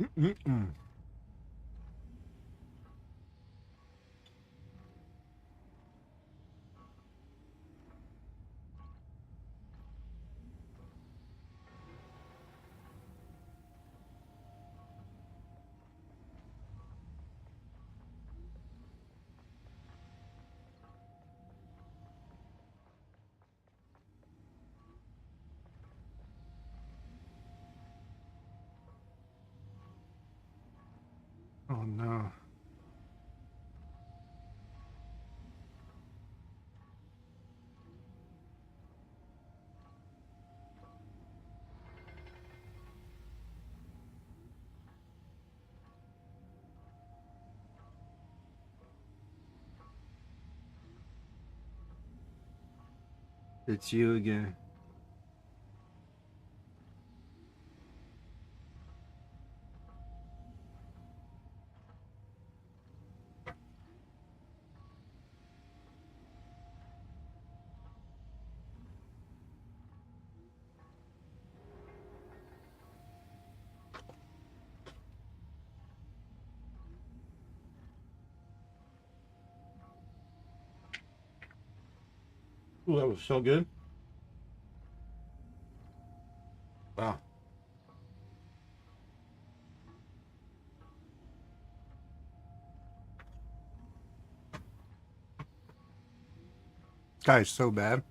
Mm-mm-mm. Oh no. It's you again. Ooh, that was so good. Wow. This guy is so bad.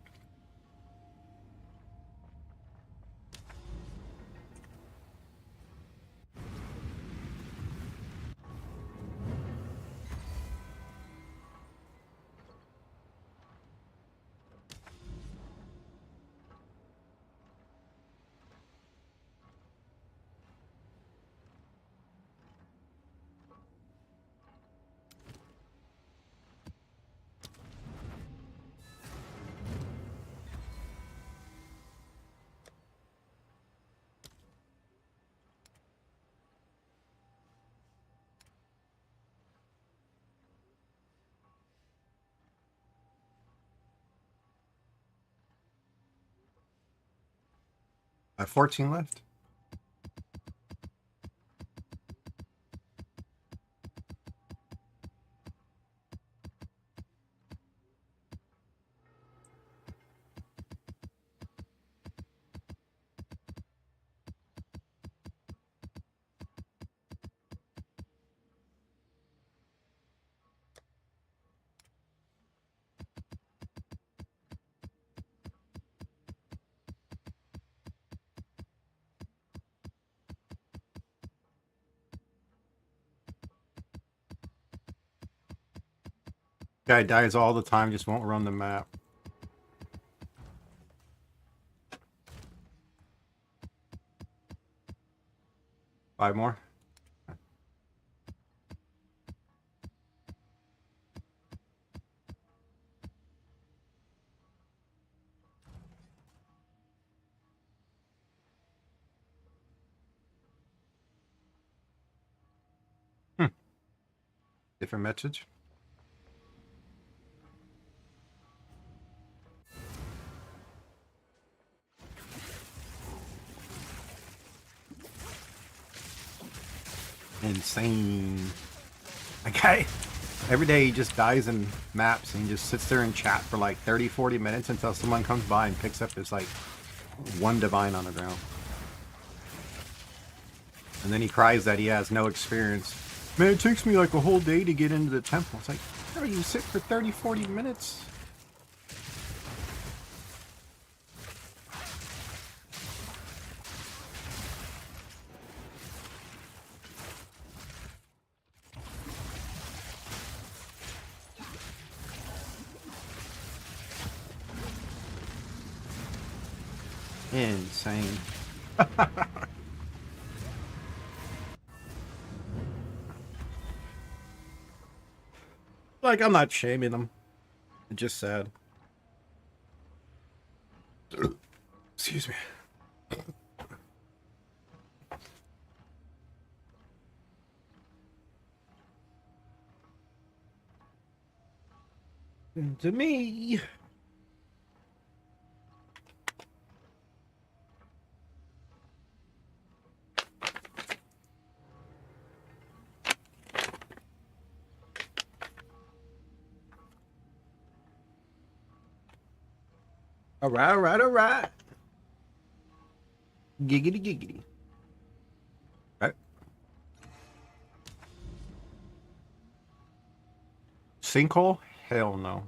I have 14 left. Guy dies all the time, just won't run the map. Five more. Hmm. Different message. Insane. A guy, every day he just dies in maps and he just sits there and chat for like 30, 40 minutes until someone comes by and picks up his like one divine on the ground. And then he cries that he has no experience. Man, it takes me like a whole day to get into the temple. It's like, no, you sit for 30, 40 minutes. Insane. Like, I'm not shaming them. It's just sad. Excuse me. To me. All right, all right, all right. Giggity, giggity. Right. Sinkhole? Hell no.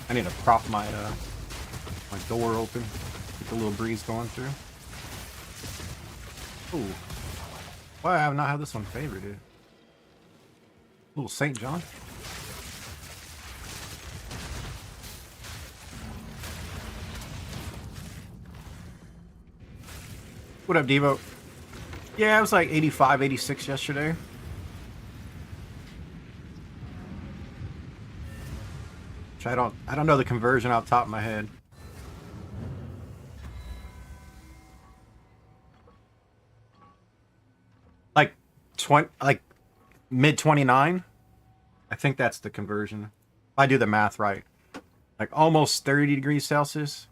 I need to prop my my door open. Get the little breeze going through. Ooh. Why have I not had this one favorited? Little St. John. What up, Devo? Yeah, it was like 85, 86 yesterday. Which I don't know the conversion off the top of my head. Like mid 29. I think that's the conversion. If I do the math right. Like almost 30 degrees Celsius.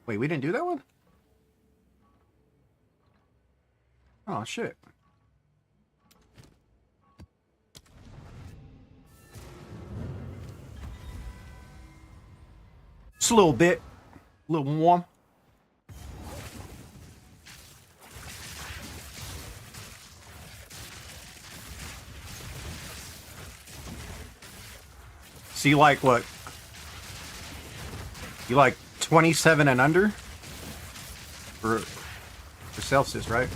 Wait, we didn't do that one? Oh, shit. Just a little bit. A little warm. So you like what? You like 27 and under? For Celsius, right?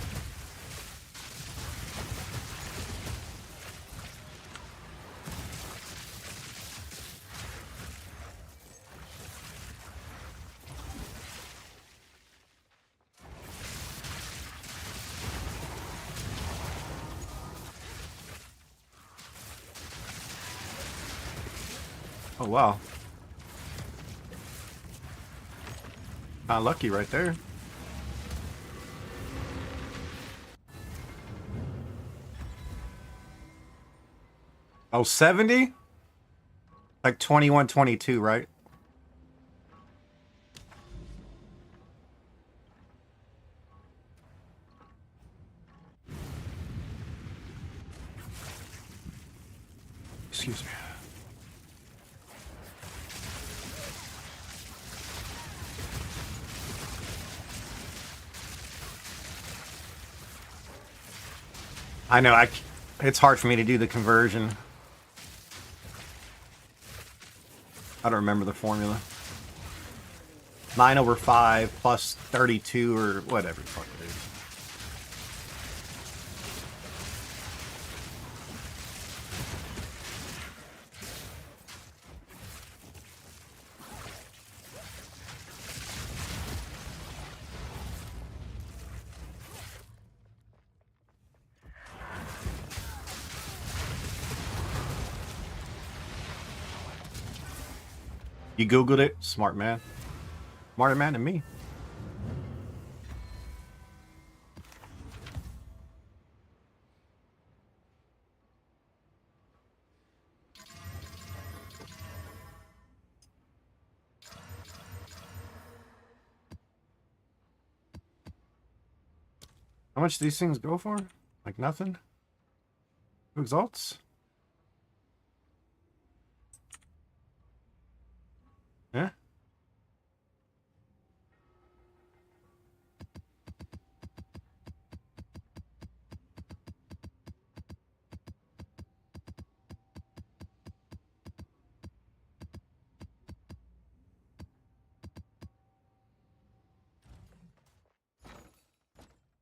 Oh, wow. Not lucky right there. Oh, 70? Like 21, 22, right? Excuse me. I know, it's hard for me to do the conversion. I don't remember the formula. 9 over 5 plus 32 or whatever the fuck it is. You Googled it? Smart man. Smarter man than me. How much do these things go for? Like nothing? Who exalts? Yeah?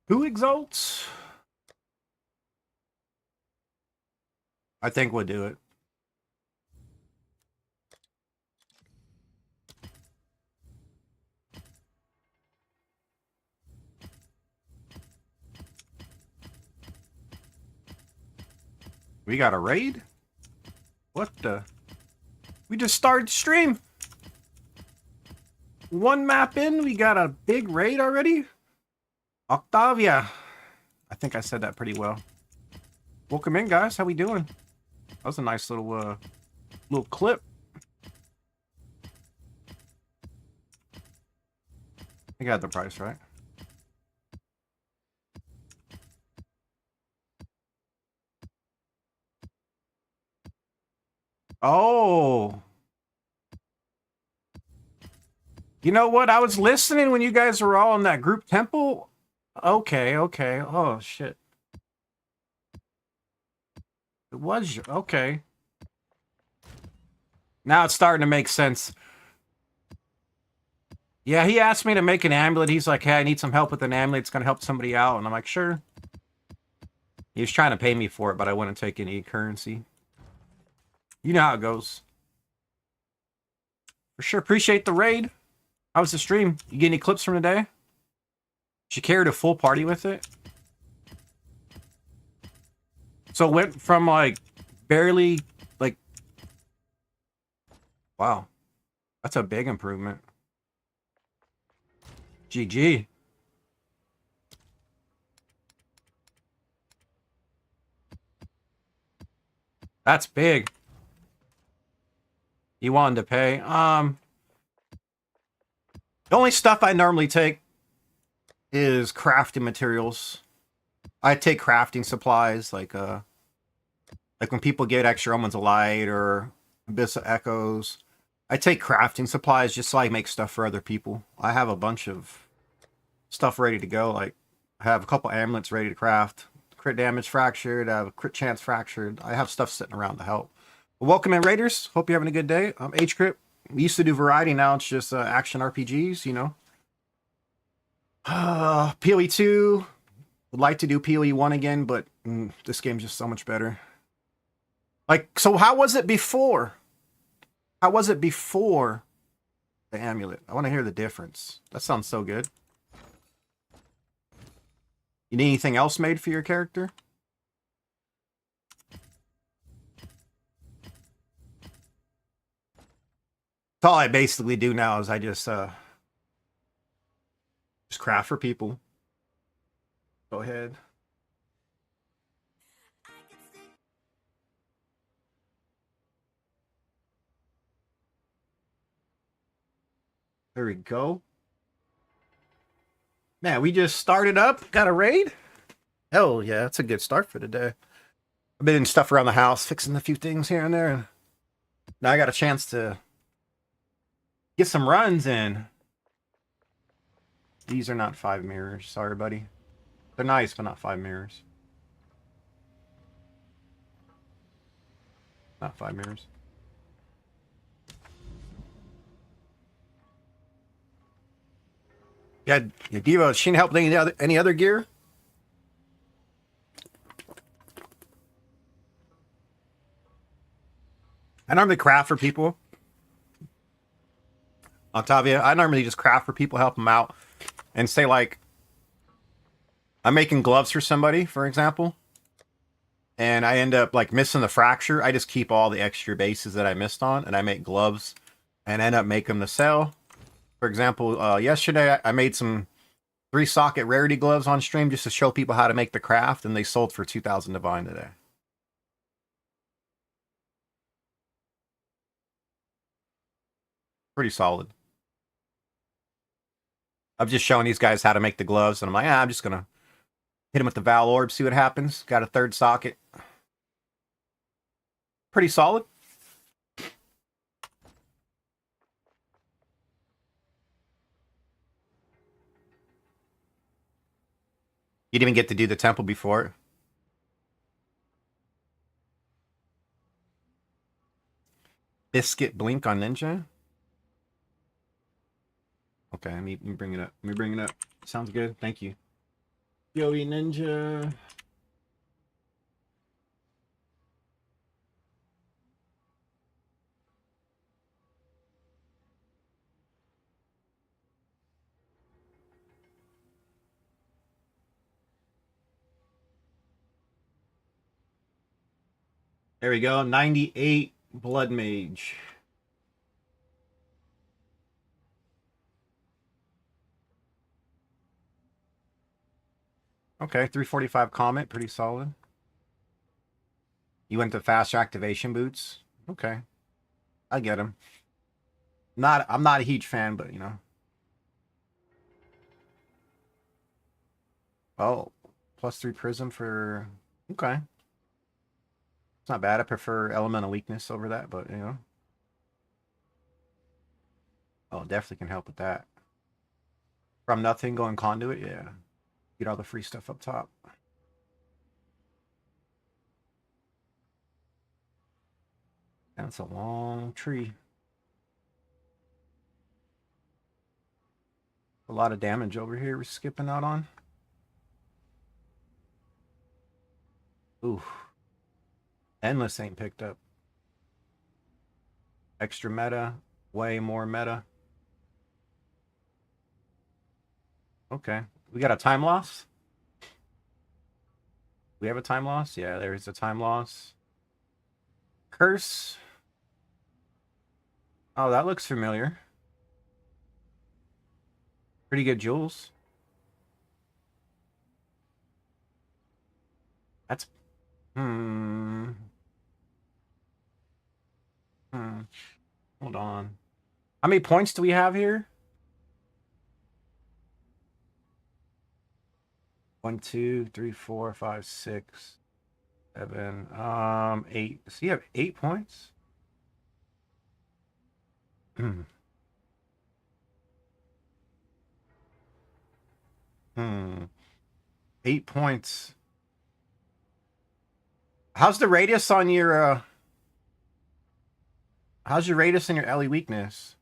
Who exalts? I think we'll do it. We got a raid? What the? We just started stream. One map in, we got a big raid already? Octavia. I think I said that pretty well. Welcome in, guys. How we doing? That was a nice little clip. I got the price right. Oh. You know what? I was listening when you guys were all in that group temple. Okay, okay. Oh, shit. It was... Okay. Now it's starting to make sense. Yeah, he asked me to make an amulet. He's like, hey, I need some help with an amulet. It's going to help somebody out. And I'm like, sure. He was trying to pay me for it, but I wouldn't take any currency. You know how it goes. For sure. Appreciate the raid. How was the stream? You get any clips from today? She carried a full party with it. So it went from like barely like... Wow. That's a big improvement. GG. That's big. You wanted to pay. The only stuff I normally take is crafting materials. I take crafting supplies like when people get extra Omens of Light or Abyss of Echoes. I take crafting supplies just so I make stuff for other people. I have a bunch of stuff ready to go. Like I have a couple amulets ready to craft. Crit damage fractured. I have a crit chance fractured. I have stuff sitting around to help. Well, welcome in, Raiders. Hope you're having a good day. H-Crypt. We used to do variety. Now it's just action RPGs, you know. PoE 2. Would like to do PoE 1 again, but this game's just so much better. Like, so how was it before? How was it before the amulet? I want to hear the difference. That sounds so good. You need anything else made for your character? All I basically do now is I just craft for people. Go ahead. There we go. Man, we just started up. Got a raid? Hell yeah, that's a good start for today. I've been doing stuff around the house, fixing a few things here and there. Now I got a chance to get some runs in. These are not 5 mirrors. Sorry, buddy. They're nice, but not 5 mirrors. Not 5 mirrors. Yeah, Devo, does she help with any other gear? I normally craft for people. Octavia, I normally just craft for people, help them out. And say, like, I'm making gloves for somebody, for example. And I end up, like, missing the fracture. I just keep all the extra bases that I missed on, and I make gloves and end up making the sale. For example, yesterday I made some 3-socket rarity gloves on stream just to show people how to make the craft, and they sold for 2,000 divine today. Pretty solid. I'm just showing these guys how to make the gloves, and I'm like, I'm just gonna hit them with the Val Orb, see what happens. Got a 3rd socket. Pretty solid. You didn't even get to do the temple before. Biscuit blink on ninja. Okay, let me bring it up. Let me bring it up. Sounds good. Thank you. Joey Ninja. There we go. 98 Blood Mage. Okay, 345 Comet. Pretty solid. You went to faster activation boots. Okay. I get him. I'm not a huge fan, but you know. Oh, +3 prism for okay. It's not bad. I prefer elemental weakness over that, but you know. Oh, definitely can help with that. From nothing going conduit, yeah. Get all the free stuff up top. That's a long tree. A lot of damage over here we're skipping out on. Ooh. Endless ain't picked up. Extra meta. Way more meta. Okay. We got a time loss? We have a time loss? Yeah, there's a time loss. Curse. Oh, that looks familiar. Pretty good jewels. That's... Hmm. Hold on. How many points do we have here? 1, 2, 3, 4, 5, 6, 7, 8. So you have 8 points? Hmm. 8 points. How's the radius on your how's your radius and your LE weakness?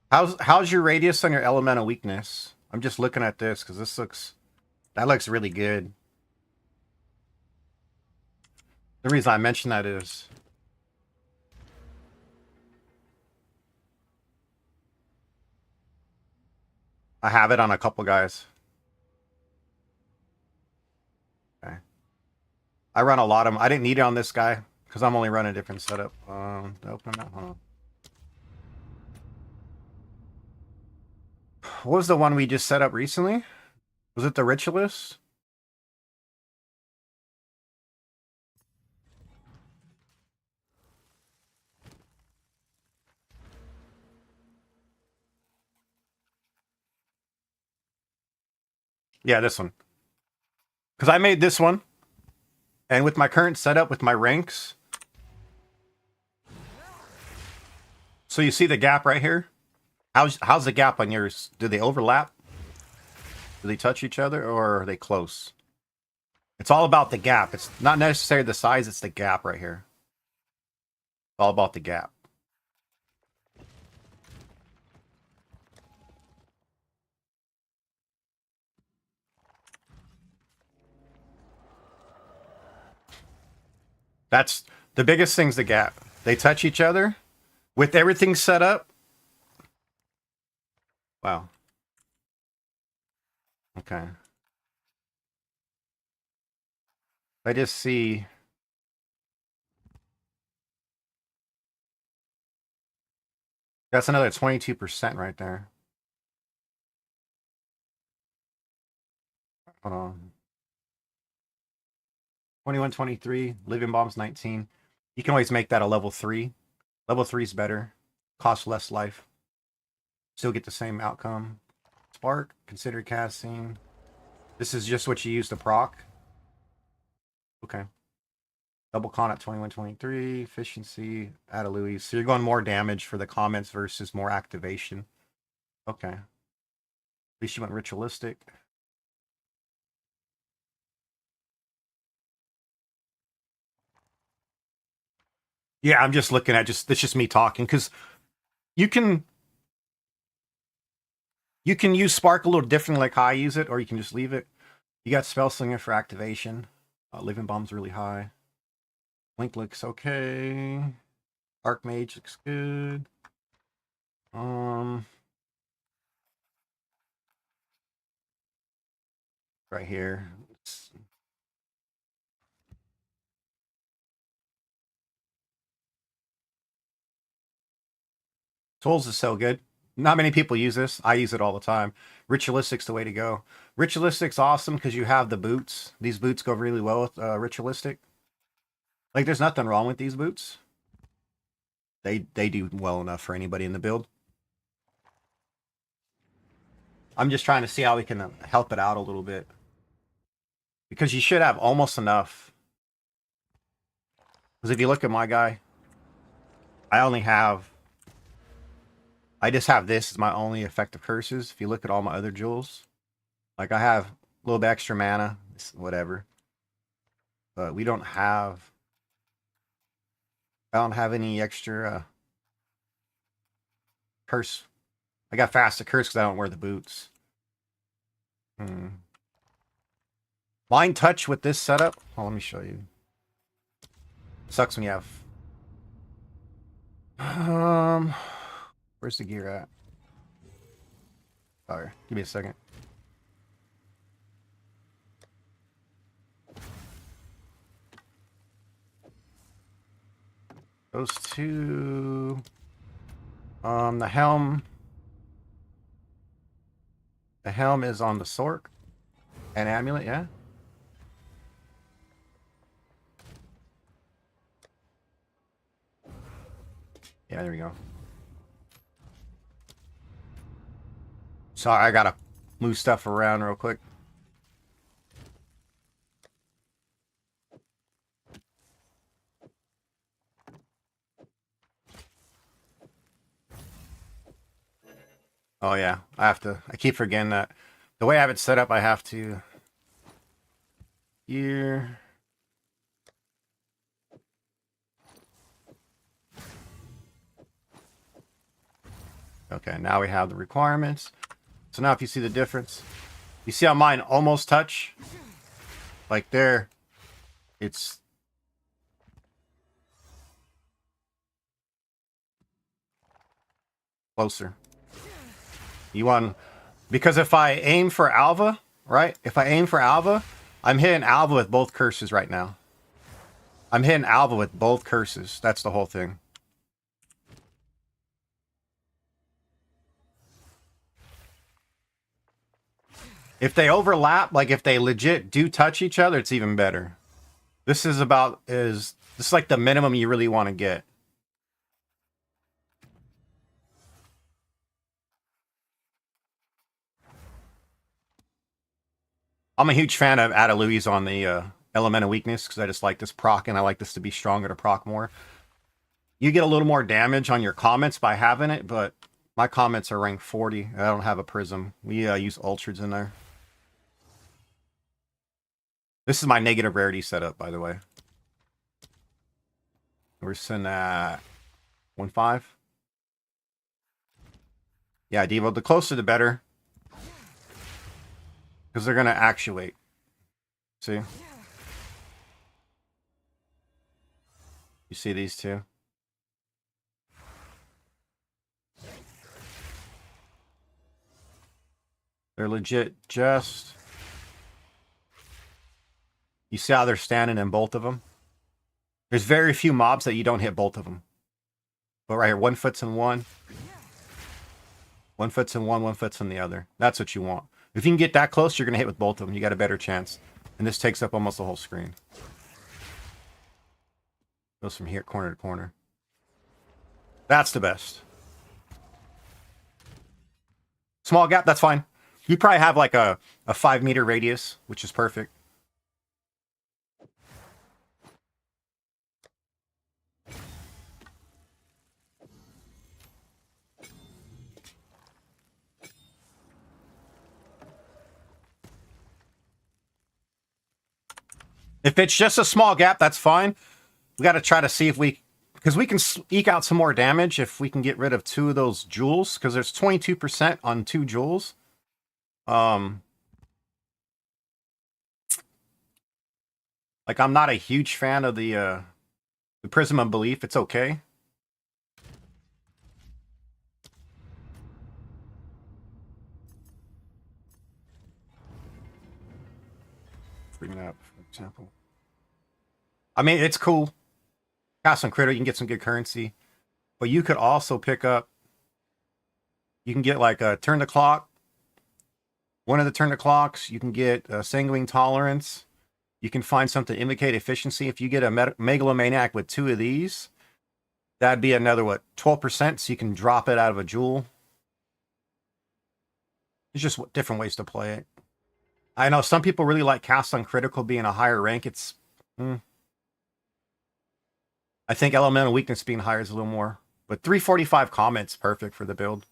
How's your radius on your elemental weakness? I'm just looking at this because that looks really good. The reason I mention that is I have it on a couple guys. Okay. I run a lot of them. I didn't need it on this guy because I'm only running a different setup. Open that. Hold on. What was the one we just set up recently? Was it the Ritualist? Yeah, this one. Because I made this one. And with my current setup, with my ranks. So you see the gap right here? How's the gap on yours? Do they overlap? Do they touch each other or are they close? It's all about the gap. It's not necessarily the size, it's the gap right here. It's all about the gap. That's the biggest thing's the gap. They touch each other. With everything set up. Wow. Okay. I just see That's another 22% right there. Hold on. 21, 23, living bombs 19. You can always make that a level 3. Level 3 is better. Cost less life. Still get the same outcome. Spark, consider casting. This is just what you use to proc. Okay. Double con at 21, 23. Efficiency, add a Louis. So you're going more damage for the comments versus more activation. Okay. At least you went ritualistic. Yeah, I'm just looking at it's just me talking because you can use Spark a little differently like how I use it, or you can just leave it. You got Spell Slinger for activation. Living Bomb's really high. Link looks okay. Archmage looks good. Right here. Souls is so good. Not many people use this. I use it all the time. Ritualistic's the way to go. Ritualistic's awesome because you have the boots. These boots go really well with Ritualistic. Like, there's nothing wrong with these boots. They do well enough for anybody in the build. I'm just trying to see how we can help it out a little bit. Because you should have almost enough. Because if you look at my guy, I just have this as my only effective curses. If you look at all my other jewels, like I have a little bit extra mana, whatever. But I don't have any extra curse. I got fast to curse because I don't wear the boots. Blind touch with this setup. Oh, let me show you. Sucks when you have. Where's the gear at? Sorry, give me a second. Those two. The helm. The helm is on the sword. And amulet, yeah. Yeah, there we go. Sorry, I gotta move stuff around real quick. Oh yeah, I keep forgetting that. The way I have it set up, I have to here. Okay, now we have the requirements. So now if you see the difference, you see how mine almost touch? Like there, it's closer. You want, because if I aim for Alva, right? If I aim for Alva, I'm hitting Alva with both curses right now. I'm hitting Alva with both curses. That's the whole thing. If they overlap, like if they legit do touch each other, it's even better. This is like the minimum you really want to get. I'm a huge fan of Adalui's on the Elemental Weakness because I just like this proc and I like this to be stronger to proc more. You get a little more damage on your comments by having it, but my comments are rank 40. I don't have a prism. We use ultrades in there. This is my negative rarity setup, by the way. We're sitting at 1.5. Yeah, Devo, the closer the better. Because they're going to actuate. See? You see these two? They're legit just... You see how they're standing in both of them? There's very few mobs that you don't hit both of them. But right here, 1 foot's in one. One foot's in one foot's in the other. That's what you want. If you can get that close, you're going to hit with both of them. You got a better chance. And this takes up almost the whole screen. Goes from here, corner to corner. That's the best. Small gap, that's fine. You probably have like a 5-meter radius, which is perfect. If it's just a small gap, that's fine. We got to try to see if we... Because we can eke out some more damage if we can get rid of 2 of those jewels. Because there's 22% on 2 jewels. Like, I'm not a huge fan of the Prism of Belief. It's okay. Bring it up, for example. I mean, it's cool. Got some critter, you can get some good currency. But you could also pick up... You can get, like, a Turn the Clock. One of the Turn the Clocks. You can get a Sanguine Tolerance. You can find something to indicate efficiency. If you get a Megalomaniac with 2 of these, that'd be another, what, 12%? So you can drop it out of a jewel. It's just different ways to play it. I know some people really like Cast on Critical being a higher rank. It's... I think Elemental Weakness being higher is a little more. But 345 Comet's perfect for the build.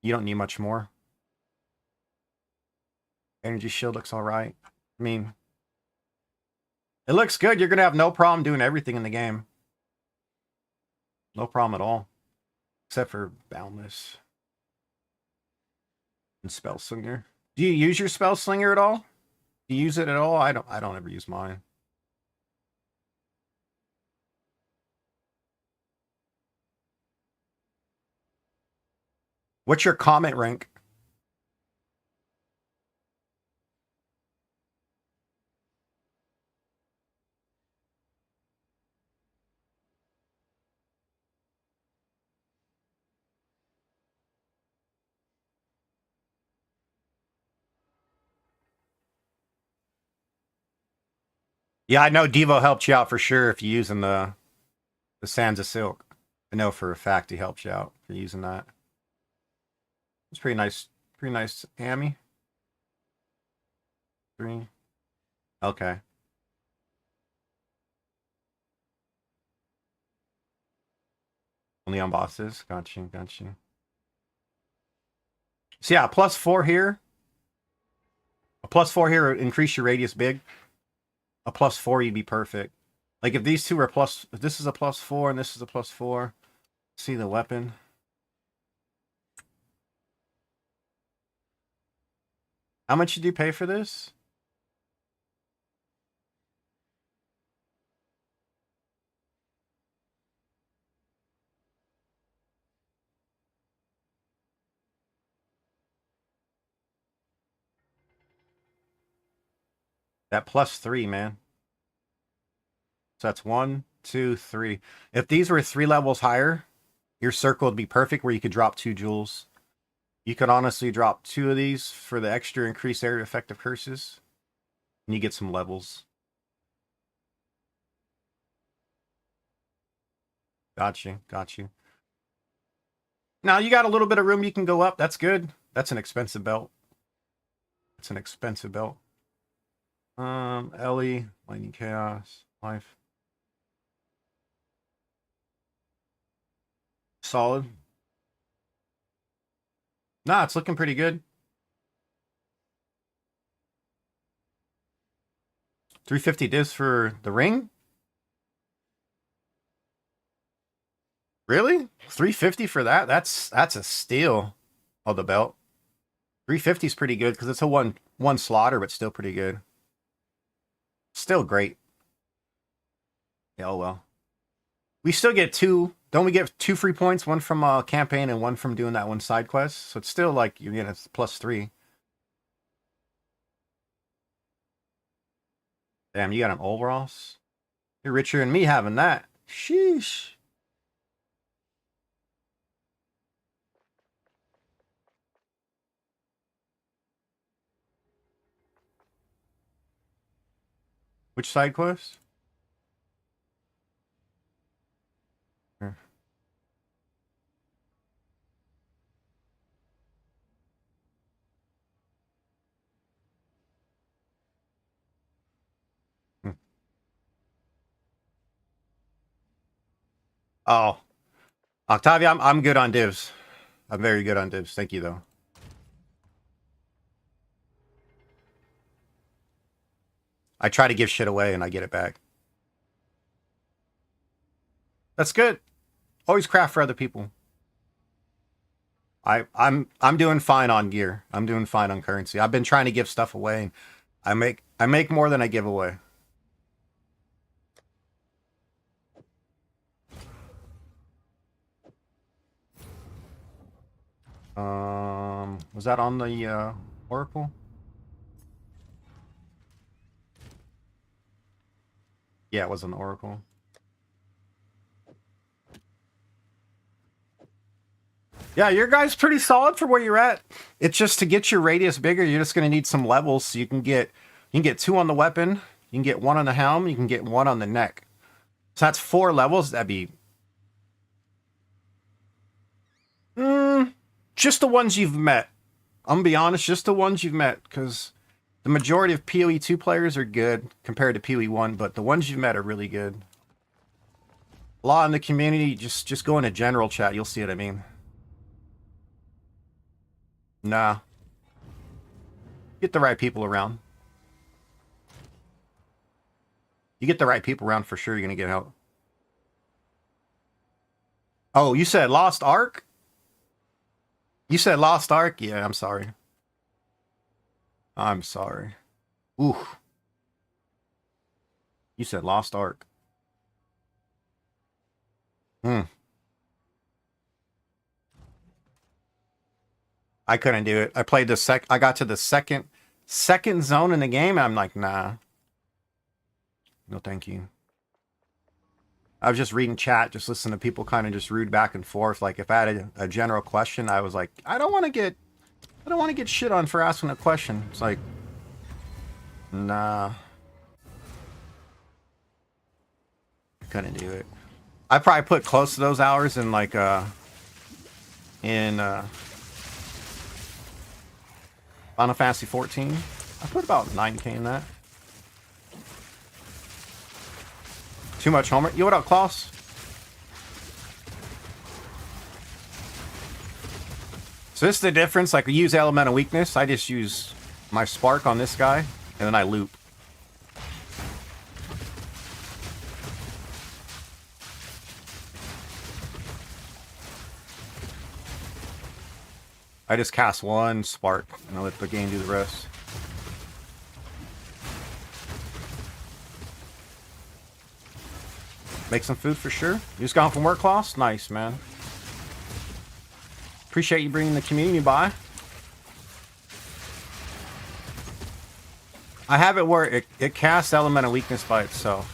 You don't need much more. Energy Shield looks alright. I mean... It looks good. You're going to have no problem doing everything in the game. No problem at all. Except for Boundless. And Spell Slinger. Do you use your Spell Slinger at all? Do you use it at all? I don't ever use mine. What's your Comet rank? Yeah, I know Devo helped you out for sure if you're using the Sands of Silk. I know for a fact he helped you out for using that. It's pretty nice Amy. 3. Okay. Only on bosses. Got you. So yeah, +4 here. A +4 here would increase your radius big. A +4, you'd be perfect. Like if these two are if this is a +4 and this is a +4. See the weapon. How much did you pay for this? That +3, man. So that's 1, 2, 3. If these were 3 levels higher, your circle would be perfect where you could drop 2 jewels. You could honestly drop 2 of these for the extra increased area effect of curses. And you get some levels. Got you. Now you got a little bit of room you can go up. That's good. That's an expensive belt. Ellie, Lightning Chaos, Life. Solid. Nah, it's looking pretty good. 350 divs for the ring? Really? 350 for that? That's a steal of the belt. 350 is pretty good because it's a one slaughter, but still pretty good. Still great. Yeah, oh well. We still get 2. Don't we get 2 free points? 1 from campaign and 1 from doing that one side quest. So it's still like you get a +3. Damn, you got an Olros? You're richer than me having that. Sheesh. Which side quest? Here. Hmm. Oh, Octavia, I'm good on divs. I'm very good on divs. Thank you, though. I try to give shit away and I get it back. That's good. Always craft for other people. I'm doing fine on gear. I'm doing fine on currency. I've been trying to give stuff away. I make more than I give away. Was that on the Oracle? Yeah, it was on the Oracle. Yeah, your guy's pretty solid for where you're at. It's just to get your radius bigger, you're just gonna need some levels so you can get 2 on the weapon, you can get 1 on the helm, you can get 1 on the neck. So that's 4 levels. That'd be just the ones you've met. I'm gonna be honest, just the ones you've met, because the majority of PoE 2 players are good compared to PoE 1, but the ones you've met are really good. A lot in the community, just go into general chat, you'll see what I mean. Nah. Get the right people around. You get the right people around, for sure you're gonna get help. Oh, you said Lost Ark? You said Lost Ark? Yeah, I'm sorry. I'm sorry. Ooh. You said Lost Ark. I couldn't do it. I played I got to the second zone in the game, and I'm like, nah. No, thank you. I was just reading chat, just listening to people kind of just rude back and forth. Like, if I had a general question, I was like, I don't want to get shit on for asking a question. It's like, nah. Couldn't do it. I probably put close to those hours in like Final Fantasy 14. I put about 9K in that. Too much homework. Yo, what up, Klaus? So this is the difference. Like, we use elemental weakness. I just use my spark on this guy, and then I loop. I just cast 1 spark, and I let the game do the rest. Make some food for sure. You just got home from work, Klaus? Nice, man. Appreciate you bringing the community by. I have it where it casts elemental weakness by itself.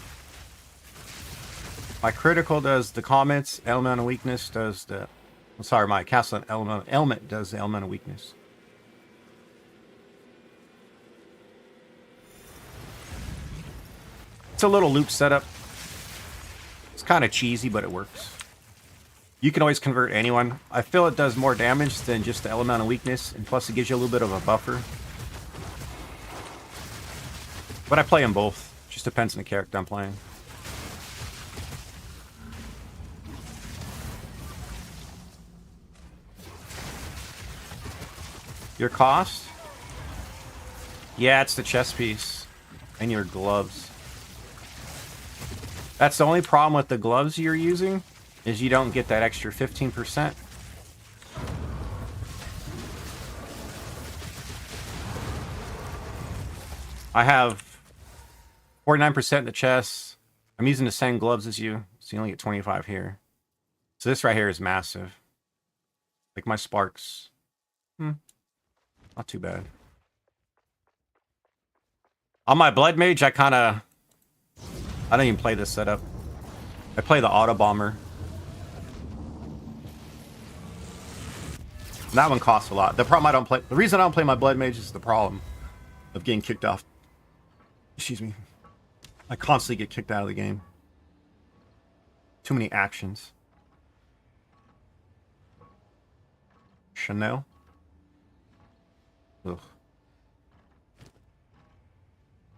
My critical does the comments, elemental weakness does the... I'm sorry, my cast on element does the elemental weakness. It's a little loop setup. It's kind of cheesy, but it works. You can always convert anyone. I feel it does more damage than just the elemental weakness, and plus it gives you a little bit of a buffer. But I play them both. Just depends on the character I'm playing. Your cost? Yeah, it's the chest piece. And your gloves. That's the only problem with the gloves you're using, is you don't get that extra 15%. I have 49% in the chest. I'm using the same gloves as you, so you only get 25 here. So this right here is massive. Like my sparks. Not too bad. On my Blood Mage, I don't even play this setup. I play the Auto Bomber. That one costs a lot. The reason I don't play my Blood Mage is the problem of getting kicked off. Excuse me. I constantly get kicked out of the game. Too many actions. Chanel. Ugh.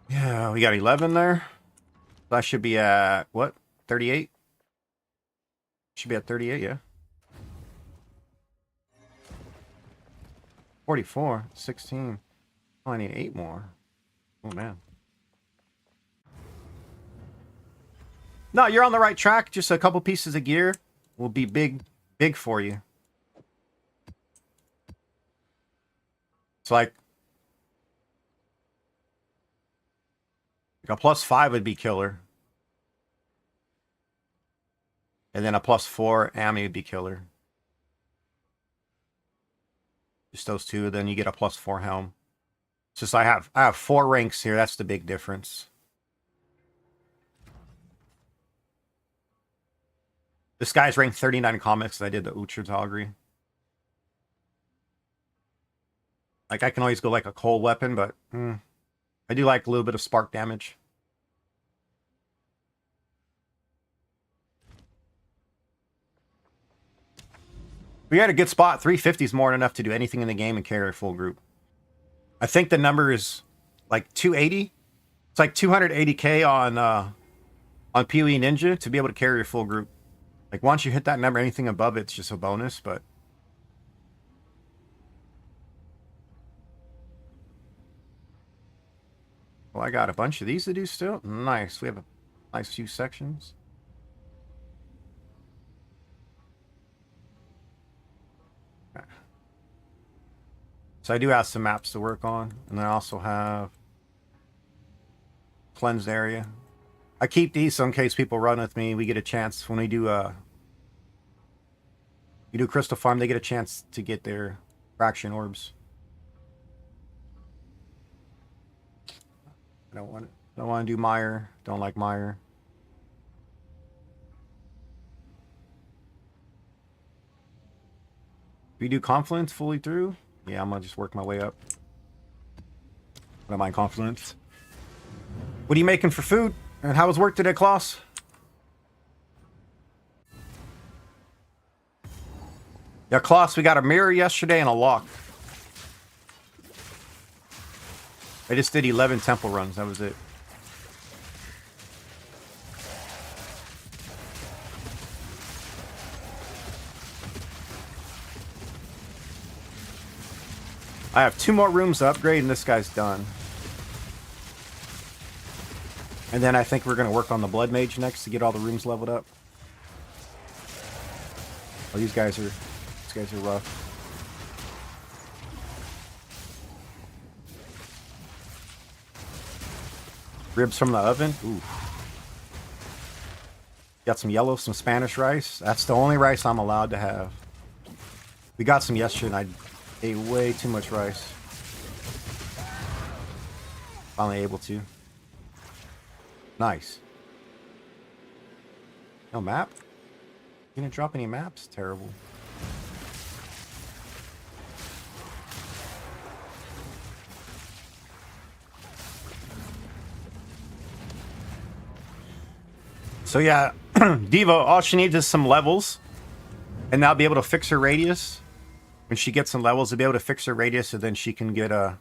Yeah, we got 11 there. That should be at, what, 38? Should be at 38, yeah. 44, 16. Oh, I need 8 more. Oh, man. No, you're on the right track. Just a couple pieces of gear will be big for you. It's like a +5 would be killer. And then a +4 Ami would be killer. Just those two, then you get a +4 helm. It's just I have 4 ranks here. That's the big difference. This guy's ranked 39 comics. I did the Ultra Togri. Like, I can always go like a cold weapon, but I do like a little bit of spark damage. We had a good spot. 350 is more than enough to do anything in the game and carry a full group. I think the number is like 280. It's like 280k on PoE Ninja to be able to carry a full group. Like, once you hit that number, anything above it's just a bonus, but... Well, I got a bunch of these to do still. Nice. We have a nice few sections. Okay. So I do have some maps to work on. And then I also have cleansed area. I keep these so in case people run with me, we get a chance when we do Crystal Farm, they get a chance to get their fraction orbs. I don't want to do Mire. Don't like Mire. We do Confluence fully through. Yeah, I'm gonna just work my way up. I don't mind Confluence. What are you making for food? And how was work today, Klaus? Yeah, Klaus, we got a mirror yesterday and a lock. I just did 11 temple runs. That was it. I have 2 more rooms to upgrade and this guy's done. And then I think we're going to work on the Blood Mage next to get all the rooms leveled up. Oh, these guys are rough. Ribs from the oven. Ooh. Got some yellow, some Spanish rice. That's the only rice I'm allowed to have. We got some yesterday and I ate way too much rice. Finally able to. Nice. No map? You didn't drop any maps? Terrible. So yeah, Devo, all she needs is some levels. And now be able to fix her radius. When she gets some levels, to be able to fix her radius, so then she can get a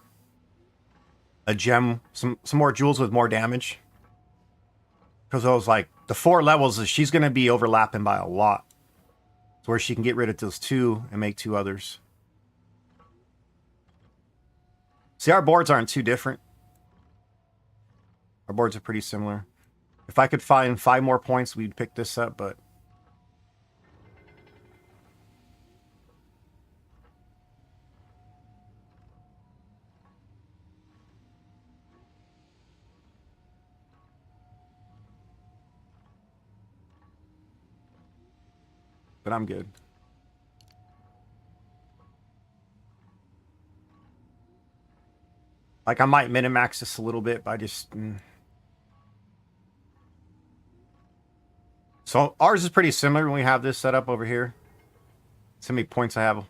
gem, some more jewels with more damage. Because I was like, the 4 levels, she's going to be overlapping by a lot. So where she can get rid of those 2 and make 2 others. See, our boards aren't too different. Our boards are pretty similar. If I could find 5 more points, we'd pick this up, but... But I'm good. Like, I might minimax this a little bit, but I just... So ours is pretty similar when we have this set up over here. See how many points I have.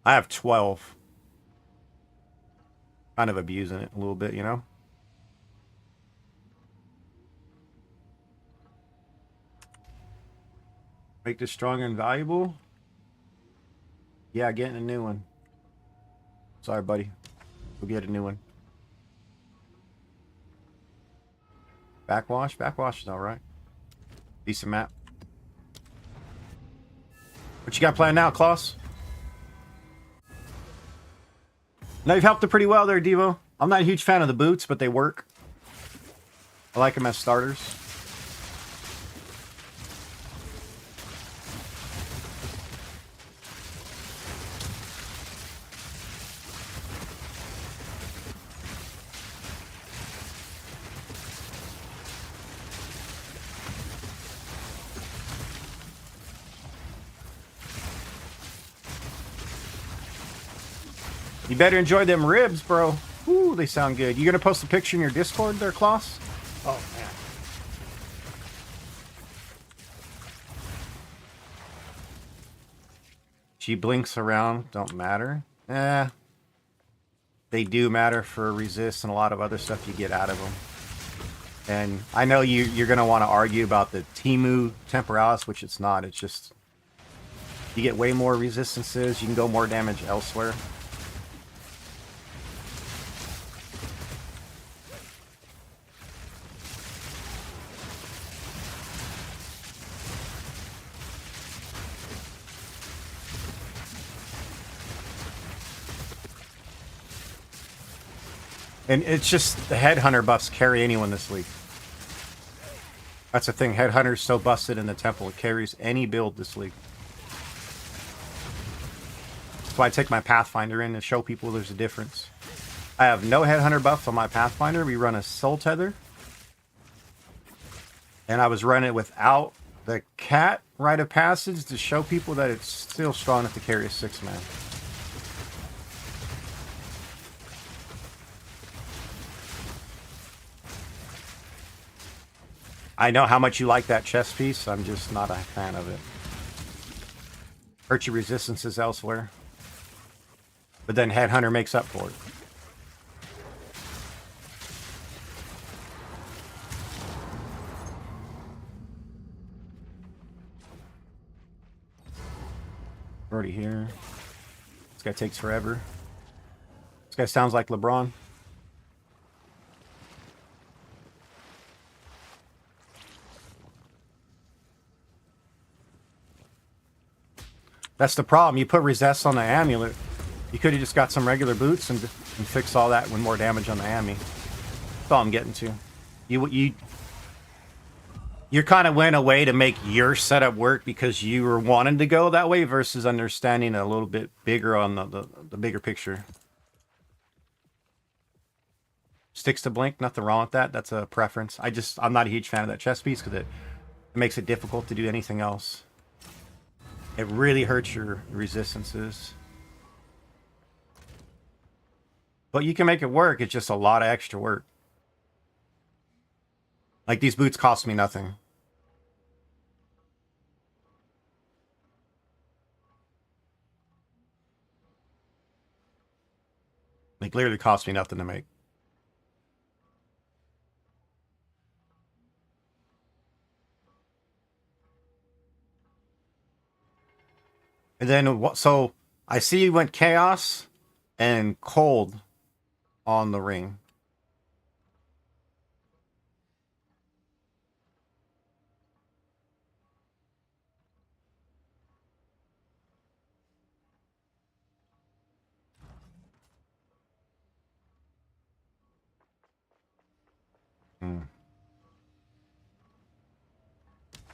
I have 12. Kind of abusing it a little bit, you know? Make this stronger and valuable? Yeah, getting a new one. Sorry, buddy. We'll get a new one. Backwash? Backwash is alright. Decent map. What you got planned now, Klaus? No, you've helped it pretty well there, Devo. I'm not a huge fan of the boots, but they work. I like them as starters. You better enjoy them ribs, bro. Ooh, they sound good. You gonna post a picture in your Discord there, Klaus? Oh, man. She blinks around. Don't matter. They do matter for resist and a lot of other stuff you get out of them. And I know you're gonna want to argue about the Timu Temporalis, which it's not. It's just you get way more resistances. You can go more damage elsewhere. And it's just the Headhunter buffs carry anyone this week. That's the thing. Headhunter's so busted in the temple. It carries any build this week. That's why I take my Pathfinder in to show people there's a difference. I have no Headhunter buff on my Pathfinder. We run a Soul Tether. And I was running it without the Cat Rite of Passage to show people that it's still strong enough to carry a 6-man. I know how much you like that chess piece. I'm just not a fan of it. Hurt your resistances elsewhere. But then Headhunter makes up for it. Already here. This guy takes forever. This guy sounds like LeBron. That's the problem. You put resist on the amulet. You could have just got some regular boots and fix all that with more damage on the Ami. That's all I'm getting to. You kind of went away to make your setup work because you were wanting to go that way versus understanding a little bit bigger on the bigger picture. Sticks to blink, nothing wrong with that. That's a preference. I'm not a huge fan of that chess piece because it makes it difficult to do anything else. It really hurts your resistances. But you can make it work. It's just a lot of extra work. Like these boots cost me nothing. Like literally cost me nothing to make. And then, so I see you went Chaos and Cold on the ring.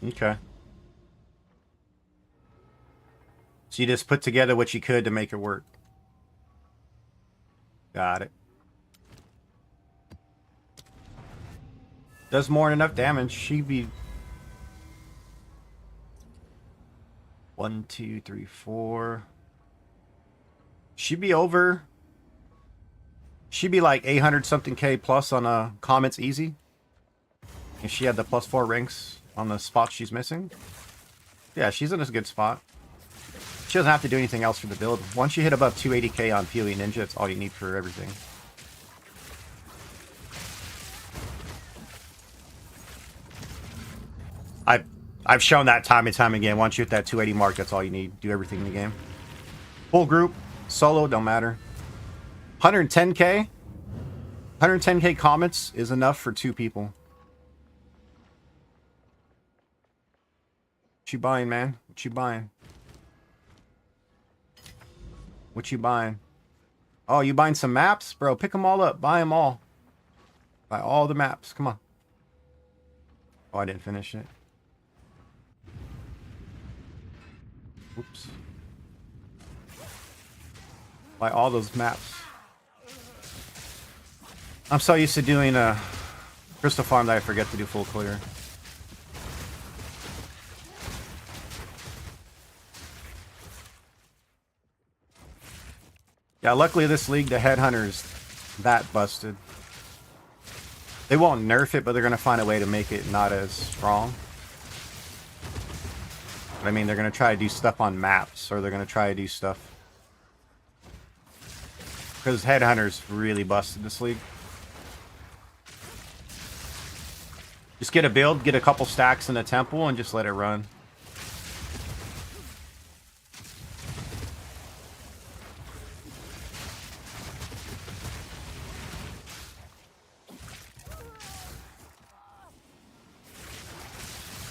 Okay. So you just put together what you could to make it work. Got it. Does more than enough damage. She'd be 1, 2, 3, 4. She'd be over. She'd be like 800 something K plus on a comments easy. If she had the +4 ranks on the spots she's missing. Yeah, she's in a good spot. She doesn't have to do anything else for the build. Once you hit above 280k on PoE Ninja, it's all you need for everything. I've shown that time and time again. Once you hit that 280 mark, that's all you need. Do everything in the game. Full group, solo, don't matter. 110k. 110k comments is enough for 2 people. What you buying, man? What you buying? What you buying? Oh, you buying some maps? Bro, pick them all up. Buy them all. Buy all the maps. Come on. Oh, I didn't finish it. Oops. Buy all those maps. I'm so used to doing Crystal Farm that I forget to do full clear. Yeah, luckily this league, the Headhunter's that busted. They won't nerf it, but they're going to find a way to make it not as strong. I mean, they're going to try to do stuff on maps, or they're going to try to do stuff. Because Headhunter's really busted this league. Just get a build, get a couple stacks in the temple, and just let it run.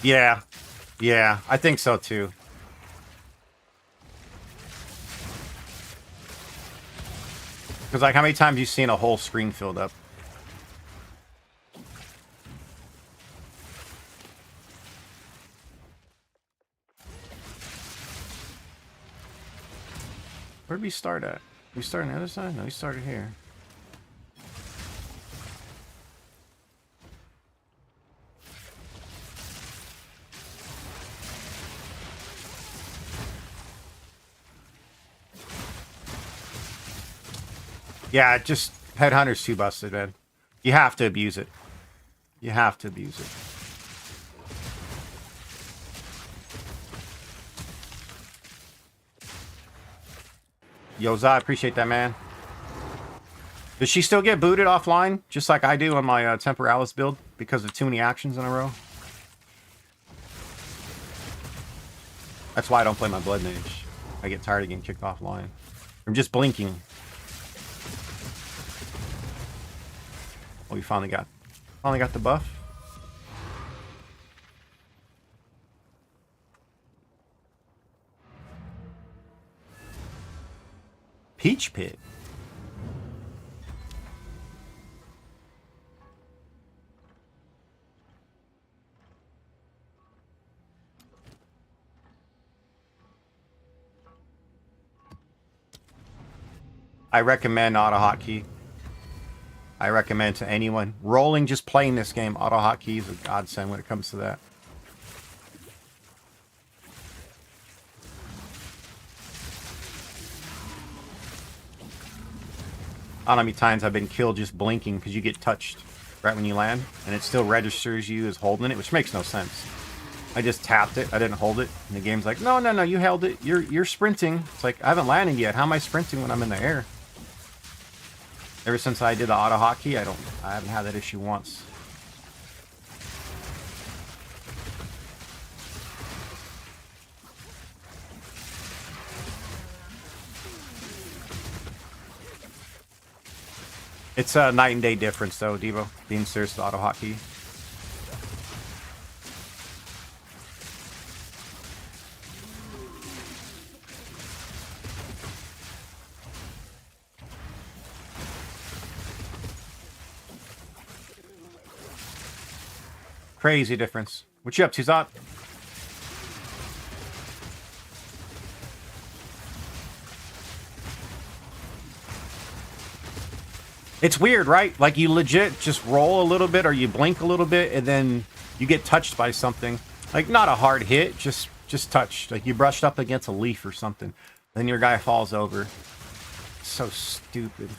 Yeah. Yeah, I think so too. Because, like, how many times have you seen a whole screen filled up? Where'd we start at? We start on the other side? No, we started here. Yeah, just Headhunter's too busted, man. You have to abuse it. You have to abuse it. Yo, Zai, appreciate that, man. Does she still get booted offline, just like I do on my Temporalis build, because of too many actions in a row? That's why I don't play my Blood Mage. I get tired of getting kicked offline. I'm just blinking. Oh, we finally got the buff. Peach Pit. I recommend auto hotkey. I recommend to anyone rolling, just playing this game. Auto hotkey is a godsend when it comes to that. I don't know how many times I've been killed just blinking because you get touched right when you land, and it still registers you as holding it, which makes no sense. I just tapped it. I didn't hold it. And the game's like, no, no, no, you held it. You're sprinting. It's like, I haven't landed yet. How am I sprinting when I'm in the air? Ever since I did the auto hotkey, I haven't had that issue once. It's a night and day difference, though, Devo. Being serious with auto hotkey. Crazy difference. What you up to, Zot? It's weird, right? Like, you legit just roll a little bit or you blink a little bit and then you get touched by something. Like, not a hard hit, just touched. Like, you brushed up against a leaf or something. Then your guy falls over. So stupid.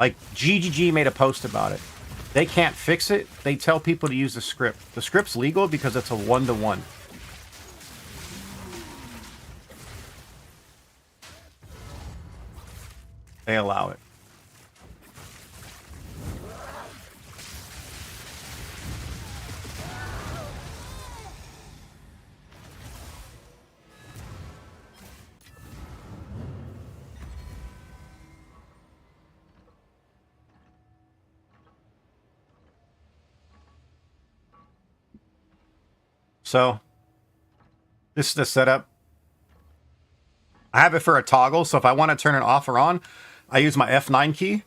Like, GGG made a post about it. They can't fix it. They tell people to use the script. The script's legal because it's a 1-to-1. They allow it. So this is the setup. I have it for a toggle, so if I want to turn it off or on, I use my F9 key.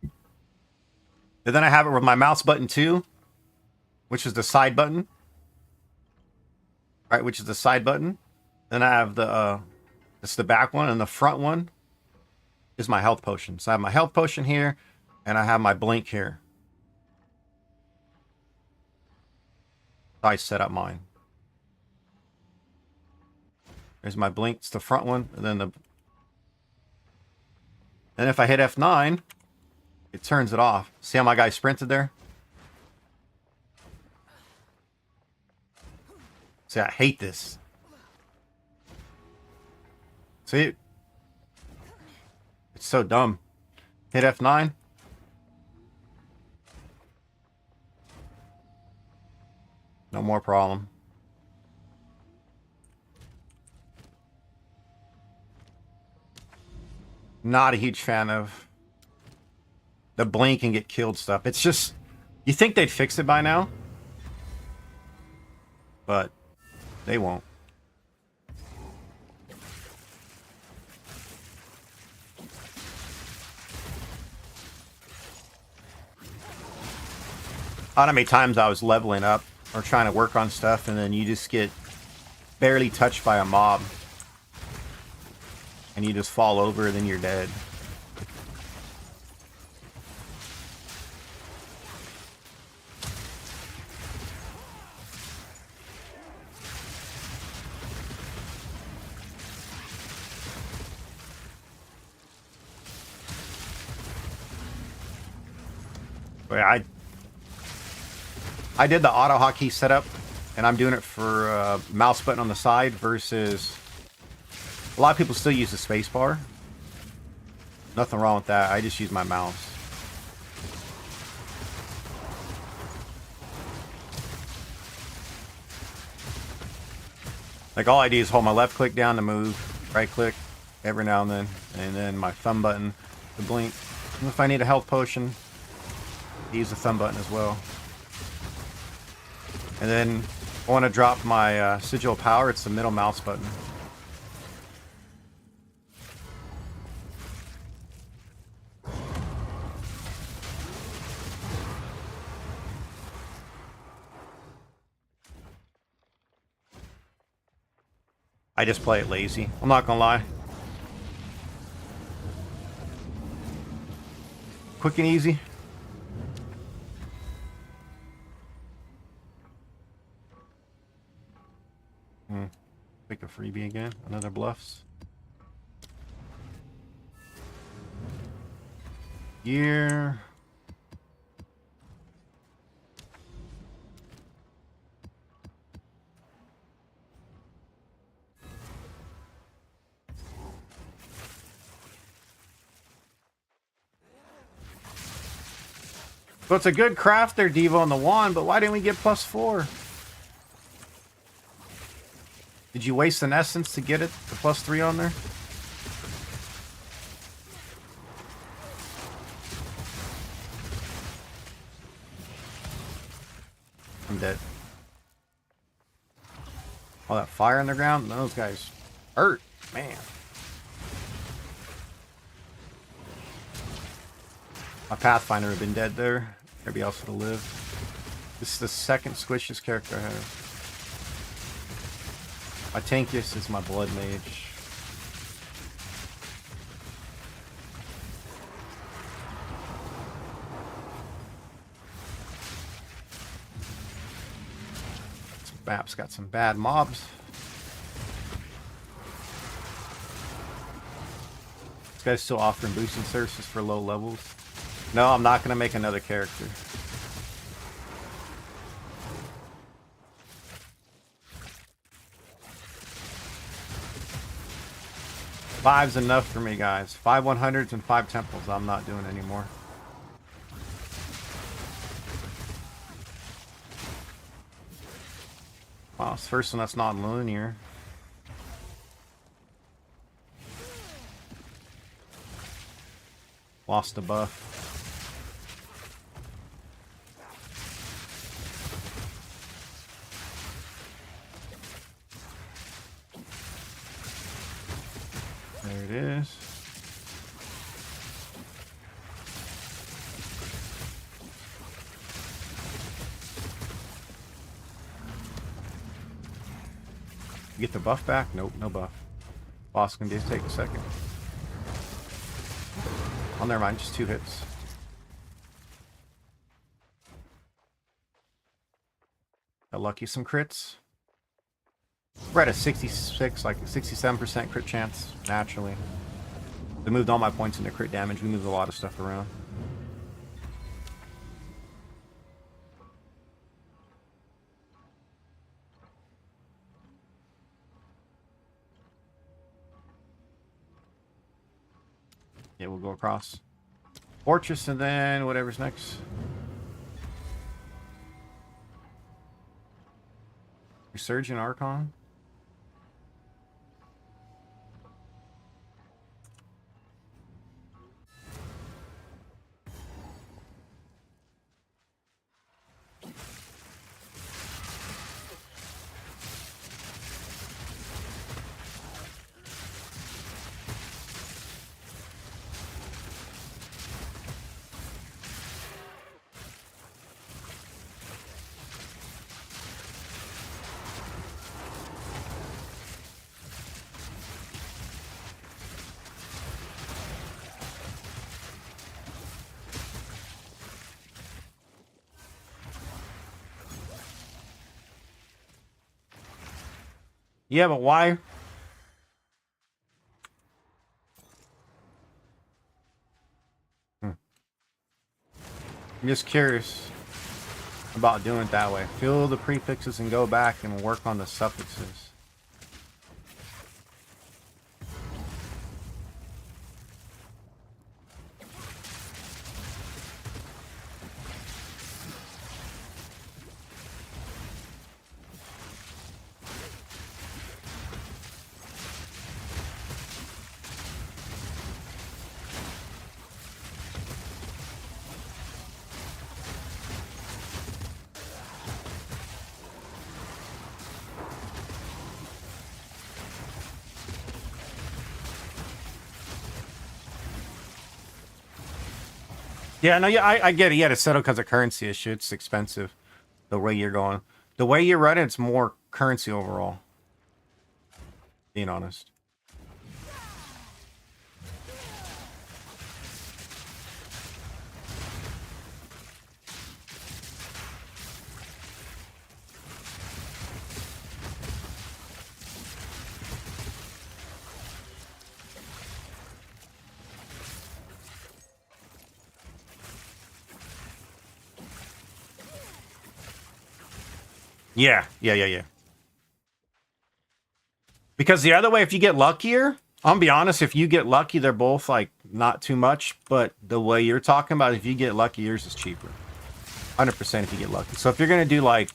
And then I have it with my mouse button too, which is the side button. All right, which is the side button. Then I have the it's the back one, and the front one is my health potion. So I have my health potion here, and I have my blink here. I set up mine. There's my blink, it's the front one, and then and if I hit F9, it turns it off. See how my guy sprinted there? See, I hate this. See? It's so dumb. Hit F9. No more problem. Not a huge fan of the blink and get killed stuff. It's just, you think they'd fix it by now, but they won't. I don't know how many times I was leveling up or trying to work on stuff, and then you just get barely touched by a mob. And you just fall over, then you're dead. But I did the auto hotkey setup, and I'm doing it for mouse button on the side versus... A lot of people still use the space bar. Nothing wrong with that. I just use my mouse. Like, all I do is hold my left click down to move, right click every now and then my thumb button to blink. And if I need a health potion, I use the thumb button as well. And then I want to drop my sigil power. It's the middle mouse button. I just play it lazy. I'm not gonna lie. Quick and easy. Pick a freebie again. Another bluffs. Gear. So it's a good craft there, Devo, on the wand, but why didn't we get +4? Did you waste an essence to get it, the +3 on there? I'm dead. All that fire on the ground? Those guys hurt, man. My Pathfinder would have been dead there. Everybody else would have lived. This is the second squishiest character I have. My tankiest is my blood mage. This map's got some bad mobs. This guy's still offering boosting services for low levels. No, I'm not going to make another character. Five's enough for me, guys. 5 100s and 5 temples. I'm not doing anymore. Wow, it's the first one that's not linear. Lost a buff. There it is. You get the buff back? Nope, no buff. Boss can just take a second. Oh, never mind, just 2 hits. Got lucky some crits. We're at a 66, like a 67% crit chance, naturally. They moved all my points into crit damage. We moved a lot of stuff around. Yeah, we'll go across. Fortress and then whatever's next. Resurgent Archon. Yeah, but why? I'm just curious about doing it that way. Fill the prefixes and go back and work on the suffixes. Yeah, no, yeah, I get it. Yeah, to settle because of currency issue. It's expensive. The way you're going. The way you're running, it's more currency overall. Being honest. Yeah. Because the other way, if you get luckier, I'll be honest, if you get lucky, they're both like not too much. But the way you're talking about, if you get lucky, yours is cheaper. 100% if you get lucky. So if you're gonna do like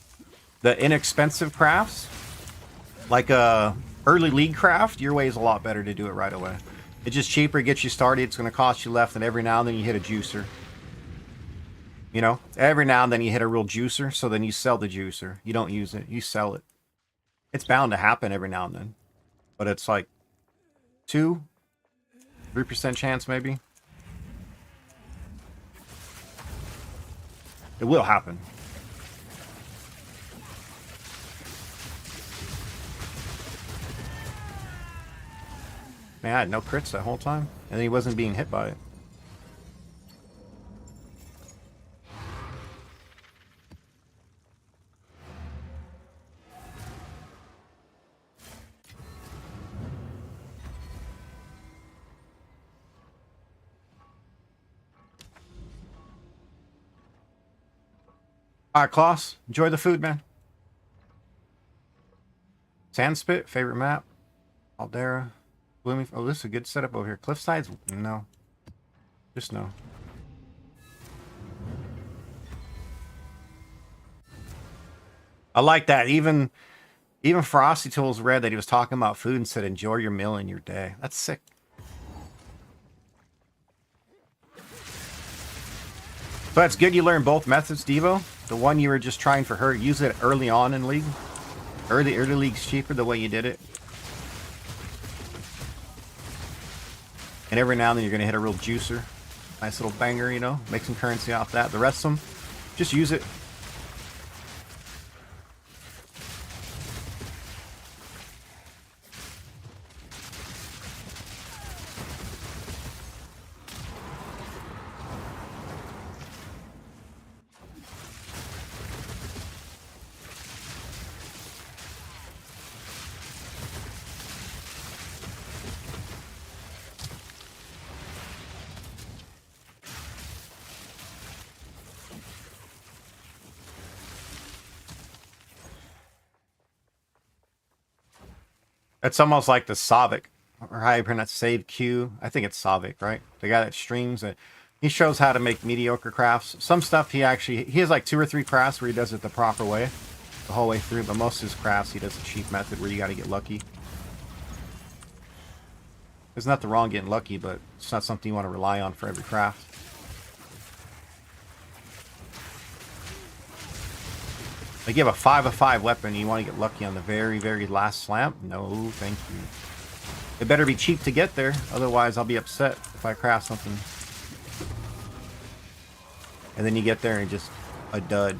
the inexpensive crafts, like a early league craft, your way is a lot better to do it right away. It's just cheaper, gets you started. It's gonna cost you less, and every now and then you hit a juicer. You know, every now and then you hit a real juicer, so then you sell the juicer. You don't use it, you sell it. It's bound to happen every now and then. But it's like 2-3% chance maybe. It will happen. Man, I had no crits that whole time. And then he wasn't being hit by it. Alright, Klaus, enjoy the food, man. Sandspit, favorite map. Aldera. Blooming. Oh, this is a good setup over here. Cliffsides? No. Just no. I like that. Even Frosty Tools read that he was talking about food and said, enjoy your meal in your day. That's sick. So that's good you learned both methods, Devo. The one you were just trying for her, use it early on in League. Early League's cheaper the way you did it. And every now and then you're going to hit a real juicer. Nice little banger, you know. Make some currency off that. The rest of them, just use it. It's almost like the Savic, or how you pronounce save Q. I think it's Savic, right? The guy that streams it. He shows how to make mediocre crafts. Some stuff he has like 2 or 3 crafts where he does it the proper way, the whole way through. But most of his crafts he does the cheap method where you got to get lucky. There's nothing wrong getting lucky, but it's not something you want to rely on for every craft. Like you have a 5 of 5 weapon and you want to get lucky on the very, very last slam? No, thank you. It better be cheap to get there, otherwise I'll be upset if I craft something. And then you get there and just a dud.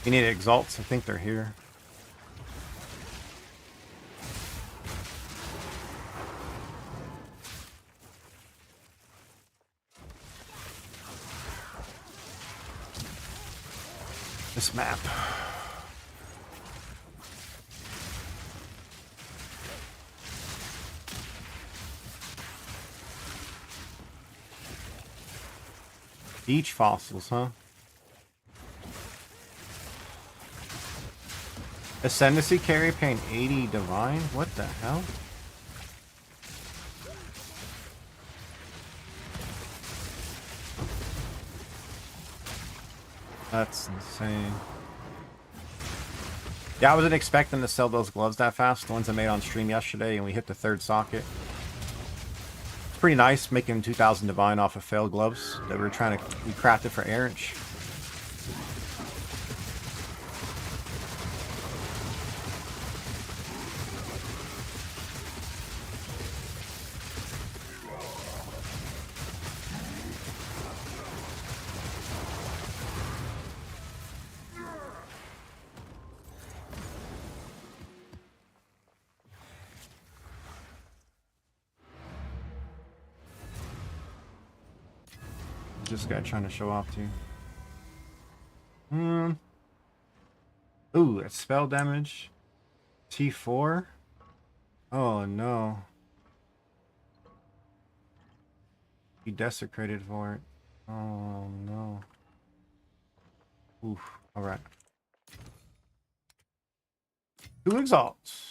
You need exalts, I think they're here. This map. Beach fossils, huh? Ascendancy carry paying 80 divine? What the hell? That's insane. Yeah, I wasn't expecting to sell those gloves that fast. The ones I made on stream yesterday, and we hit the 3rd socket. It's pretty nice making 2,000 divine off of failed gloves that we crafted for Erranch. This guy trying to show off to you. Ooh, that's spell damage. T4? Oh no. He desecrated for it. Oh no. Oof. Alright. 2 exalts.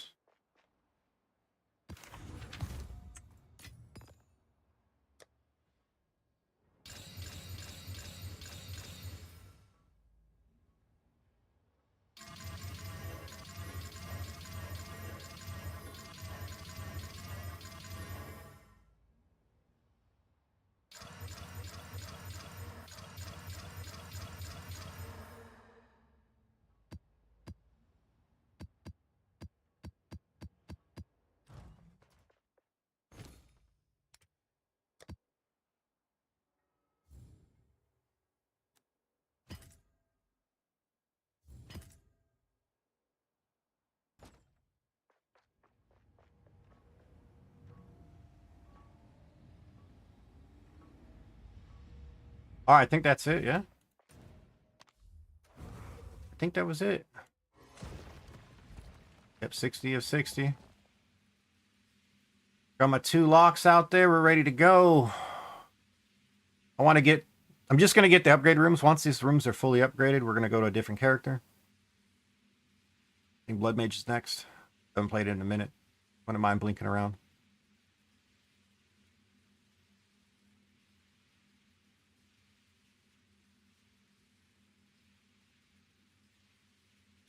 Alright, I think that's it, yeah? I think that was it. Yep, 60 of 60. Got my 2 locks out there. We're ready to go. I'm just going to get the upgrade rooms. Once these rooms are fully upgraded, we're going to go to a different character. I think Blood Mage is next. Haven't played it in a minute. Wouldn't mind blinking around.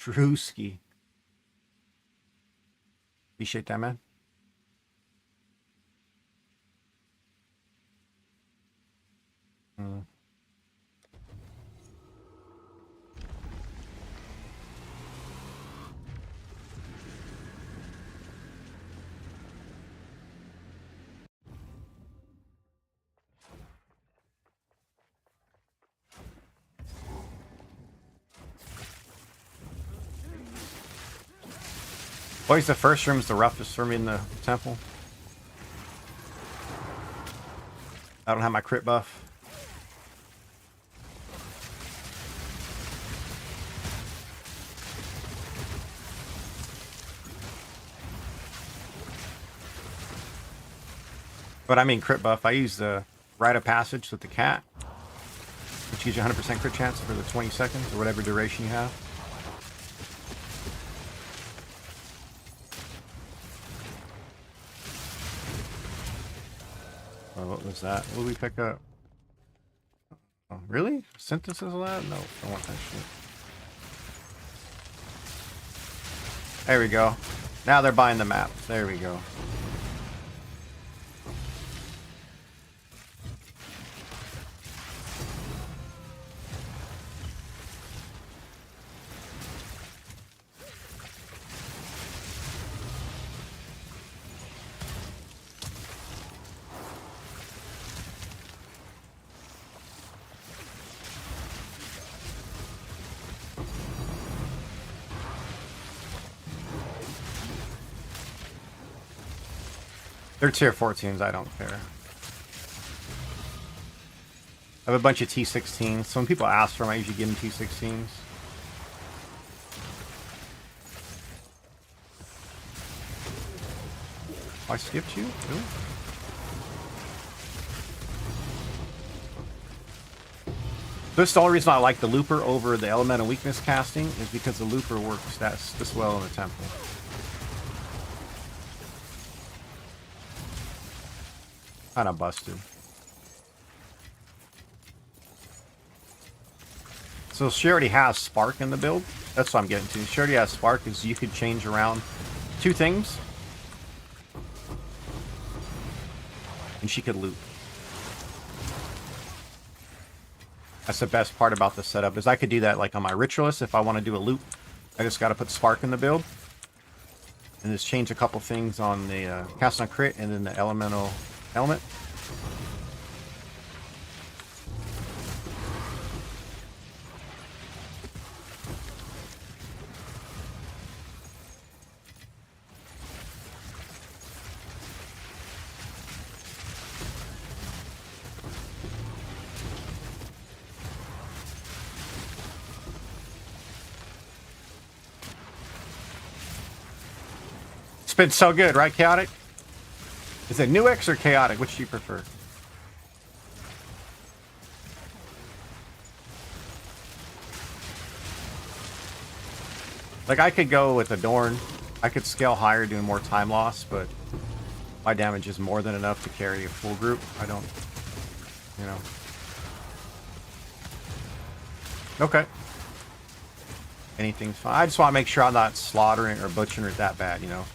Drewski. Appreciate that, man. Always the first room's the roughest for me in the temple. I don't have my crit buff. But I mean crit buff. I use the rite of passage with the cat, which gives you 100% crit chance for the 20 seconds or whatever duration you have. Oh, what was that? What did we pick up? Oh, really? Synthesis lab? No, I don't want that shit. There we go. Now they're buying the maps. There we go. They're tier 14s, I don't care. I have a bunch of T16s. So when people ask for them, I usually give them T16s. Oh, I skipped you? Really? This is the only reason I like the Looper over the Elemental Weakness casting, is because the Looper works this well in the temple. Kind of busted. So she already has Spark in the build. That's what I'm getting to. She already has Spark, is you could change around two things. And she could loot. That's the best part about the setup, is I could do that like on my Ritualist. If I want to do a loop, I just got to put Spark in the build. And just change a couple things on the cast on crit and then the elemental element. It's been so good, right, Chaotic? Is it New X or Chaotic? Which do you prefer? Like, I could go with Adorn. I could scale higher doing more time loss, but my damage is more than enough to carry a full group. I don't, you know. Okay. Anything's fine. I just want to make sure I'm not slaughtering or butchering it that bad, you know.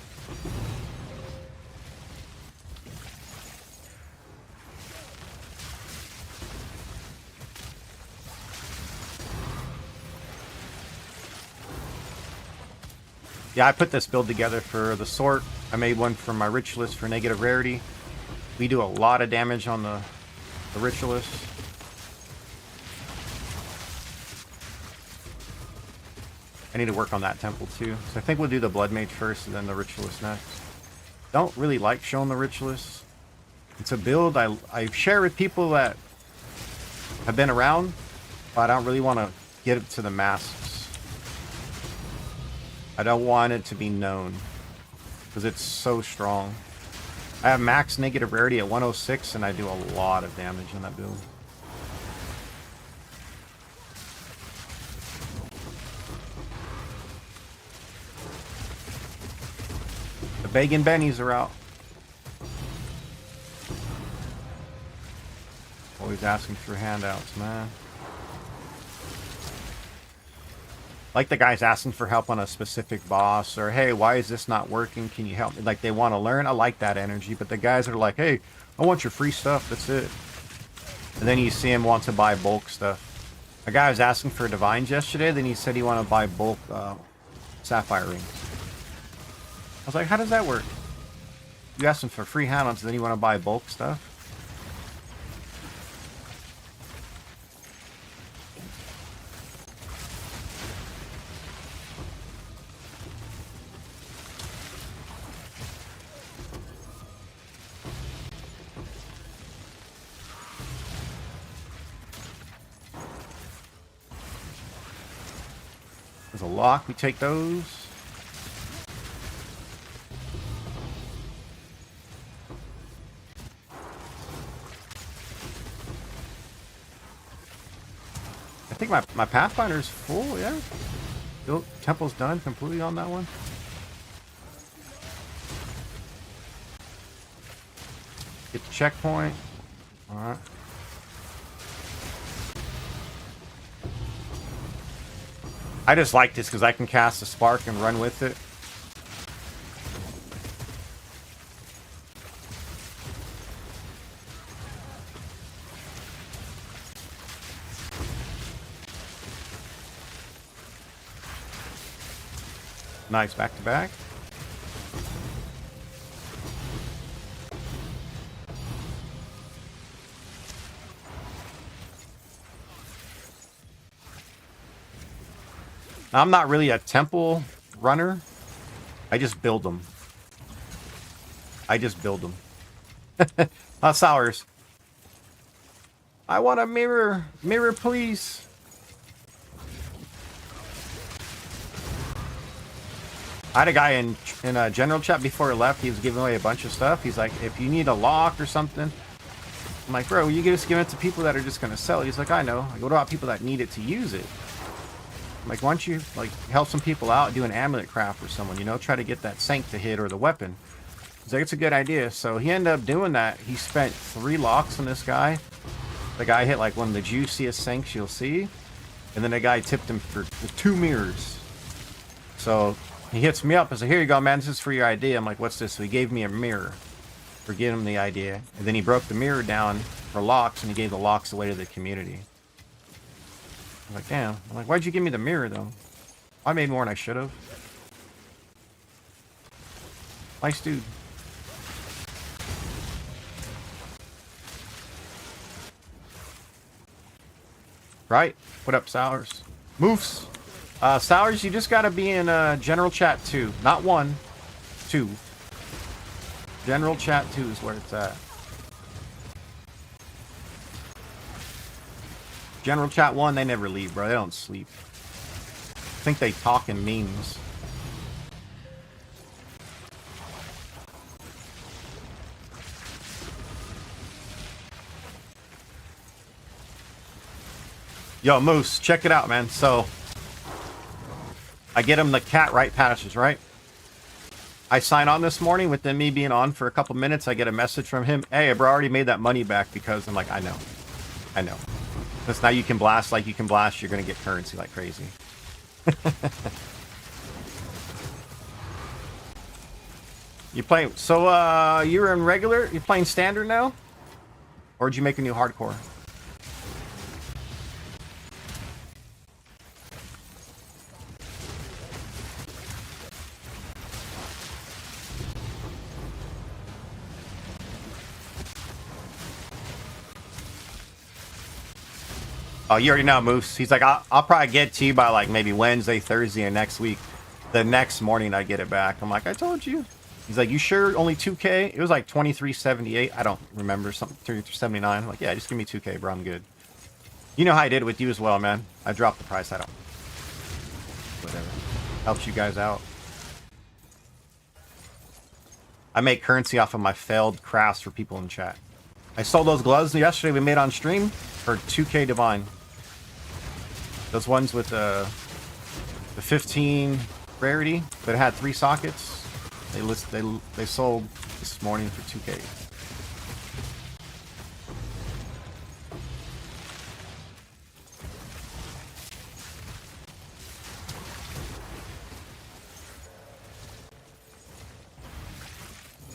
Yeah, I put this build together for the Sword. I made one for my Ritualist for negative rarity. We do a lot of damage on the Ritualist. I need to work on that temple too. So I think we'll do the Blood Mage first and then the Ritualist next. Don't really like showing the Ritualist. It's a build I share with people that have been around, but I don't really want to get it to the masses. I don't want it to be known because it's so strong. I have max negative rarity at 106 and I do a lot of damage in that build. The Bacon Bennies are out. Always asking for handouts, man. Like the guy's asking for help on a specific boss, or hey, why is this not working? Can you help me? Like they want to learn. I like that energy. But the guys are like, hey, I want your free stuff. That's it. And then you see him want to buy bulk stuff. A guy was asking for divines yesterday. Then he said he wanted to buy bulk sapphire rings. I was like, how does that work? You asked him for free hand-ons, and then you want to buy bulk stuff? There's a lock. We take those. I think my Pathfinder's full, yeah. Temple's done completely on that one. Get the checkpoint. Alright. I just like this because I can cast a spark and run with it. Nice back to back. Now, I'm not really a temple runner. I just build them. Not sours. I want a mirror. Mirror, please. I had a guy in a general chat before he left. He was giving away a bunch of stuff. He's like, if you need a lock or something. I'm like, bro, you just give it to people that are just going to sell it. He's like, I know. I go to people that need it to use it. I'm like, why don't you like help some people out, do an amulet craft for someone, you know, try to get that sank to hit or the weapon. He's like, it's a good idea. So he ended up doing that. He spent 3 locks on this guy. The guy hit like one of the juiciest sinks you'll see. And then the guy tipped him for 2 mirrors. So he hits me up and says, here you go, man, this is for your idea. I'm like, what's this? So he gave me a mirror for giving him the idea. And then he broke the mirror down for locks and he gave the locks away to the community. I'm like, damn. I'm like, why'd you give me the mirror, though? I made more than I should have. Nice dude. Right? What up, Sours? Moose. Sours, you just gotta be in general chat 2. Not 1. 2. General chat 2 is where it's at. General chat 1, they never leave, bro. They don't sleep. I think they talk in memes. Yo, Moose, check it out, man. So, I get him the cat right patches, right? I sign on this morning with me being on for a couple minutes. I get a message from him. Hey, bro, I already made that money back because I'm like, I know. Because now you can blast like you can blast. You're going to get currency like crazy. You playing... So, you're in regular? You playing standard now? Or did you make a new hardcore? Oh, you already know, Moose. He's like, I'll probably get to you by like maybe Wednesday, Thursday, and next week. The next morning I get it back. I'm like, I told you. He's like, you sure only 2K? It was like 23.78. I don't remember, something 23.79. I'm like, yeah, just give me 2K, bro. I'm good. You know how I did it with you as well, man. I dropped the price. I don't. Whatever. Helps you guys out. I make currency off of my failed crafts for people in chat. I sold those gloves yesterday we made on stream for 2K divine. Those ones with the 15 rarity that had 3 sockets. They sold this morning for 2K.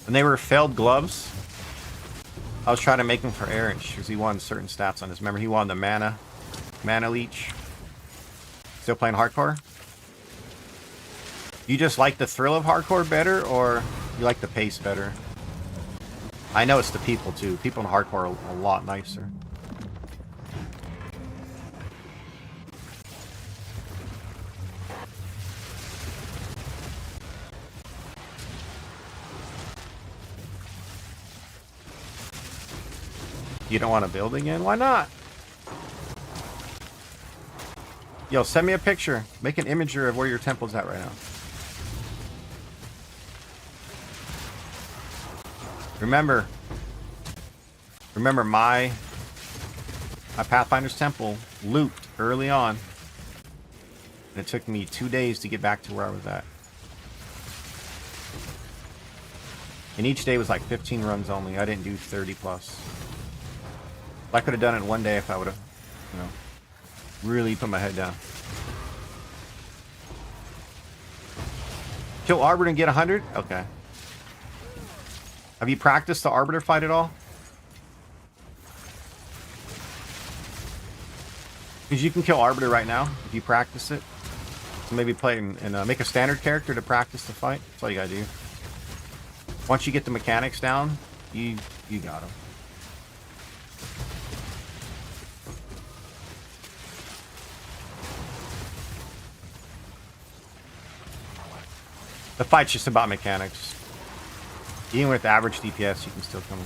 And they were failed gloves. I was trying to make him for Aaron because he wanted certain stats on his. Remember, he wanted the mana leech. Still playing hardcore? You just like the thrill of hardcore better, or you like the pace better? I know it's the people too. People in hardcore are a lot nicer. You don't want to build again? Why not? Yo, send me a picture. Make an imager of where your temple's at right now. Remember my Pathfinder's temple looped early on. And it took me 2 days to get back to where I was at. And each day was like 15 runs only. I didn't do 30 plus. I could have done it in 1 day if I would have, you know, really put my head down. Kill Arbiter and get 100? Okay. Have you practiced the Arbiter fight at all? Because you can kill Arbiter right now if you practice it. So maybe play and make a standard character to practice the fight. That's all you gotta do. Once you get the mechanics down, you got him. The fight's just about mechanics. Even with average DPS, you can still come in.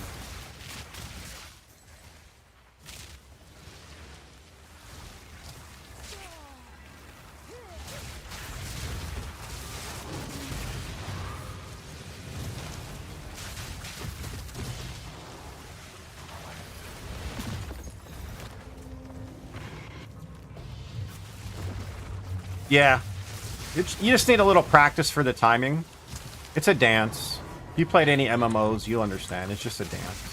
Yeah. You just need a little practice for the timing. It's a dance. If you played any MMOs, you'll understand. It's just a dance.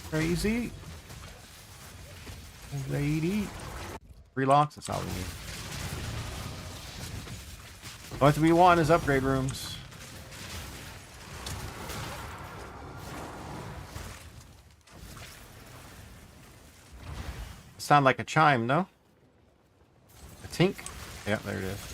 Crazy. Lady. 3 locks, that's all we need. What we want is upgrade rooms. Sound like a chime, no? A tink? Yeah, there it is.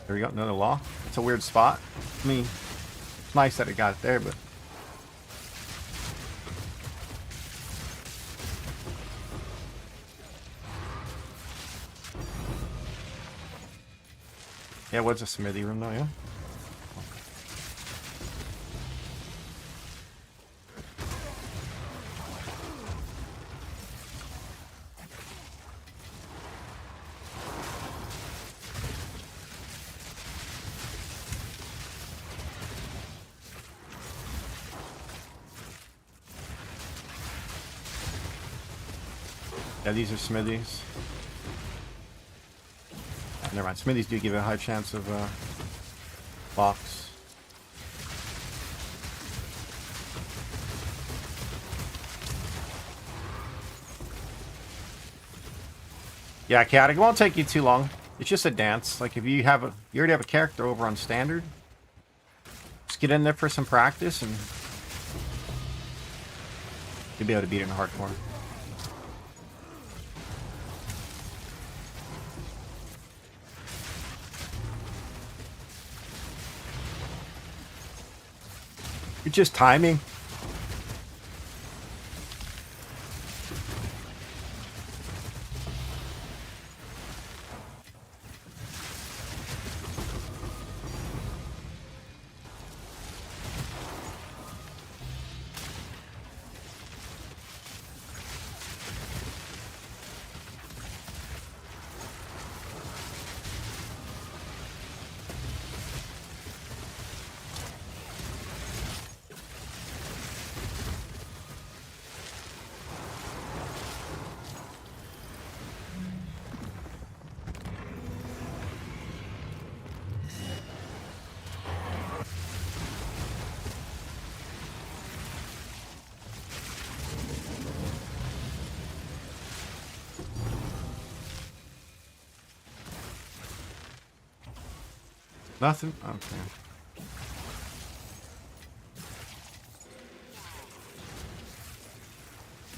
There we go, another law. It's a weird spot. I mean, it's nice that it got it there, but... Yeah, what's a smithy room though, yeah? Yeah, these are smithies. Never mind. Smithies do give a high chance of box. Yeah, Cat, it won't take you too long. It's just a dance. Like if you already have a character over on standard, just get in there for some practice and you'll be able to beat it in hardcore. It's just timing. Nothing? Okay.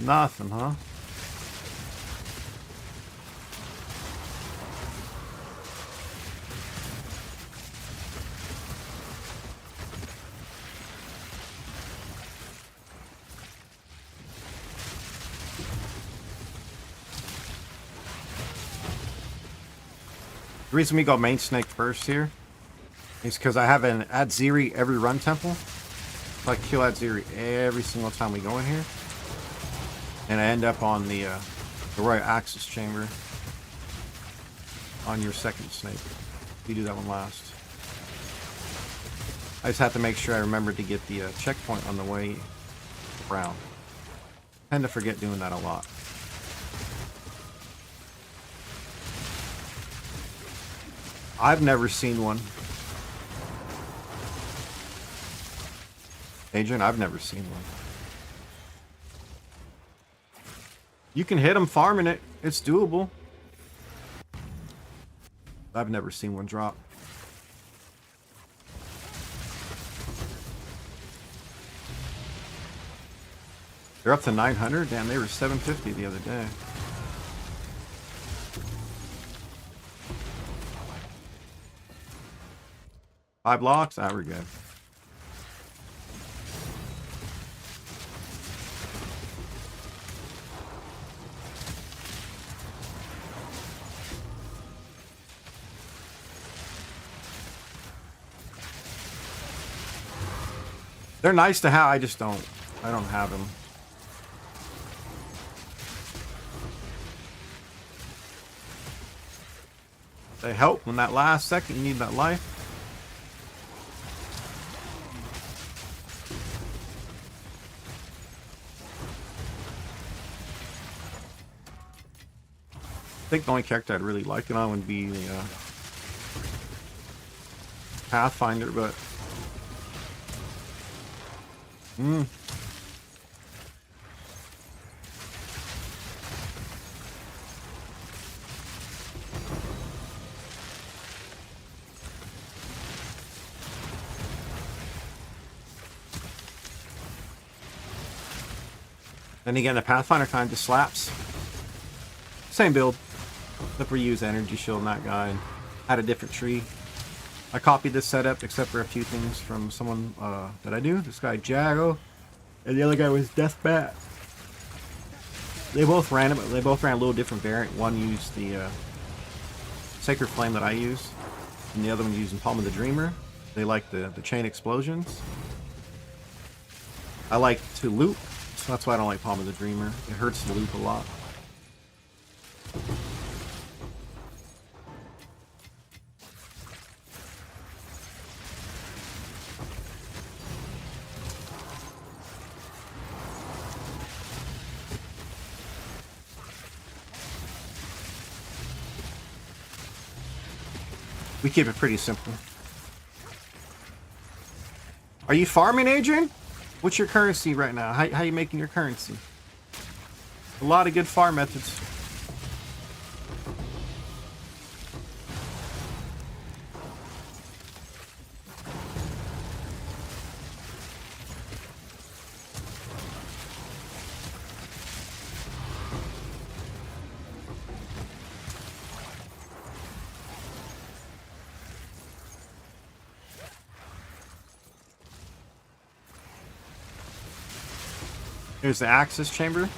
Nothing, huh? The reason we go main snake first here is because I have an Adziri every run temple. So I kill Adziri every single time we go in here. And I end up on the Royal Axis Chamber on your second snake. You do that one last. I just have to make sure I remember to get the checkpoint on the way around. I tend to forget doing that a lot. I've never seen one. Adrian, I've never seen one. You can hit them farming it. It's doable. I've never seen one drop. They're up to 900? Damn, they were 750 the other day. Five blocks? Ah, we're good. They're nice to have, I just don't have them. They help when that last second you need that life. I think the only character I'd really like it on would be the Pathfinder, but then again, the Pathfinder kind of just slaps. Same build. Except we use energy shield on that guy and had a different tree. I copied this setup except for a few things from someone that I knew. This guy Jago, and the other guy was Deathbat. They both ran it, but they both ran a little different variant. One used the Sacred Flame that I use, and the other one using Palm of the Dreamer. They like the chain explosions. I like to loop, so that's why I don't like Palm of the Dreamer. It hurts to loop a lot. We keep it pretty simple. Are you farming, Adrian? What's your currency right now? How you making your currency? A lot of good farm methods. Here's the Axis Chamber.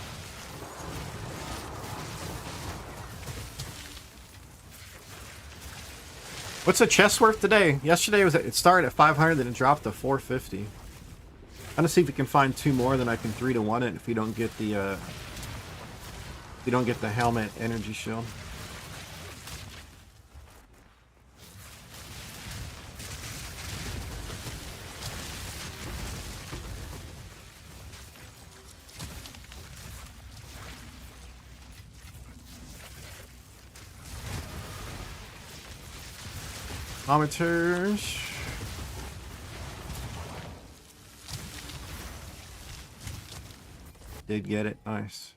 What's the chest worth today? Yesterday it started at 500, then it dropped to 450. I'm gonna see if we can find two more, then I can 3-to-1 it if we don't get the helmet energy shield. Amateurs. Did get it. Nice.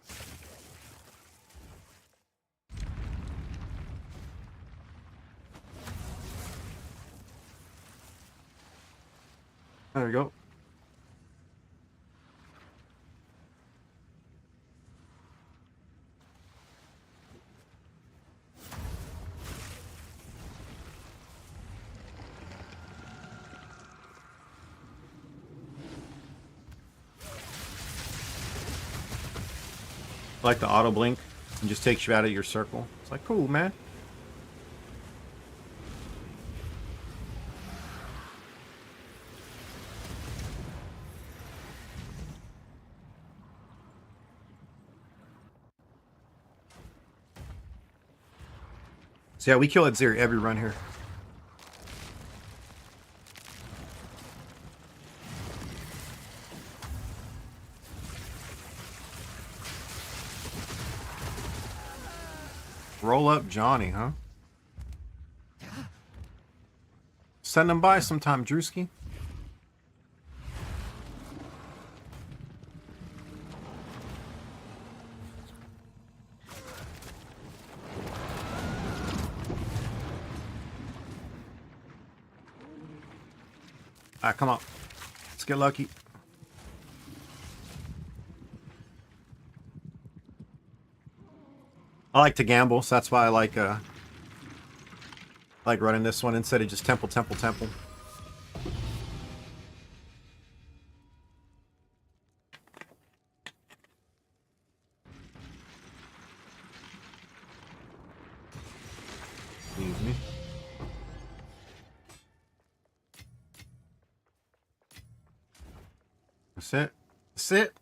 There we go. I like the auto blink and just takes you out of your circle. It's like, cool, man. So yeah, we kill Azir every run here. Roll up Johnny, huh? Send him by sometime, Drewski. Alright, come on. Let's get lucky. I like to gamble, so that's why I like running this one instead of just temple. Excuse me. That's it. That's it.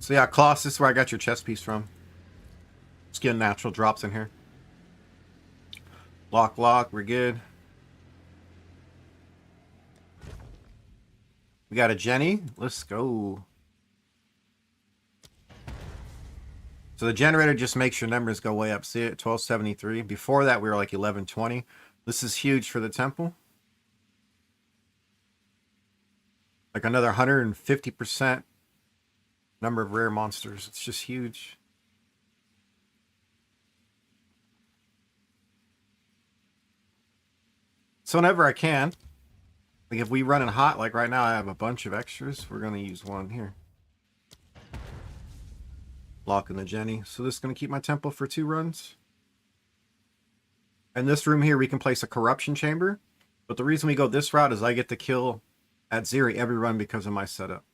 So yeah, Kloss, this is where I got your chest piece from. Just getting natural drops in here. Lock, we're good. We got a Jenny. Let's go. So the generator just makes your numbers go way up. See it? 1273. Before that, we were like 1120. This is huge for the temple. Like another 150% number of rare monsters. It's just huge. So whenever I can, like if we run in hot, like right now I have a bunch of extras, we're going to use one here. Locking the Jenny. So this is going to keep my temple for 2 runs. In this room here, we can place a corruption chamber. But the reason we go this route is I get to kill at Zeri every run because of my setup.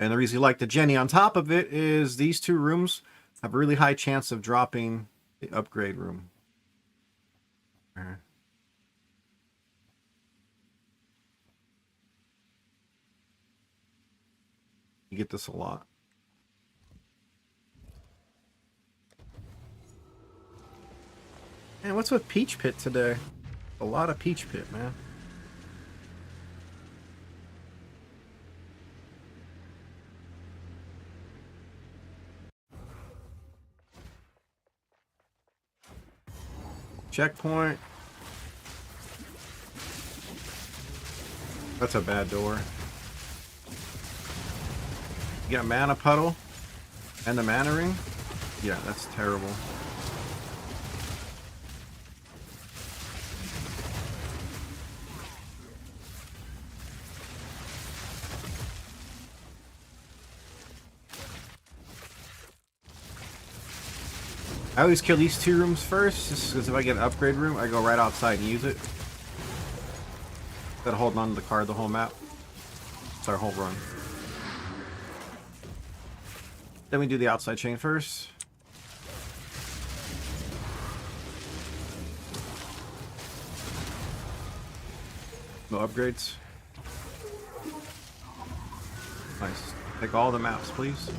And the reason you like the Jenny on top of it is these 2 rooms have a really high chance of dropping the upgrade room. You get this a lot. Man, what's with Peach Pit today? A lot of Peach Pit, man. Checkpoint. That's a bad door. You got mana puddle and the mana ring? Yeah, that's terrible. I always kill these 2 rooms first, just because if I get an upgrade room, I go right outside and use it. Instead of holding on to the card the whole map. It's our whole run. Then we do the outside chain first. No upgrades. Nice. Take all the maps, please.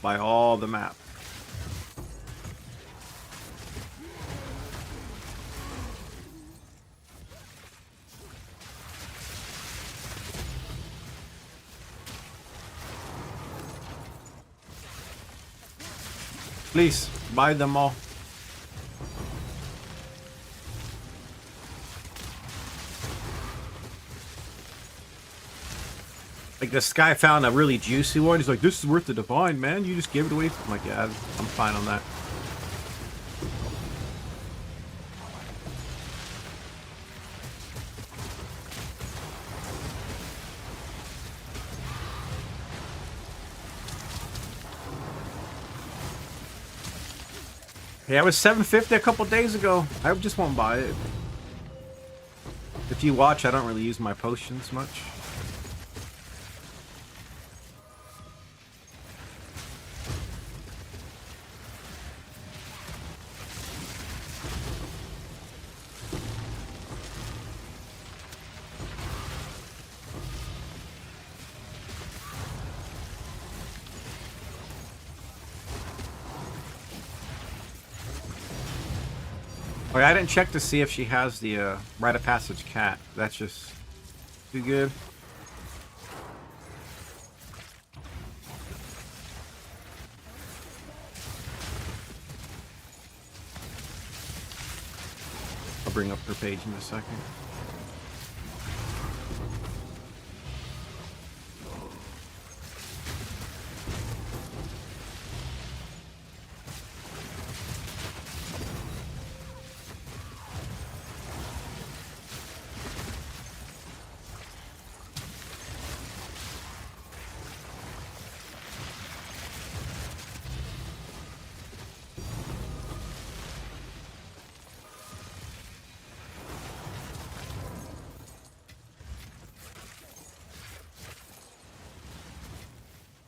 Buy all the map. Please, buy them all. Like this guy found a really juicy one. He's like, "This is worth the divine, man. You just give it away." I'm like, "Yeah, I'm fine on that." Yeah, it was $7.50 a couple days ago. I just won't buy it. If you watch, I don't really use my potions much. Oh, yeah, I didn't check to see if she has the rite of passage cat. That's just too good. I'll bring up her page in a second.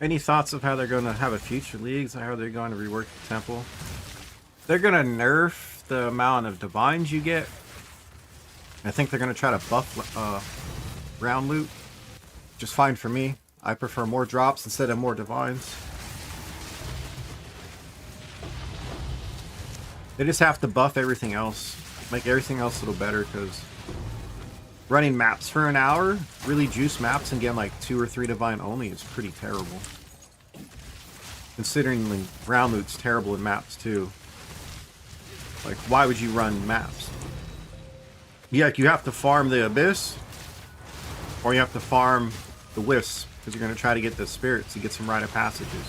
Any thoughts of how they're going to have a future leagues? How they're going to rework the temple? They're going to nerf the amount of divines you get. I think they're going to try to buff round loot. Just fine for me. I prefer more drops instead of more divines. They just have to buff everything else. Make everything else a little better, because running maps for an hour, really juice maps and getting like 2 or 3 divine only is pretty terrible. Considering the round loot's terrible in maps too. Like, why would you run maps? Yeah, like you have to farm the abyss, or you have to farm the wisps, because you're going to try to get the spirits to get some rite of passages.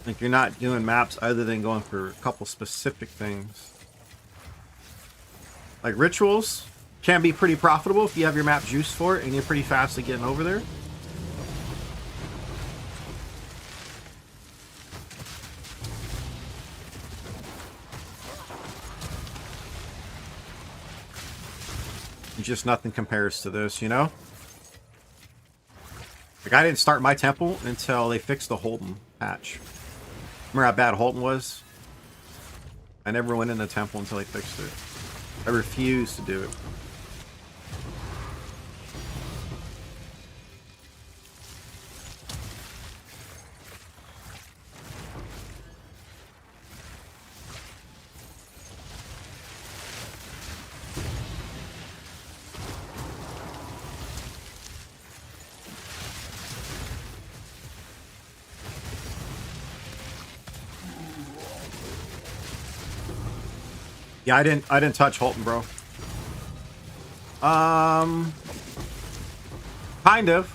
Like, you're not doing maps other than going for a couple specific things. Like rituals can be pretty profitable if you have your map juice for it and you're pretty fast at getting over there. Just nothing compares to this, you know? Like, I didn't start my temple until they fixed the Holden patch. Remember how bad Holden was? I never went in the temple until they fixed it. I refused to do it. Yeah, I didn't touch Holton, bro. Kind of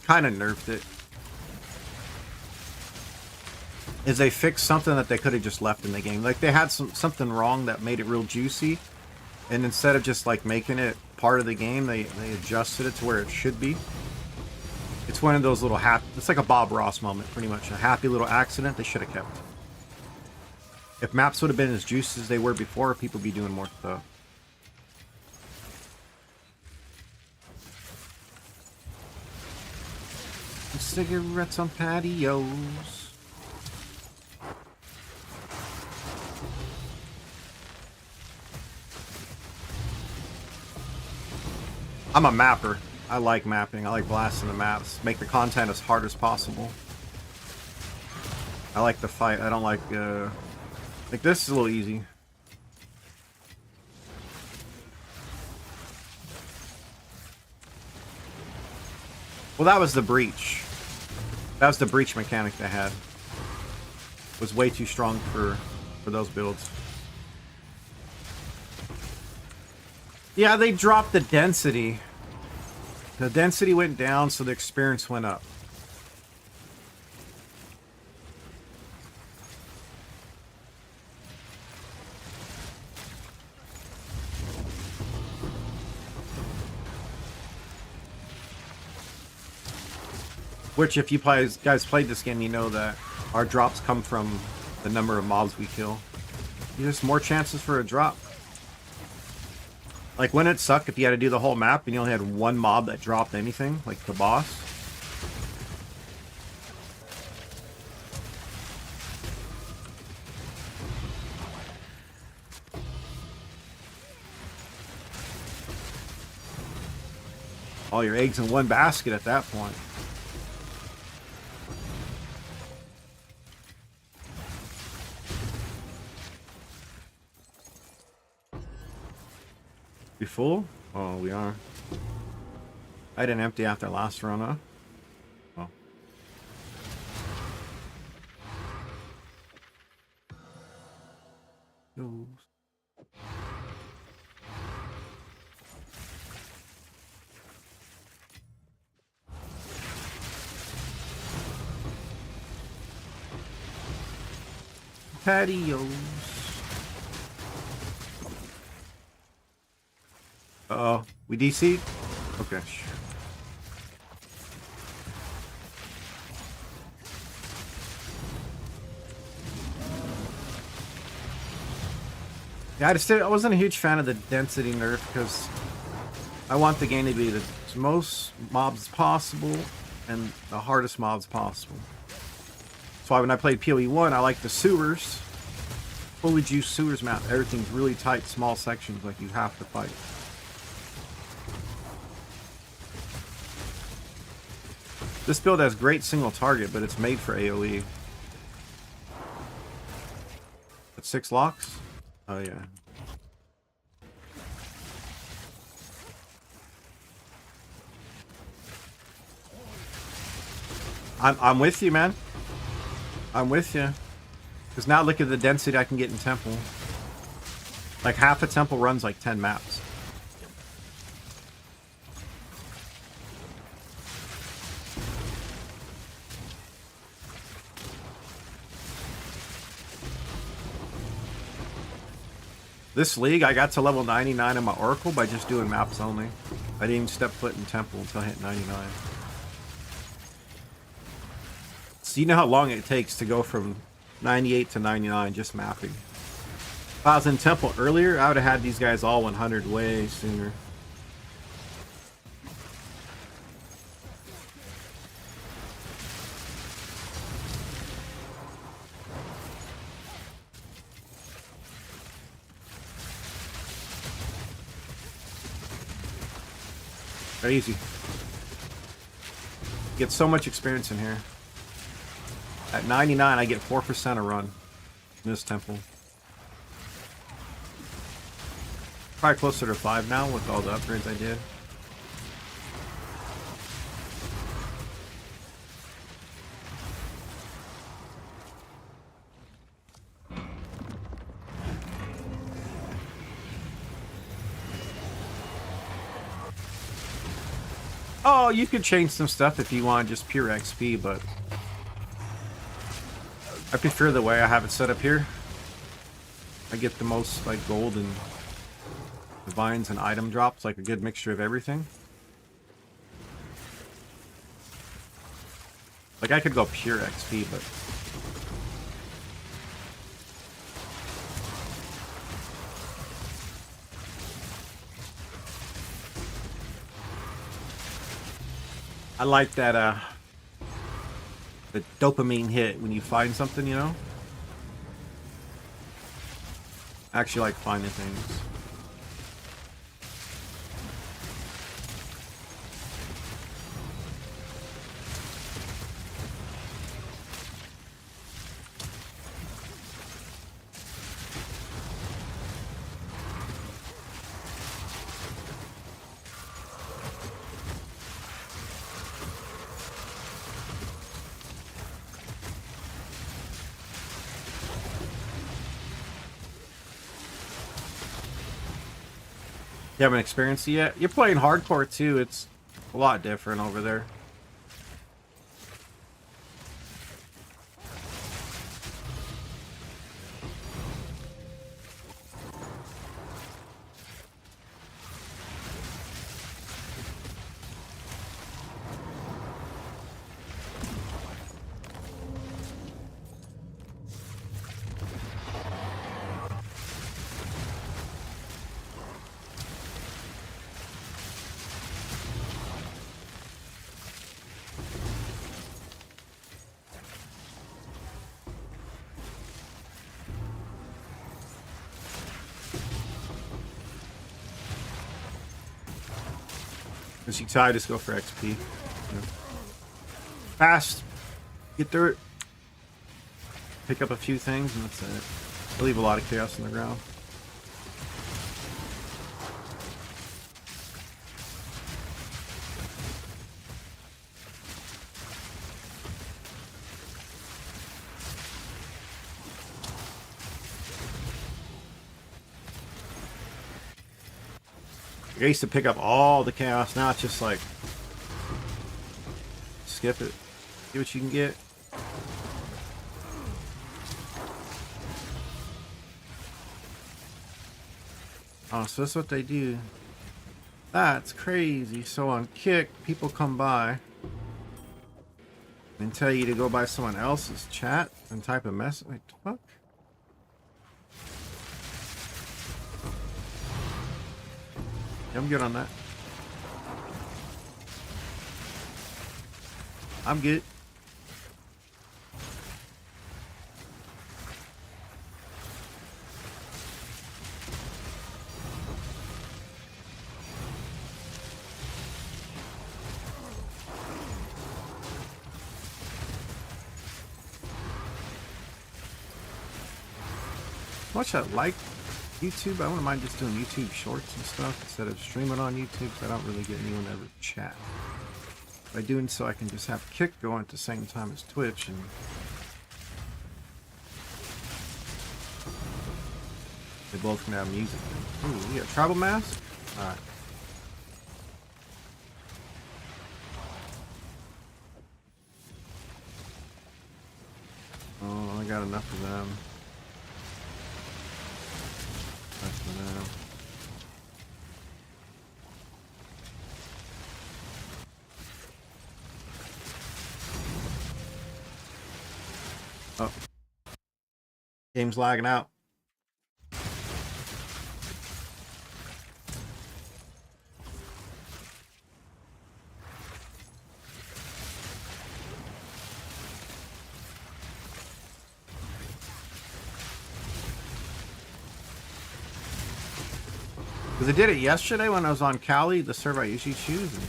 nerfed it. Is they fixed something that they could have just left in the game. Like, they had something wrong that made it real juicy, and instead of just like making it part of the game, they adjusted it to where it should be. It's one of those little it's like a Bob Ross moment, pretty much. A happy little accident they should have kept. If maps would have been as juicy as they were before, people would be doing more stuff. Cigarettes on patios. I'm a mapper. I like mapping. I like blasting the maps. Make the content as hard as possible. I like the fight. I don't like this is a little easy. Well, that was the breach. That was the breach mechanic they had. It was way too strong for those builds. Yeah, they dropped the density. The density went down, so the experience went up. Which, if you guys played this game, you know that our drops come from the number of mobs we kill. There's more chances for a drop. Like, wouldn't it suck if you had to do the whole map and you only had one mob that dropped anything, like the boss? All your eggs in one basket at that point. We full? Oh, we are. I didn't empty after last run, huh? Oh. Patios. Uh-oh. We DC'd? Okay, sure. Yeah, I wasn't a huge fan of the density nerf because I want the game to be the most mobs possible and the hardest mobs possible. That's why when I played PoE 1, I liked the sewers. Fully juiced sewers map. Everything's really tight, small sections, like you have to fight. This build has great single target, but it's made for AoE. That's 6 locks? Oh yeah. I'm with you, man. I'm with you. Because now look at the density I can get in Temple. Like half a Temple runs like 10 maps. This league, I got to level 99 in my Oracle by just doing maps only. I didn't even step foot in Temple until I hit 99. So you know how long it takes to go from 98 to 99 just mapping. If I was in Temple earlier, I would have had these guys all 100 way sooner. Crazy. Get so much experience in here. At 99, I get 4% a run in this Temple. Probably closer to 5 now with all the upgrades I did. Oh, you could change some stuff if you want just pure XP, but I prefer the way I have it set up here. I get the most like gold and divines and item drops, like a good mixture of everything. Like I could go pure XP, but I like that the dopamine hit when you find something, you know? I actually like finding things. You haven't experienced it yet? You're playing hardcore too. It's A lot different over there. As you can I just go for XP. You know. Fast. Get through it. Pick up a few things and that's it. I leave a lot of chaos on the ground. I used to pick up all the chaos. Now it's just like skip it. See what you can get. Oh, so that's what they do. That's crazy. So on Kick, people come by and tell you to go by someone else's chat and type a message. Wait, fuck. I'm good on that. I'm good. Much I like YouTube. I wouldn't mind just doing YouTube shorts and stuff instead of streaming on YouTube, because I don't really get anyone to ever chat. By doing so, I can just have Kick going at the same time as Twitch, and they both can have music. Ooh, yeah, tribal mask? Alright. Oh, I got enough of them. That's for now. Oh. Game's lagging out. Because I did it yesterday when I was on Cali, the server I usually choose. And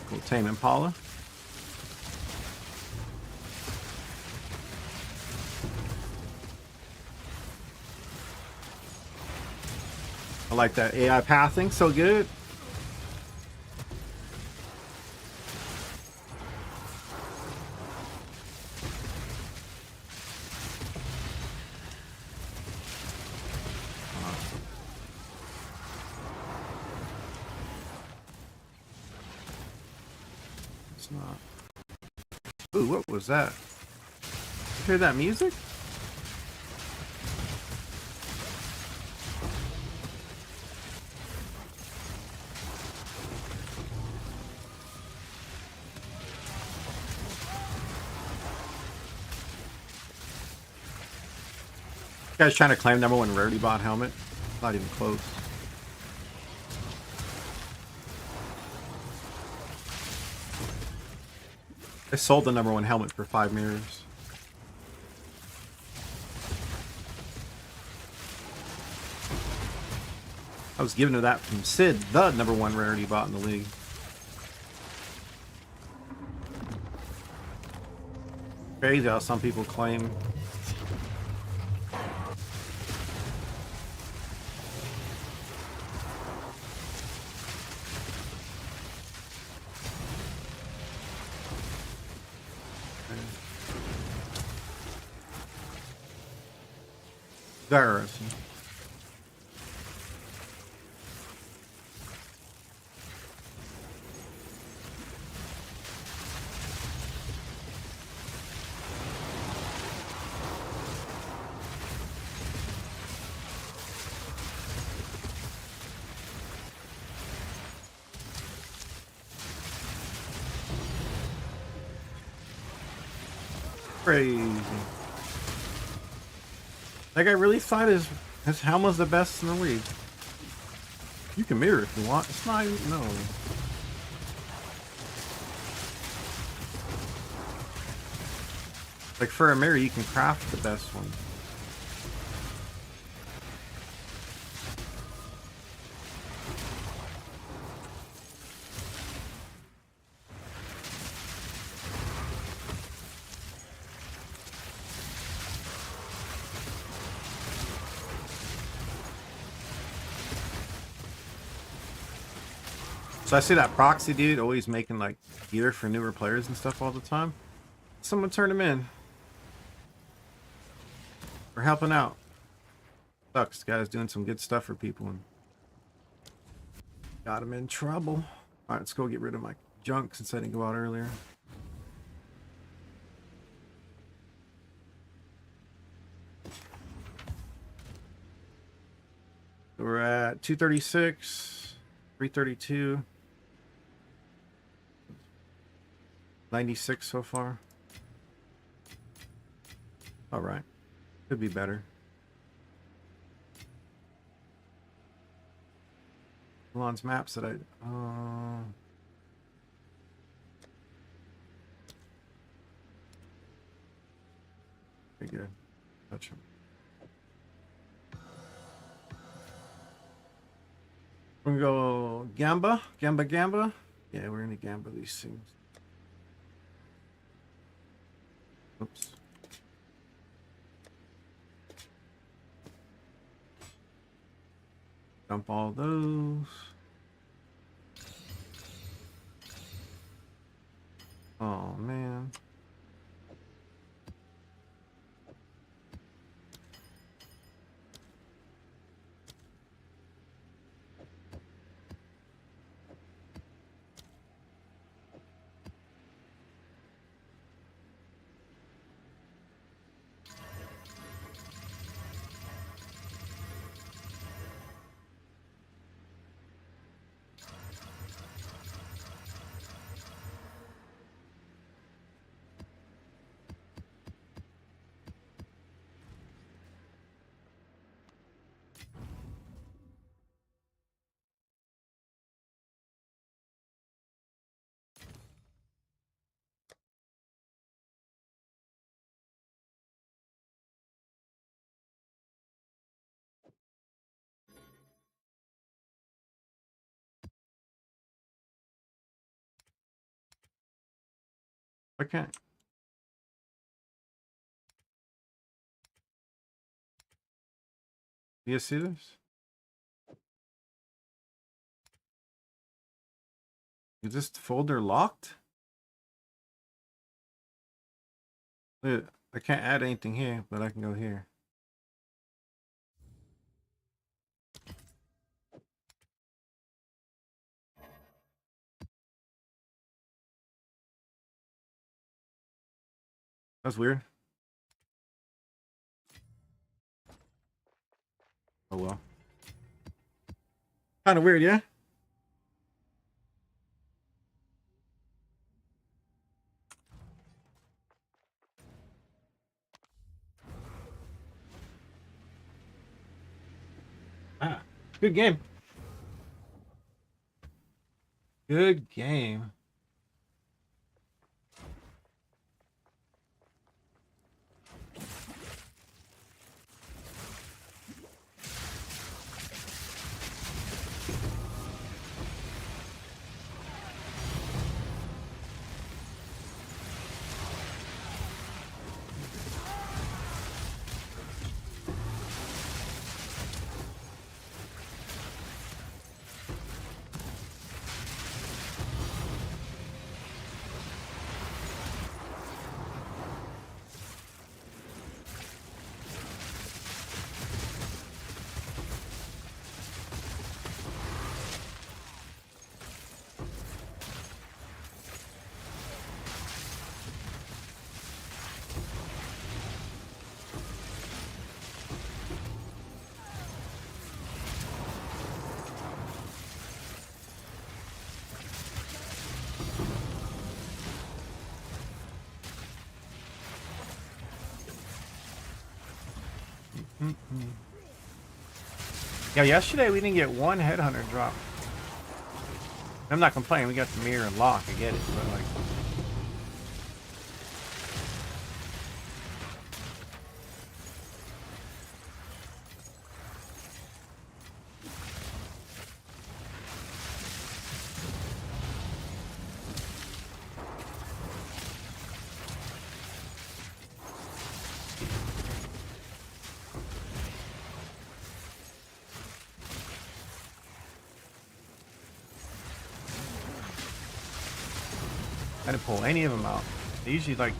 cool, Tame Impala. I like that AI pathing, so good. It's not. Ooh, what was that? You hear that music? This guy's trying to claim #1 rarity bot helmet. Not even close. I sold the #1 helmet for 5 mirrors. I was given to that from Sid, the #1 rarity bot in the league. Crazy how some people claim. Gyros. Crazy. That guy really thought his helm was the best in the league. You can mirror if you want. It's not even, no. Like for a mirror, you can craft the best one. So I see that proxy dude always making like gear for newer players and stuff all the time. Someone turn him in. We're helping out. Sucks, guy's doing some good stuff for people and got him in trouble. Alright, let's go get rid of my junk since I didn't go out earlier. We're at 236, 332. 96 so far. All right, could be better. Elon's maps that I pretty good. Touch him. We're gonna go Gamba. Yeah, we're gonna Gamba these things. Oops. Dump all those. Oh, man. I can't. Do you see this? Is this folder locked? Look, I can't add anything here, but I can go here. That's weird. Oh well. Kind of weird, yeah? Ah, good game. Good game. Yeah, yesterday we didn't get one headhunter drop. I'm not complaining. We got the mirror and lock. I get it, but like. I didn't pull any of them out. They usually like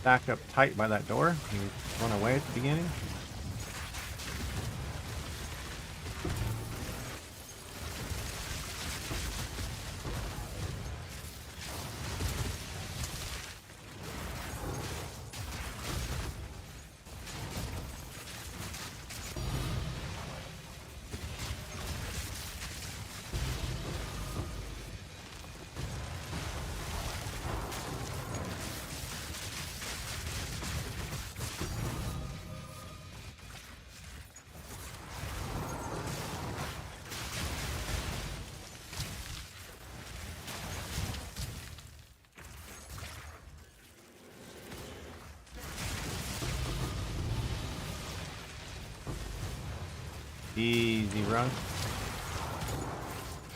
back up tight by that door. You run away at the beginning. Easy run.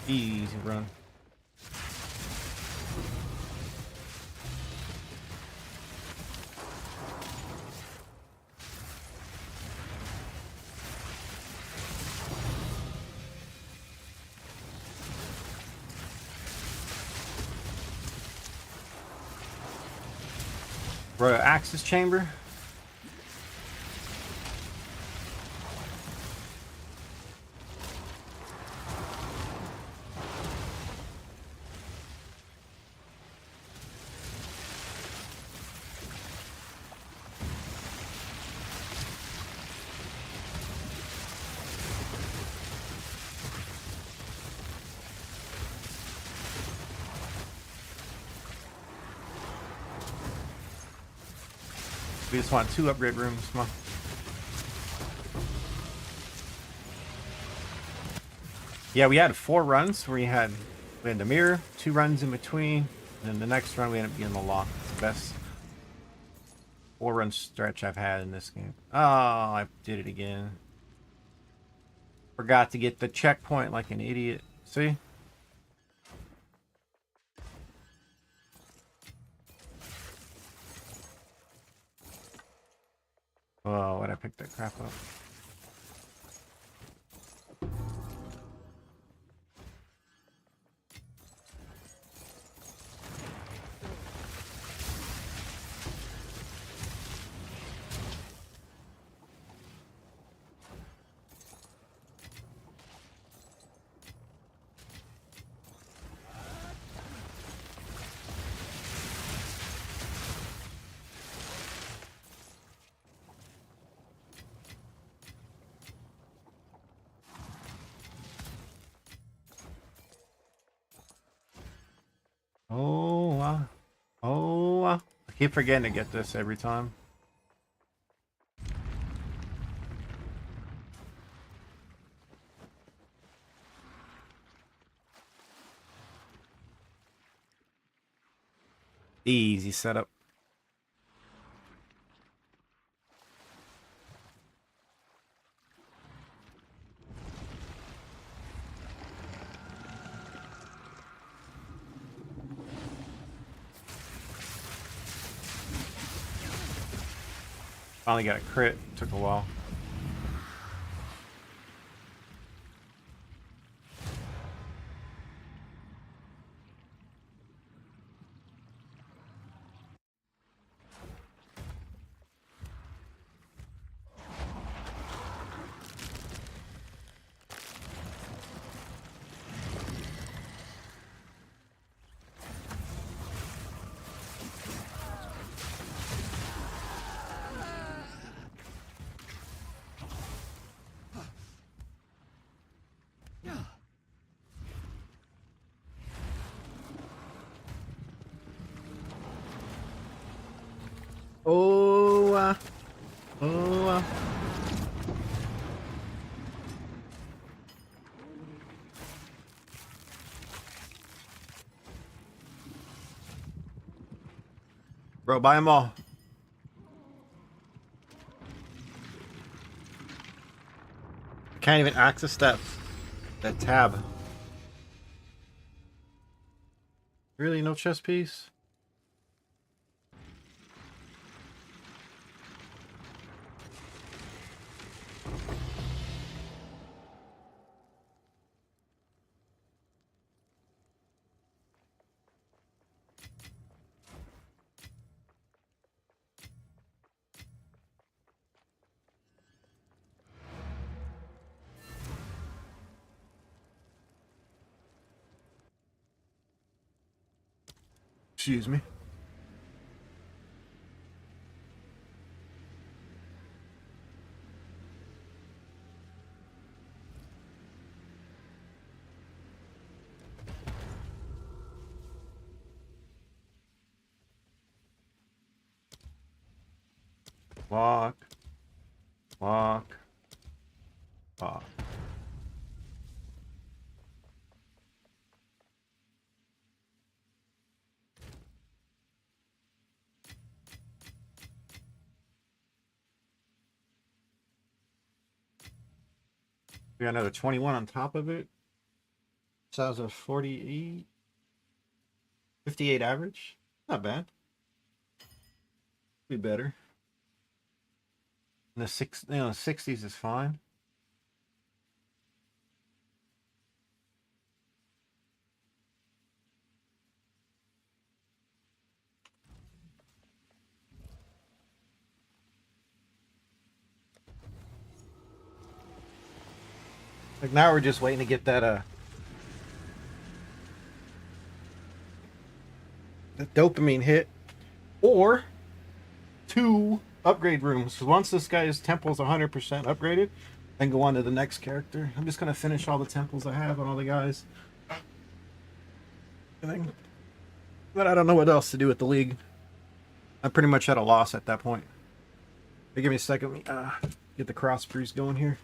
Easy run. Bro, Axis chamber. We just want 2 upgrade rooms. Come on. Yeah, we had 4 runs where we had the mirror, 2 runs in between, and then the next run we ended up being the lock. The best 4-run stretch I've had in this game. Oh, I did it again. Forgot to get the checkpoint like an idiot. See? Oh, why'd I pick that crap up? I keep forgetting to get this every time. Easy setup. Finally got a crit. Took a while. Oh, Bro, buy them all. I can't even access that tab. Really, no chess piece? Excuse me. Walk. Walk. Walk. We got another 21 on top of it. So that was a 48, 58 average. Not bad. Be better. In the 60s is fine. Like now we're just waiting to get that the dopamine hit, or 2 upgrade rooms. Because once this guy's temple is 100% upgraded, then go on to the next character. I'm just gonna finish all the temples I have on all the guys. But I don't know what else to do with the league. I'm pretty much at a loss at that point. Hey, give me a second. Let me get the cross breeze going here.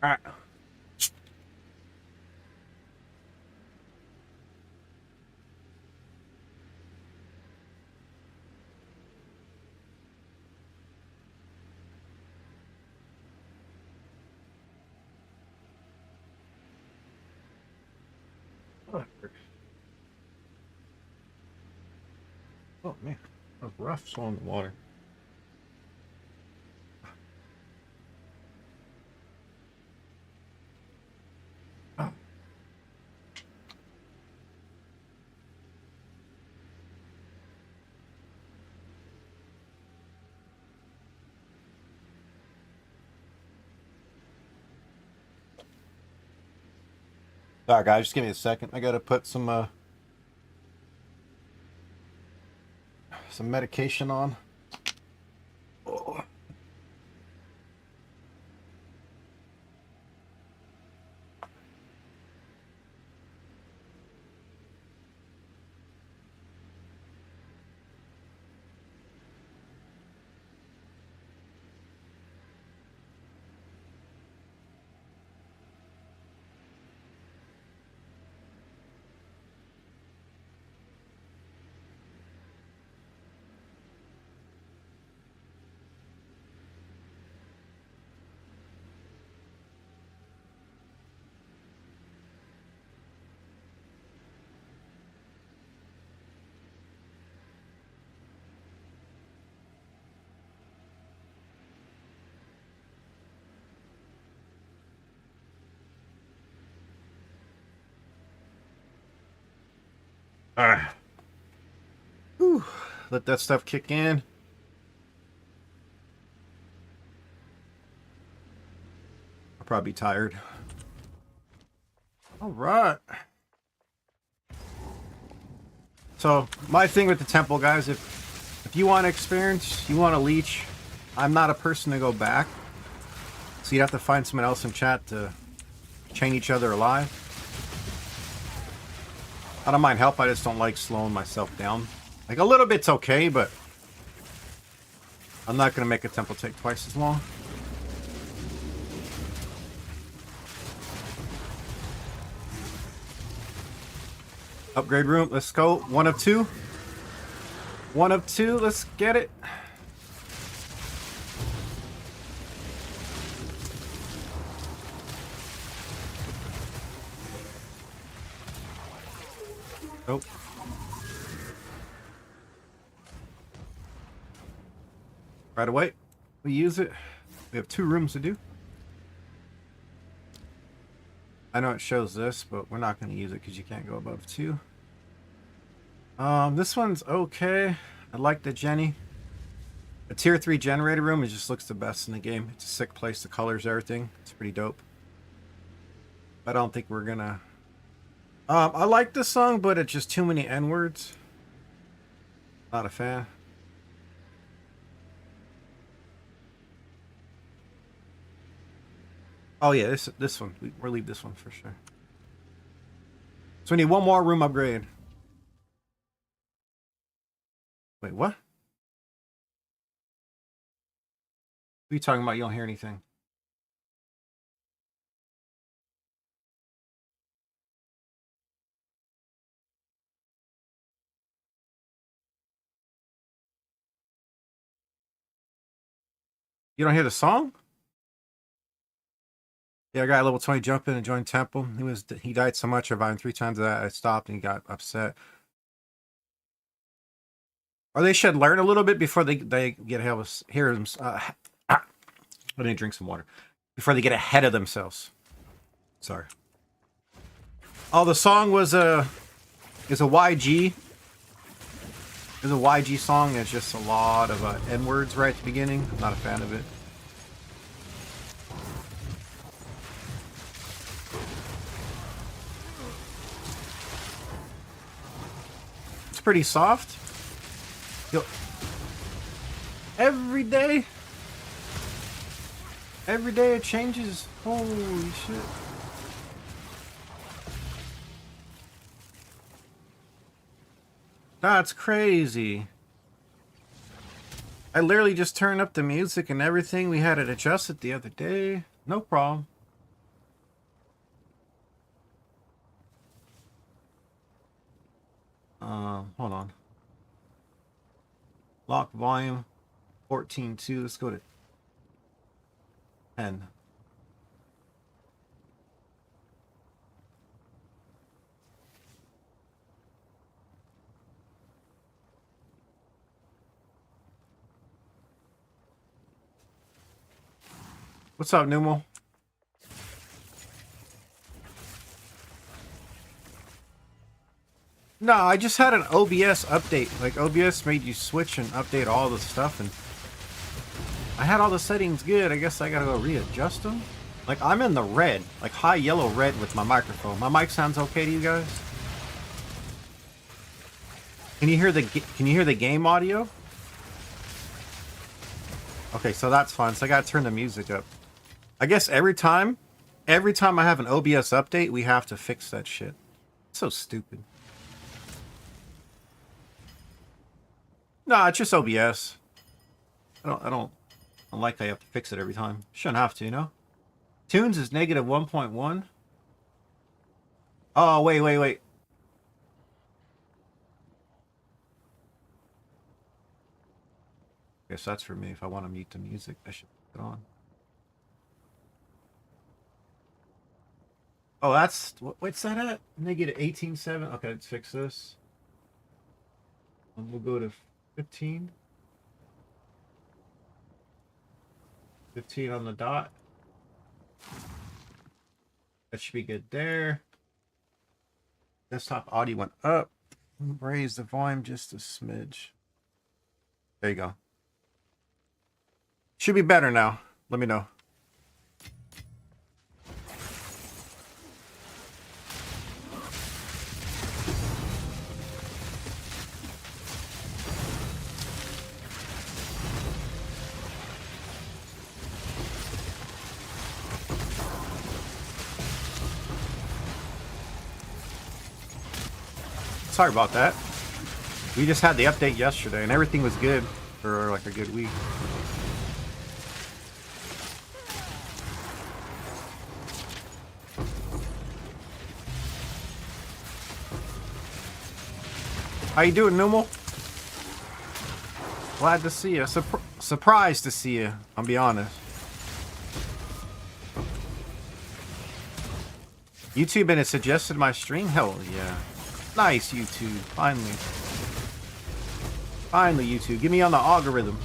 Alright. Oh man, that was rough swallowing the water. Oh. All right, guys, just give me a second. I gotta put some medication on. Oh. All right. Whew. Let that stuff kick in. I'll probably be tired. All right. So my thing with the temple, guys, if you want to experience, you want to leech, I'm not a person to go back. So you'd have to find someone else in chat to chain each other alive. I don't mind help, I just don't like slowing myself down. Like, a little bit's okay, but I'm not going to make a temple take twice as long. Upgrade room, let's go. 1 of 2. 1 of 2, let's get it. Nope. Right away. We use it. We have 2 rooms to do. I know it shows this, but we're not going to use it because you can't go above 2. This one's okay. I like the Jenny. A tier 3 generator room, it just looks the best in the game. It's a sick place. The colors, everything. It's pretty dope. But I don't think we're gonna... I like this song, but it's just too many N-words. Not a fan. Oh yeah, this one. We'll leave this one for sure. So we need 1 more room upgrade. Wait, what? What are you talking about? You don't hear anything. You don't hear the song? Yeah, I got level 20 jump in and joined temple. He died so much, I revived 3 times that I stopped and he got upset. Or they should learn a little bit before they get ahead of hear them. Let me drink some water before they get ahead of themselves. Sorry. Oh, the song was is a YG. It's a YG song. It's just a lot of N words right at the beginning. I'm not a fan of it. It's pretty soft. Every day it changes. Holy shit. That's crazy. I literally just turned up the music and everything. We had it adjusted the other day. No problem. Hold on. Lock volume 14.2. Let's go to 10. What's up, Numo? No, I just had an OBS update. Like, OBS made you switch and update all the stuff, and I had all the settings good. I guess I gotta go readjust them. Like, I'm in the red, like high yellow red with my microphone. My mic sounds okay to you guys? Can you hear the game audio? Okay, so that's fine. So I gotta turn the music up. I guess every time I have an OBS update, we have to fix that shit. It's so stupid. No, it's just OBS. I don't like how you have to fix it every time. Shouldn't have to, you know? Tunes is negative 1.1. Oh, wait. Guess that's for me. If I want to mute the music, I should put it on. Oh, that's... What's that at? Negative 18.7. Okay, let's fix this. And we'll go to 15. 15 on the dot. That should be good there. Desktop audio went up. Raise the volume just a smidge. There you go. Should be better now. Let me know. Sorry about that. We just had the update yesterday and everything was good for like a good week. How you doing, Numal? Glad to see you. Surprised to see you, I'll be honest. YouTube and it suggested my stream? Hell yeah. Nice, YouTube. Finally. Finally, YouTube. Get me on the algorithm.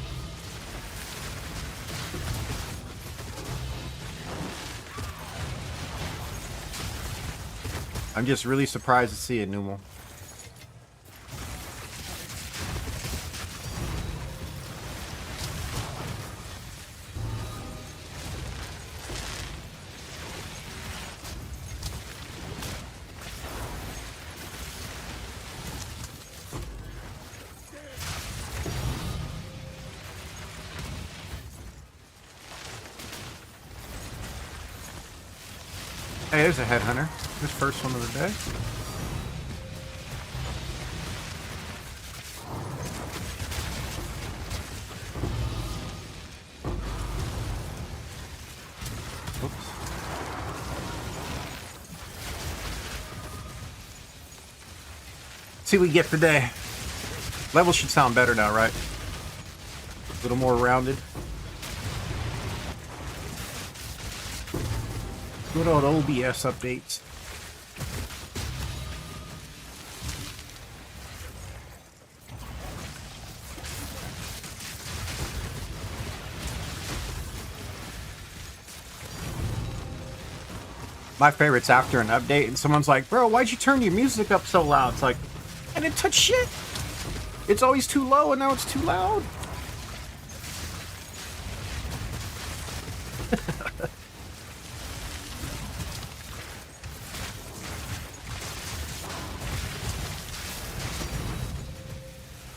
I'm just really surprised to see it, Numal. Hey, there's a headhunter. This first one of the day. Oops. See what we get today. Levels should sound better now, right? A little more rounded. Good old OBS updates. My favorite's after an update and someone's like, bro, why'd you turn your music up so loud? It's like, I didn't touch shit. It's always too low and now it's too loud.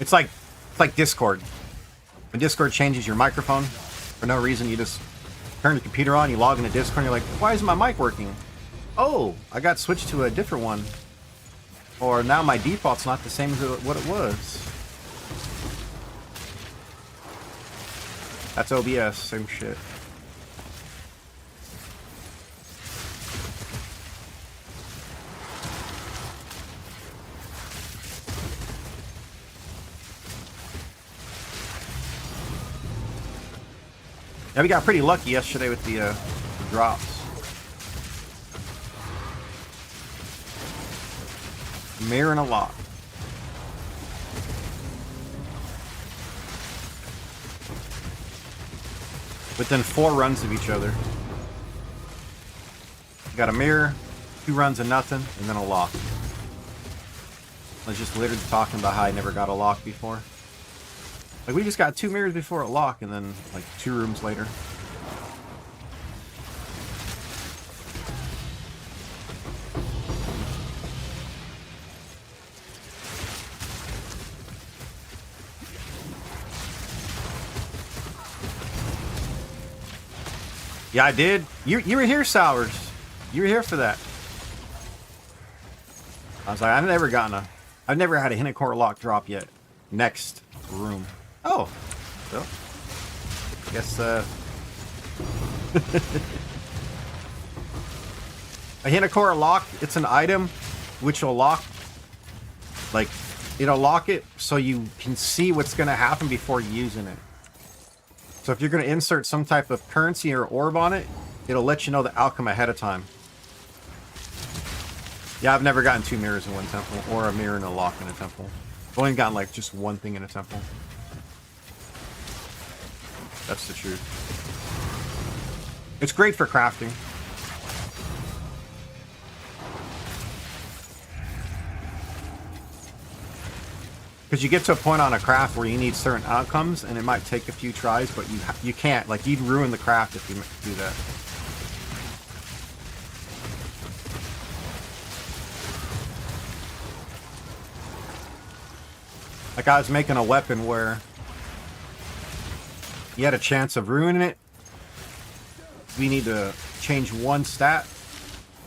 It's like Discord. When Discord changes your microphone for no reason, you just turn the computer on, you log into Discord, and you're like, why isn't my mic working? Oh, I got switched to a different one. Or now my default's not the same as what it was. That's OBS, same shit. Yeah, we got pretty lucky yesterday with the drops. Mirror and a lock. Within 4 runs of each other. Got a mirror, 2 runs of nothing, and then a lock. I was just literally talking about how I never got a lock before. Like, we just got 2 mirrors before a lock, and then, like, 2 rooms later. Yeah, I did. You were here, Sours. You were here for that. I was like, I've never had a hidden core lock drop yet. Next room. Oh, so I guess a hidden core lock. It's an item which will lock, like, it'll lock it so you can see what's going to happen before using it. So if you're going to insert some type of currency or orb on it, it'll let you know the outcome ahead of time. Yeah, I've never gotten 2 mirrors in one temple, or a mirror and a lock in a temple. I've only gotten, like, just 1 thing in a temple. That's the truth. It's great for crafting. Because you get to a point on a craft where you need certain outcomes, and it might take a few tries, but you can't. Like, you'd ruin the craft if you do that. Like, I was making a weapon where you had a chance of ruining it. We need to change 1 stat,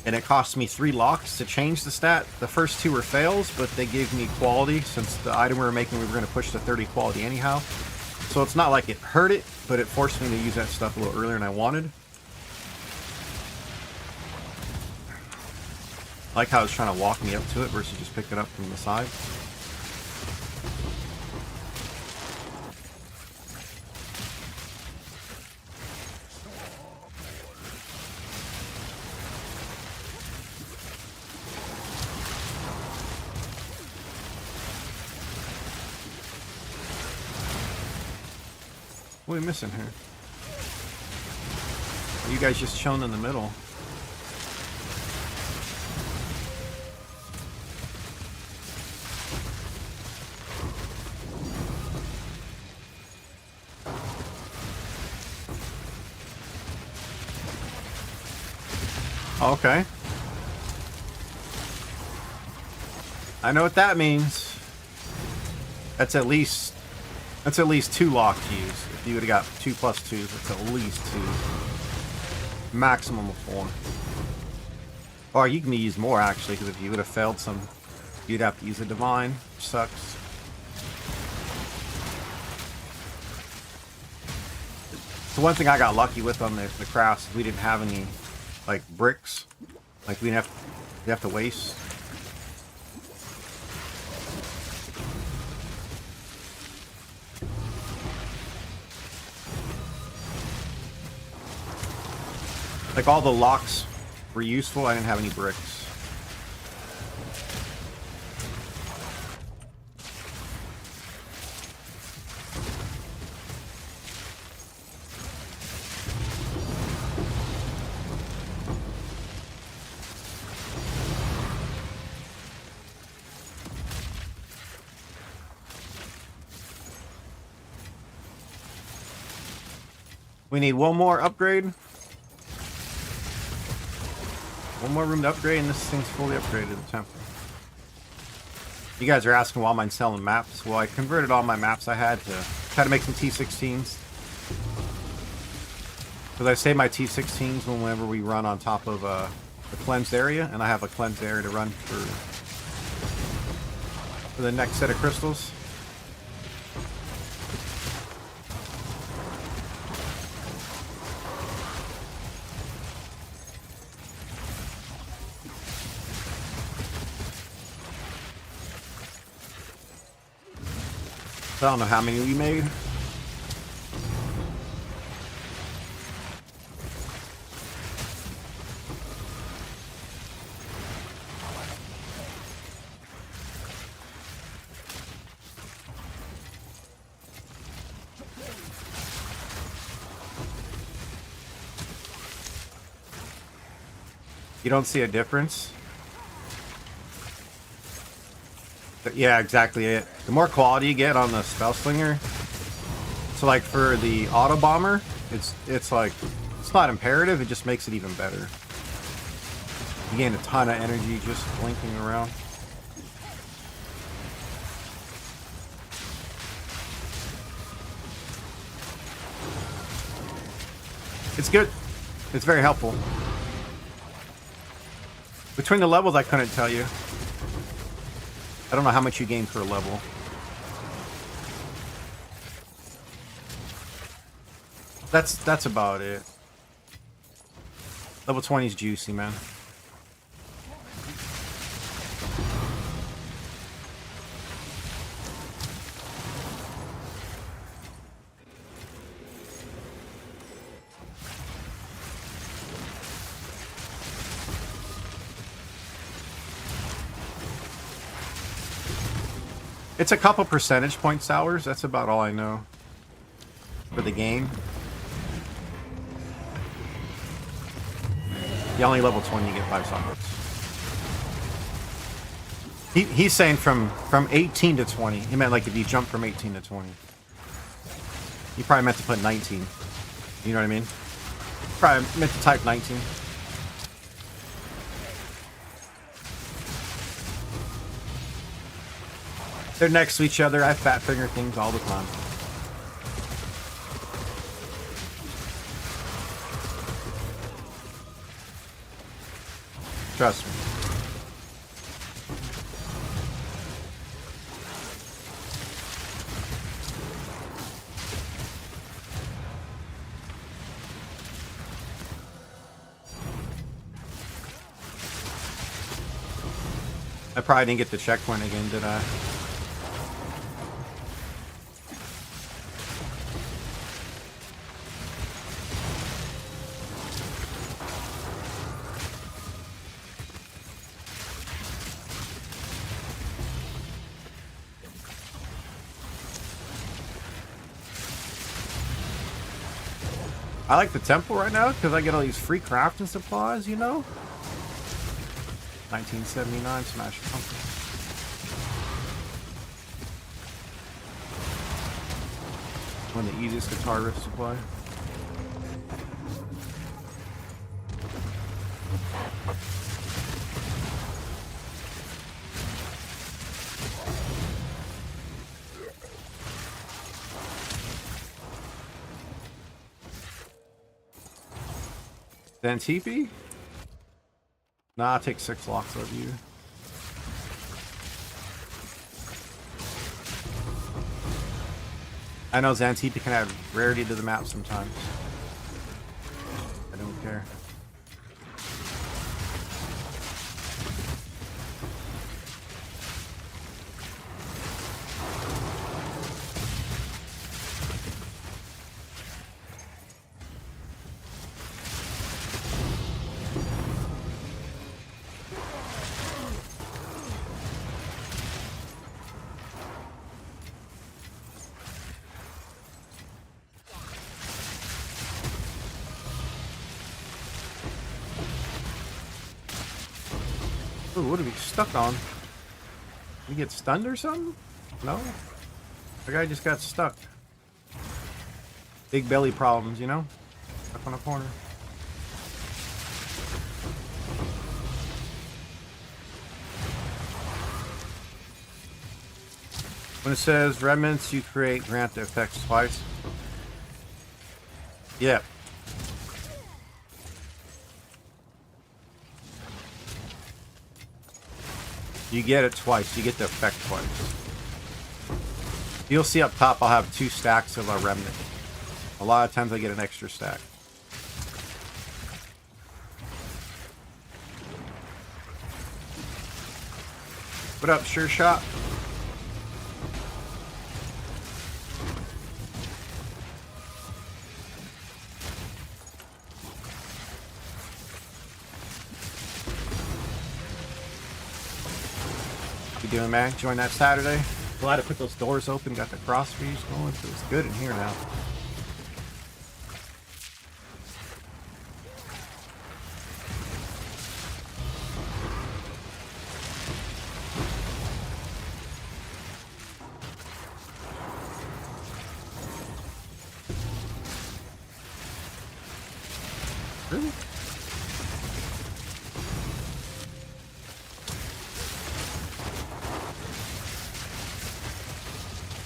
and it cost me 3 locks to change the stat. The first 2 were fails, but they gave me quality since the item we were making, we were going to push to 30 quality anyhow. So it's not like it hurt it, but it forced me to use that stuff a little earlier than I wanted. I like how it was trying to walk me up to it versus just pick it up from the side. What are we missing here? Are you guys just chilling in the middle? Okay. I know what that means. That's at least 2 lock to use. If you would have got 2 + 2s, that's at least 2. Maximum of 4. Or you can use more, actually, because if you would have failed some, you'd have to use a divine, which sucks. So one thing I got lucky with on the crafts is we didn't have any, like, bricks. Like, we have to waste. Like, all the locks were useful. I didn't have any bricks. We need 1 more upgrade. 1 more room to upgrade, and this thing's fully upgraded to the temple. You guys are asking why I'm selling maps. Well, I converted all my maps I had to try to make some T16s. Because I save my T16s whenever we run on top of the cleansed area, and I have a cleansed area to run for the next set of crystals. I don't know how many we made. You don't see a difference? Yeah, exactly it. The more quality you get on the spell slinger, so like for the auto bomber, it's like, it's not imperative, it just makes it even better. You gain a ton of energy just blinking around. It's good. It's very helpful. Between the levels, I couldn't tell you. I don't know how much you gain per level. That's about it. Level 20 is juicy, man. It's a couple percentage points hours. That's about all I know for the game. You only level 20, you get 5 sockets. He's saying from 18 to 20. He meant like if you jump from 18 to 20. He probably meant to put 19. You know what I mean? Probably meant to type 19. They're next to each other. I fat finger things all the time. Trust me. I probably didn't get the checkpoint again, did I? I like the temple right now because I get all these free crafting supplies, you know? 1979 Smash Pumpkin. One of the easiest guitar riffs to play. Then TP? Nah, I'll take 6 locks of you. I know Zantipi can add rarity to the map sometimes. I don't care. Ooh, what are we stuck on? We get stunned or something? No? The guy just got stuck. Big belly problems, you know? Stuck on a corner. When it says remnants, you create grant the effects twice. Yeah. You get it twice. You get the effect twice. You'll see up top I'll have 2 stacks of a remnant. A lot of times I get an extra stack. What up, Sure Shot? You doing, man? Join that Saturday. Glad to put those doors open. Got the cross feeds going, so it's good in here now. Really?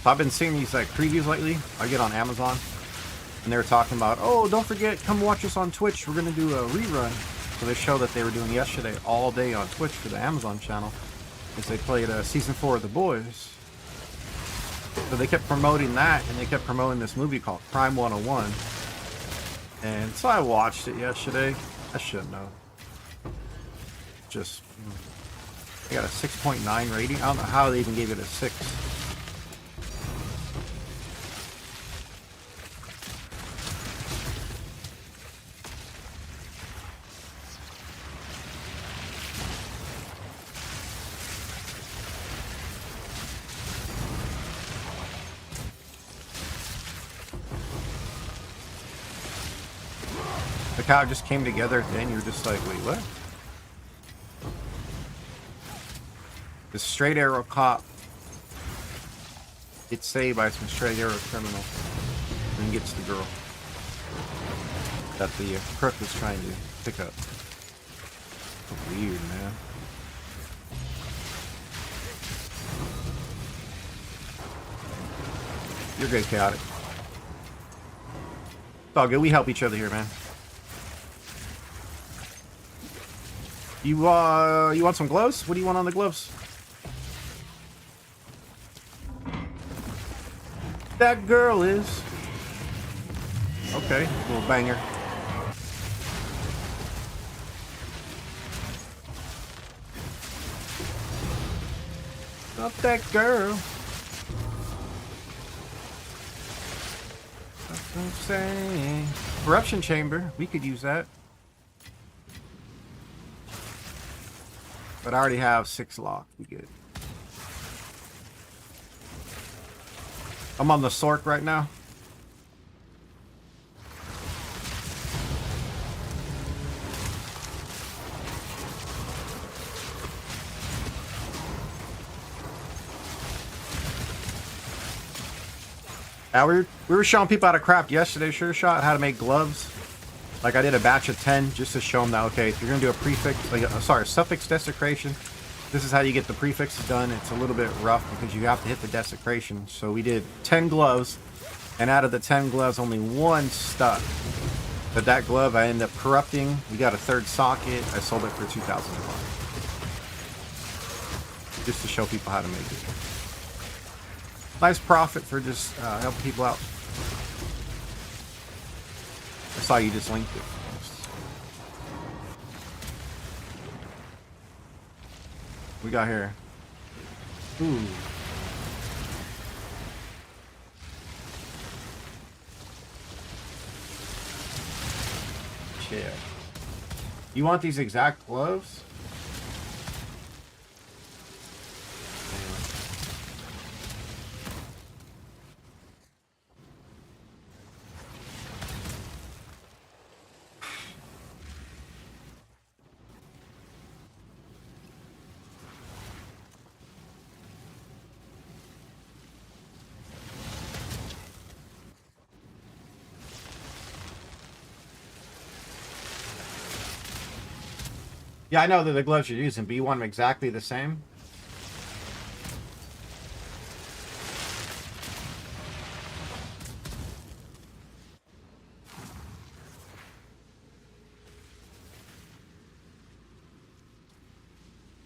So I've been seeing these like previews lately. I get on Amazon, and they're talking about, oh, don't forget, come watch us on Twitch. We're gonna do a rerun. So they show that they were doing yesterday all day on Twitch for the Amazon channel, as they played season 4 of The Boys. So they kept promoting that, and they kept promoting this movie called Crime 101. And so I watched it yesterday. I shouldn't know. Just, I got a 6.9 rating. I don't know how they even gave it a 6. Like how it just came together at the end, you're just like, wait, what? The straight arrow cop gets saved by some straight arrow criminal and gets the girl that the crook was trying to pick up. Weird, man. You're good, Chaotic. It's all good. We help each other here, man. You want some gloves? What do you want on the gloves? That girl is... Okay, little banger. Not that girl. That's what I'm saying. Corruption chamber. We could use that. But I already have 6 locked. We good. I'm on the Sork right now. We were showing people how to craft yesterday. Sure shot how to make gloves. Like I did a batch of 10 just to show them that, okay, if you're gonna do a prefix, like suffix desecration, this is how you get the prefixes done. It's a little bit rough because you have to hit the desecration. So we did 10 gloves, and out of the 10 gloves, only 1 stuck. But that glove I ended up corrupting. We got a 3rd socket. I sold it for $2,000. Just to show people how to make it. Nice profit for just helping people out. I saw you just linked it. We got here. Ooh. Shit. You want these exact gloves? Yeah, I know that the gloves you're using, but you want them exactly the same?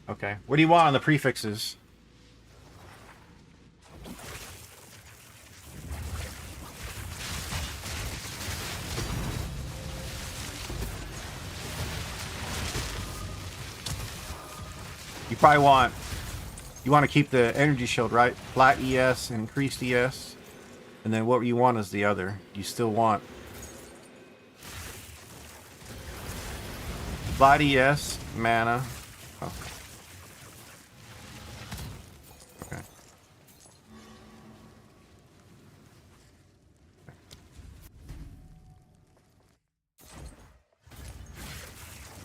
Okay. What do you want on the prefixes? You probably want... You want to keep the energy shield, right? Flat ES and increased ES. And then what you want is the other. You still want... Flat ES, mana. Oh. Okay.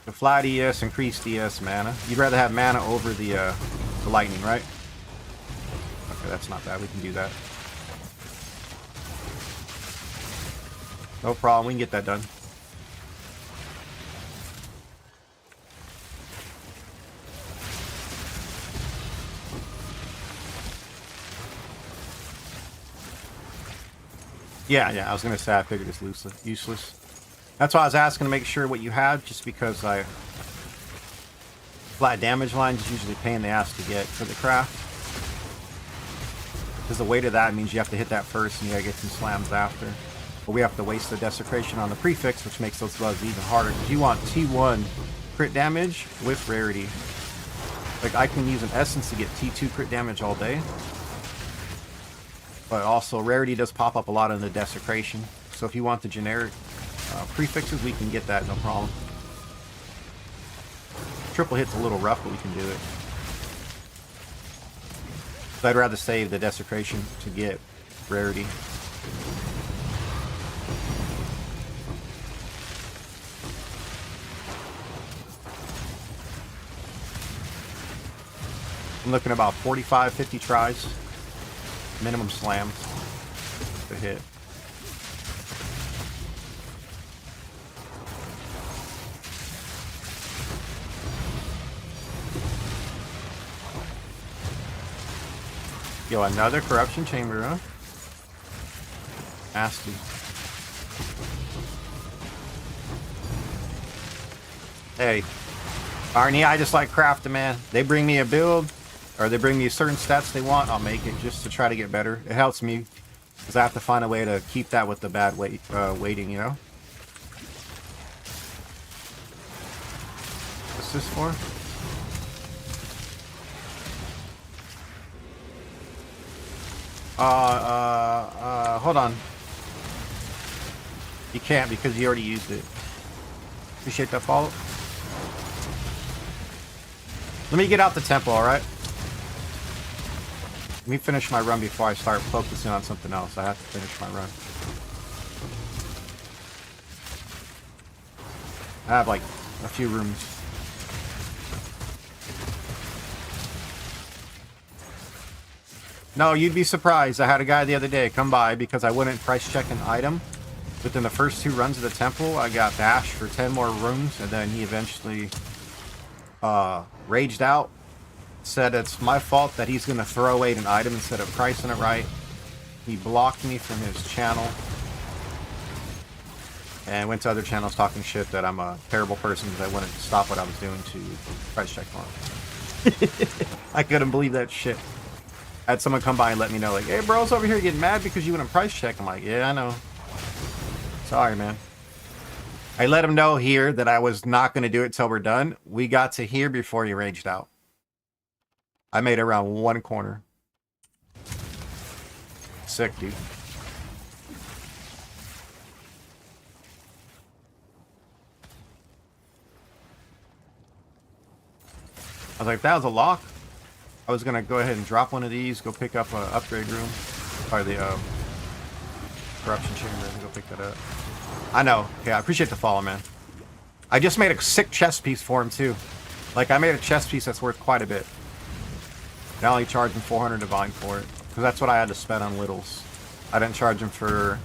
The flat ES, increased ES, mana. You'd rather have mana over the lightning, right? Okay, that's not bad. We can do that. No problem. We can get that done. Yeah, I was gonna say I figured it's useless. That's why I was asking to make sure what you had, just because flat damage lines is usually a pain in the ass to get for the craft. Because the weight of that means you have to hit that first and you gotta get some slams after. But we have to waste the desecration on the prefix, which makes those gloves even harder. Because you want T1 crit damage with rarity. Like, I can use an essence to get T2 crit damage all day. But also, rarity does pop up a lot in the desecration. So if you want the generic prefixes, we can get that, no problem. Triple hit's a little rough, but we can do it. So I'd rather save the desecration to get rarity. I'm looking about 45, 50 tries. Minimum slams to hit. Yo, another corruption chamber, huh? Nasty. Hey, Arnie, I just like crafting, man. They bring me a build, or they bring me certain stats they want, I'll make it just to try to get better. It helps me, because I have to find a way to keep that with the bad weighting, you know? What's this for? Hold on. You can't because you already used it. Appreciate that follow. Let me get out the temple, alright? Let me finish my run before I start focusing on something else. I have to finish my run. I have like a few rooms. No, you'd be surprised. I had a guy the other day come by because I wouldn't price check an item. Within the first 2 runs of the temple, I got bashed for 10 more rooms, and then he eventually raged out. Said it's my fault that he's going to throw away an item instead of pricing it right. He blocked me from his channel. And went to other channels talking shit that I'm a terrible person because I wouldn't stop what I was doing to price check for him. I couldn't believe that shit. I had someone come by and let me know, like, hey, bro's over here getting mad because you wouldn't price check. I'm like, yeah, I know. Sorry, man. I let him know here that I was not going to do it till we're done. We got to here before he raged out. I made it around 1 corner. Sick, dude. I was like, that was a lock. I was gonna go ahead and drop one of these, go pick up an upgrade room, or the corruption chamber, and go pick that up. I know. Okay, I appreciate the follow, man. I just made a sick chest piece for him too. Like, I made a chest piece that's worth quite a bit. I only charged him 400 divine for it, because that's what I had to spend on littles. I didn't charge him for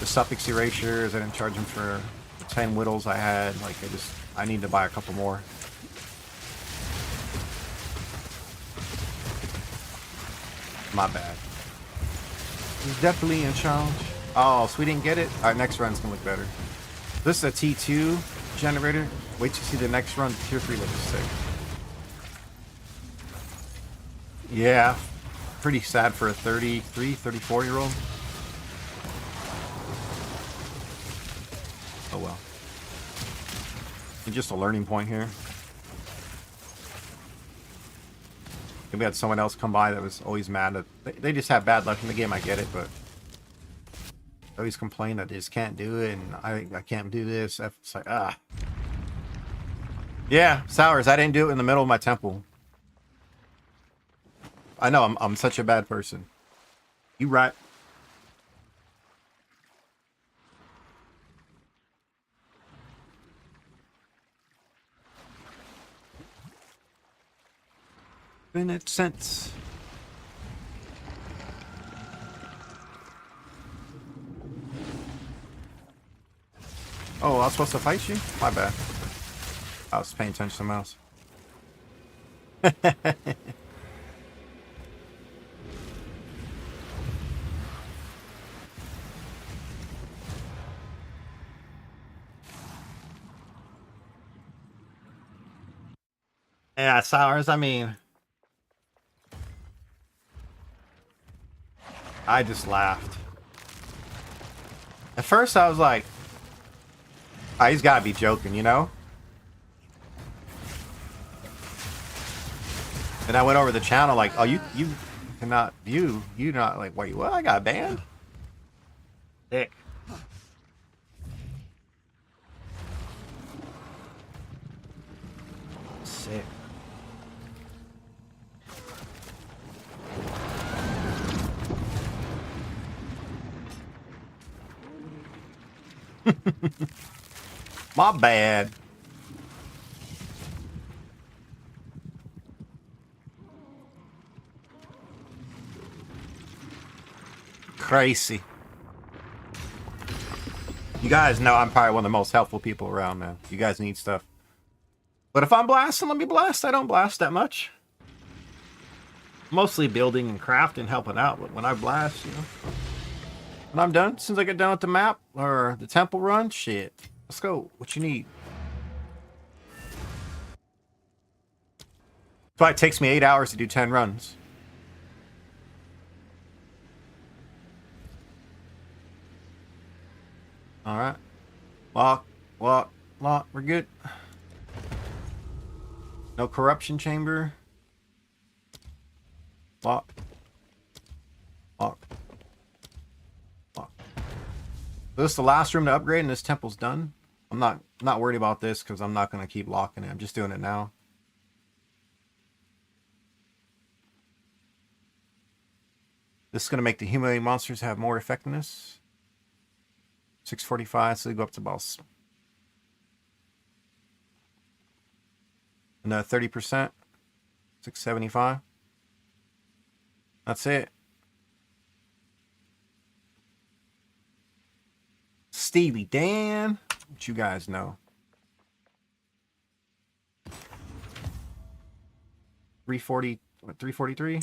the suffix erasures. I didn't charge him for the 10 whittles I had. Like, I need to buy a couple more. My bad. He's definitely in challenge. Oh, so we didn't get it? Alright, next run's gonna look better. This is a T2 generator. Wait till you see the next run. Tier 3 looks sick. Yeah. Pretty sad for a 33, 34-year-old. Oh well. It's just a learning point here. We had someone else come by that was always mad that they just have bad luck in the game. I get it, but they always complain that they just can't do it, and I can't do this. It's like, ah. Yeah, Sours, I didn't do it in the middle of my temple. I know, I'm such a bad person. You right. Infinite sense. Oh, I was supposed to fight you? My bad. I was paying attention to something else. Yeah, sours. I mean, I just laughed. At first, I was like, oh, he's got to be joking, you know? And I went over the channel like, oh, you cannot view. You not like, wait, what? I got banned? Dick. Sick. My bad. Crazy. You guys know I'm probably one of the most helpful people around, man. You guys need stuff. But if I'm blasting, let me blast. I don't blast that much. Mostly building and crafting, helping out. But when I blast, you know. When I'm done, as soon as I get done with the map or the temple run, shit. Let's go. What you need? That's why it takes me 8 hours to do 10 runs. Alright. Lock. We're good. No corruption chamber. Lock. This is the last room to upgrade and this temple's done. I'm not worried about this because I'm not going to keep locking it. I'm just doing it now. This is going to make the humanoid monsters have more effectiveness. 645, so they go up to about another 30%. 675. That's it. Steely Dan. What you guys know. 340, what, 343?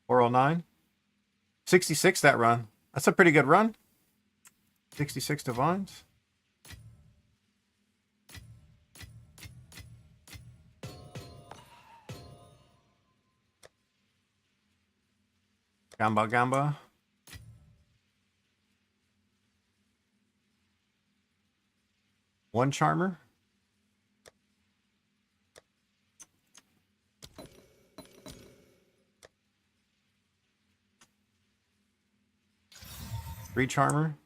409? 66 that run. That's a pretty good run. 66 divines. Gamba. One charmer. Three charmer.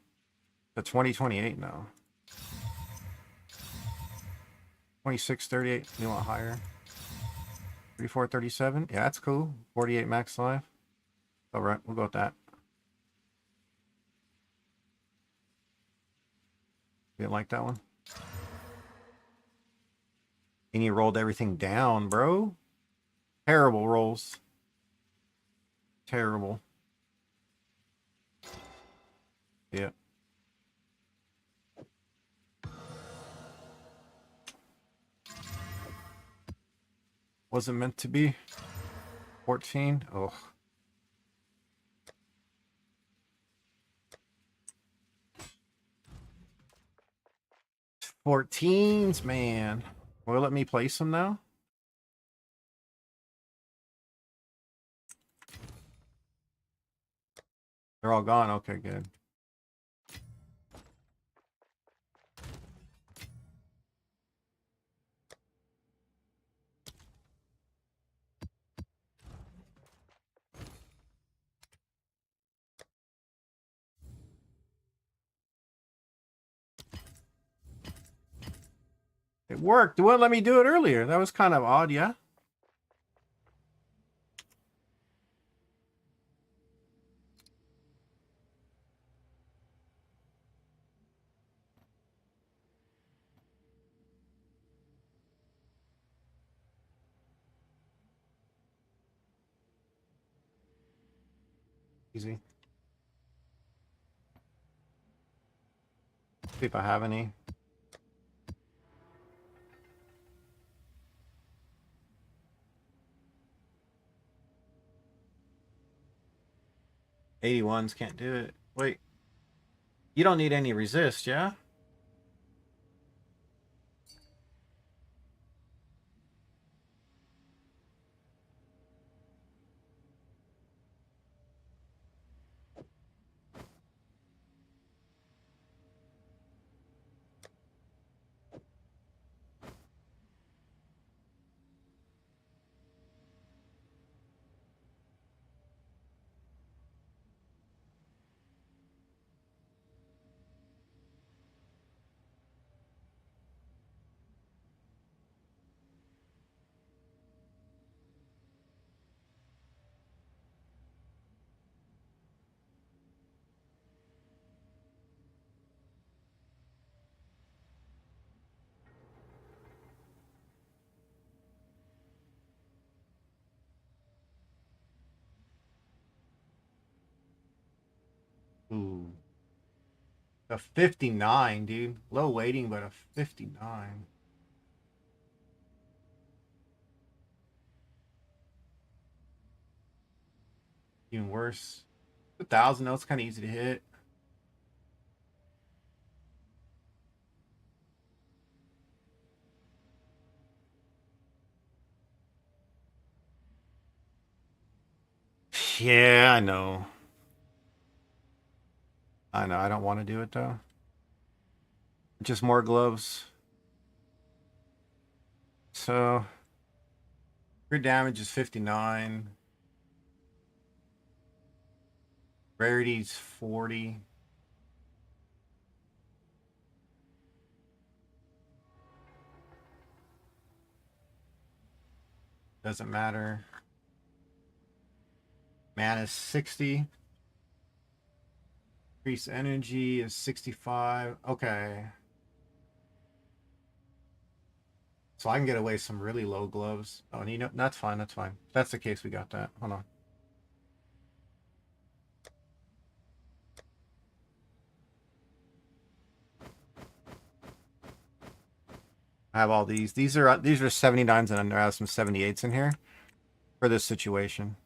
The 2028 now. 2638. You want higher? 3437. Yeah, that's cool. 48 max life. All right, we'll go with that. Didn't like that one. And you rolled everything down, bro. Terrible rolls. Terrible. Yeah. Wasn't meant to be. 14. Oh. 14s, man. Will it let me place them now? They're all gone. Okay, good. It worked. It wouldn't let me do it earlier. That was kind of odd, yeah? Easy. See if I have any. '81s can't do it. Wait. You don't need any resist, yeah? Ooh. A 59, dude. Low weighting, but a 59. Even worse. 1,000, that's kind of easy to hit. Yeah, I know. I know. I don't want to do it though. Just more gloves. So your damage is 59. Rarity's 40. Doesn't matter. Mana's 60. Increase energy is 65. Okay. So I can get away some really low gloves. Oh, and you know, that's fine. That's fine. If that's the case, we got that. Hold on. I have all these. These are 79s and I have some 78s in here for this situation.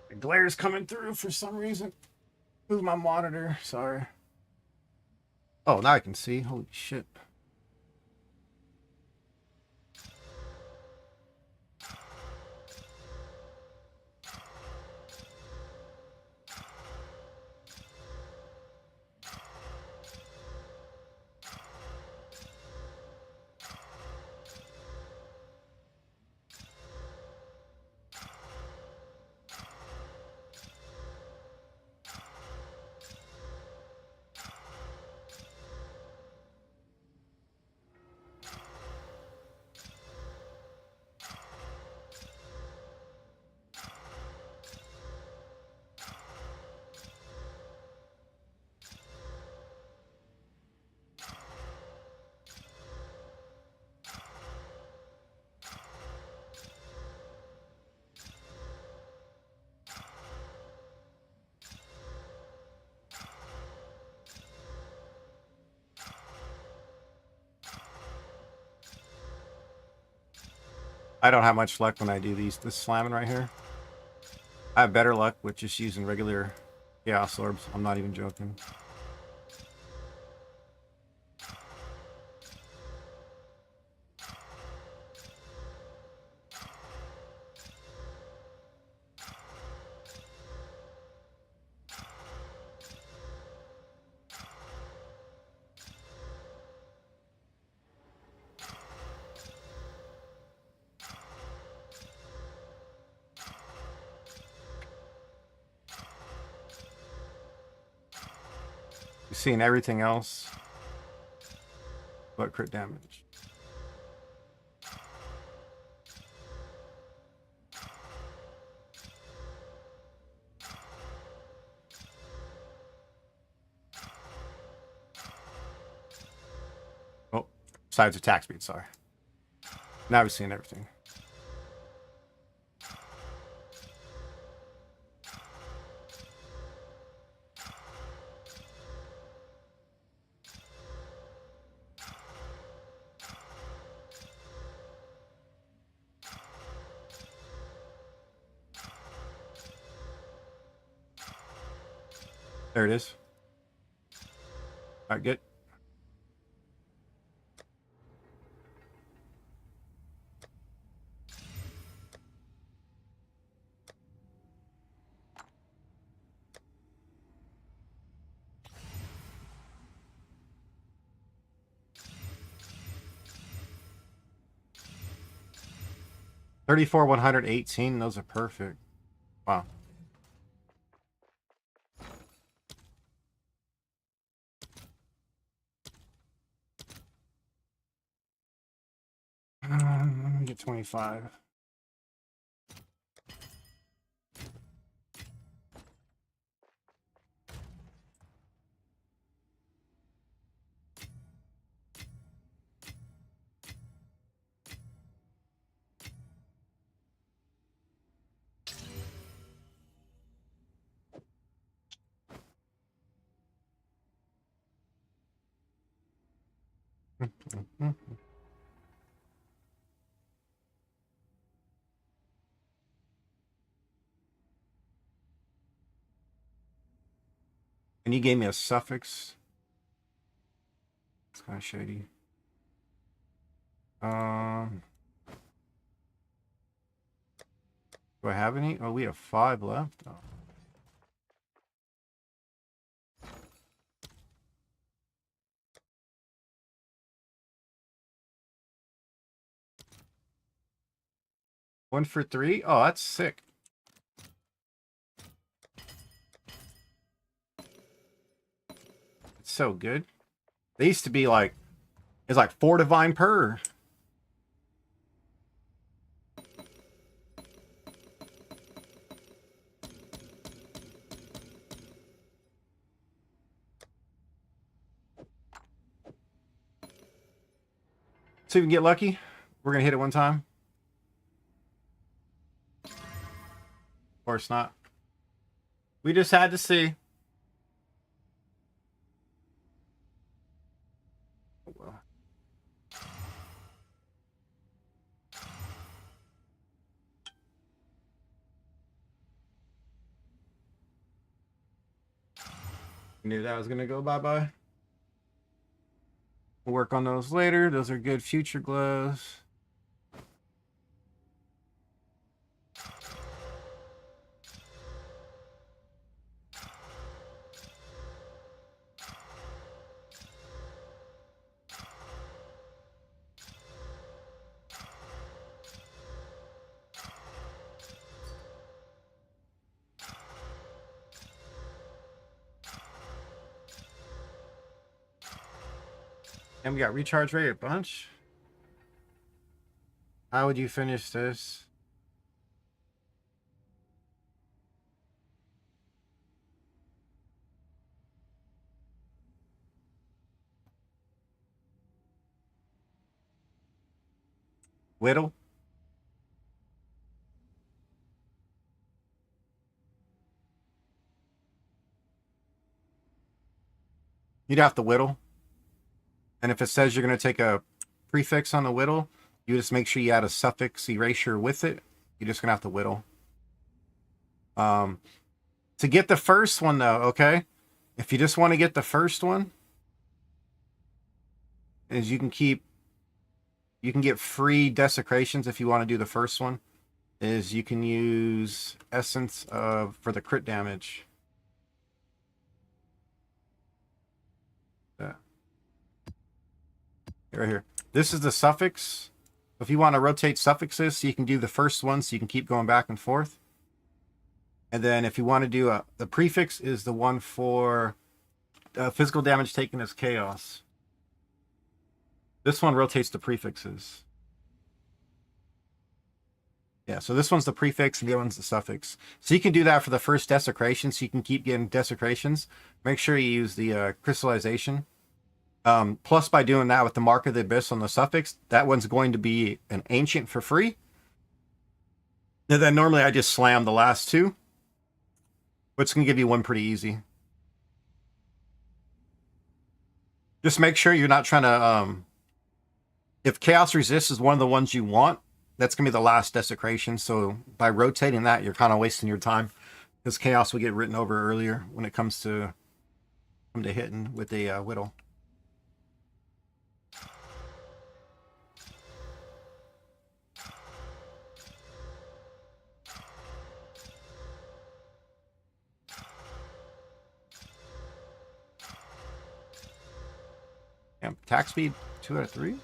The glare's coming through for some reason. Move my monitor. Sorry. Oh, now I can see. Holy shit. I don't have much luck when I do this slamming right here. I have better luck with just using regular chaos orbs. I'm not even joking. You're seeing everything else but crit damage. Oh, besides attack speed, sorry. Now we're seeing everything. There it is. All right, good. 34, 118. Those are perfect. Wow. Let me get 25. And you gave me a suffix. It's kind of shady. Do I have any? Oh, we have 5 left. Oh. One for 3? Oh, that's sick. It's so good. They used to be like, it's like 4 divine per. See if we can get lucky. We're going to hit it one time. Of course not. We just had to see. Oh, well. Knew that was going to go bye-bye. We'll work on those later. Those are good future glows. And we got recharge rate a bunch. How would you finish this? Whittle? You'd have to whittle. And if it says you're going to take a prefix on the whittle, you just make sure you add a suffix erasure with it. You're just going to have to whittle. To get the first one, though, okay? If you just want to get the first one, is you can get free desecrations if you want to do the first one. Is you can use essence for the crit damage. Yeah. Right here. This is the suffix. If you want to rotate suffixes, so you can do the first one, so you can keep going back and forth. And then if you want to do the prefix is the one for physical damage taken as chaos. This one rotates the prefixes. Yeah, so this one's the prefix and the other one's the suffix. So you can do that for the first desecration, so you can keep getting desecrations. Make sure you use the crystallization. Plus, by doing that with the Mark of the Abyss on the suffix, that one's going to be an ancient for free. And then normally I just slam the last 2. But it's going to give you one pretty easy. Just make sure you're not trying to... if Chaos Resist is one of the ones you want, that's going to be the last desecration. So by rotating that, you're kind of wasting your time. Because Chaos will get written over earlier when it comes to hitting with a whittle. Yeah, attack speed 2 out of 3.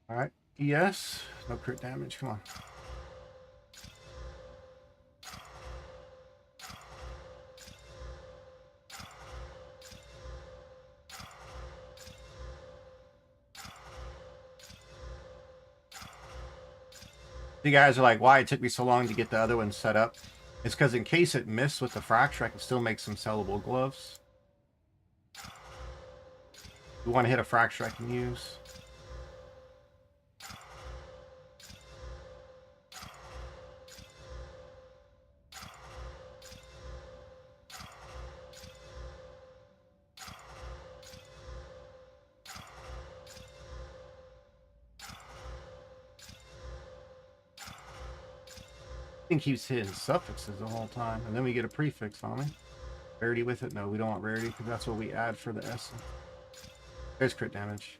Alright. Yes. No crit damage. Come on. You guys are like, why it took me so long to get the other one set up? It's because in case it missed with the fracture, I can still make some sellable gloves. If you want to hit a fracture, I can use. I think he's hitting suffixes the whole time, and then we get a prefix on it. Rarity with it? No, we don't want rarity because that's what we add for the essence. There's crit damage.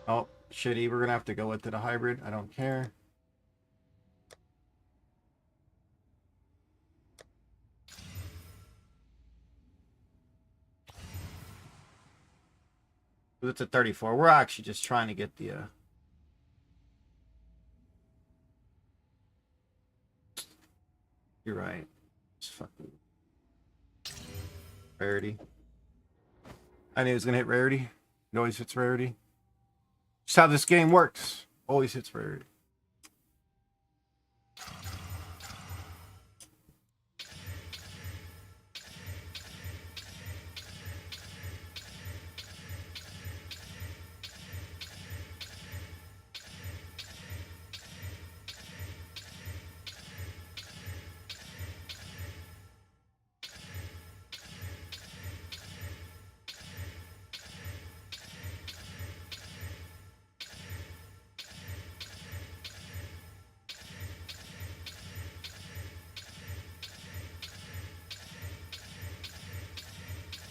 Oh, shitty. We're gonna have to go with it. A hybrid. I don't care. It's a 34. We're actually just trying to get the You're right. Just fucking rarity. I knew it was gonna hit rarity. It always hits rarity. Just how this game works. Always hits rarity.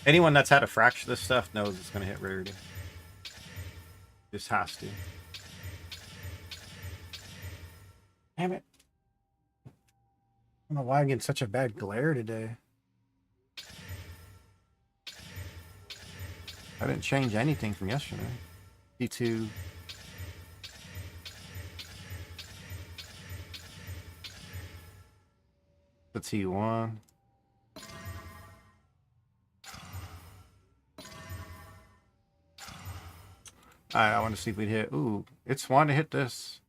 Anyone that's had to fracture this stuff knows it's going to hit rarity. Just has to. Damn it. I don't know why I'm getting such a bad glare today. I didn't change anything from yesterday. T2. The T1. Alright, I want to see if we'd hit. Ooh, it's one to hit this.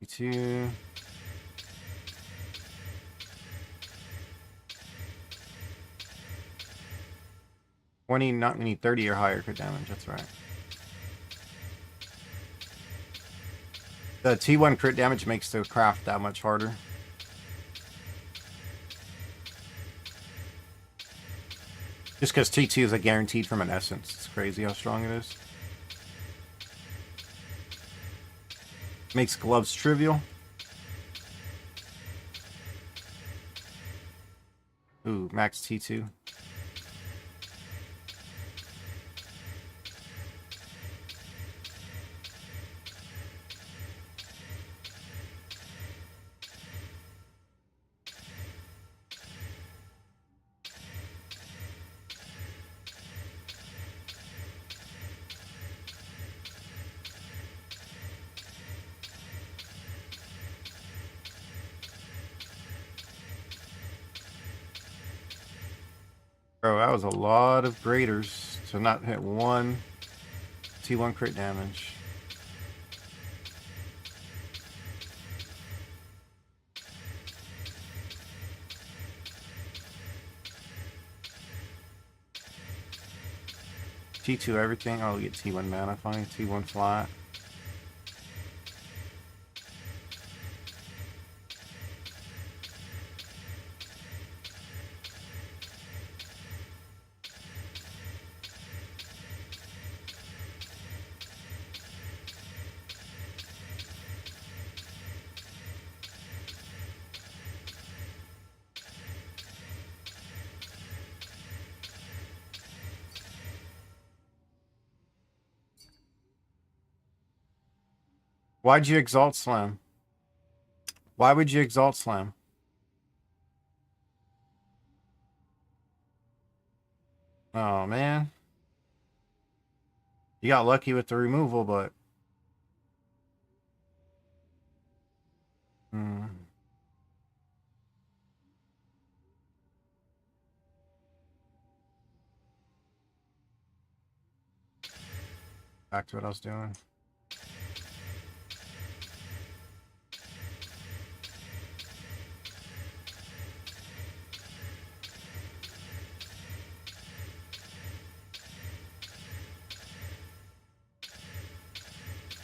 T2. Not we need 30 or higher crit damage, that's right. The T1 crit damage makes the craft that much harder. Just because T2 is a guaranteed from an essence. It's crazy how strong it is. Makes gloves trivial. Ooh, max T2. Bro, that was a lot of graders to not hit one T1 crit damage. T2 everything. Oh, we get T1 mana, fine. T1 flat. Why'd you exalt slam? Why would you exalt slam? Oh, man. You got lucky with the removal, but... Back to what I was doing.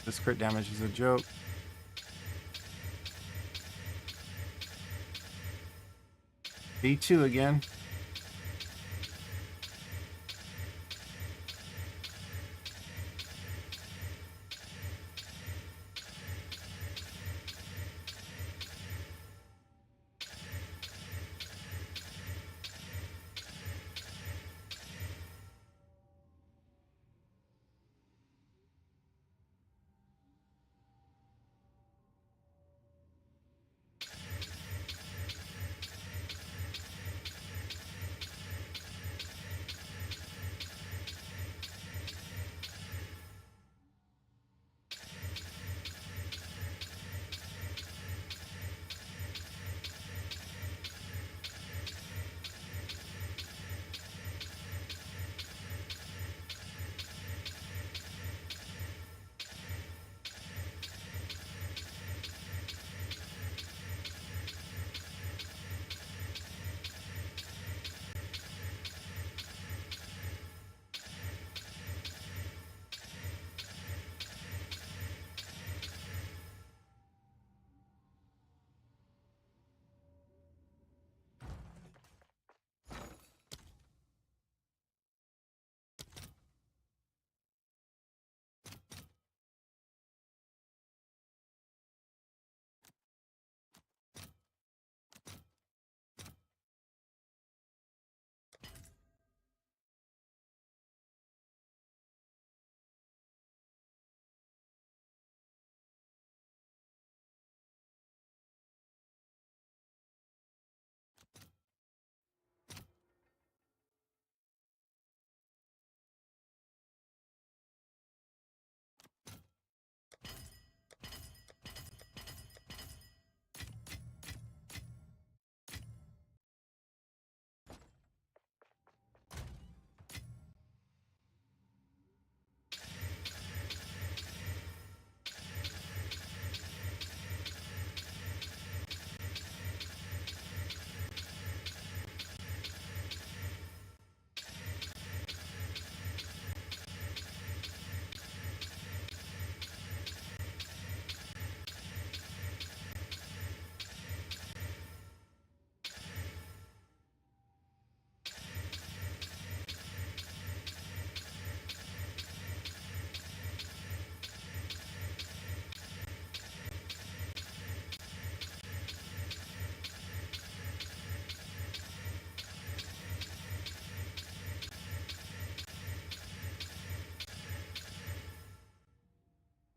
This crit damage is a joke. B2 again.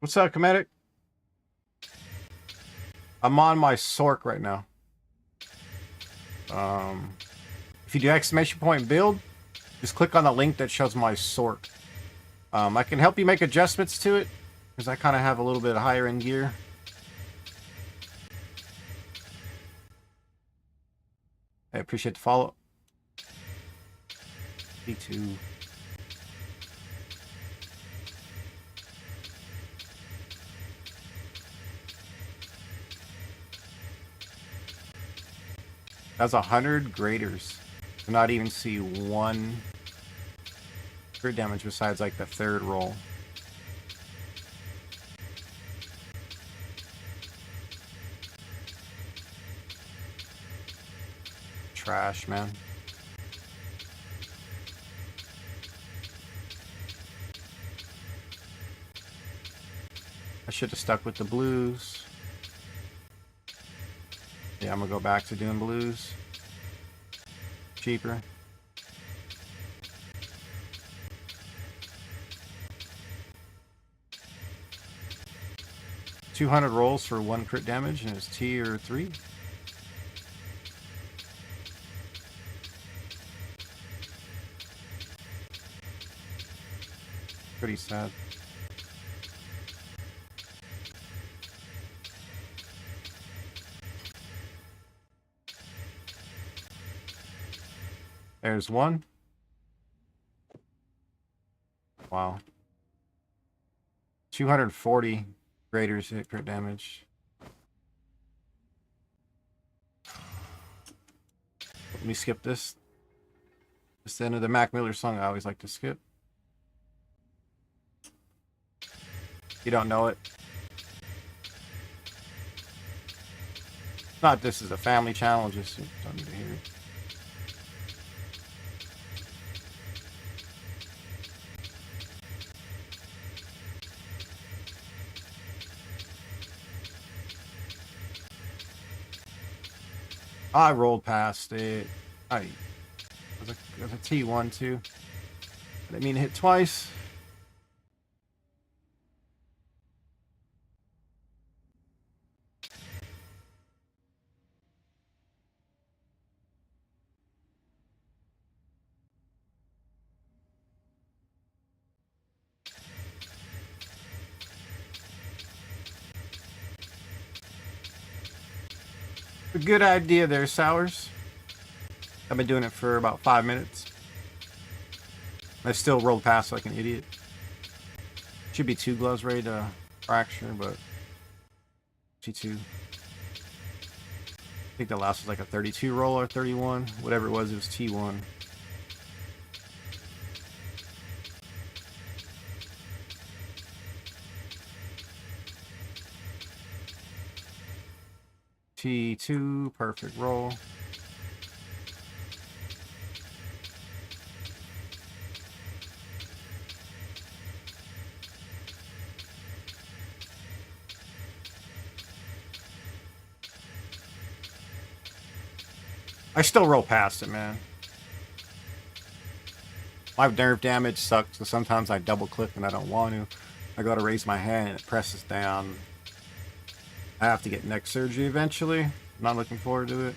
What's up, Comedic? I'm on my Sork right now. If you do exclamation point build, just click on the link that shows my Sork. I can help you make adjustments to it, because I kind of have a little bit of higher end gear. I appreciate the follow. B2. That's 100 graders. Do not even see one crit damage besides like the third roll. Trash, man. I should have stuck with the blues. Yeah, I'm gonna go back to doing blues. Cheaper. $200 rolls for 1 crit damage, and it's tier 3. Pretty sad. There's one. Wow. 240 graders hit crit damage. Let me skip this. It's the end of the Mac Miller song I always like to skip. You don't know it. Not this is a family channel, just don't need to hear it. I rolled past it. It was a T1 too. I didn't mean to hit twice. A good idea there, Sours. I've been doing it for about 5 minutes. I still rolled past like an idiot. Should be 2 gloves ready to fracture, but T2. I think the last was like a 32 roll or 31. Whatever it was T1. T2, perfect roll. I still roll past it, man. My nerve damage sucks, so sometimes I double click and I don't want to. I go to raise my hand and it presses down. I have to get neck surgery eventually. I'm not looking forward to it.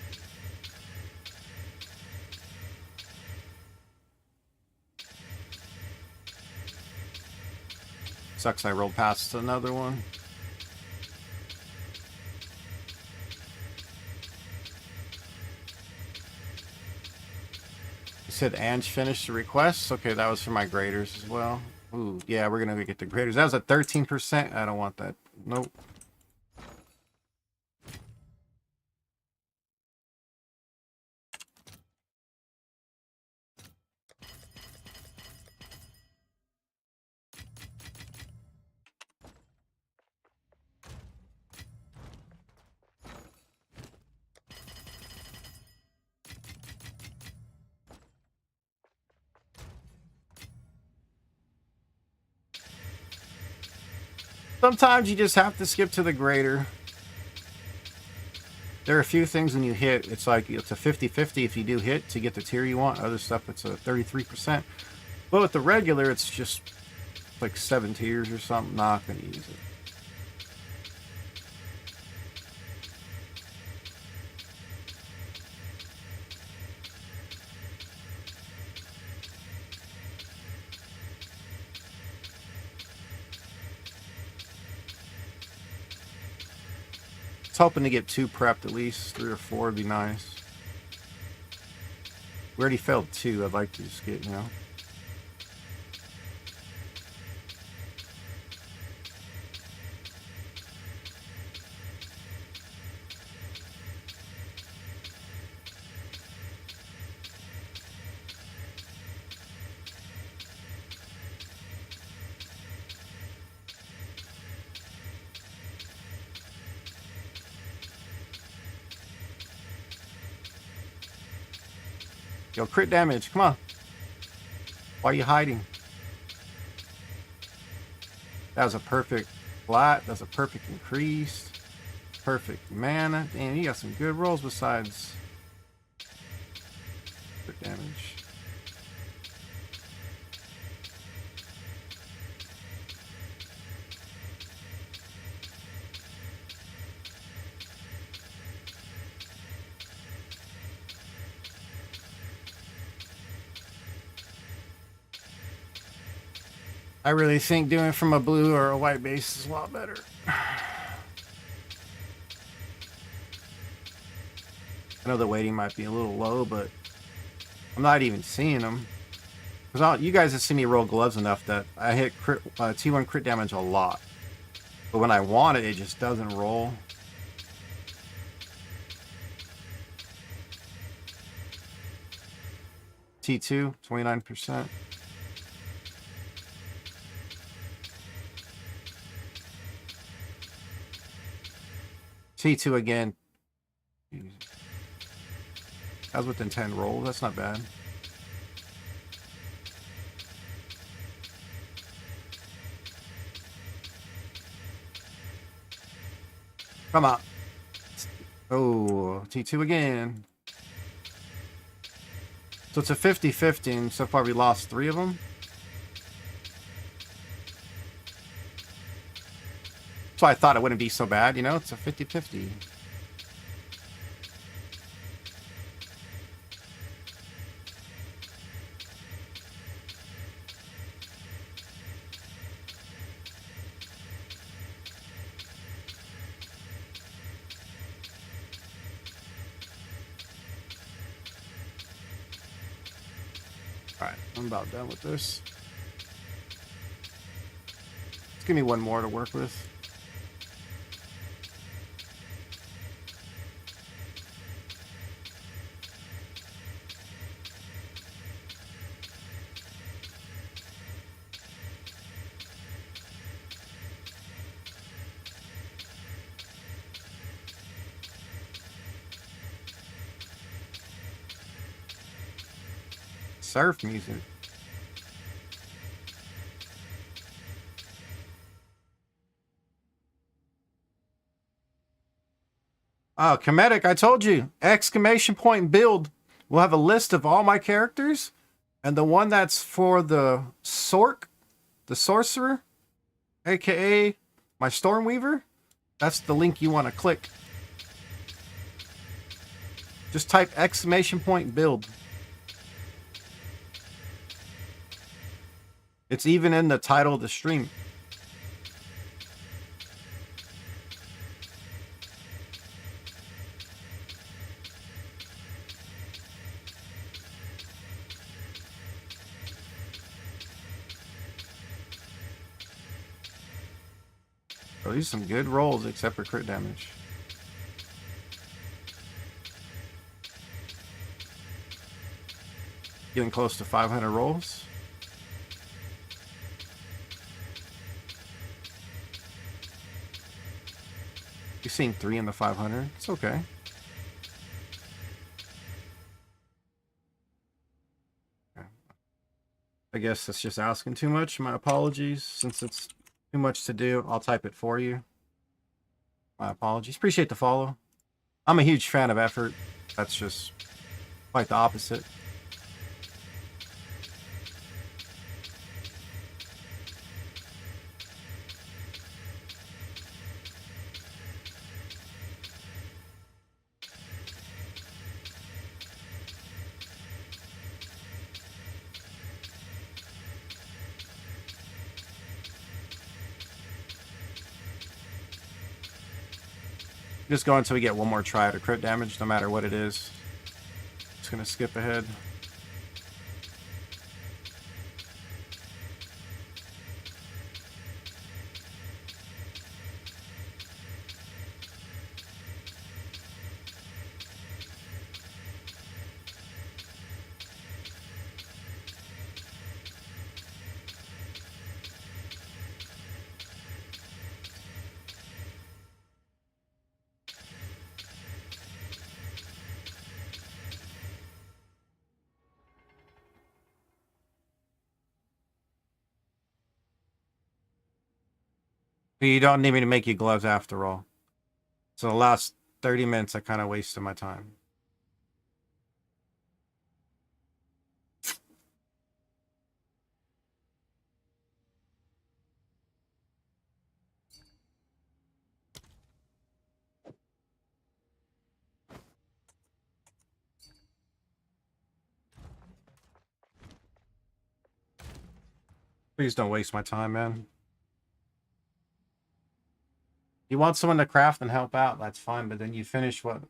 Sucks I rolled past another one. You said Ange finished the requests? Okay, that was for my graders as well. Ooh, yeah, we're gonna get the graders. That was at 13%. I don't want that. Nope. Sometimes you just have to skip to the grader. There are a few things when you hit, it's like it's a 50-50 if you do hit to get the tier you want. Other stuff, it's a 33%. But with the regular, it's just like 7 tiers or something. Not going to use it. It's hoping to get 2 prepped at least. 3 or 4 would be nice. We already failed 2. I'd like to just get, you know. Yo, crit damage. Come on. Why are you hiding? That was a perfect flat. That's a perfect increase. Perfect mana. Damn, you got some good rolls besides crit damage. I really think doing it from a blue or a white base is a lot better. I know the weighting might be a little low, but I'm not even seeing them. Because you guys have seen me roll gloves enough that I hit T1 crit damage a lot. But when I want it, it just doesn't roll. T2, 29%. T2 again. That was within 10 rolls. That's not bad. Come on. Oh, T2 again. So it's a 50-50, and so far we lost 3 of them. So I thought it wouldn't be so bad, you know? It's a 50-50. Alright, I'm about done with this. Let's give me one more to work with. Surf music. Oh, Comedic, I told you. Exclamation point build. We'll have a list of all my characters. And the one that's for the Sork, the Sorcerer, aka my Stormweaver, that's the link you want to click. Just type exclamation point build. It's even in the title of the stream. Oh, these are some good rolls, except for crit damage. Getting close to 500 rolls. You've seen 3 in the 500. It's okay. I guess that's just asking too much. My apologies. Since it's too much to do, I'll type it for you. My apologies. Appreciate the follow. I'm a huge fan of effort. That's just quite the opposite. Just go until we get one more try to crit damage, no matter what it is. Just gonna skip ahead. But you don't need me to make you gloves after all. So the last 30 minutes, I kind of wasted my time. Please don't waste my time, man. You want someone to craft and help out, that's fine, but then you finish what?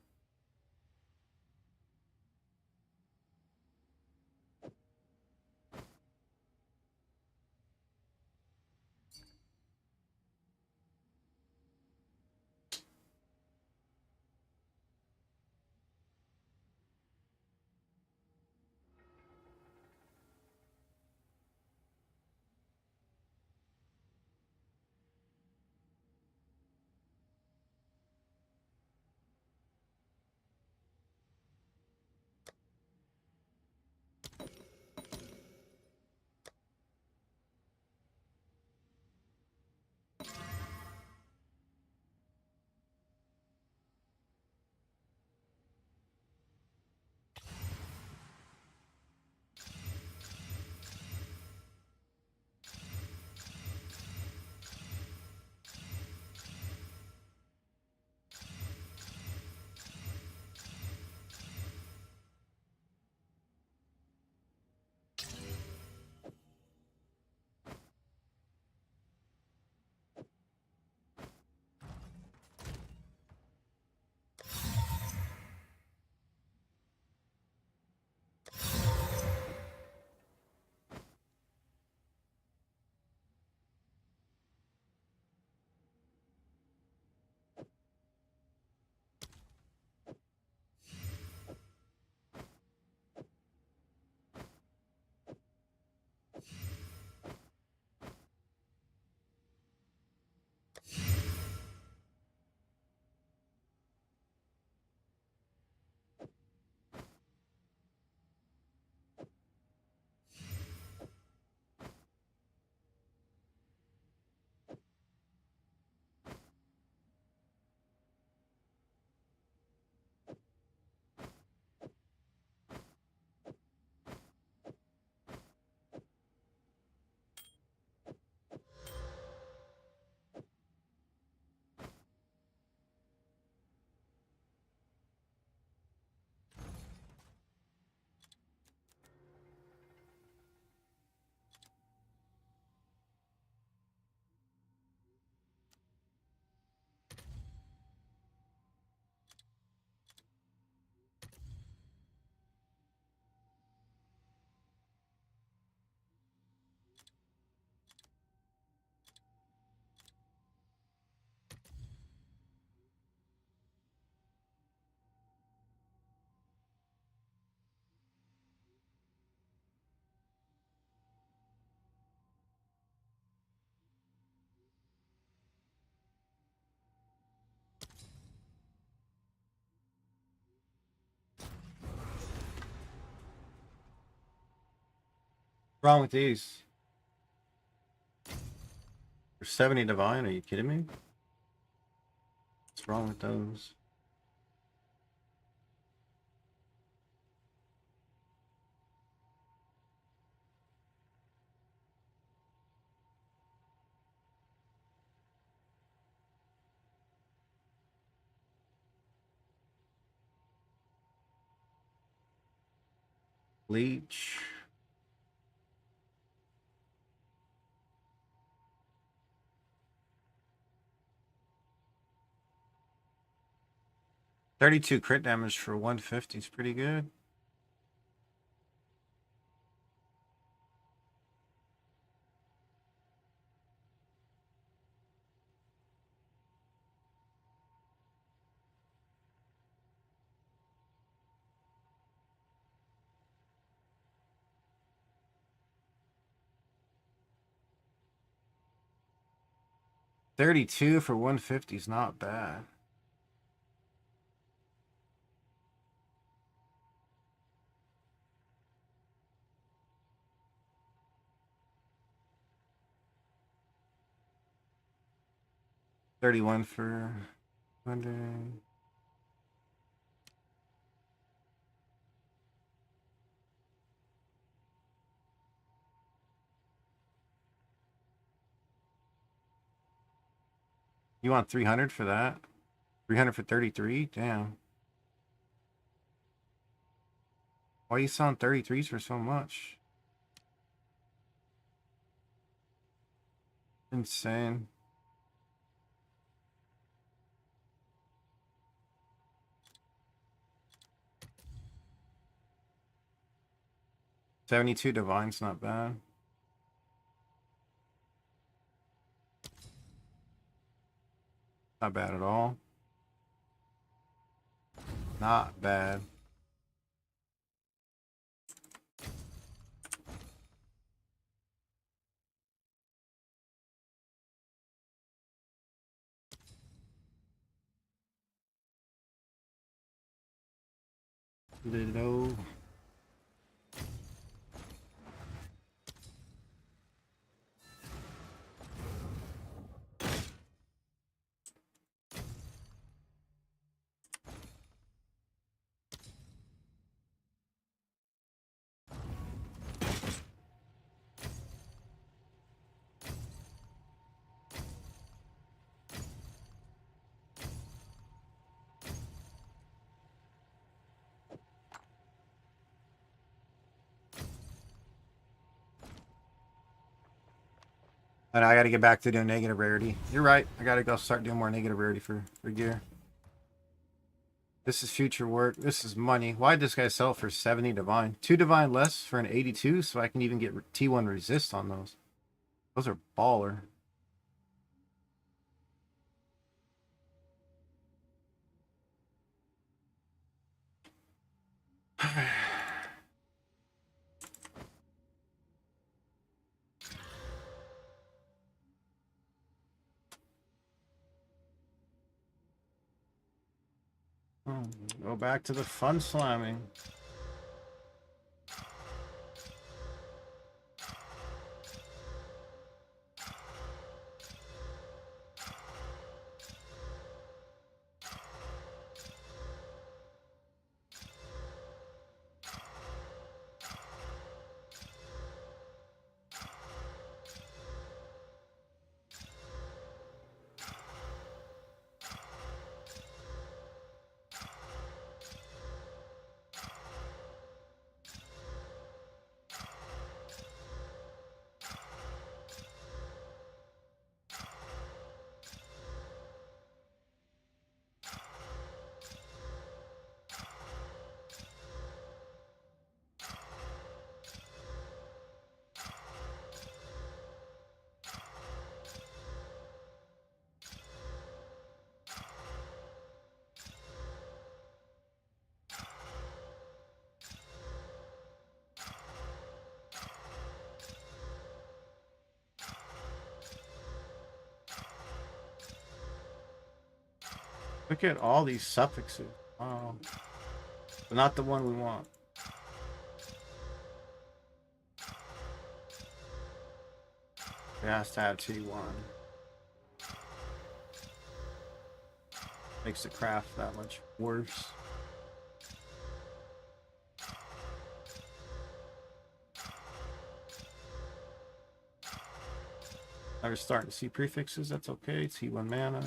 What's wrong with these? There's 70 divine, are you kidding me? What's wrong with those? Leech. $32 crit damage for 150 is pretty good. $32 for 150 is not bad. $31 for 100. You want 300 for that? 300 for 33? Damn. Why are you selling 33s for so much? Insane. $72 divine's not bad. Not bad at all. Not bad. Little. And I got to get back to doing negative rarity. You're right. I got to go start doing more negative rarity for gear. This is future work. This is money. Why did this guy sell for 70 divine? 2 divine less for an 82, so I can even get T1 resist on those. Those are baller. Go back to the fun slamming. Look at all these suffixes. Wow. But not the one we want. It has to have T1. Makes the craft that much worse. Now we're starting to see prefixes. That's okay. T1 mana.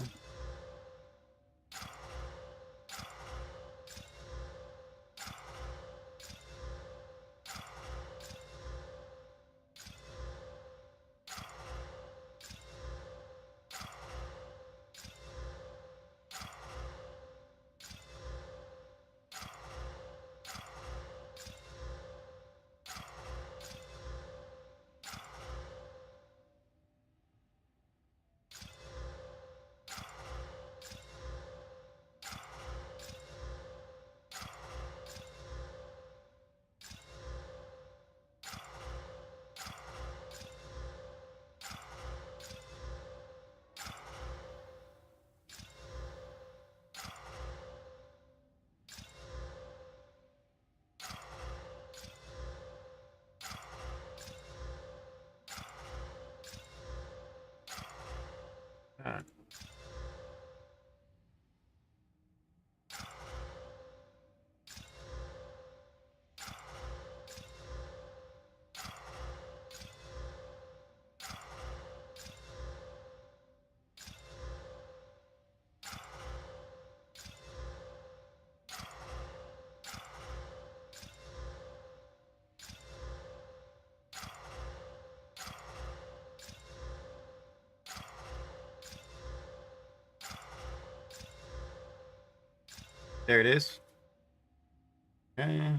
There it is. Okay.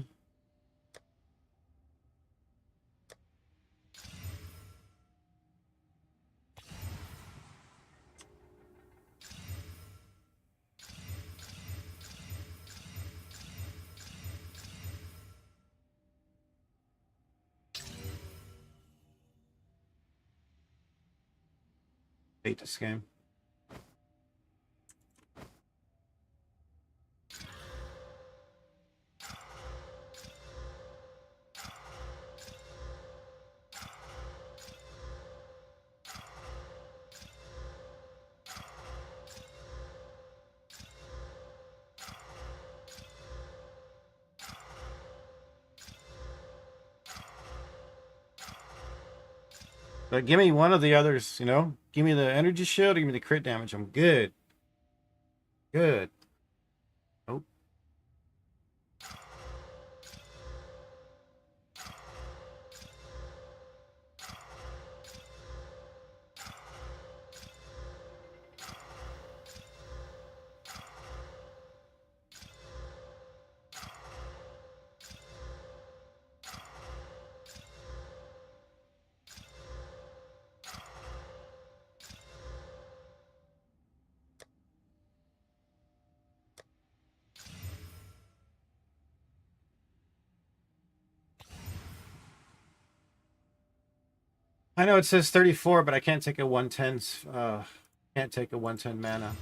Hate this game. But give me one of the others, you know? Give me the energy shield or give me the crit damage. I'm good. Good. Oh. I know it says 34, but I can't take a 110. Can't take a 110 mana.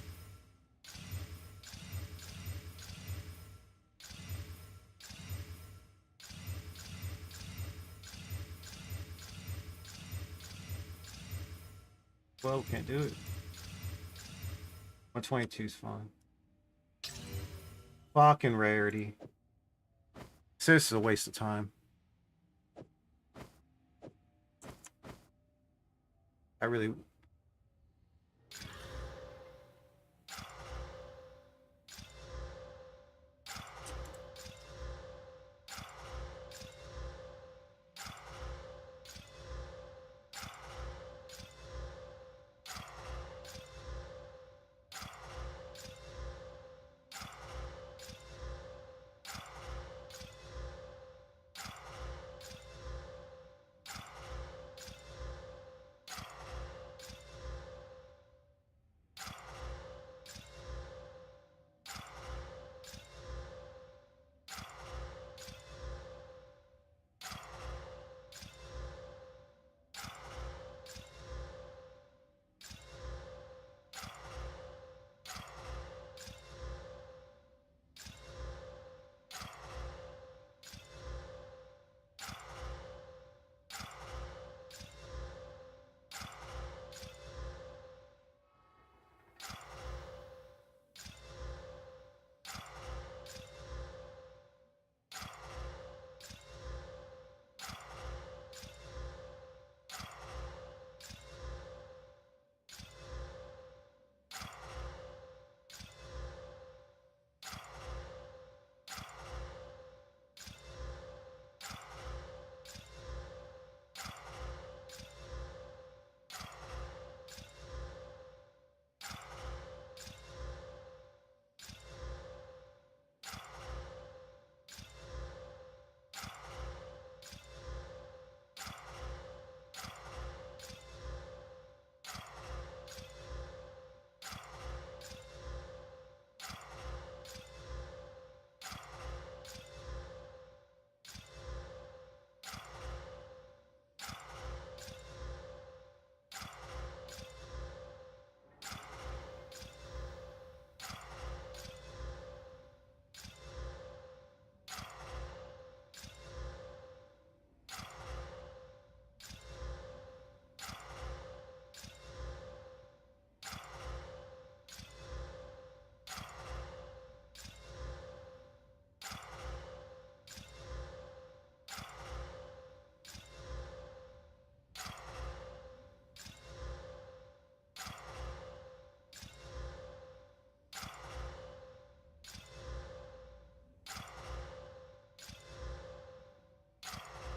Well, can't do it. 122 is fine. Fucking rarity. So this is a waste of time. I really...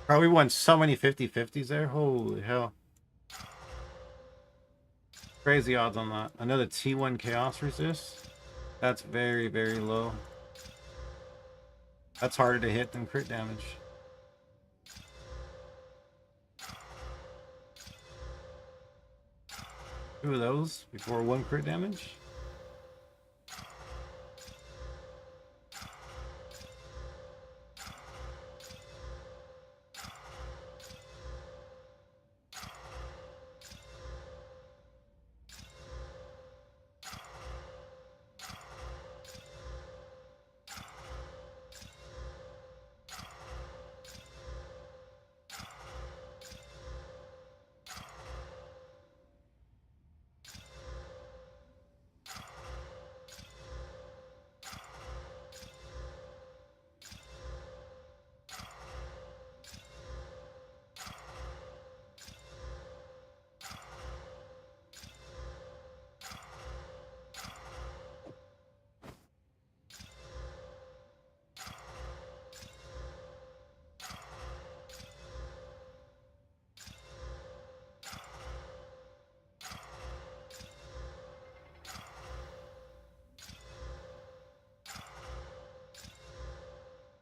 Bro, we won so many 50-50s there. Holy hell. Crazy odds on that. Another T1 Chaos Resist. That's very, very low. That's harder to hit than crit damage. Two of those before one crit damage.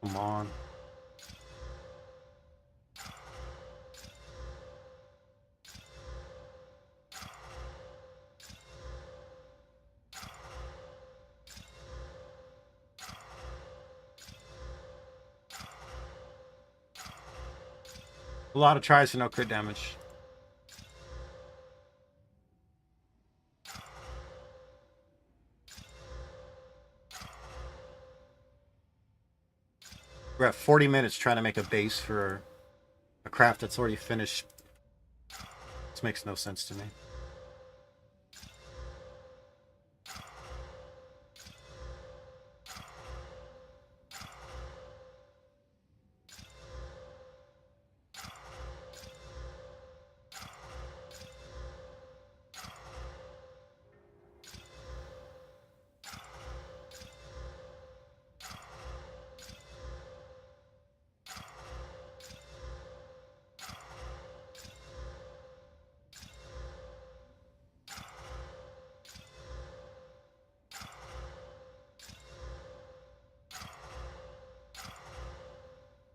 Come on. A lot of tries for no crit damage. We're at 40 minutes trying to make a base for a craft that's already finished. This makes no sense to me.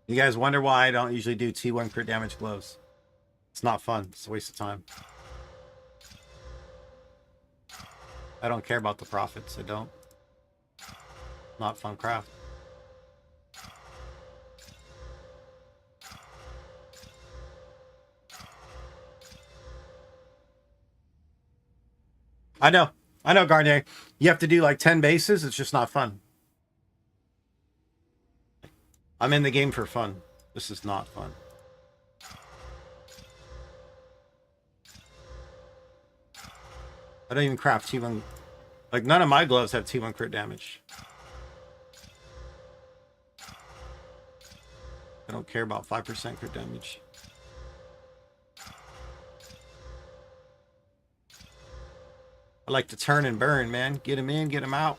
You guys wonder why I don't usually do T1 crit damage gloves. It's not fun. It's a waste of time. I don't care about the profits. I don't. Not fun craft. I know, Garnier. You have to do like 10 bases. It's just not fun. I'm in the game for fun. This is not fun. I don't even craft T1. Like, none of my gloves have T1 crit damage. I don't care about 5% crit damage. I like to turn and burn, man. Get him in, get him out.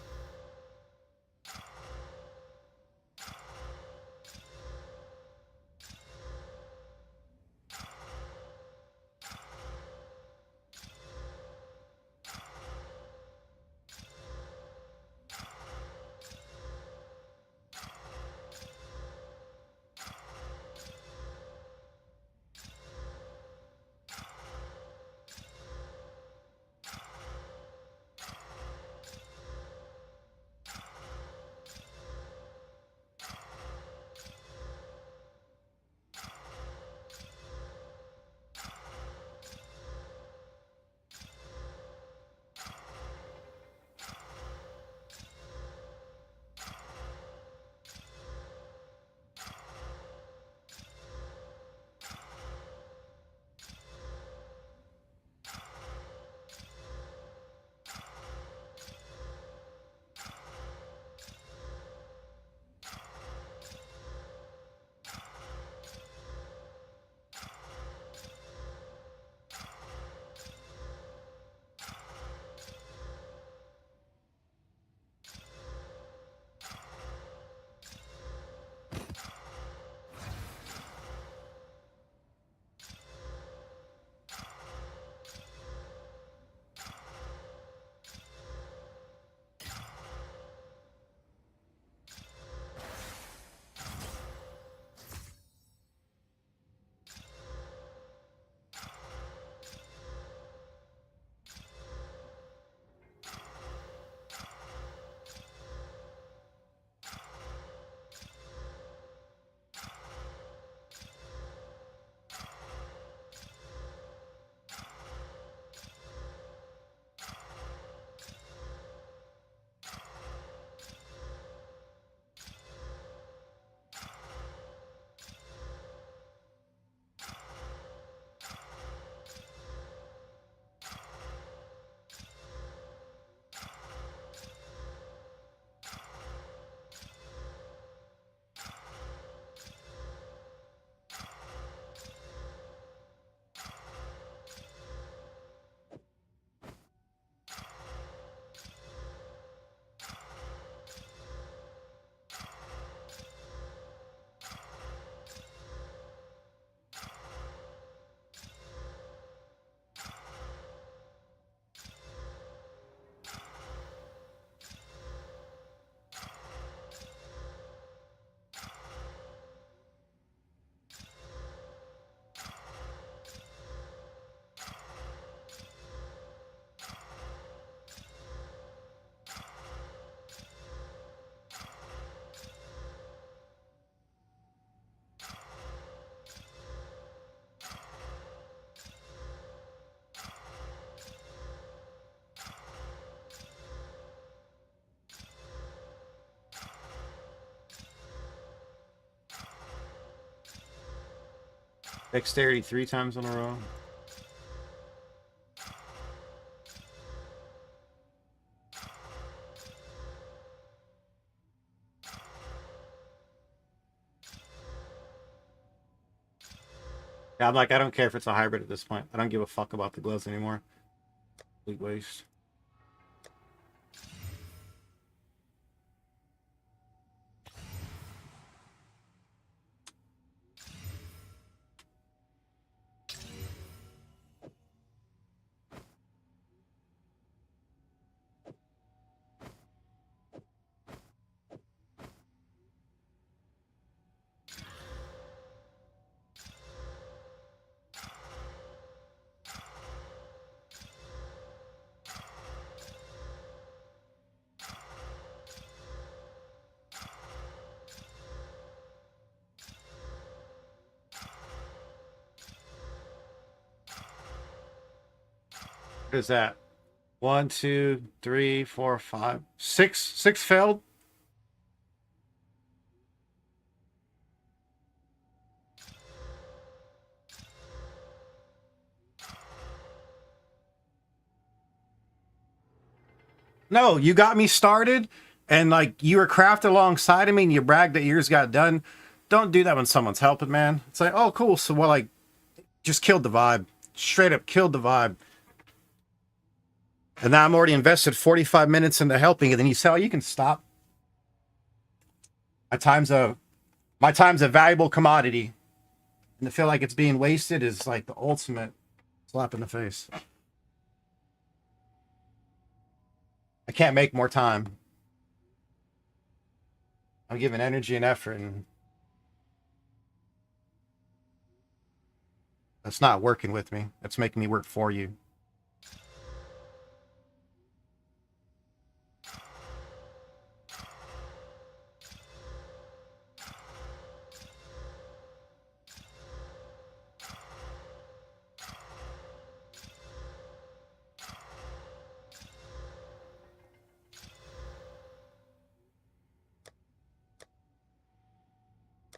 Dexterity 3 times in a row. Yeah, I'm like, I don't care if it's a hybrid at this point. I don't give a fuck about the gloves anymore. Complete waste. What is that? 1, 2, 3, 4, 5, 6. 6 failed. No, you got me started, and like you were crafted alongside of me, and you bragged that yours got done. Don't do that when someone's helping, man. It's like, oh, cool. So, well, like, just killed the vibe. Straight up killed the vibe. And now I'm already invested 45 minutes into helping, and then you say, oh, you can stop. My time's a valuable commodity, and to feel like it's being wasted is like the ultimate slap in the face. I can't make more time. I'm giving energy and effort, and that's not working with me. That's making me work for you.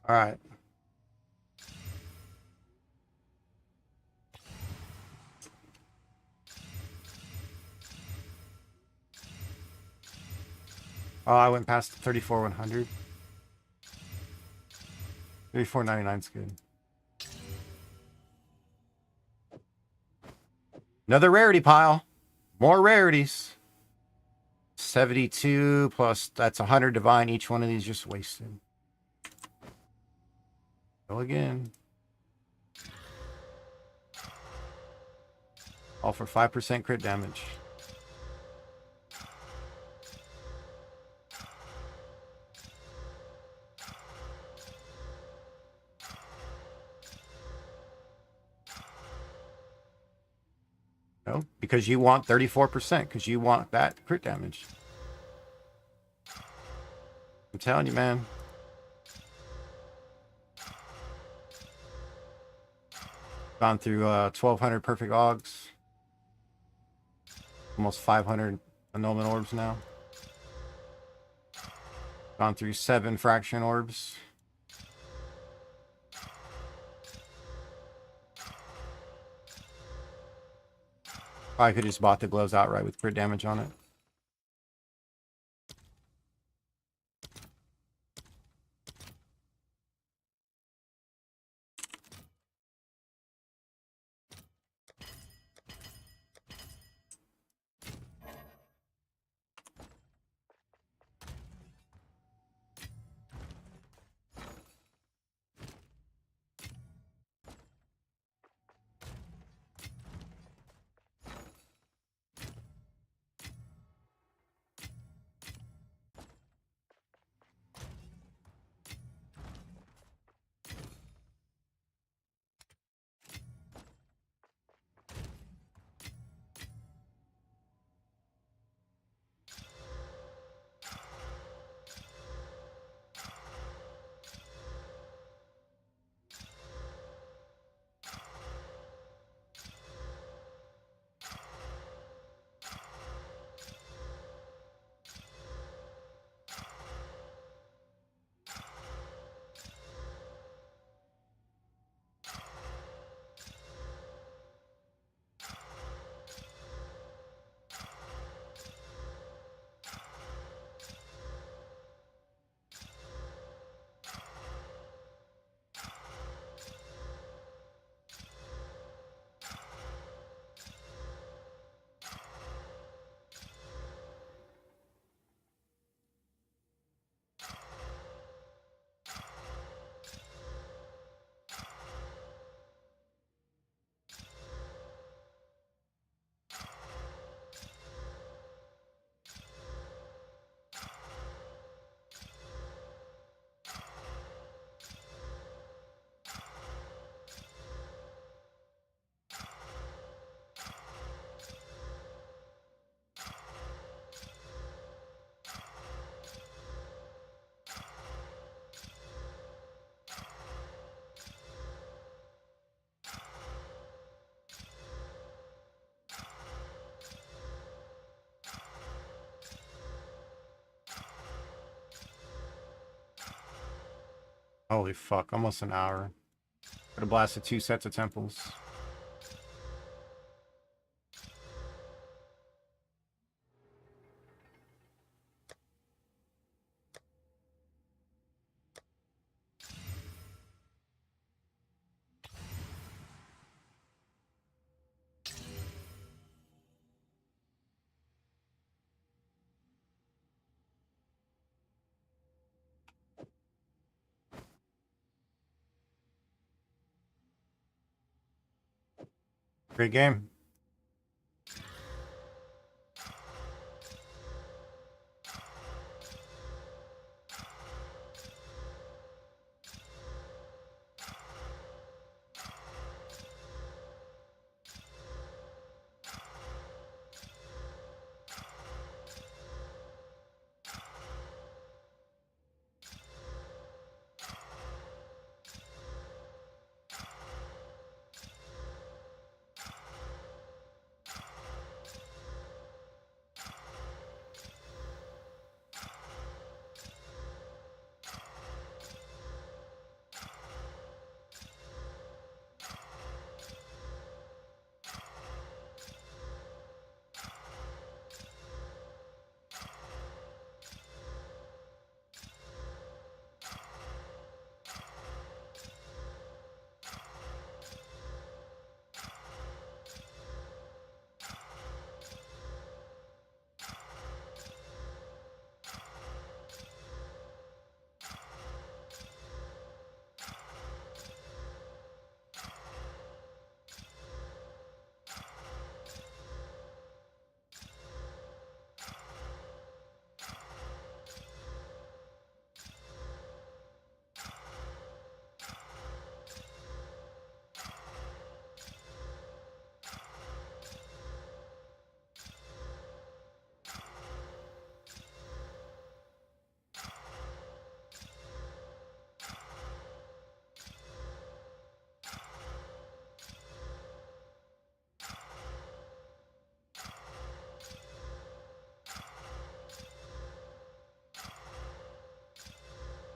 All right. Oh, I went past 34,100. 34.99 is good. Another rarity pile. More rarities. 72 plus that's 100 divine. Each one of these just wasted. Go again. All for 5% crit damage. No, because you want 34%, because you want that crit damage. I'm telling you, man. Gone through 1,200 perfect augs. Almost 500 annulment orbs now. Gone through 7 fraction orbs. I could just bought the gloves outright with crit damage on it. Holy fuck, almost an hour. Could have blasted 2 sets of temples. Great game.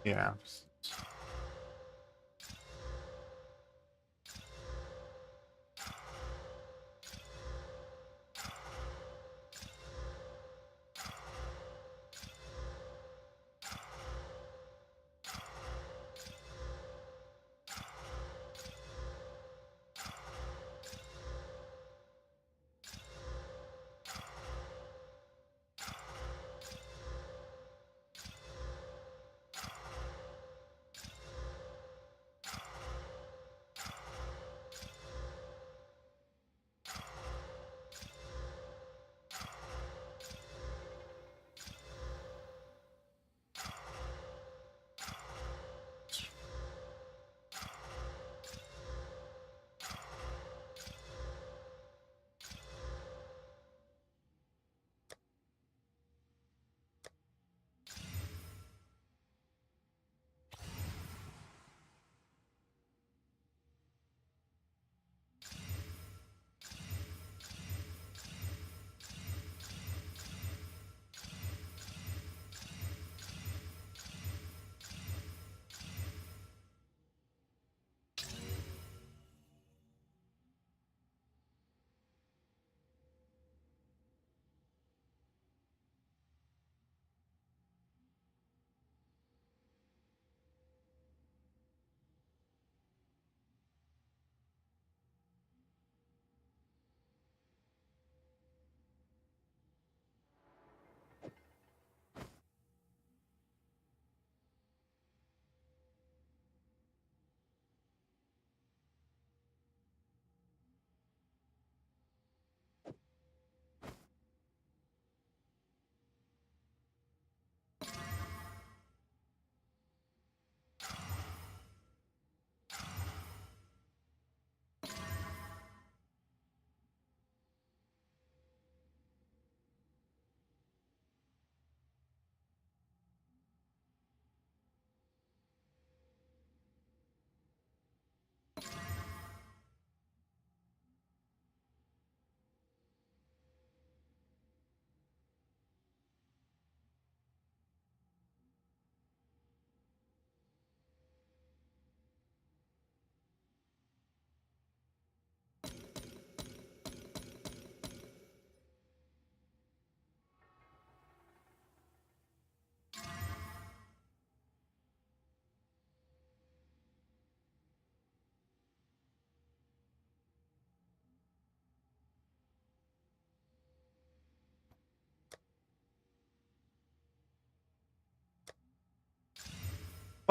Yeah.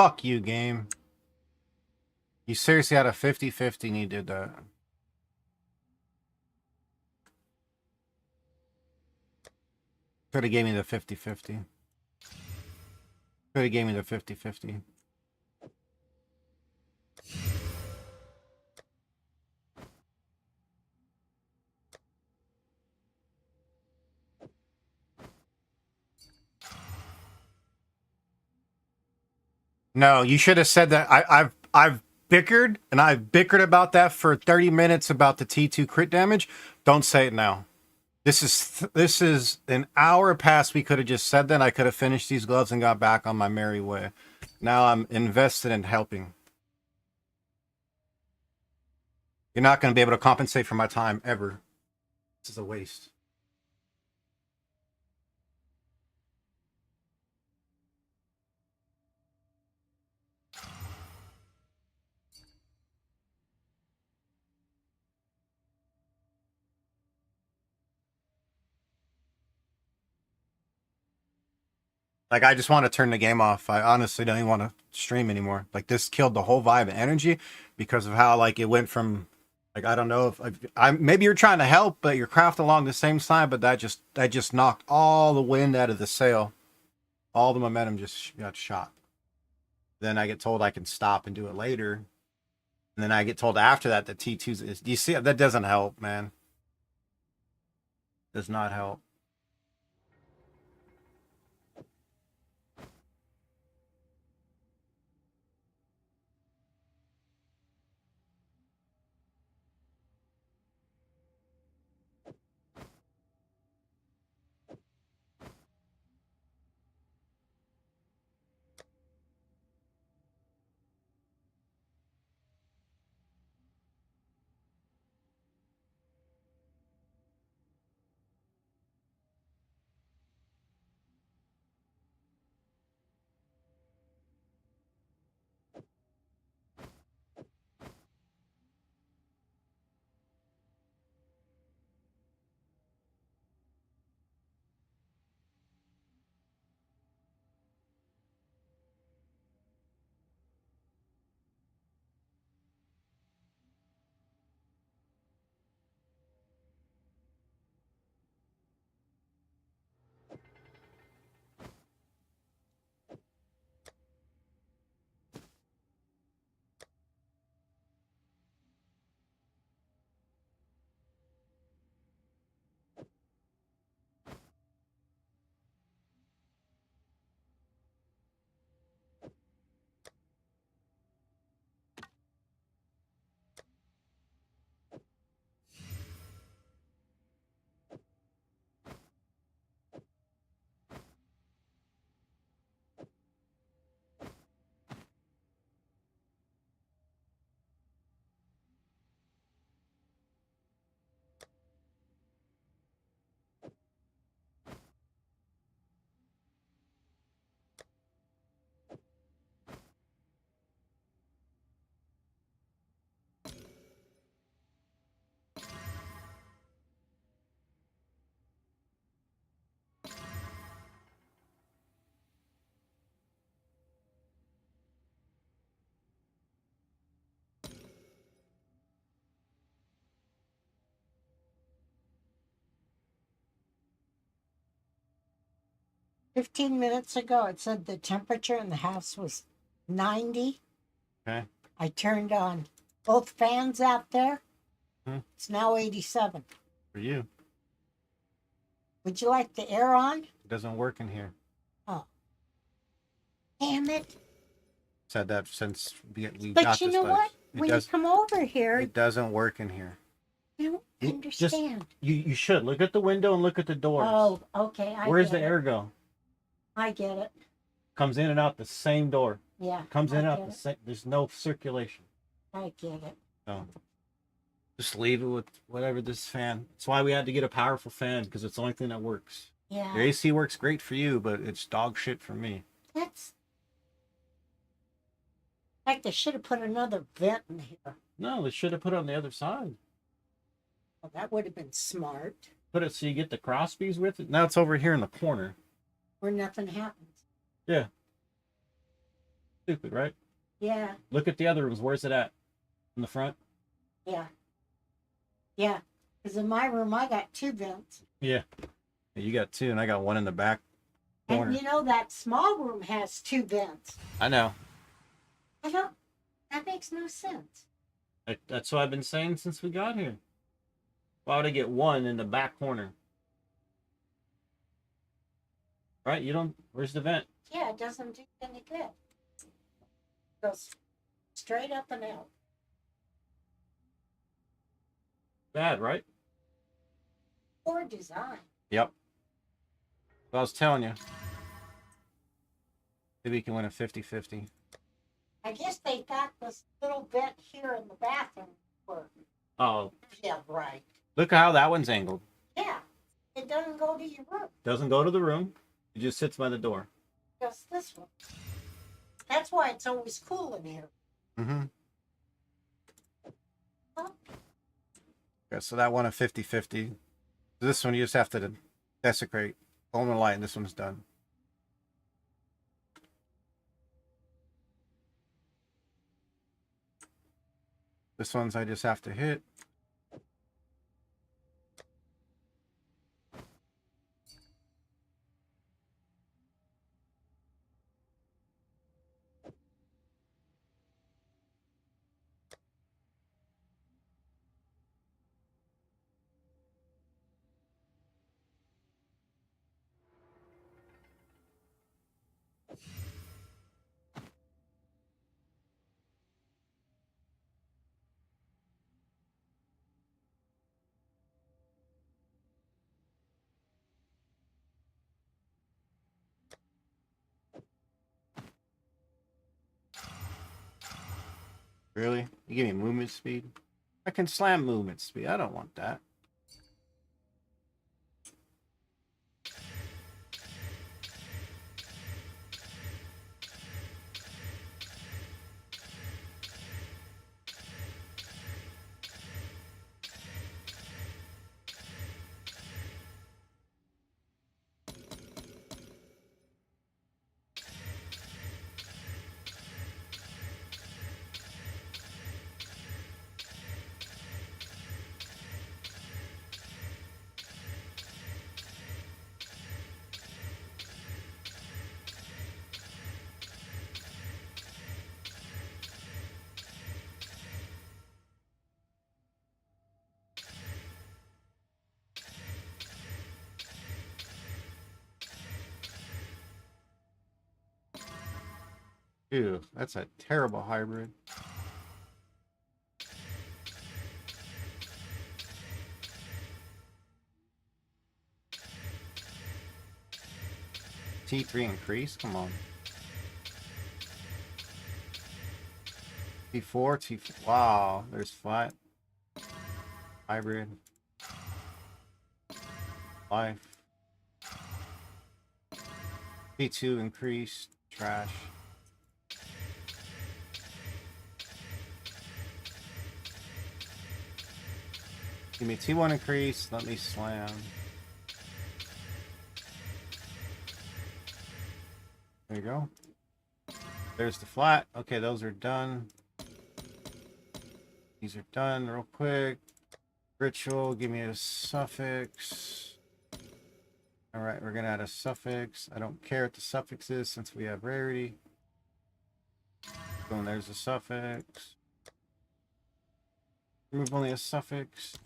Fuck you, game. You seriously had a 50-50 and you did that. Could have gave me the 50-50. Could have gave me the 50-50. No, you should have said that. I've bickered and I've bickered about that for 30 minutes about the T2 crit damage. Don't say it now. This is an hour past. We could have just said that. I could have finished these gloves and got back on my merry way. Now I'm invested in helping. You're not going to be able to compensate for my time ever. This is a waste. Like, I just want to turn the game off. I honestly don't even want to stream anymore. Like, this killed the whole vibe and energy because of how, like, it went from, like, I don't know if I maybe you're trying to help, but you're crafting along the same side, but that just knocked all the wind out of the sail. All the momentum just got shot. Then I get told I can stop and do it later. And then I get told after that that T2's is, do you see, that doesn't help, man. Does not help. Fifteen minutes ago, it said the temperature in the house was 90. Okay. I turned on both fans out there. It's now 87. For you. Would you like the air on? It doesn't work in here. Oh. Damn it. Said that since we got this place. But you know what? When you come over here, it doesn't work in here. I don't understand. You should look at the window and look at the doors. Oh, okay. Where's the air go? I get it. Comes in and out the same door. Yeah. Comes in and out the same. There's no circulation. I get it. So just leave it with whatever this fan. That's why we had to get a powerful fan, because it's the only thing that works. Yeah. Your AC works great for you, but it's dog shit for me. That's. In fact, they should have put another vent in here. No, they should have put it on the other side. Well, that would have been smart. Put it so you get the crossbees with it. Now it's over here in the corner. Where nothing happens. Yeah. Stupid, right? Yeah, Look at the other rooms. Where's it at? In the front? yeah, yeah. Because in my room, I got 2 vents. Yeah. You got 2, and I got 1 in the back corner. And you know, that small room has 2 vents. I know. That makes no sense. That's what I've been saying since we got here. Why would I get 1 in the back corner? Right? You don't. Where's the vent? Yeah, it doesn't do any good. Goes straight up and out. Bad, right? Poor design. Yep. Well, I was telling you. Maybe you can win a 50-50. I guess they thought this little vent here in the bathroom worked. Oh, Yeah, right. Look how that one's angled. Yeah, it doesn't go to your room. doesn't go to the room. It just sits by the door. Just this one. That's why it's always cool in here. Mm-hmm. Huh? Yeah, so that one a 50-50. This one you just have to desecrate. Home and light, and this one's done. This one's I just have to hit. Really? You give me movement speed? I can slam movement speed. I don't want that. Ew, that's a terrible hybrid. T3 increase? Come on. T4, T4. Wow, there's flat. Hybrid. Life. T2 increase. Trash. Give me T1 increase. Let me slam. There you go. There's the flat. Okay, those are done. These are done real quick. Ritual, give me a suffix. All right, we're gonna add a suffix. I don't care what the suffix is since we have rarity. Boom, there's a suffix. Remove only a suffix.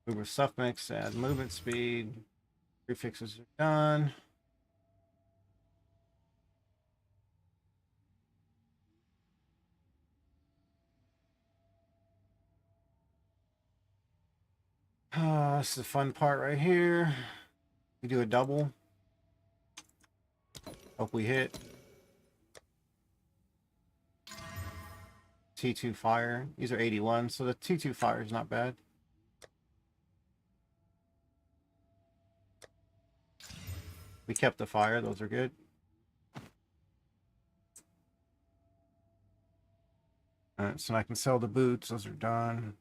Move a suffix, add movement speed. Prefixes are done. This is the fun part right here. We do a double. Hope we hit. T2 fire. These are 81, so the T2 fire is not bad. We kept the fire, those are good. Alright, so I can sell the boots. Those are done.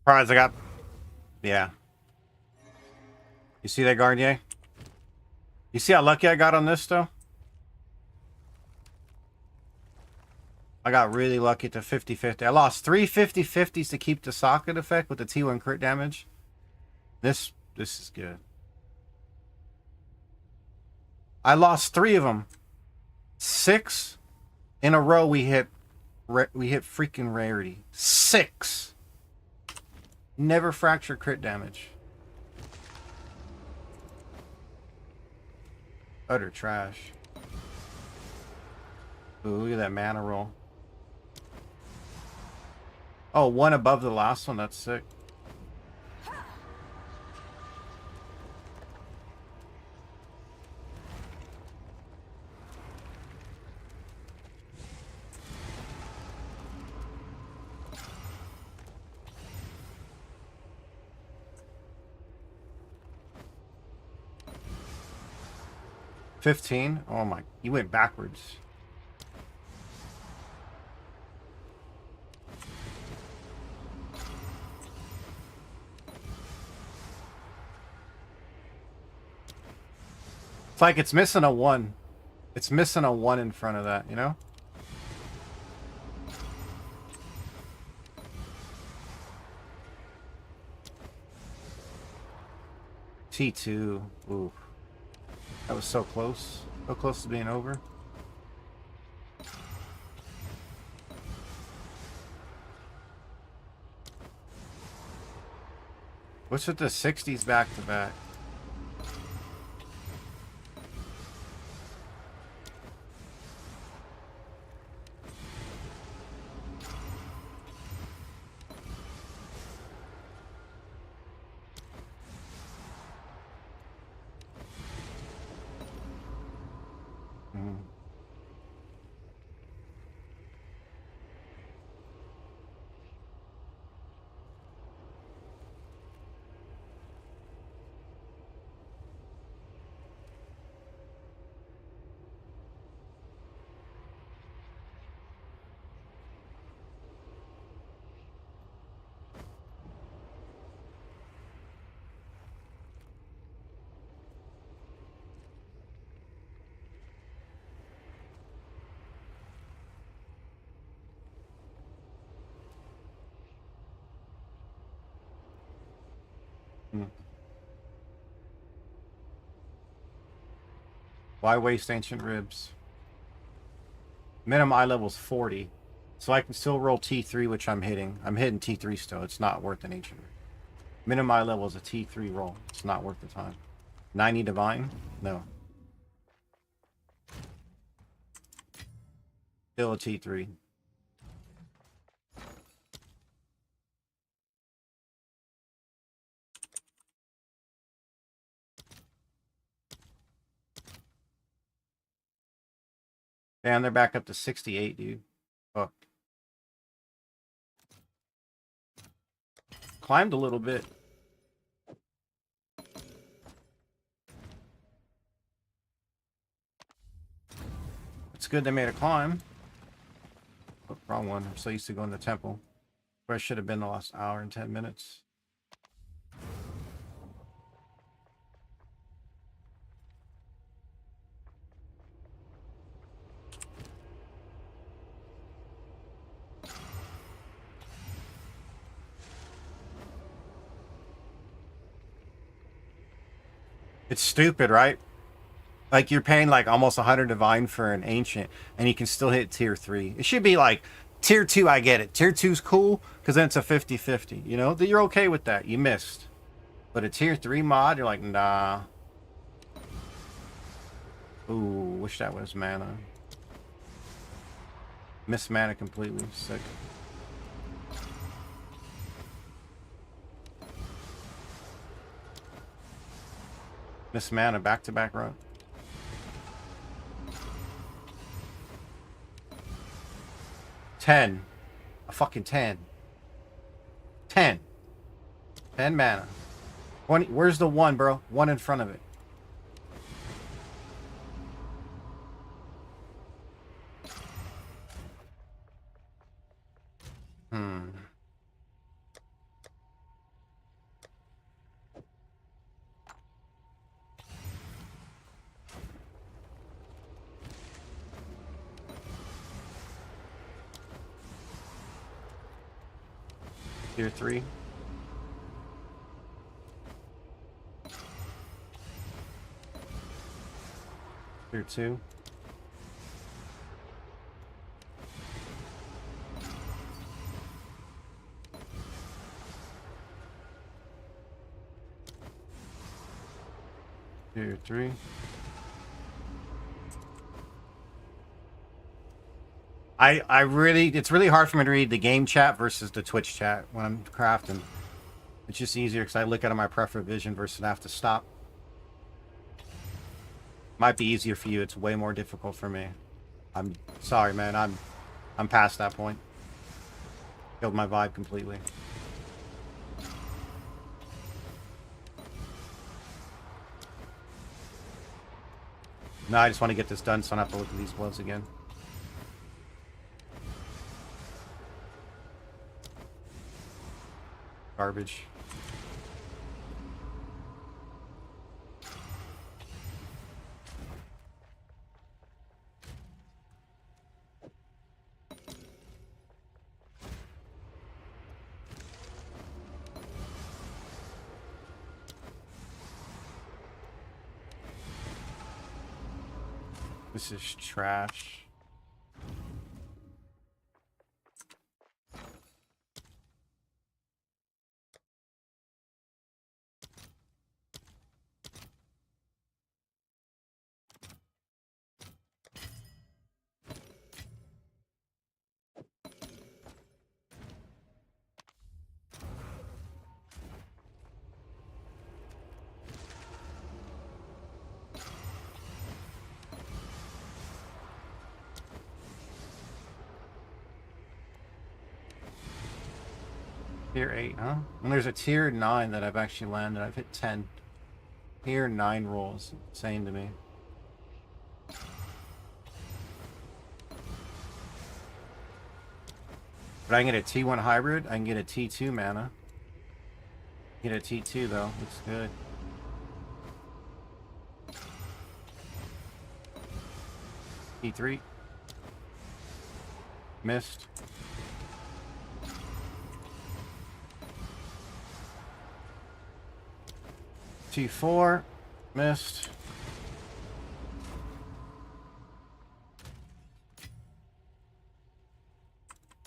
Prize I got. Yeah. You see that, Garnier? You see how lucky I got on this, though? I got really lucky to 50-50. I lost 3 50-50s to keep the socket effect with the T1 crit damage. This is good. I lost 3 of them. 6 in a row we hit freaking rarity. 6. Never fracture crit damage. Utter trash. Ooh, look at that mana roll. Oh, one above the last one. That's sick. $15? Oh my, you went backwards. It's like it's missing a 1. It's missing a 1 in front of that, you know? T2. Ooh. That was so close. So close to being over. What's with the 60s back to back? Why waste ancient ribs? Minimum eye level's 40. So I can still roll T3, which I'm hitting. I'm hitting T3 still. It's not worth an ancient rib. Minimum eye level is a T3 roll. It's not worth the time. 90 divine? No. Still a T3. Damn, they're back up to 68, dude. Fuck. Climbed a little bit. It's good they made a climb. Oh, wrong one. I'm so used to going to the temple. Where I should have been the last hour and 10 minutes. It's stupid, right? Like you're paying like almost 100 divine for an ancient, and you can still hit tier 3. It should be like tier 2. I get it. Tier 2's cool because then it's a 50-50. You know that you're okay with that. You missed, but a tier 3 mod, you're like, nah. Ooh, wish that was mana. Missed mana completely. Sick. Missed mana back-to-back run. Ten. A fucking 10. 10. 10 mana. 20. Where's the 1, bro? 1 in front of it. Tier 3. Tier 2. Tier 3. I really, it's really hard for me to read the game chat versus the Twitch chat when I'm crafting. It's just easier because I look at my preferred vision versus I have to stop. Might be easier for you. It's way more difficult for me. I'm sorry, man. I'm past that point. Killed my vibe completely. No, I just want to get this done so I don't have to look at these gloves again. Garbage. This is trash. Tier 8, huh? And there's a tier 9 that I've actually landed. I've hit 10. Tier 9 rolls. Insane to me. But I can get a T1 hybrid. I can get a T2 mana. Get a T2 though. Looks good. T3. Missed. T4. Missed.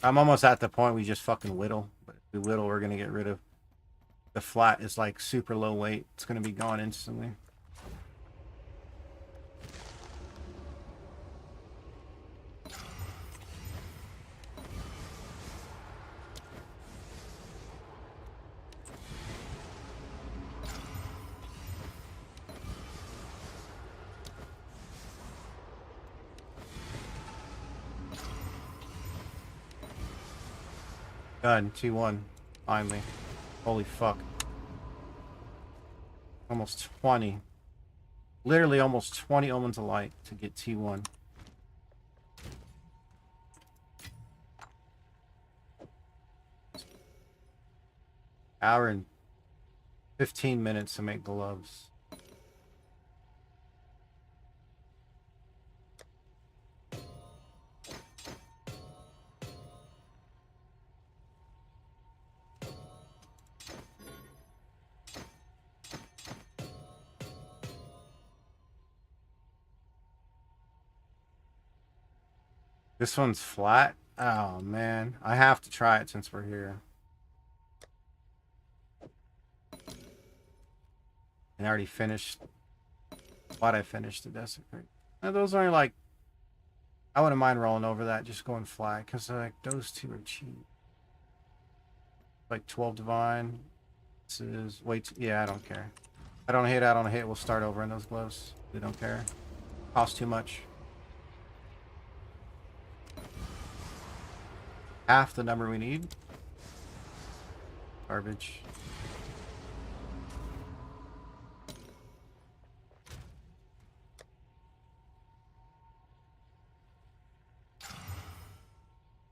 I'm almost at the point we just fucking whittle. But if we whittle, we're gonna get rid of the flat. Is like super low weight. It's gonna be gone instantly. Done. T1. Finally. Holy fuck. Almost 20. Literally almost 20 Omens of Light to get T1. Hour and 15 minutes to make gloves. This one's flat. Oh man, I have to try it since we're here. And I already finished. Thought I finished the desecrate. Now, those are like, I wouldn't mind rolling over that, just going flat, because like those two are cheap. Like 12 divine. This is wait. Yeah, I don't care. I don't hit. I don't hit. We'll start over in those gloves. They don't care. Cost too much. Half the number we need. Garbage.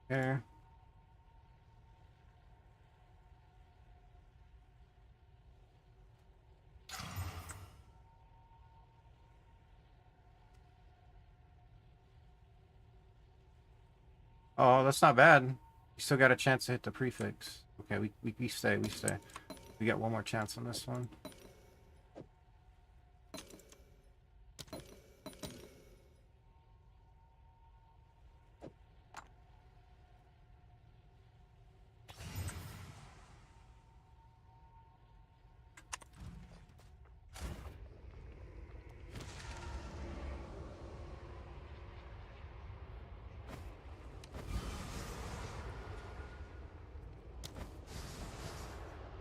There. Oh, that's not bad. You still got a chance to hit the prefix. Okay, we stay. We stay. We got one more chance on this one.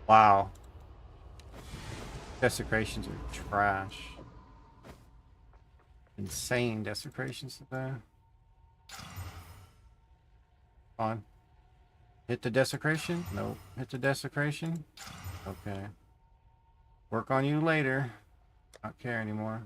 Wow. Desecrations are trash. Insane desecrations today. On. Hit the desecration? Nope. Hit the desecration? Okay. Work on you later. Not care anymore.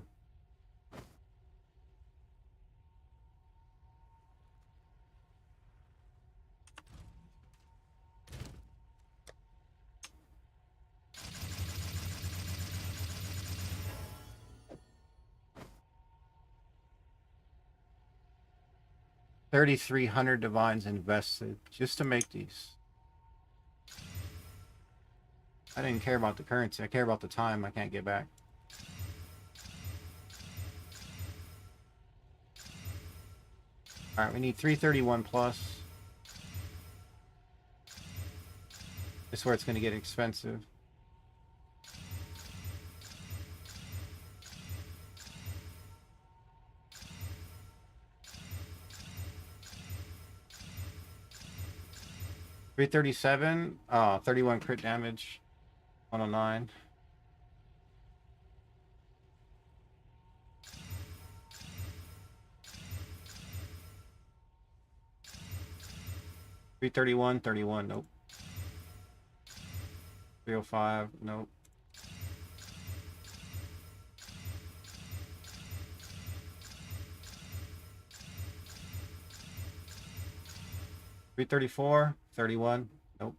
$3,300 divines invested just to make these. I didn't care about the currency. I care about the time I can't get back. Alright, we need 331 plus. This is where it's going to get expensive. $337. 31 crit damage. 109. $331. 31. Nope. 305. Nope. $334. 31. Nope.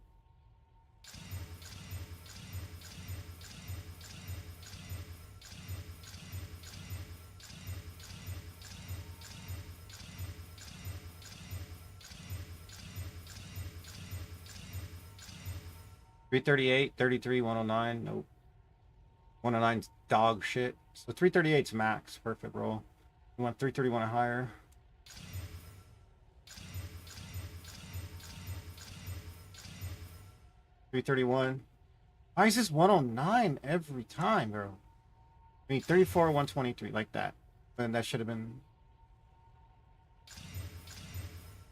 $338. 33. 109. Nope. 109's dog shit. So 338's max. Perfect roll. You want 331 or higher. $331. Why is this 109 every time, bro? I mean, 34, 123, like that. Then that should have been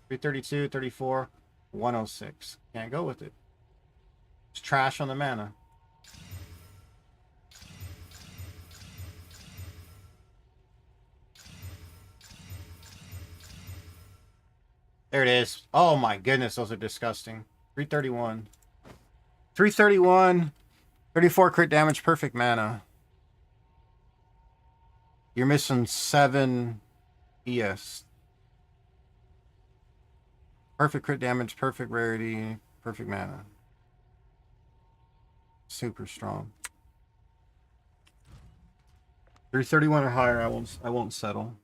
332, 34, 106. Can't go with it. It's trash on the mana. There it is. Oh my goodness, those are disgusting. 331. 331. 34 crit damage, perfect mana. You're missing 7 ES. Perfect crit damage, perfect rarity, perfect mana. Super strong. 331 or higher, I won't settle.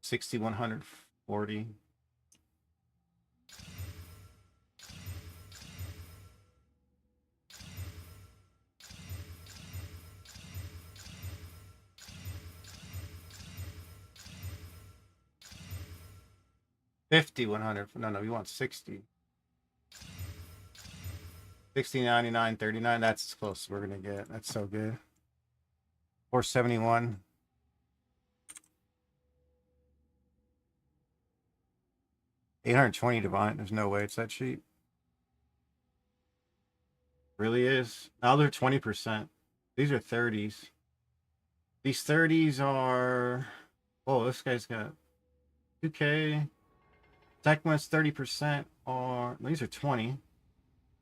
$6,140. 50, 100. No, we want 60. 60, 99, 39. That's as close as we're going to get. That's so good. 471. $820 divine. There's no way it's that cheap. Really is. Now they're 20%. These are 30s. These 30s are. Oh, this guy's got 2K. Tecma's 30%. Or these are 20.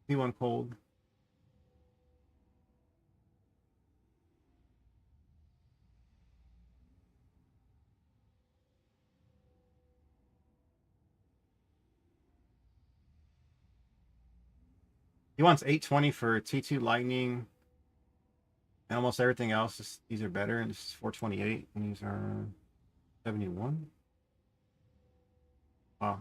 T1 cold. He wants 820 for T2 Lightning. And almost everything else is, these are better. And this is 428. And these are 71. Wow.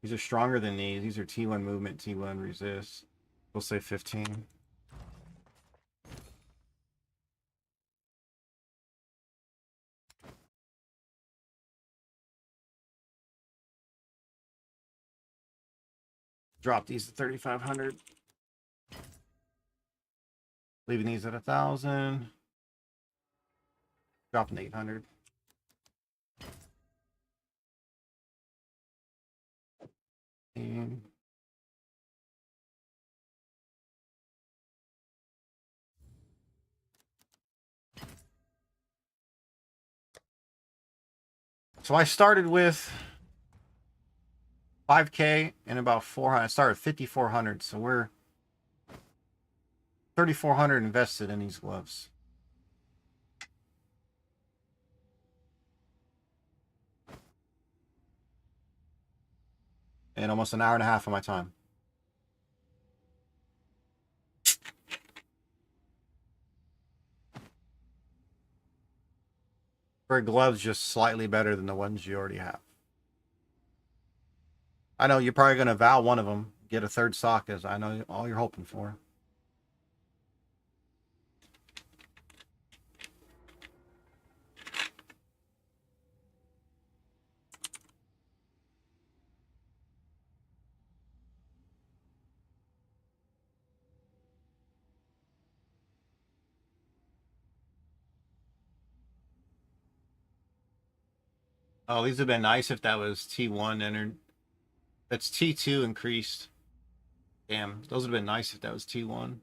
These are stronger than these. These are T1 movement, T1 resist. We'll say 15. Drop these to 3,500. Leaving these at 1,000. Dropping 800. And so I started with 5K and about 400. I started 5,400. So we're 3,400 invested in these gloves. And almost an hour and a half of my time. For gloves, just slightly better than the ones you already have. I know you're probably going to vow one of them, get a third sock, as I know all you're hoping for. Oh, these have been nice if that was T1 entered. That's T2 increased. Damn, those would have been nice if that was T1.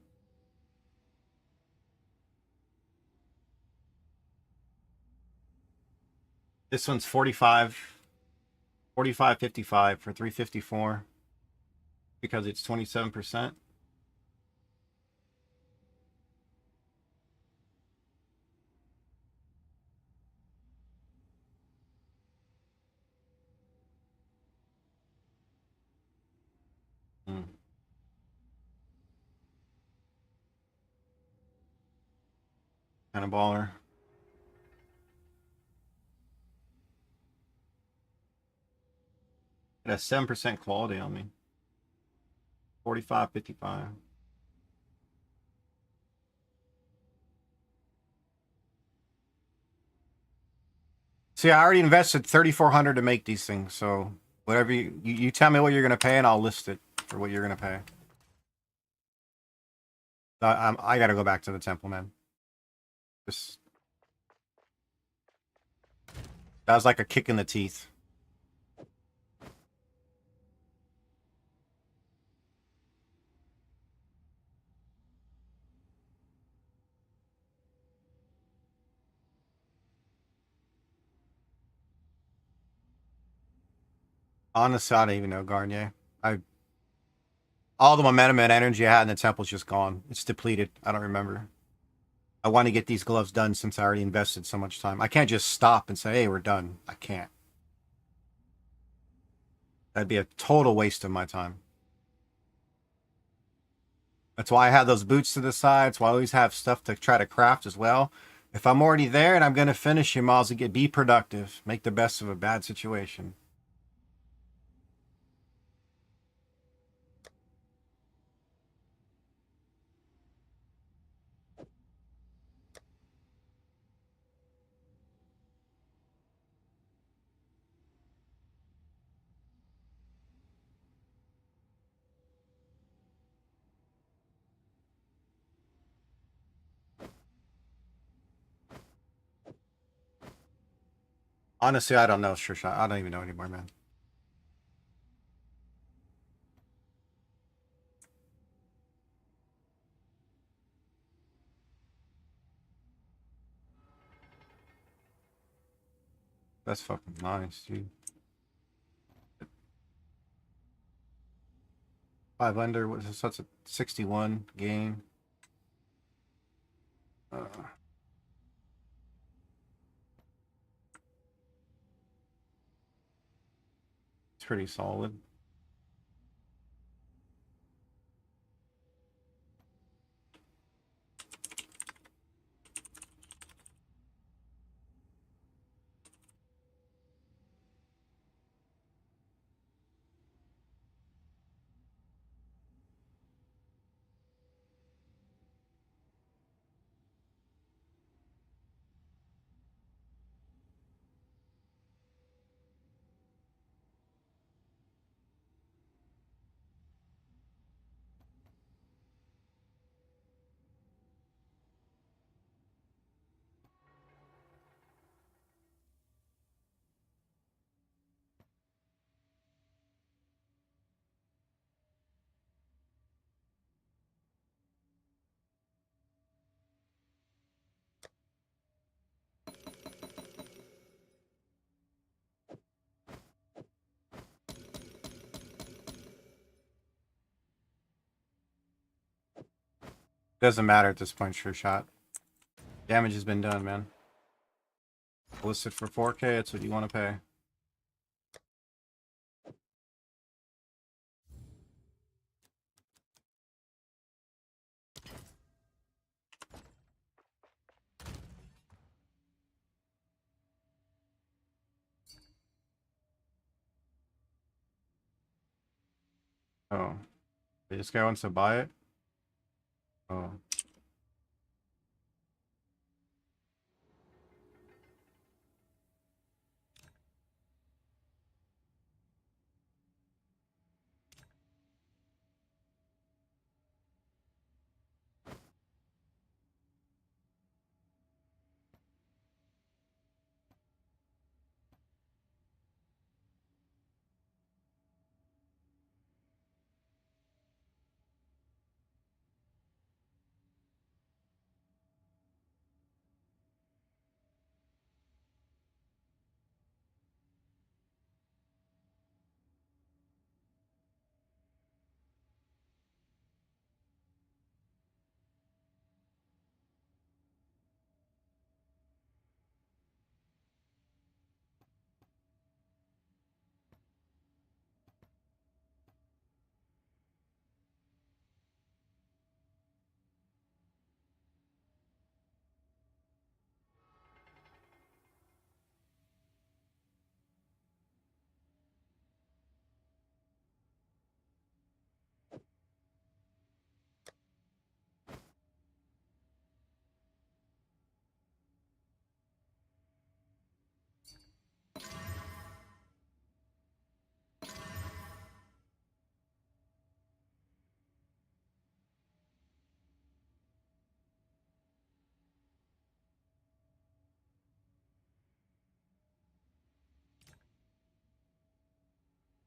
This one's 45, 55 for 354 because it's 27%. Hmm. Kind of baller. It has 7% quality on me. 45, 55. See, I already invested 3,400 to make these things, so whatever you tell me what you're gonna pay, and I'll list it for what you're gonna pay. I gotta go back to the temple, man. Just that was like a kick in the teeth. Honestly, I don't even know Garnier. I all the momentum and energy I had in the temple's just gone. It's depleted. I don't remember. I want to get these gloves done since I already invested so much time. I can't just stop and say, "Hey, we're done." I can't. That'd be a total waste of my time. That's why I have those boots to the side. That's why I always have stuff to try to craft as well. If I'm already there and I'm going to finish, you might as well be productive. Make the best of a bad situation. Honestly, I don't know, sure shot. I don't even know anymore, man. That's fucking nice, dude. 5 under, what is this? That's a 61 game. It's pretty solid. Doesn't matter at this point, sure shot. Damage has been done, man. Listed for 4K, it's what you want to pay. Oh. This guy wants to buy it? Oh.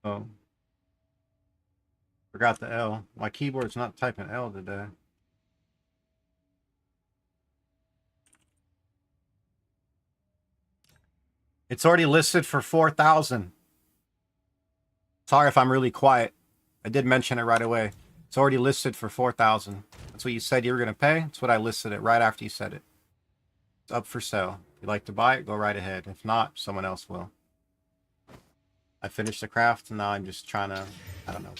Oh. Forgot the L. My keyboard's not typing L today. It's already listed for 4,000. Sorry if I'm really quiet. I did mention it right away. It's already listed for 4,000. That's what you said you were going to pay. That's what I listed it right after you said it. It's up for sale. If you'd like to buy it, go right ahead. If not, someone else will. I finished the craft, and now I'm just trying to, I don't know.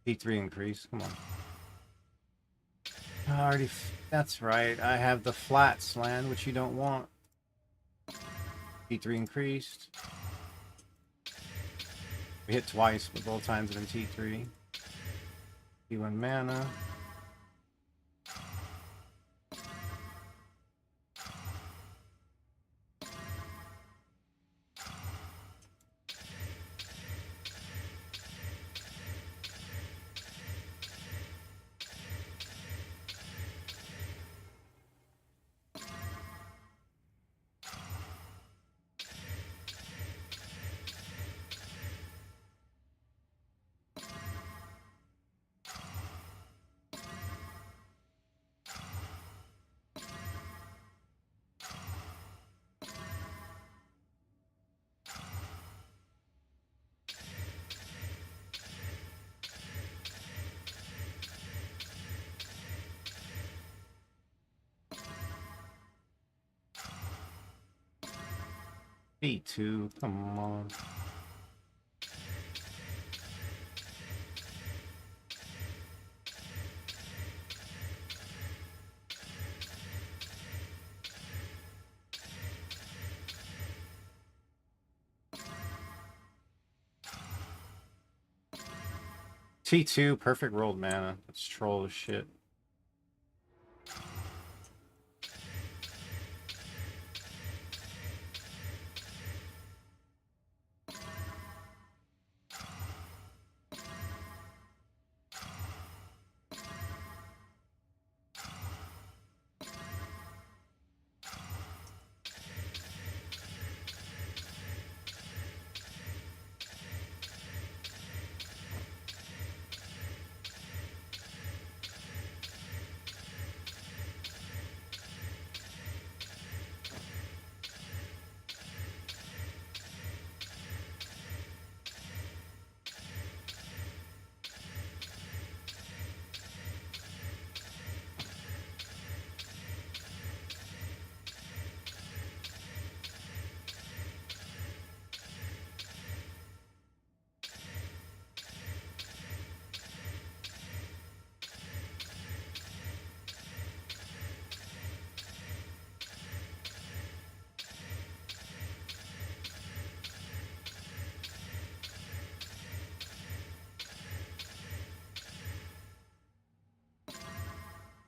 P3 increase, come on. I already, that's right. I have the flats land, which you don't want. P3 increased. We hit twice, but both times have been T3. P1 mana. P2, come on. T2, perfect rolled mana. That's troll as shit.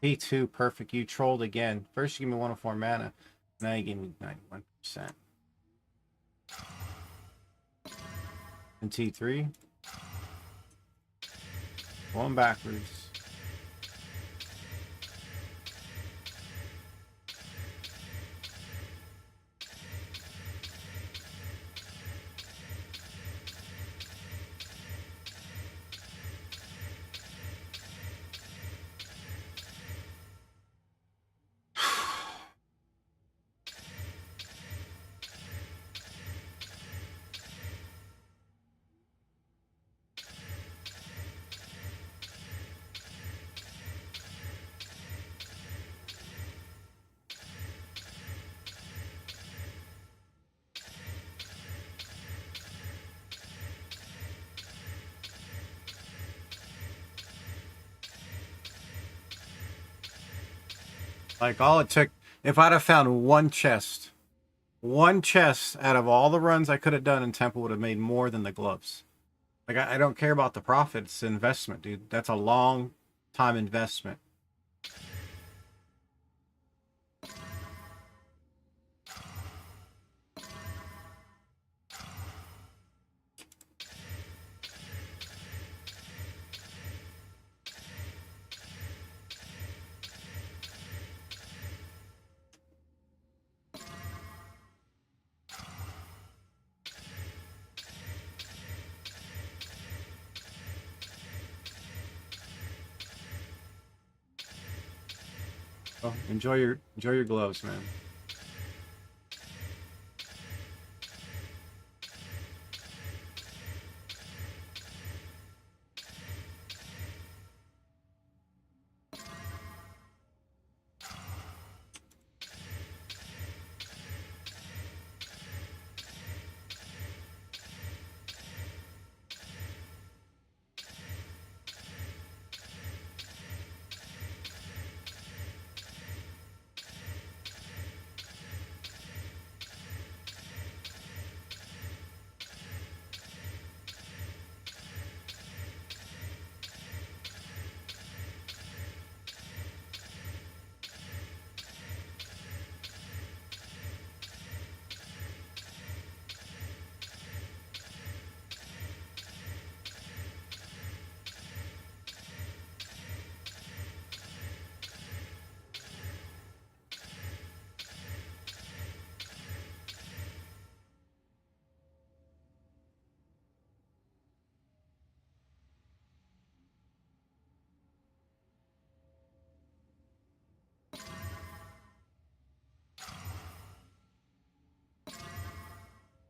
P2, perfect. You trolled again. First you gave me 104 mana. Now you gave me 91%. And T3. Going backwards. Like, all it took, if I'd have found one chest out of all the runs I could have done in Temple would have made more than the gloves. Like, I don't care about the profit. It's investment, dude. That's a long time investment. Oh, enjoy your gloves, man.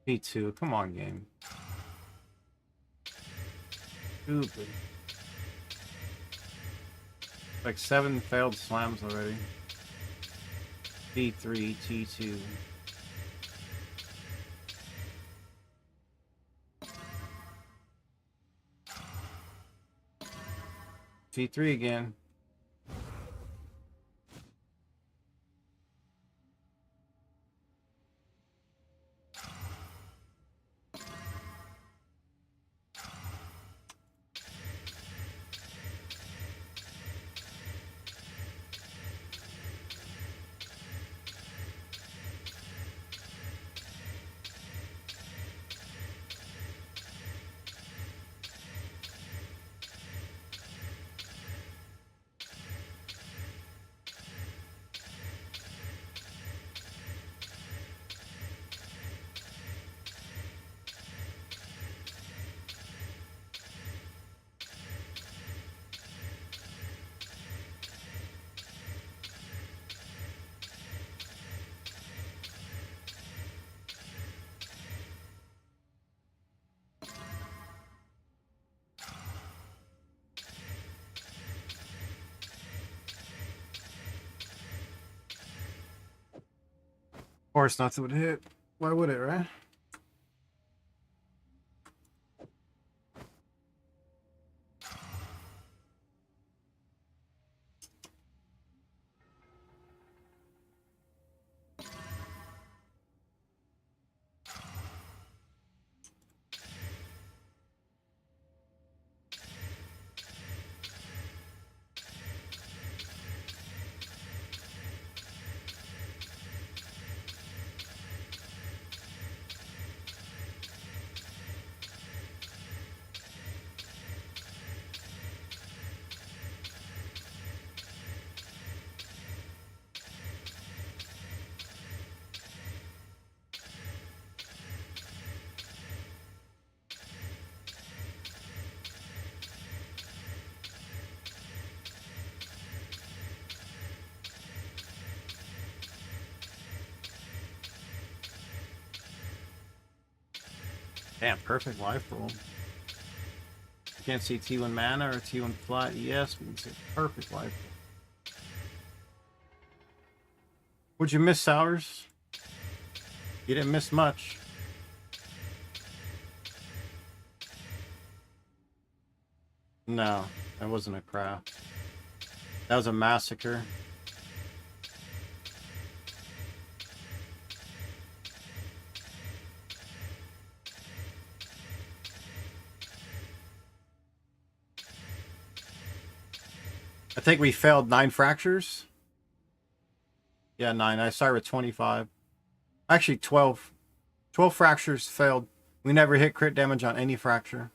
P2, come on, game. Stupid. Like 7 failed slams already. T3, T2. T3 again. Of course, nothing would hit. Why would it, right? Damn, perfect life roll. You can't see T1 mana or T1 flat. Yes, we can see perfect life roll. Would you miss Sours? You didn't miss much. No, that wasn't a craft. That was a massacre. I think we failed 9 fractures. Yeah, 9. I started with 25. Actually, 12. 12 fractures failed. We never hit crit damage on any fracture.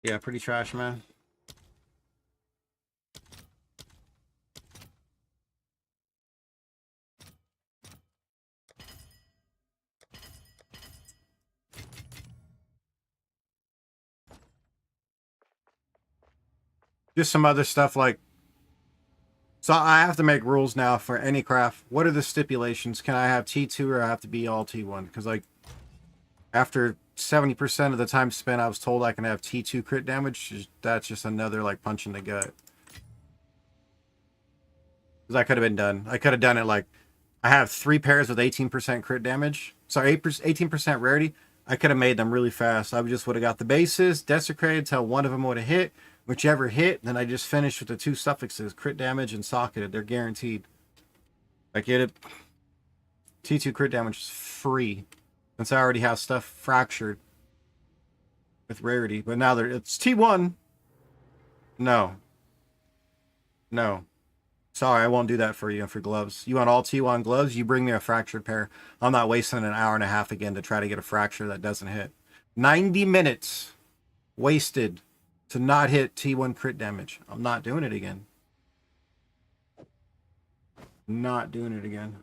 Yeah, pretty trash, man. Just some other stuff like... So I have to make rules now for any craft. What are the stipulations? Can I have T2 or I have to be all T1? Because, like, after 70% of the time spent, I was told I can have T2 crit damage. That's just another, like, punch in the gut. Because I could have been done. I could have done it, like, I have 3 pairs with 18% crit damage. Sorry, 18% rarity. I could have made them really fast. I just would have got the bases, desecrated till one of them would have hit. Whichever hit, then I just finished with the 2 suffixes, crit damage and socketed. They're guaranteed. I get it. T2 crit damage is free. Since I already have stuff fractured with rarity. But now it's T1. No. No. Sorry, I won't do that for you for gloves. You want all T1 gloves? You bring me a fractured pair. I'm not wasting an hour and a half again to try to get a fracture that doesn't hit. 90 minutes wasted to not hit T1 crit damage. I'm not doing it again. Not doing it again.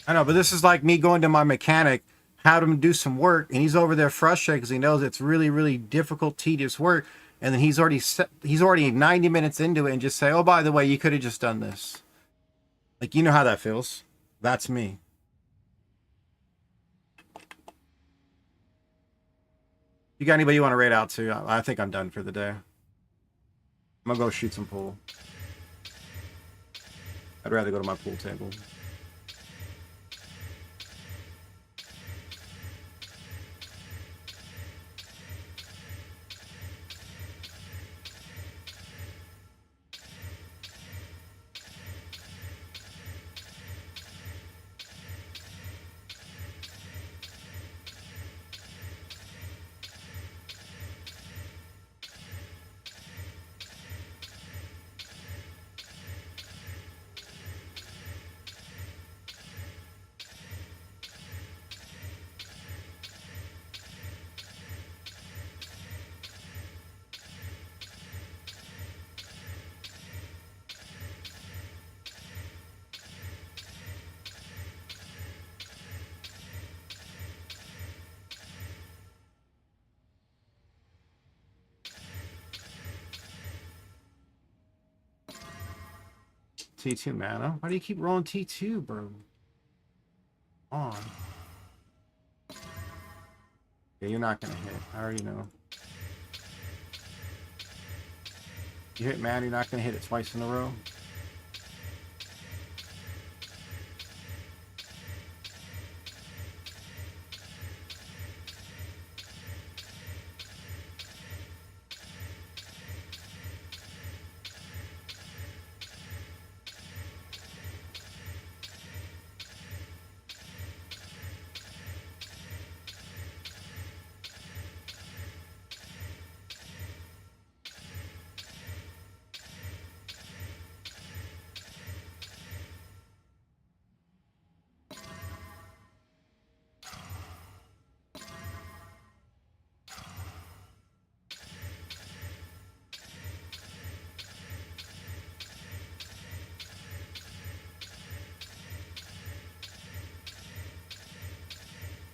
I know, but this is like me going to my mechanic, had him do some work, and he's over there frustrated because he knows it's really, really difficult, tedious work, and then he's already 90 minutes into it, and just say, "Oh, by the way, you could have just done this." Like, you know how that feels. That's me. You got anybody you want to raid out to? I think I'm done for the day. I'm gonna go shoot some pool. I'd rather go to my pool table. T2 mana. Why do you keep rolling T2, bro? On. Yeah, you're not gonna hit. I already know. You hit mana, you're not gonna hit it twice in a row.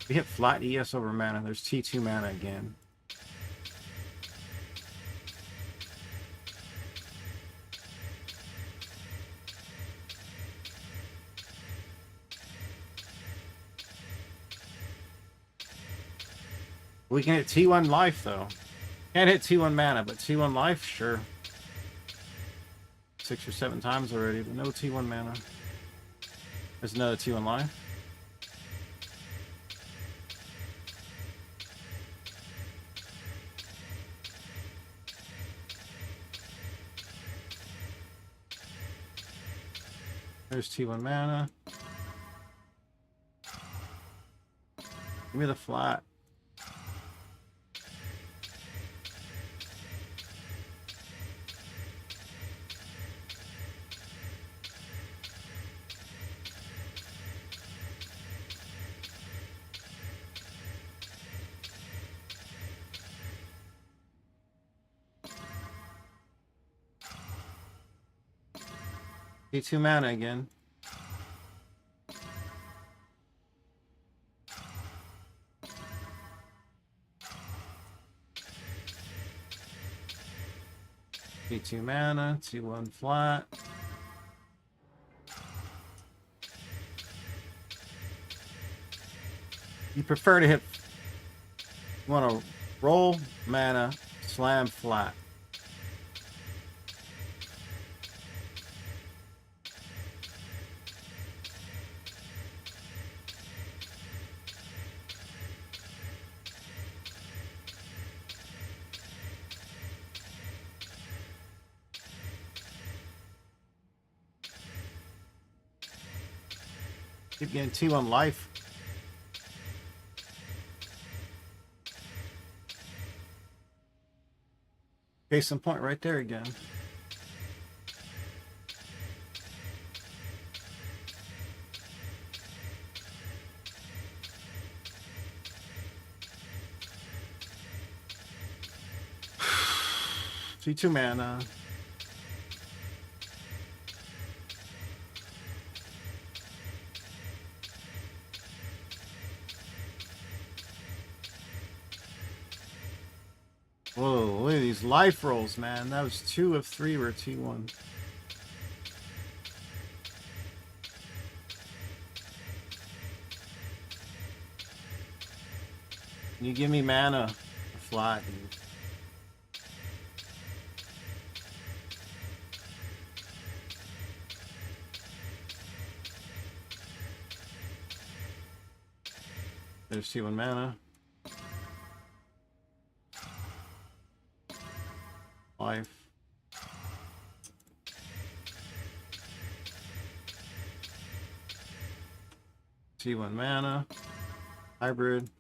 We hit flat ES over mana. There's T2 mana again. We can hit T1 life, though. Can't hit T1 mana, but T1 life, sure. 6 or 7 times already, but no T1 mana. There's another T1 life. There's T1 mana. Give me the flat. T2 mana again. T2 mana, T1 flat. You prefer to hit... You want to roll mana, slam flat. Keep getting T1 life. Case in point right there again. T2 mana. Whoa, look at these life rolls, man. That was 2 of 3 were T1. Can you give me mana? A flat, dude. There's T1 mana. Life. T1 mana. Hybrid.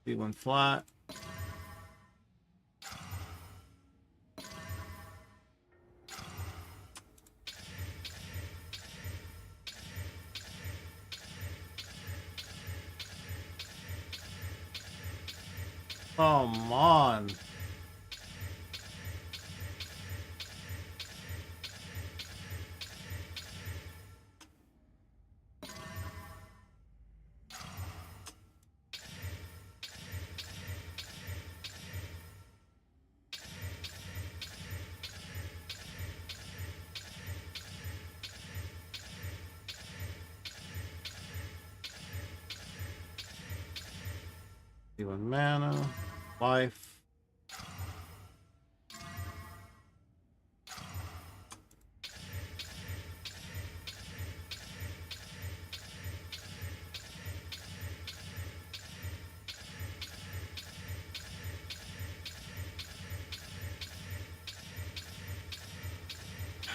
T1 flat. Come on. T1 mana. Life.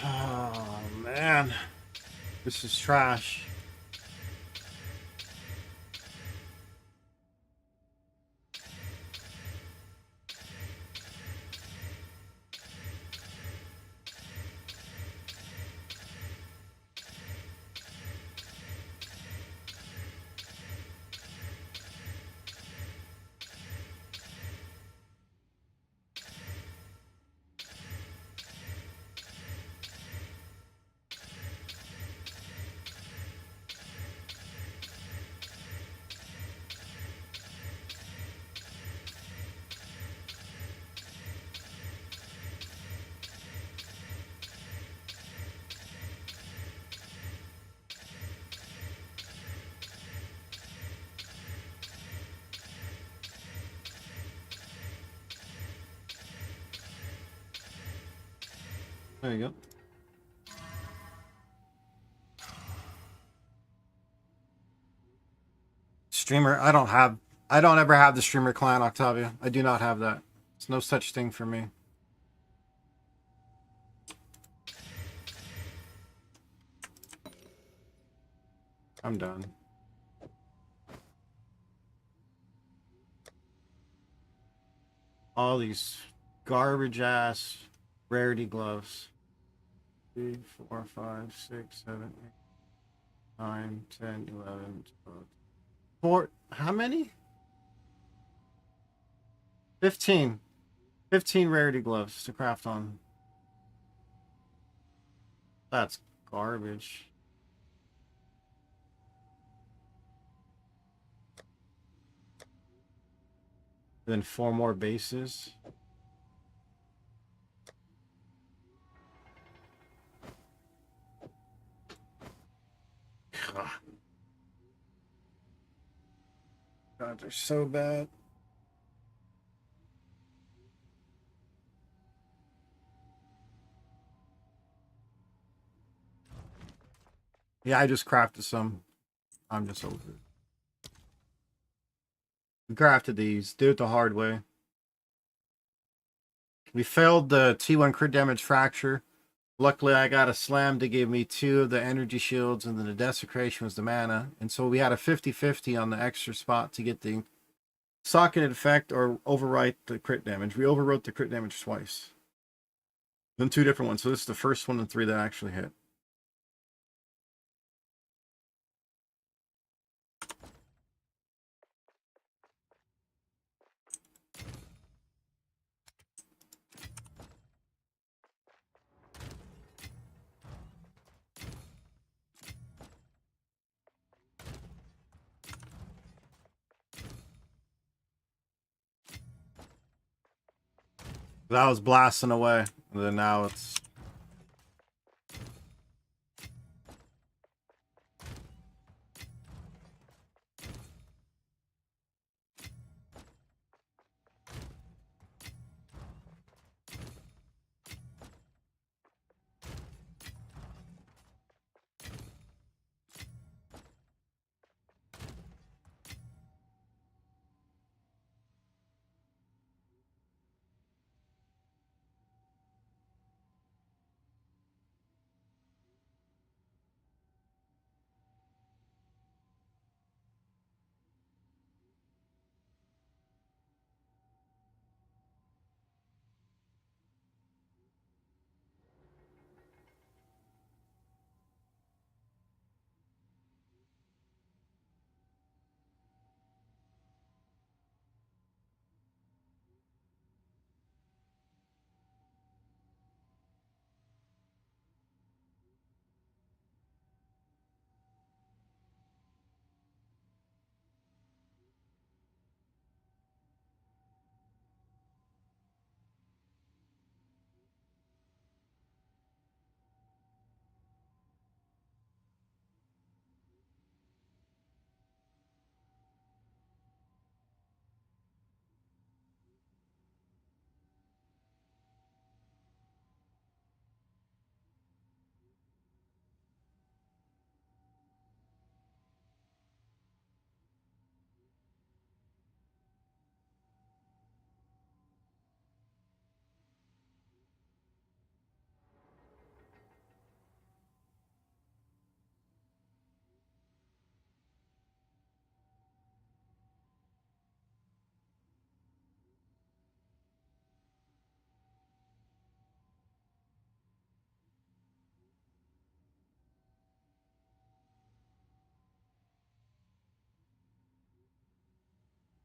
Oh, man. This is trash. There you go. Streamer, I don't ever have the streamer clan, Octavia. I do not have that. It's no such thing for me. I'm done. All these garbage ass rarity gloves. 3, 4, 5, 6, 7, 8, 9, 10, 11, 12. 4. How many? 15. 15 rarity gloves to craft on. That's garbage. Then 4 more bases. Ugh. God, they're so bad. Yeah, I just crafted some. I'm just over it. We crafted these. Do it the hard way. We failed the T1 crit damage fracture. Luckily, I got a slam to give me 2 of the energy shields, and then the desecration was the mana. And so we had a 50-50 on the extra spot to get the socketed effect or overwrite the crit damage. We overwrote the crit damage twice. Then 2 different ones. So this is the first one and 3 that actually hit. That was blasting away. And then now it's...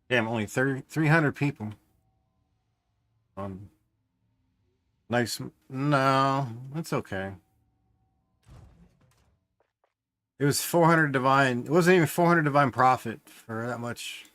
Damn, only 300 people. Nice. No, it's okay. It was 400 divine. It wasn't even 400 divine profit for that much.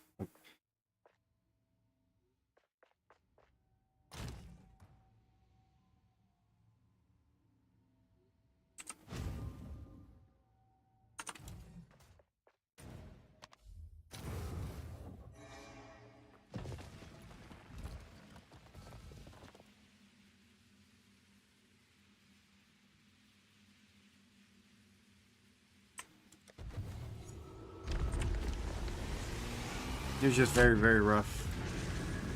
It was just very, very rough.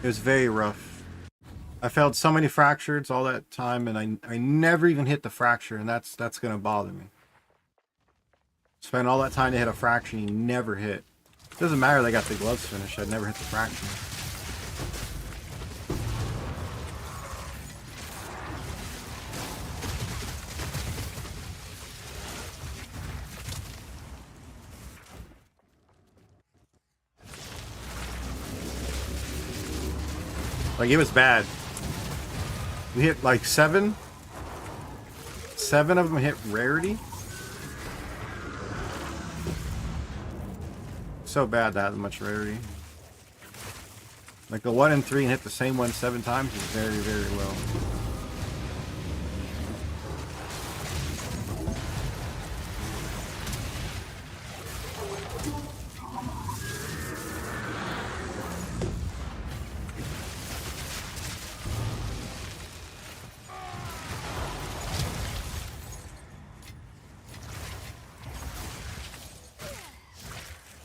It was very rough. I failed so many fractures all that time, and I never even hit the fracture, and that's gonna bother me. Spent all that time to hit a fracture, and you never hit. It doesn't matter they got the gloves finished, I'd never hit the fracture. Like, it was bad. We hit like 7. 7 of them hit rarity. So bad that much rarity. Like the 1 and 3 and hit the same one 7 times is very, very low.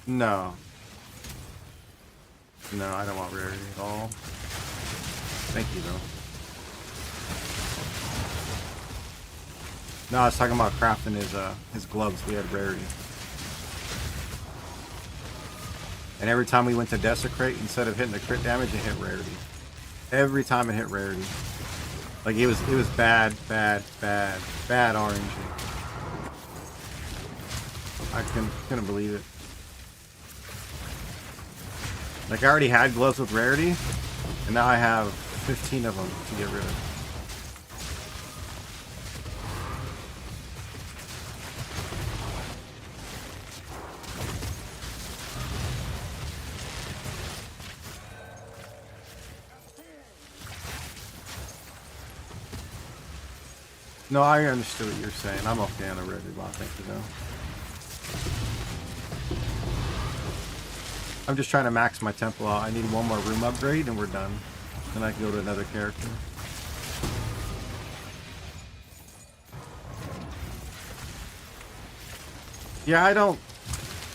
No. No, I don't want rarity at all. Thank you, though. No, I was talking about crafting his gloves. We had rarity. And every time we went to desecrate, instead of hitting the crit damage, it hit rarity. Every time it hit rarity. Like, it was bad, bad, bad, bad RNG. I couldn't believe it. Like, I already had gloves with rarity, and now I have 15 of them to get rid of. No, I understood what you're saying. I'm okay on a red block, thank you though. I'm just trying to max my tempo out. I need one more room upgrade and we're done. Then I can go to another character. Yeah,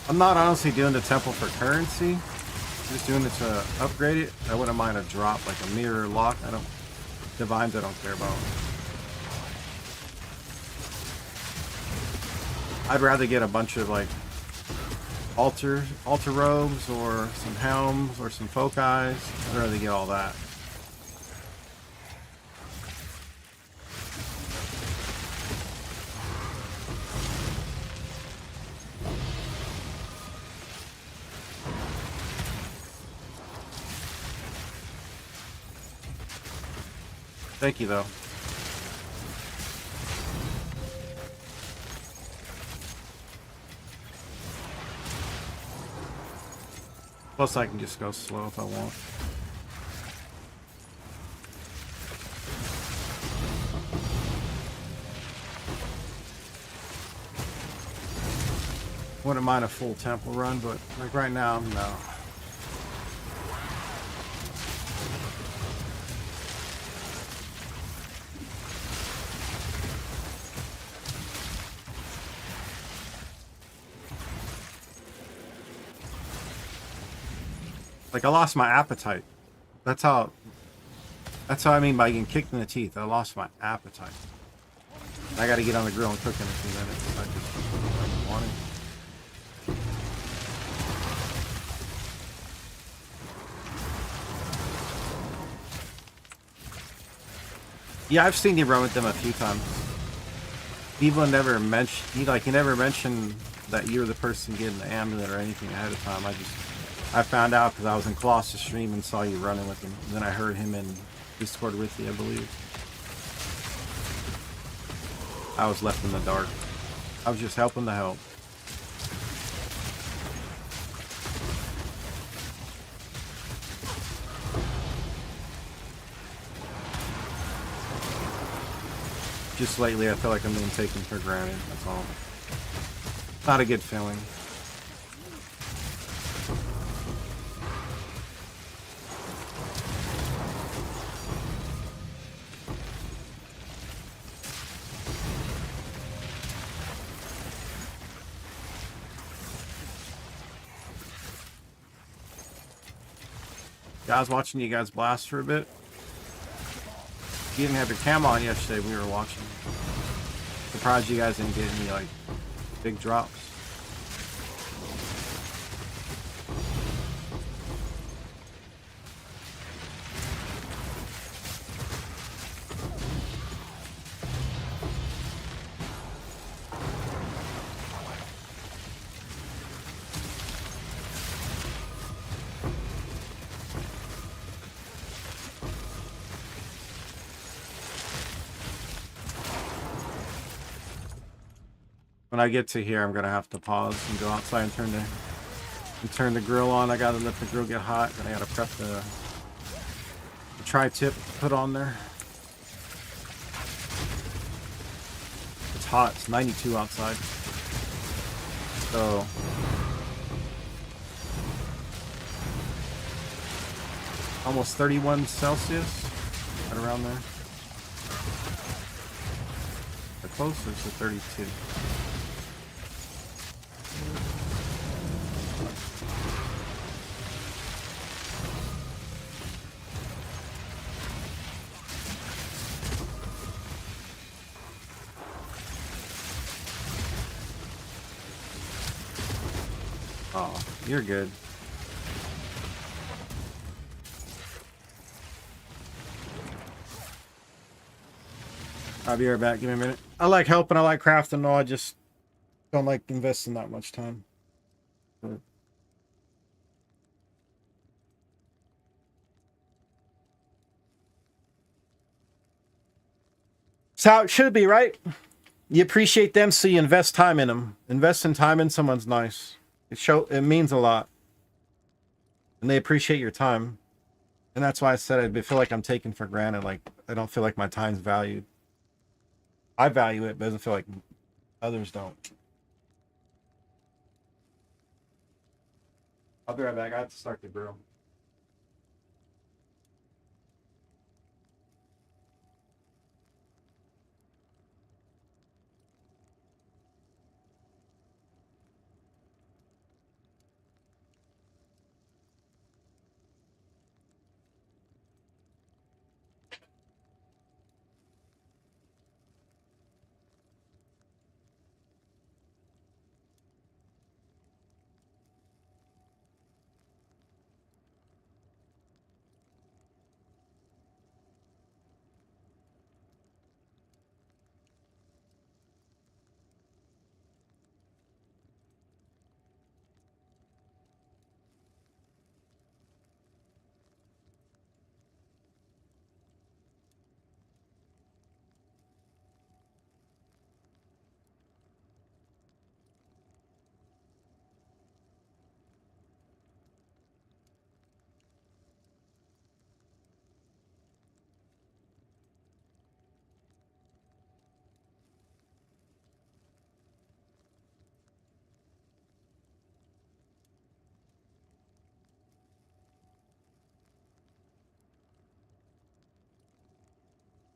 I'm not honestly doing the temple for currency. Just doing it to upgrade it. I wouldn't mind a drop, like a mirror lock. Divines I don't care about. I'd rather get a bunch of like altar robes or some helms or some foci. I'd rather get all that. Thank you, though. Plus, I can just go slow if I want. Wouldn't mind a full temple run, but like right now, no. Like, I lost my appetite. That's how I mean by getting kicked in the teeth. I lost my appetite. I gotta get on the grill and cook in a few minutes. I just want it. Yeah, I've seen you run with them a few times. People never mentioned, you never mentioned that you were the person getting the amulet or anything ahead of time. I found out because I was in Colossus stream and saw you running with him. And then I heard him in Discord with you, I believe. I was left in the dark. I was just helping to help. Just lately, I feel like I'm being taken for granted. That's all. Not a good feeling. Yeah, I was watching you guys blast for a bit. You didn't have your cam on yesterday. We were watching. Surprised you guys didn't get any like big drops. When I get to here, I'm gonna have to pause and go outside and turn the grill on. I gotta let the grill get hot, and I gotta prep the tri-tip put on there. It's hot. It's 92 outside. So almost 31 Celsius, right around there. The closest to 32. Oh, you're good. I'll be right back. Give me a minute. I like helping. I like crafting. No, I just don't like investing that much time. But it's how it should be, right? You appreciate them, so you invest time in them. Investing time in someone's nice. It means a lot, and they appreciate your time. And that's why I said I feel like I'm taken for granted. Like I don't feel like my time's valued. I value it, but it doesn't feel like others don't. I'll be right back. I have to start the grill.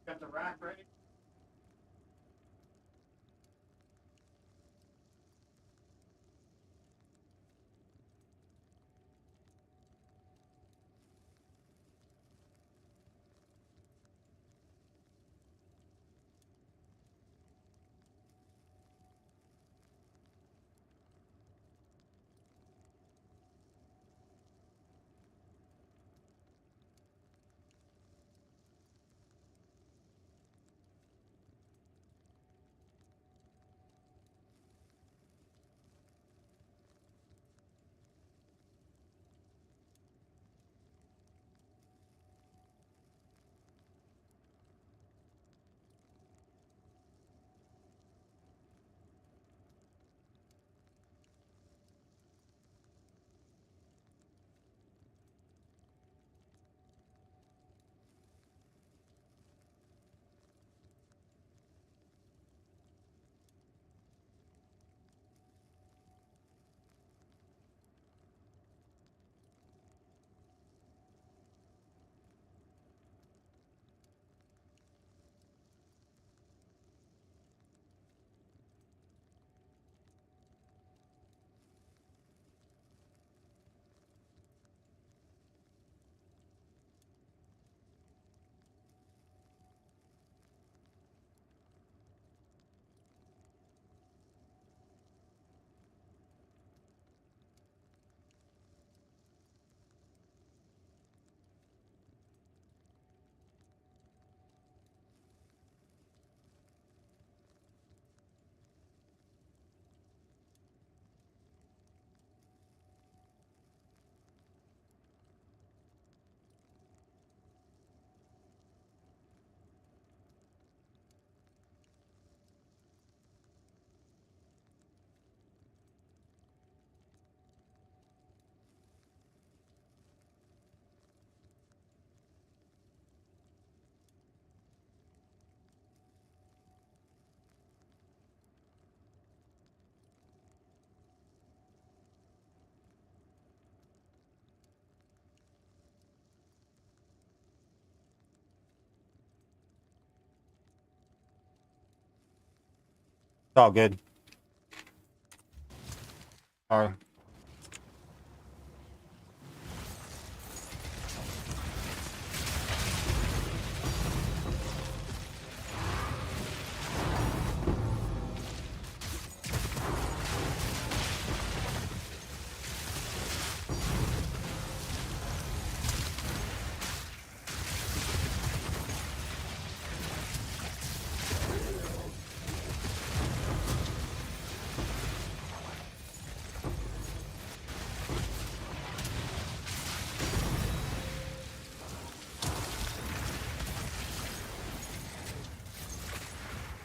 Got the rack ready? It's all good. All right.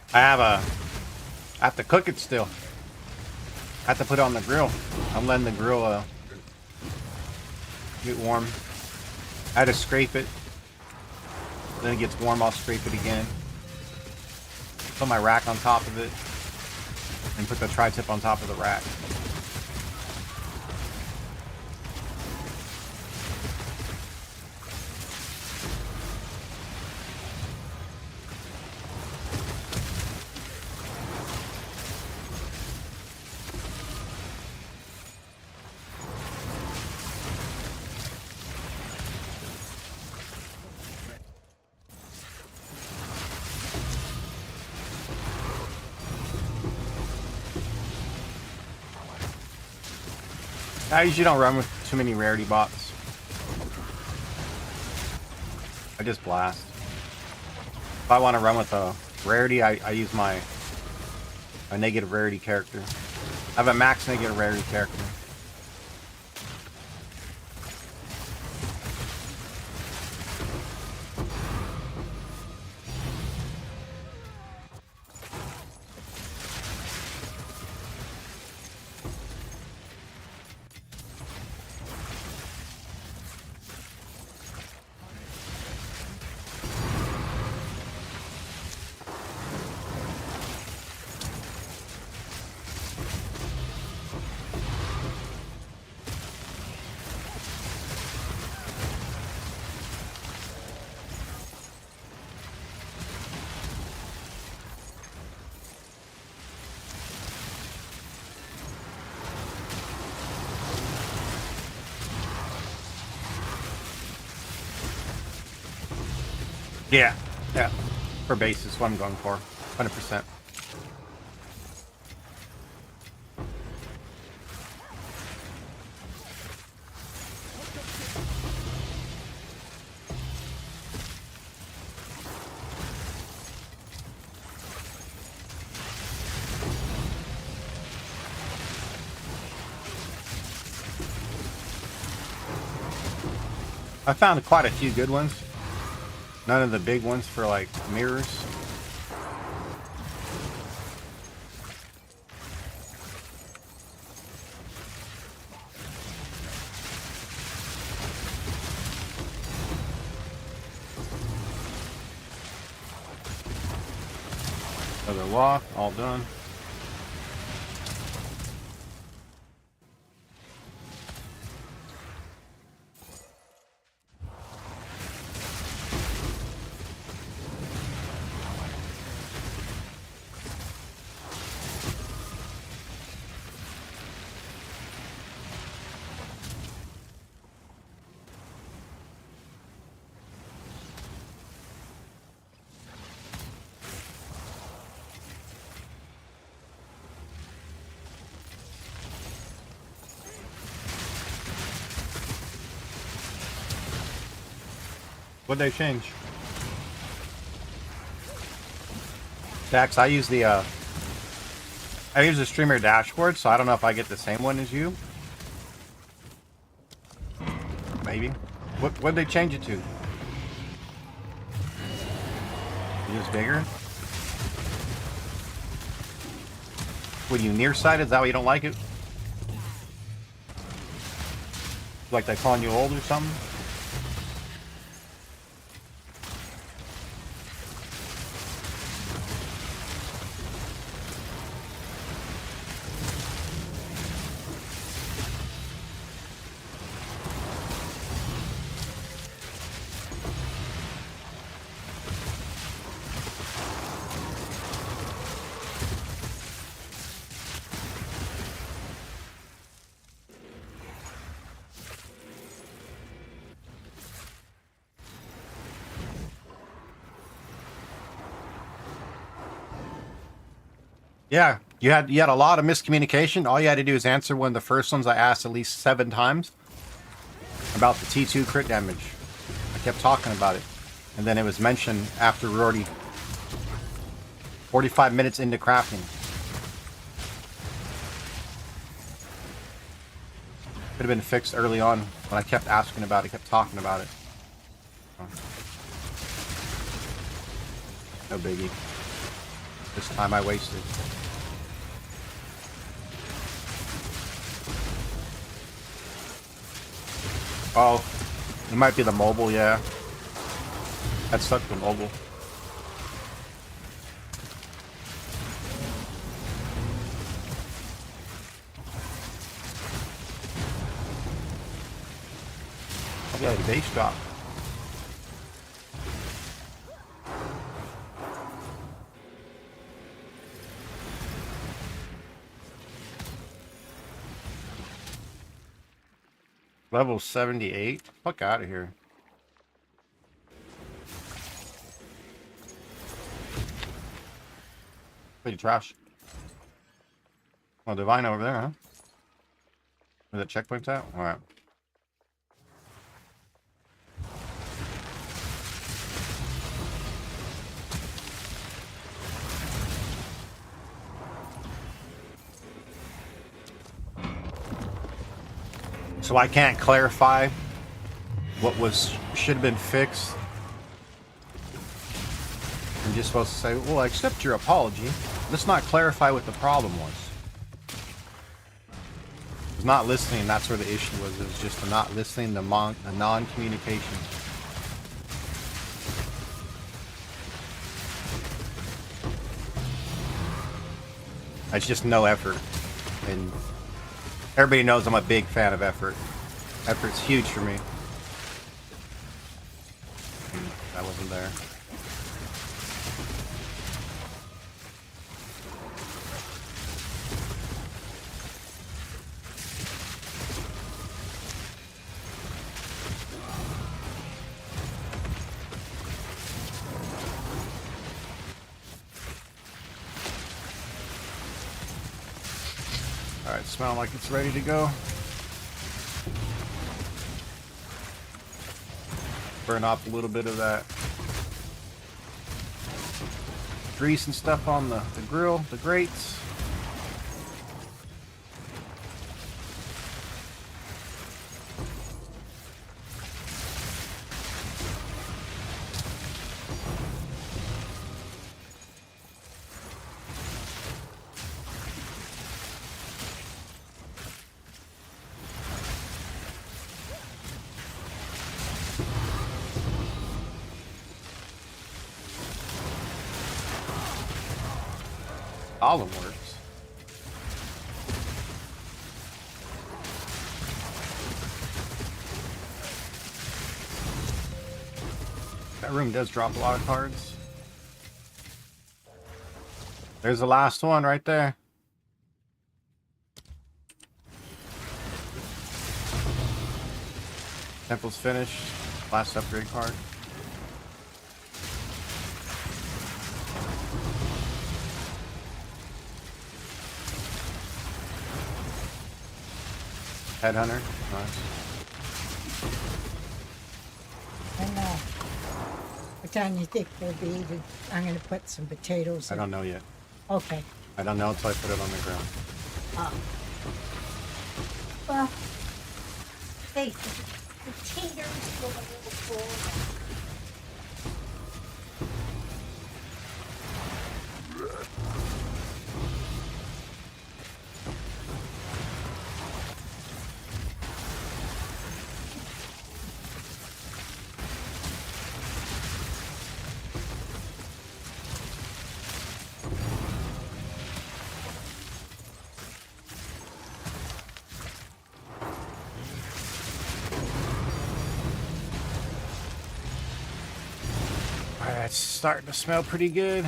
I have to cook it still. I have to put it on the grill. I'm letting the grill get warm. I had to scrape it. Then it gets warm, I'll scrape it again. Put my rack on top of it. And put the tri-tip on top of the rack. I usually don't run with too many rarity bots. I just blast. If I want to run with a rarity, I use a negative rarity character. I have a max negative rarity character. Yeah, yeah. For base is what I'm going for. 100%. I found quite a few good ones. None of the big ones for like mirrors. Another walk, all done. What'd they change? Dax, I use the streamer dashboard, so I don't know if I get the same one as you. Maybe. What'd they change it to? Just bigger? When you nearsighted, is that why you don't like it? Like they calling you old or something? Yeah, you had a lot of miscommunication. All you had to do is answer one of the first ones I asked at least 7 times about the T2 crit damage. I kept talking about it, and then it was mentioned after we're already 45 minutes into crafting. Could have been fixed early on when I kept asking about it, kept talking about it. No biggie. This time I wasted. Oh, it might be the mobile, yeah. That sucked the mobile. Yeah, the base drop. Level 78? Fuck out of here. Pretty trash. Oh, Divine over there, huh? Where the checkpoint's at? Alright. So I can't clarify what should have been fixed. I'm just supposed to say, well, I accept your apology. Let's not clarify what the problem was. It was not listening, that's where the issue was. It was just the not listening, the non-communication. It's just no effort. And everybody knows I'm a big fan of effort. Effort's huge for me. That wasn't there. Alright, smell like it's ready to go. Burn off a little bit of that grease and stuff on the grill, the grates. Olive works. That room does drop a lot of cards. There's the last one right there. Temple's finished. Last upgrade card. Headhunter. Nice. And what time do you think we'll be eating? I'm going to put some potatoes I in. don't know yet. Okay. I don't know until I put it on the ground. Well, hey, the potatoes go a little full. Alright, it's starting to smell pretty good.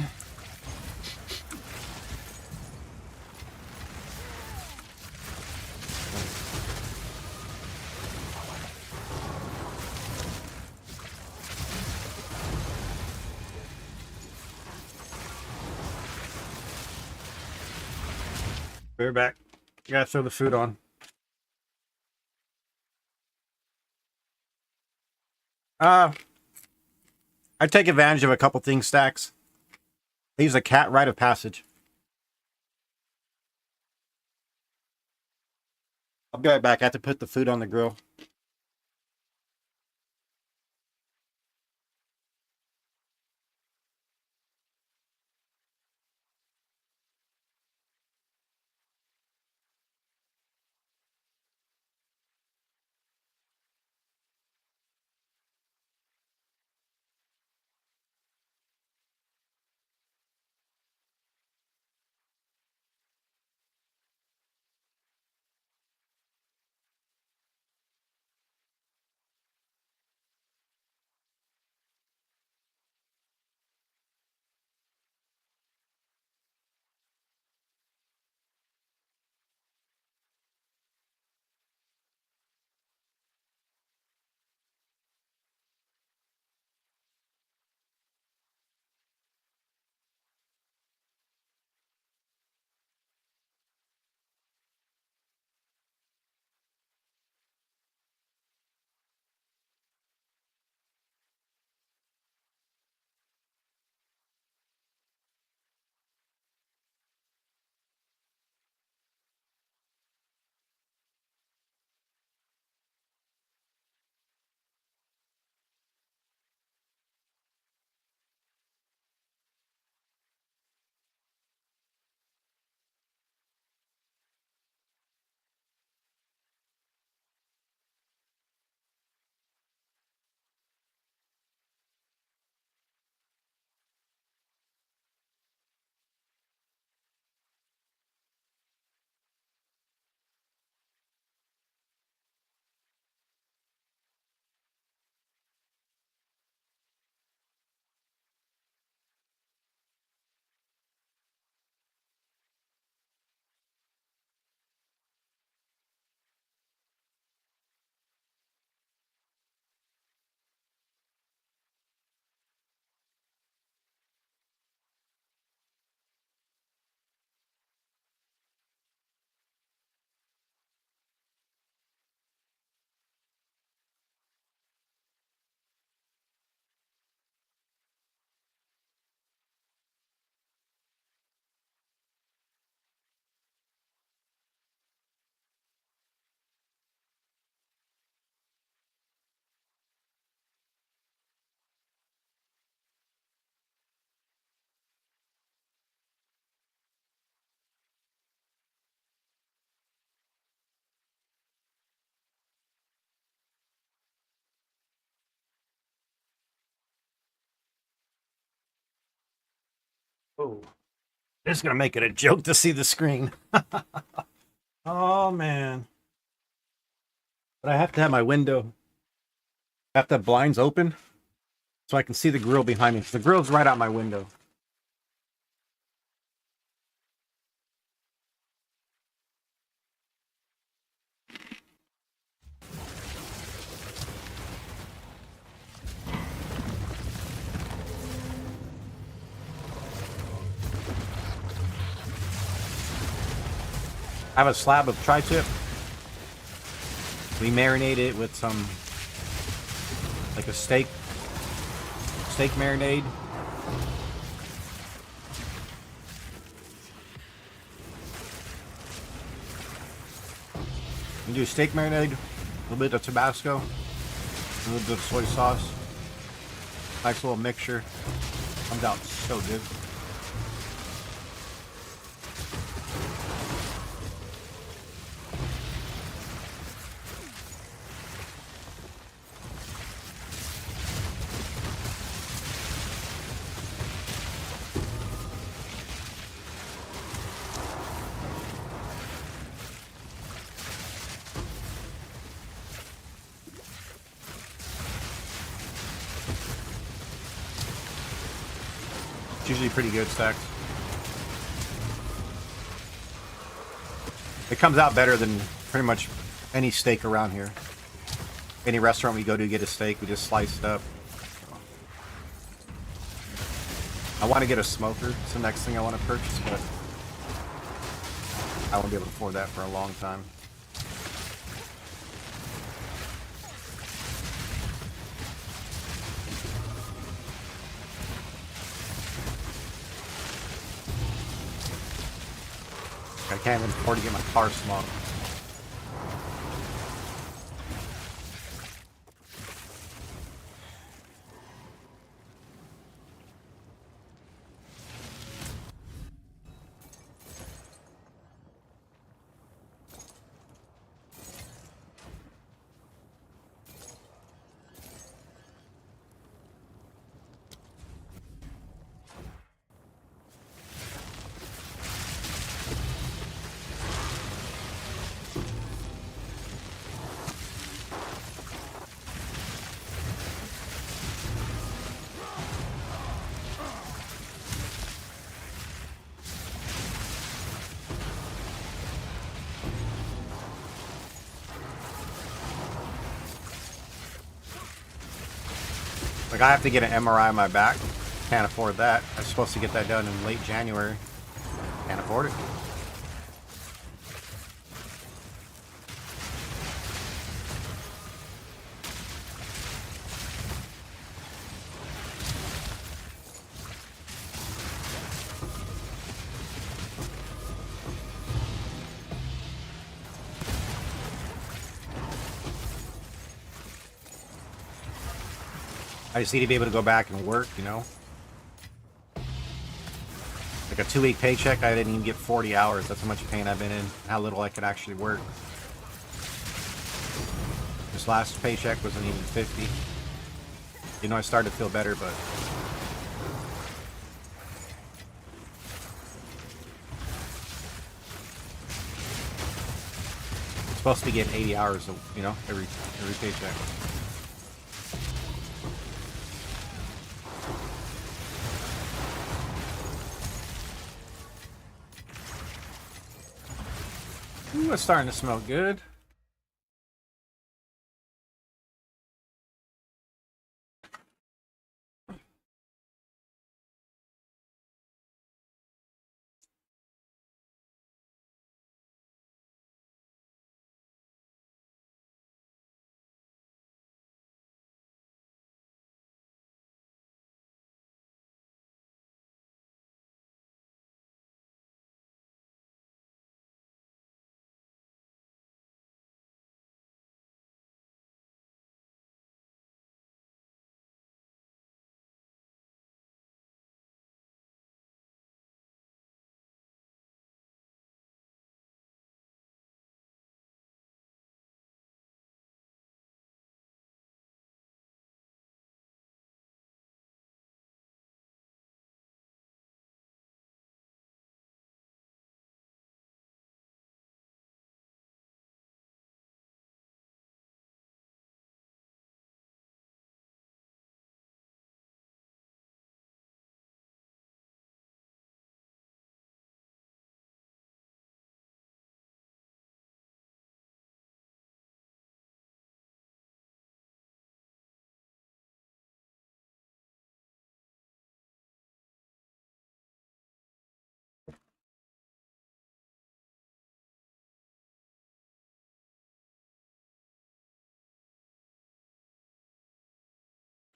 We're back. You gotta throw the food on. I take advantage of a couple things, Stacks. I use a cat rite of passage. I'll be right back. I have to put the food on the grill. Oh, it's gonna make it a joke to see the screen. Oh man! But I have to have my window. I have to have blinds open so I can see the grill behind me. The grill's right out my window. I have a slab of tri-tip. We marinate it with some, like a steak marinade. You do steak marinade, a little bit of Tabasco, a little bit of soy sauce. Nice little mixture. Comes out so good. It's usually pretty good stacked. It comes out better than pretty much any steak around here. Any restaurant we go to get a steak, we just slice it up. I want to get a smoker. It's the next thing I want to purchase, but I won't be able to afford that for a long time. I can't even afford to get my car smoked. Like, I have to get an MRI on my back. Can't afford that. I was supposed to get that done in late January. Can't afford it. I just need to be able to go back and work, you know? Like a 2-week paycheck, I didn't even get 40 hours. That's how much pain I've been in, how little I could actually work. This last paycheck wasn't even 50. You know, I started to feel better, but... I'm supposed to be getting 80 hours, you know, every paycheck. Ooh, it's starting to smell good.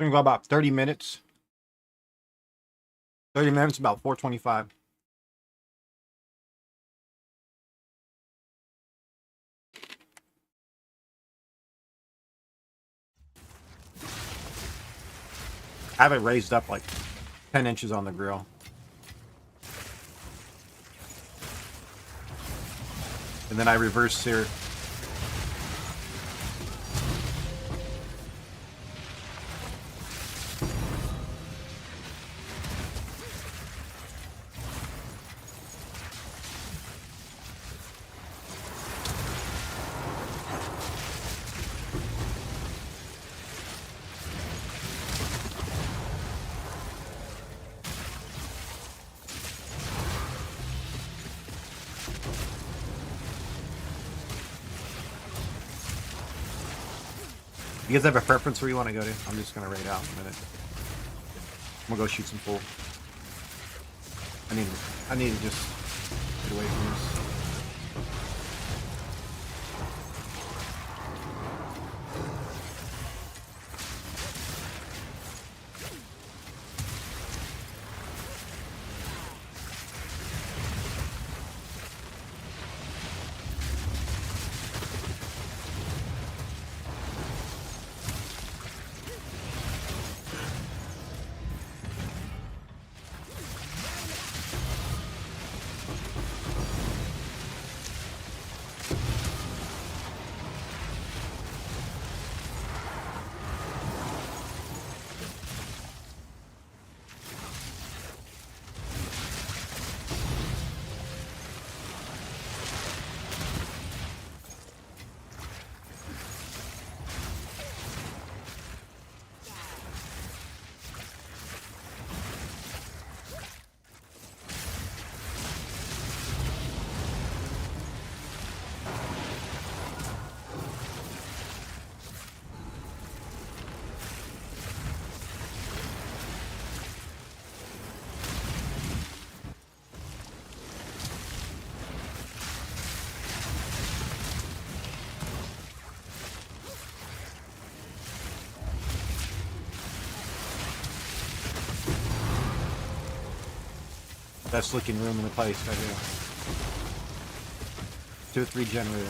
Think about 30 minutes. 30 minutes, about 425. I have it raised up like 10 inches on the grill. And then I reverse sear. You guys have a preference where you want to go to? I'm just gonna raid out in a minute. I'm gonna go shoot some pool. I need to just get away from this. Best looking room in the place right here. 2 or 3 generators.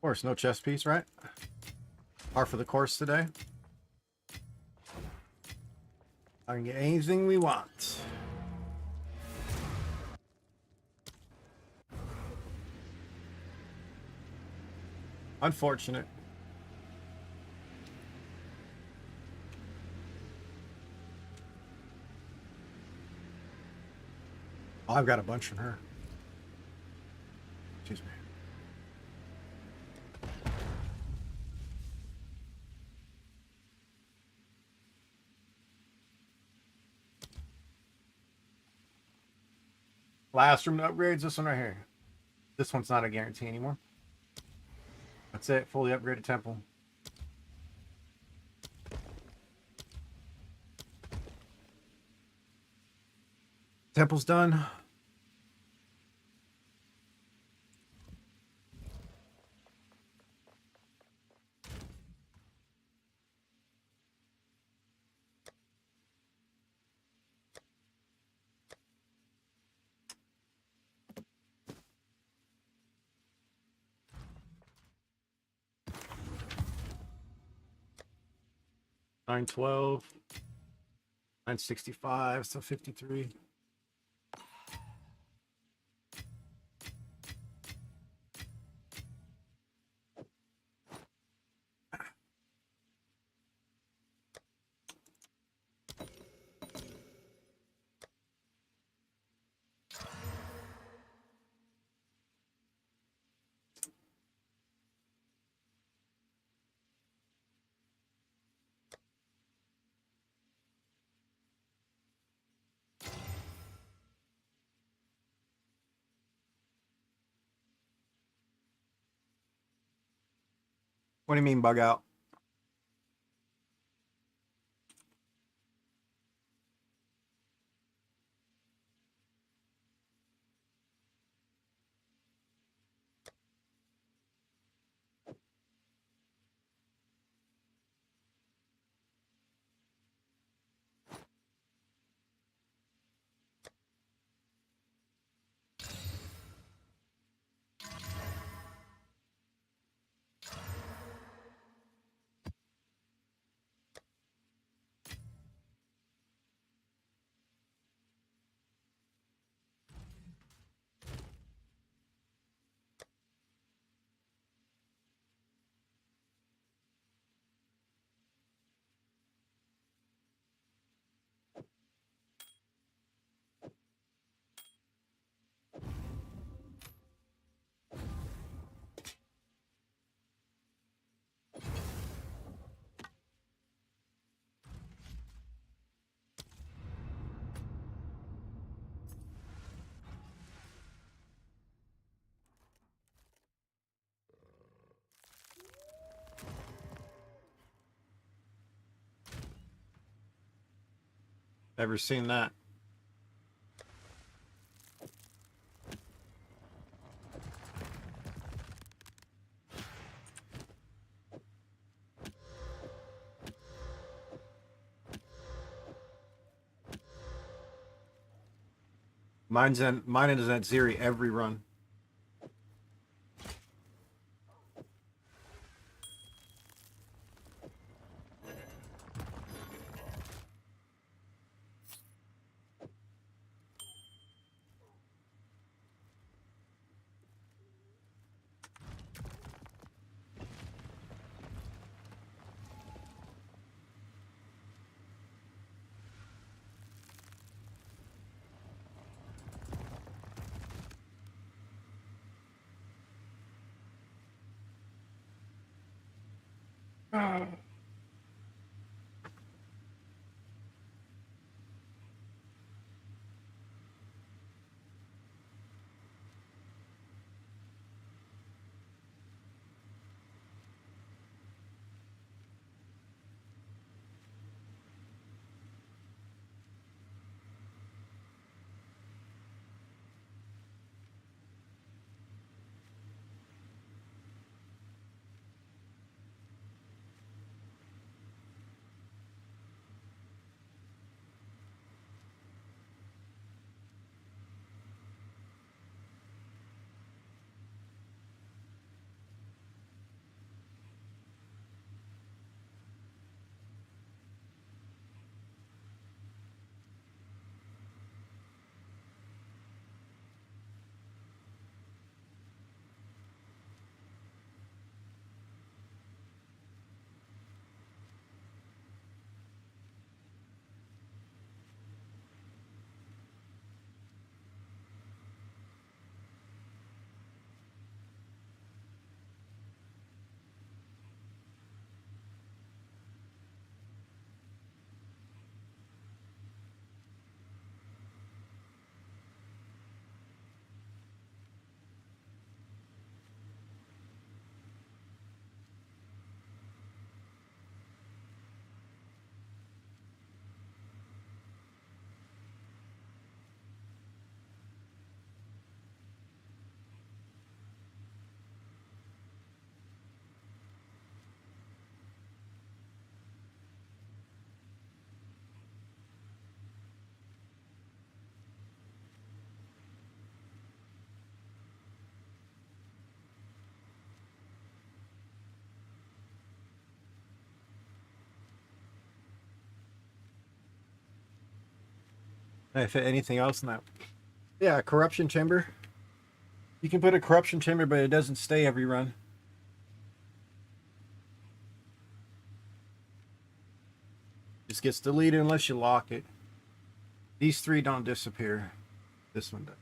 course, no chess piece, right? Par for the course today. I can get anything we want. Unfortunate. Oh, I've got a bunch from her. Excuse me. Last room to upgrades, this one right here. This one's not a guarantee anymore. That's it, fully upgraded temple. Temple's done. $912, $965, so 53. What do you mean bug out? Ever seen that? Mine is at Zeri every run. Can I fit anything else in that? Yeah, corruption timber. You can put a corruption timber, but it doesn't stay every run. Just gets deleted unless you lock it. These three don't disappear. This one does.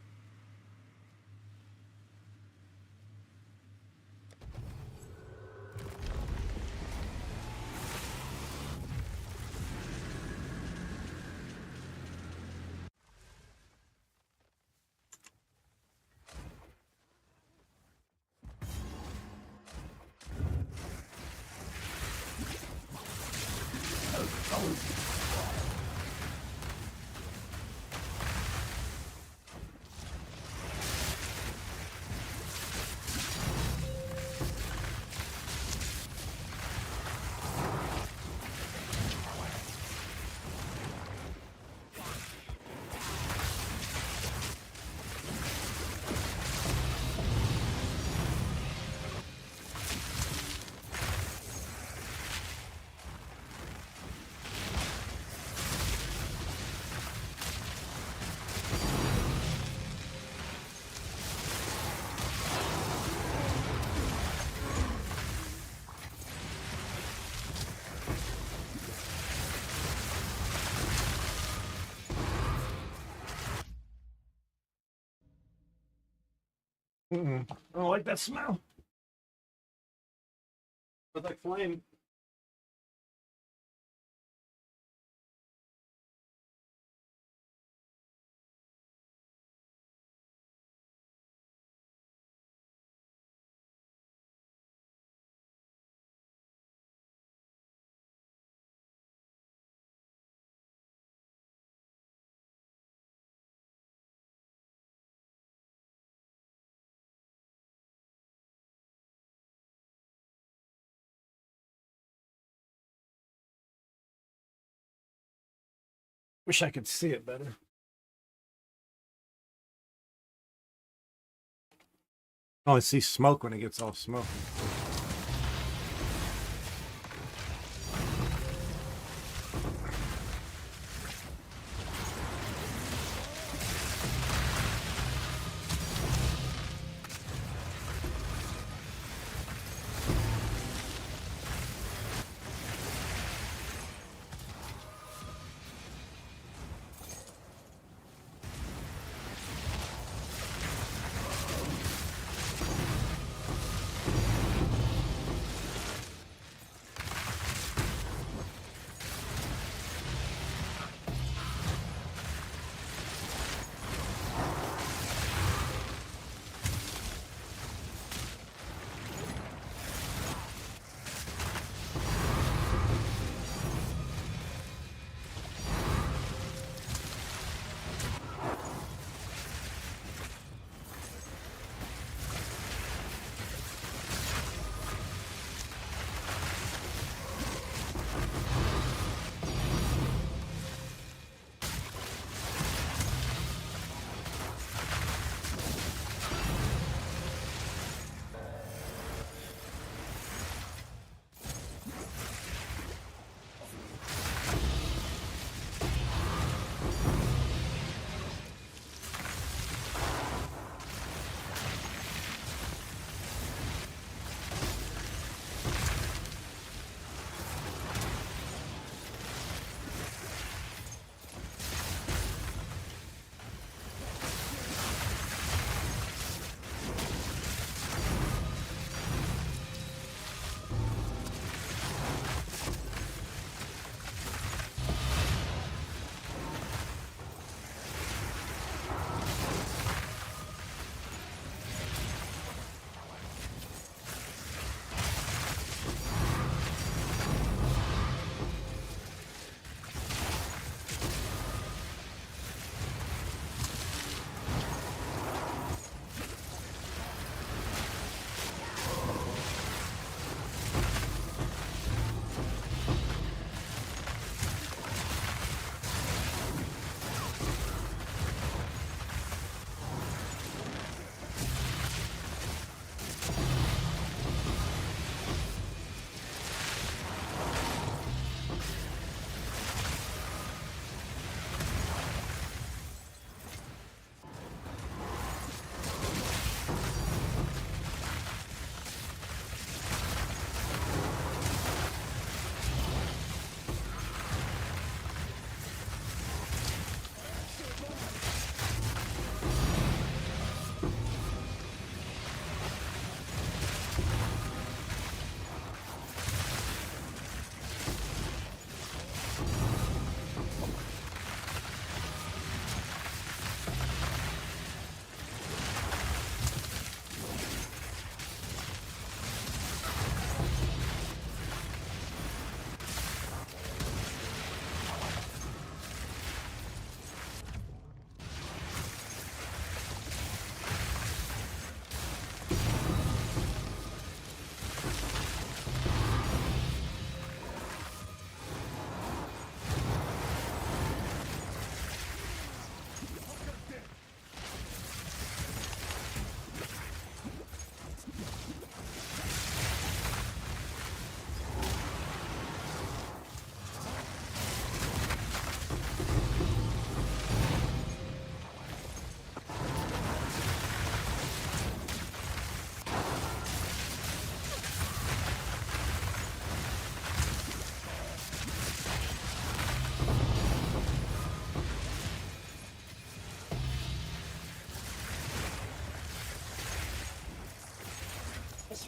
I don't like that smell. It's like flame. Wish I could see it better. I only see smoke when it gets all smoky.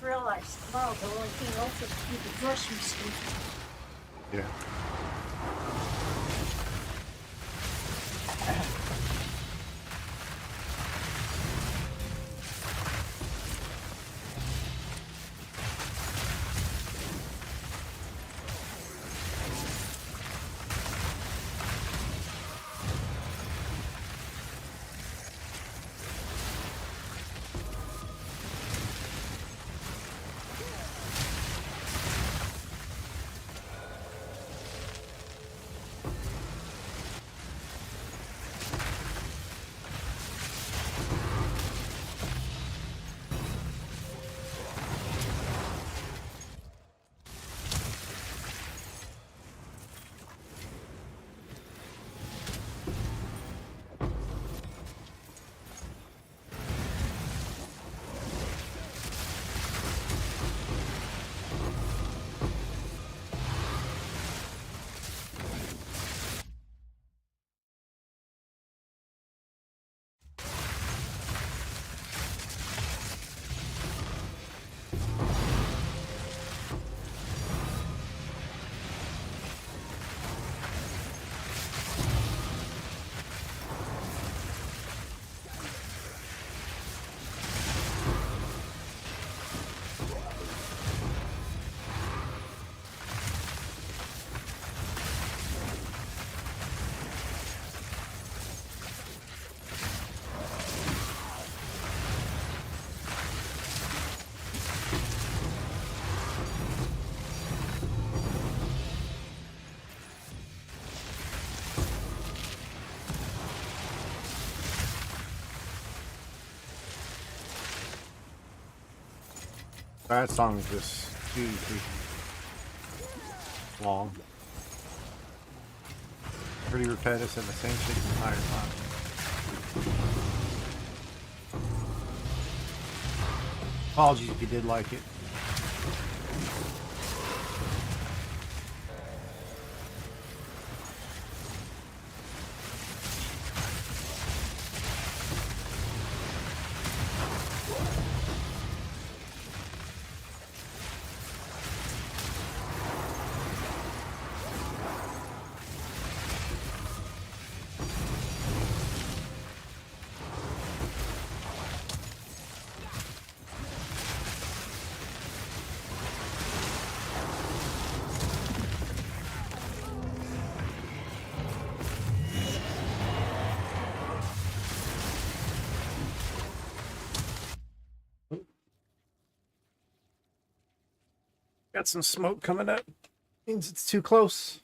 realized tomorrow the only thing open to be the grocery store. Yeah. That song is just too long. Pretty repetitive and the same shit the entire time. Apologies if you did like it. Got some smoke coming up. Means it's too close.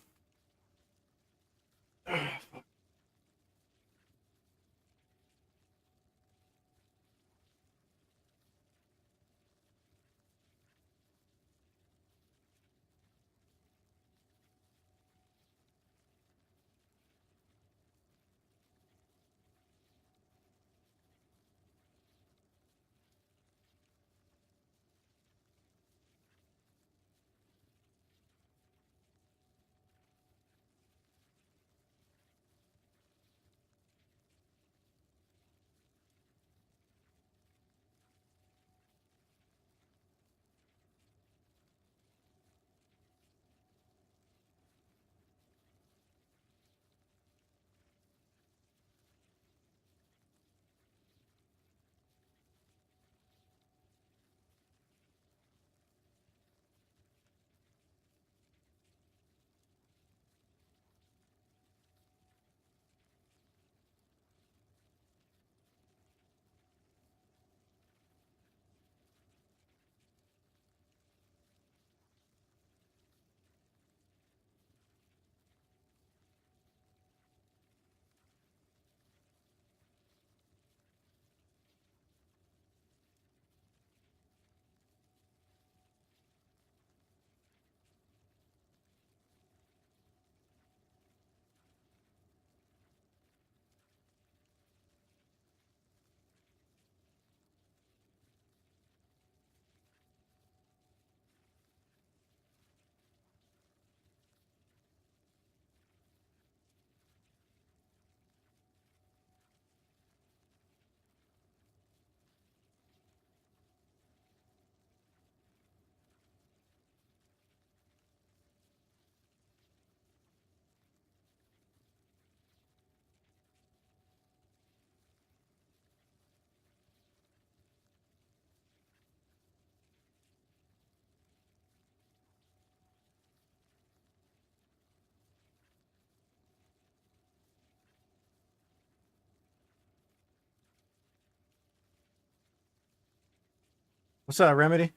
What's up, Remedy?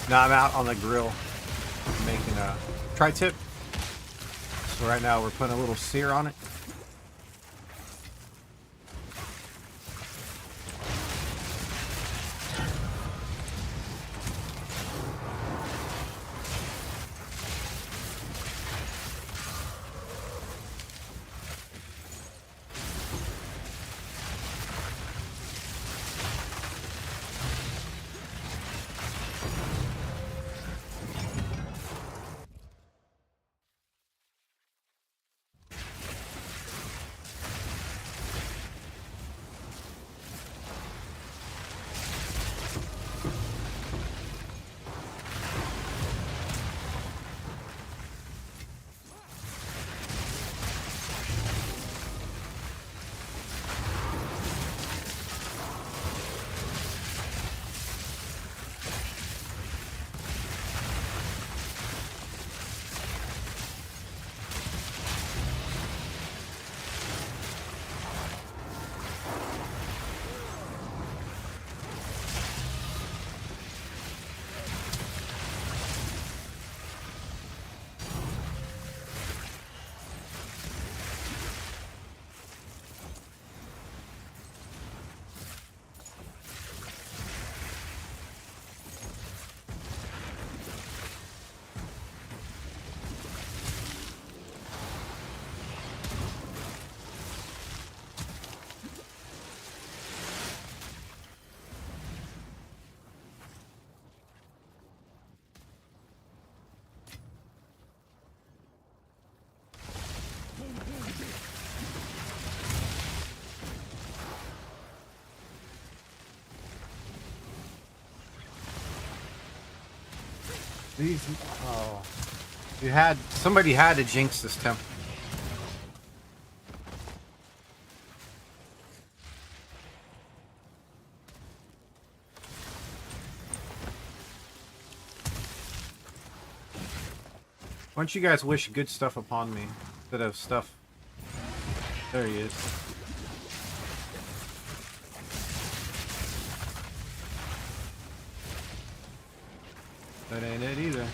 Now I'm out on the grill making a tri-tip. So right now we're putting a little sear on it. These, oh, somebody had to jinx this temple. Why don't you guys wish good stuff upon me instead of stuff? There he is. That ain't it either.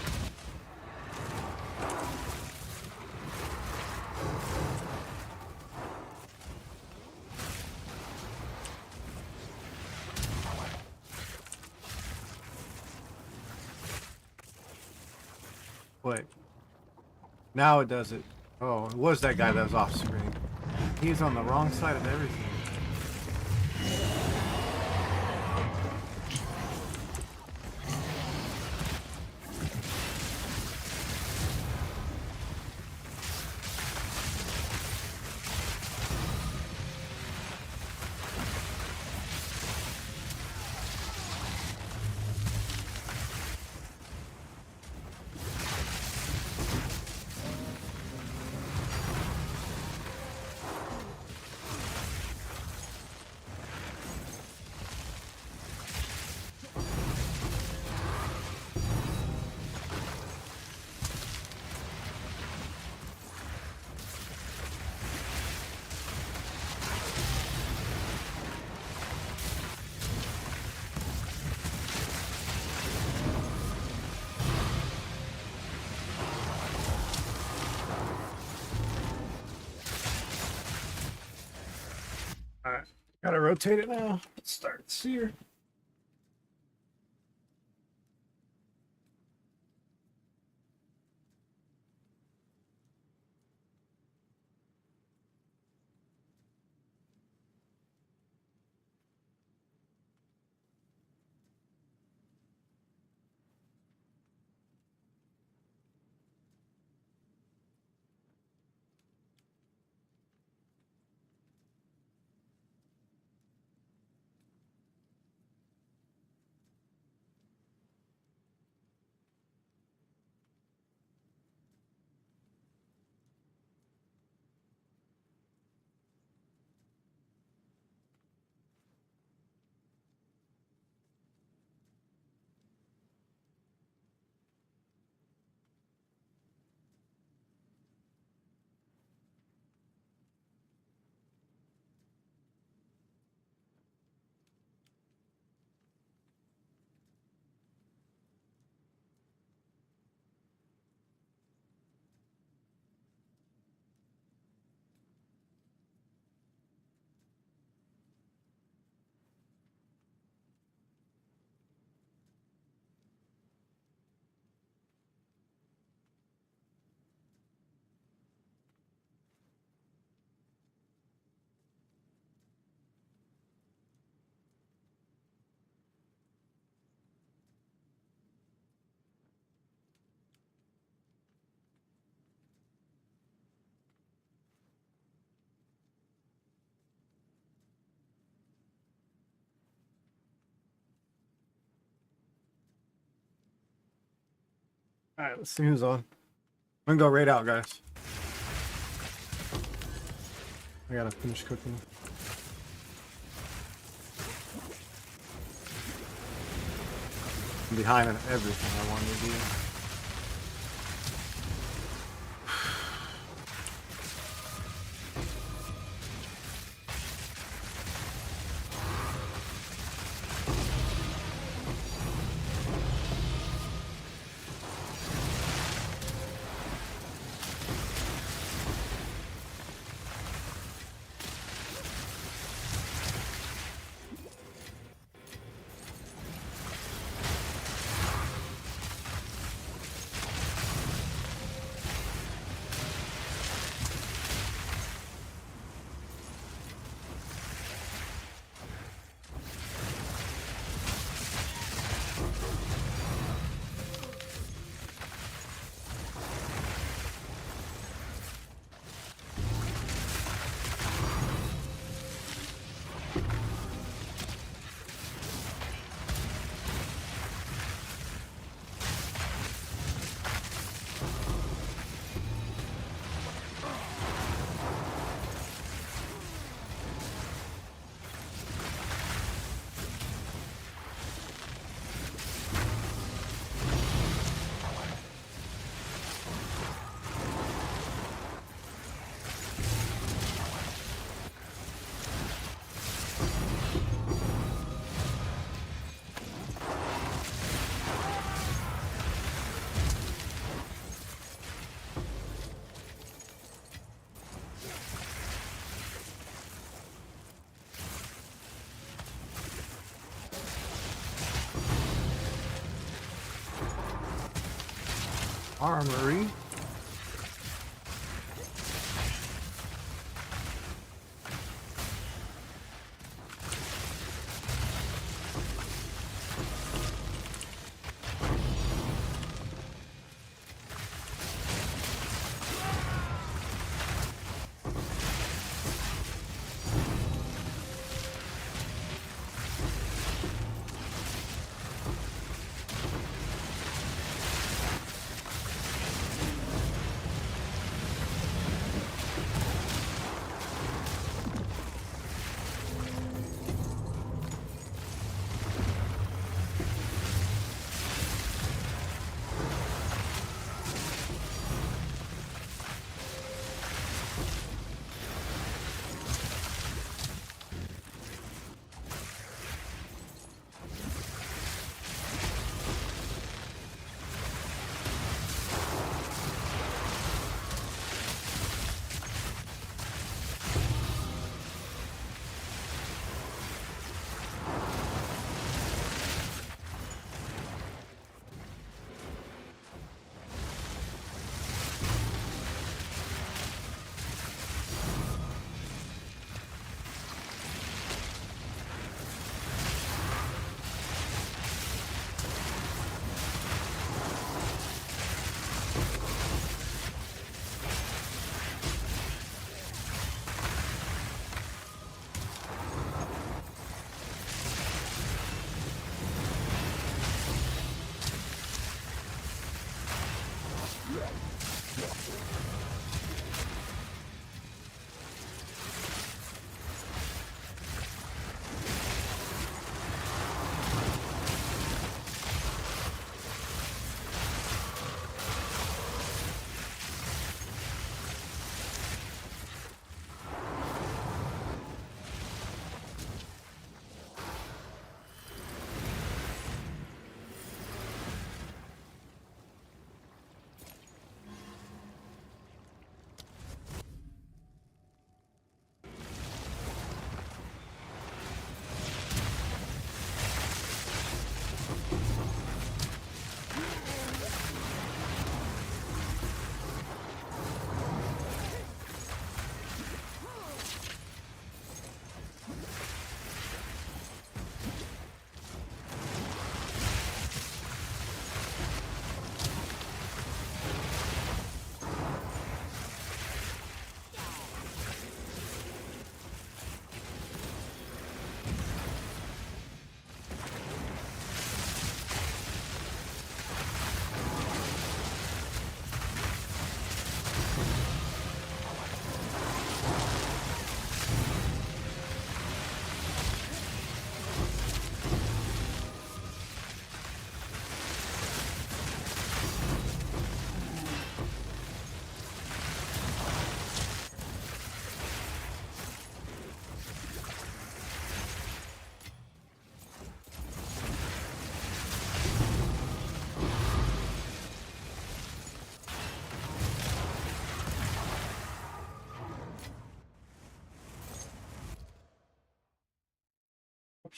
Wait. Now it does it. Oh, it was that guy that was off screen. He's on the wrong side of everything. Alright, gotta rotate it now. Let's start sear. Alright, let's see who's on. I'm gonna go right out, guys. I gotta finish cooking. I'm behind on everything I wanted to do. Armory.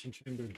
reaction chamber.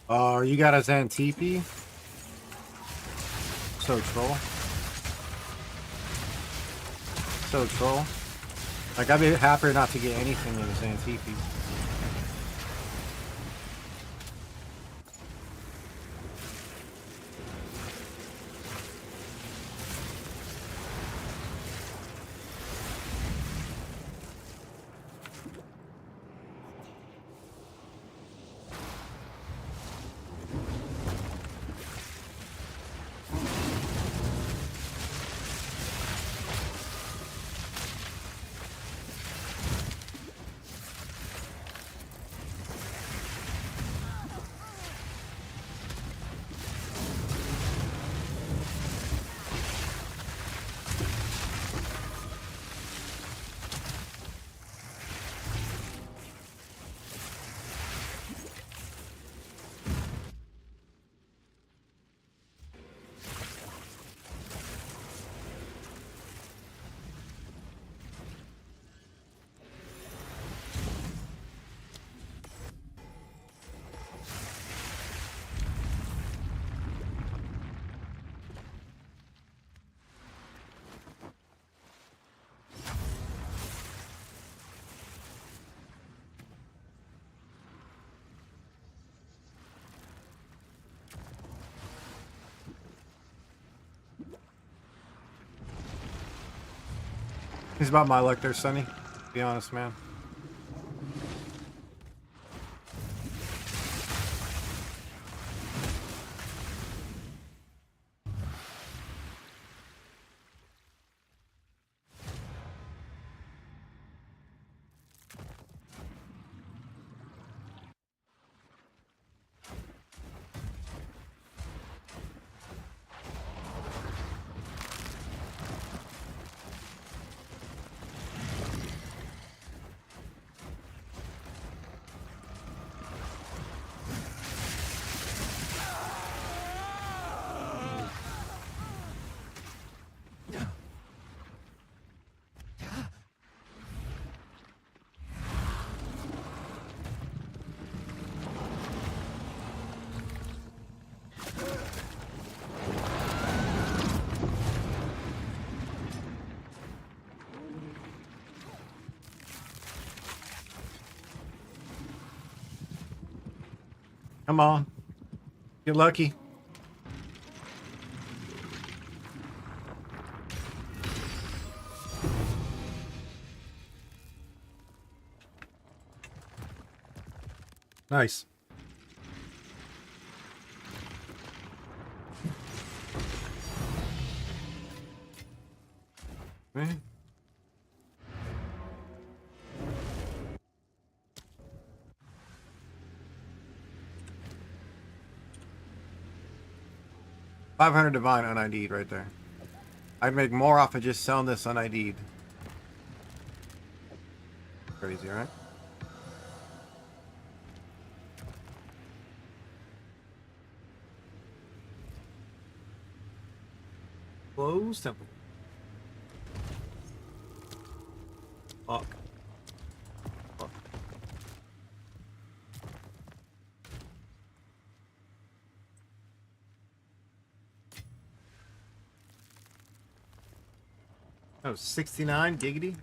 Oh, you got a Xantipi? So troll. So troll. Like, I'd be happier not to get anything in a Xantipi. He's about my luck there, Sonny. Be honest, man. Come on. Get lucky. Nice. Right. $500 divine unID'd right there. I'd make more off of just selling this unID'd. Crazy, right? Close temple. Fuck. Fuck. Oh, 69 giggity.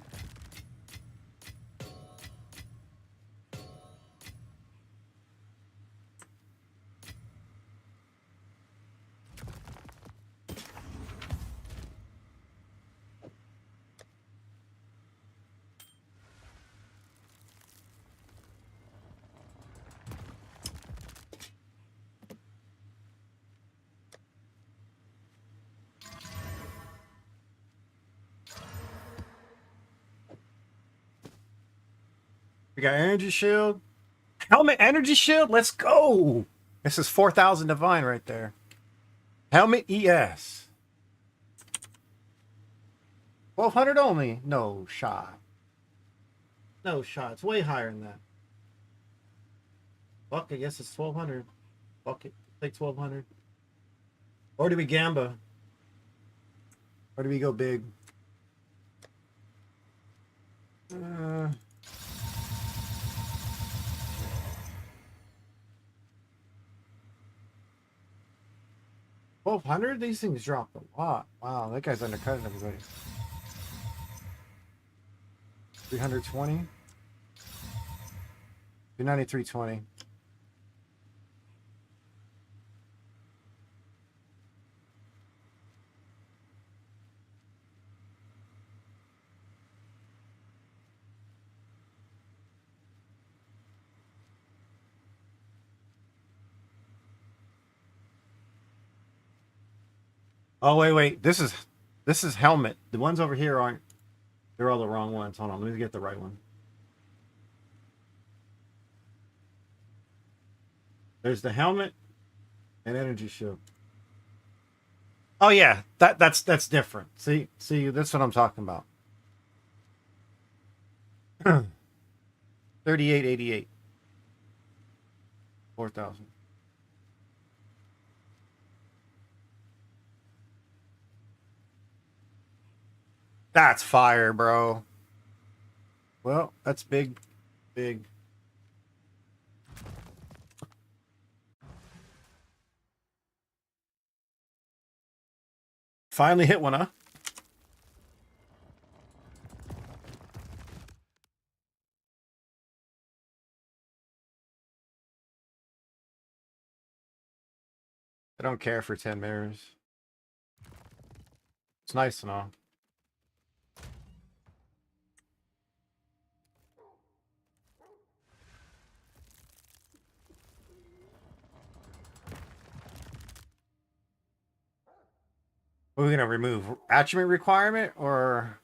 We got energy shield. Helmet energy shield. Let's go. This is 4,000 divine right there. Helmet ES. 1,200 only. No shot. No shot. It's way higher than that. Fuck, I guess it's 1,200. Fuck it. Take 1,200. Or do we gamba? Or do we go big? 1,200? These things dropped a lot. Wow, that guy's undercutting everybody. 320. 293.20. Oh wait. This is helmet. The ones over here aren't. They're all the wrong ones. Hold on, let me get the right one. There's the helmet and energy shield. Oh yeah, that's different. See, that's what I'm talking about. 3888. 4,000. That's fire, bro. Well, that's big. Finally hit one, huh? I don't care for 10 mirrors. It's nice and all. What are we gonna remove? Attribute requirement or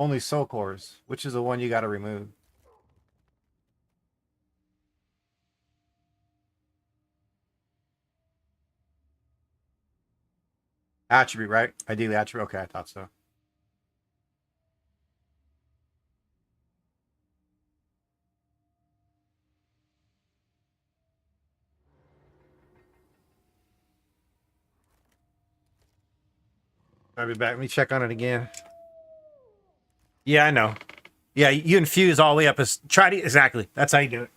only soul cores? Which is the one you gotta remove? Attribute, right? Ideally attribute. Okay, I thought so. I'll be back. Let me check on it again. Yeah, I know. Yeah, you infuse all the way up. Try to exactly. That's how you do it.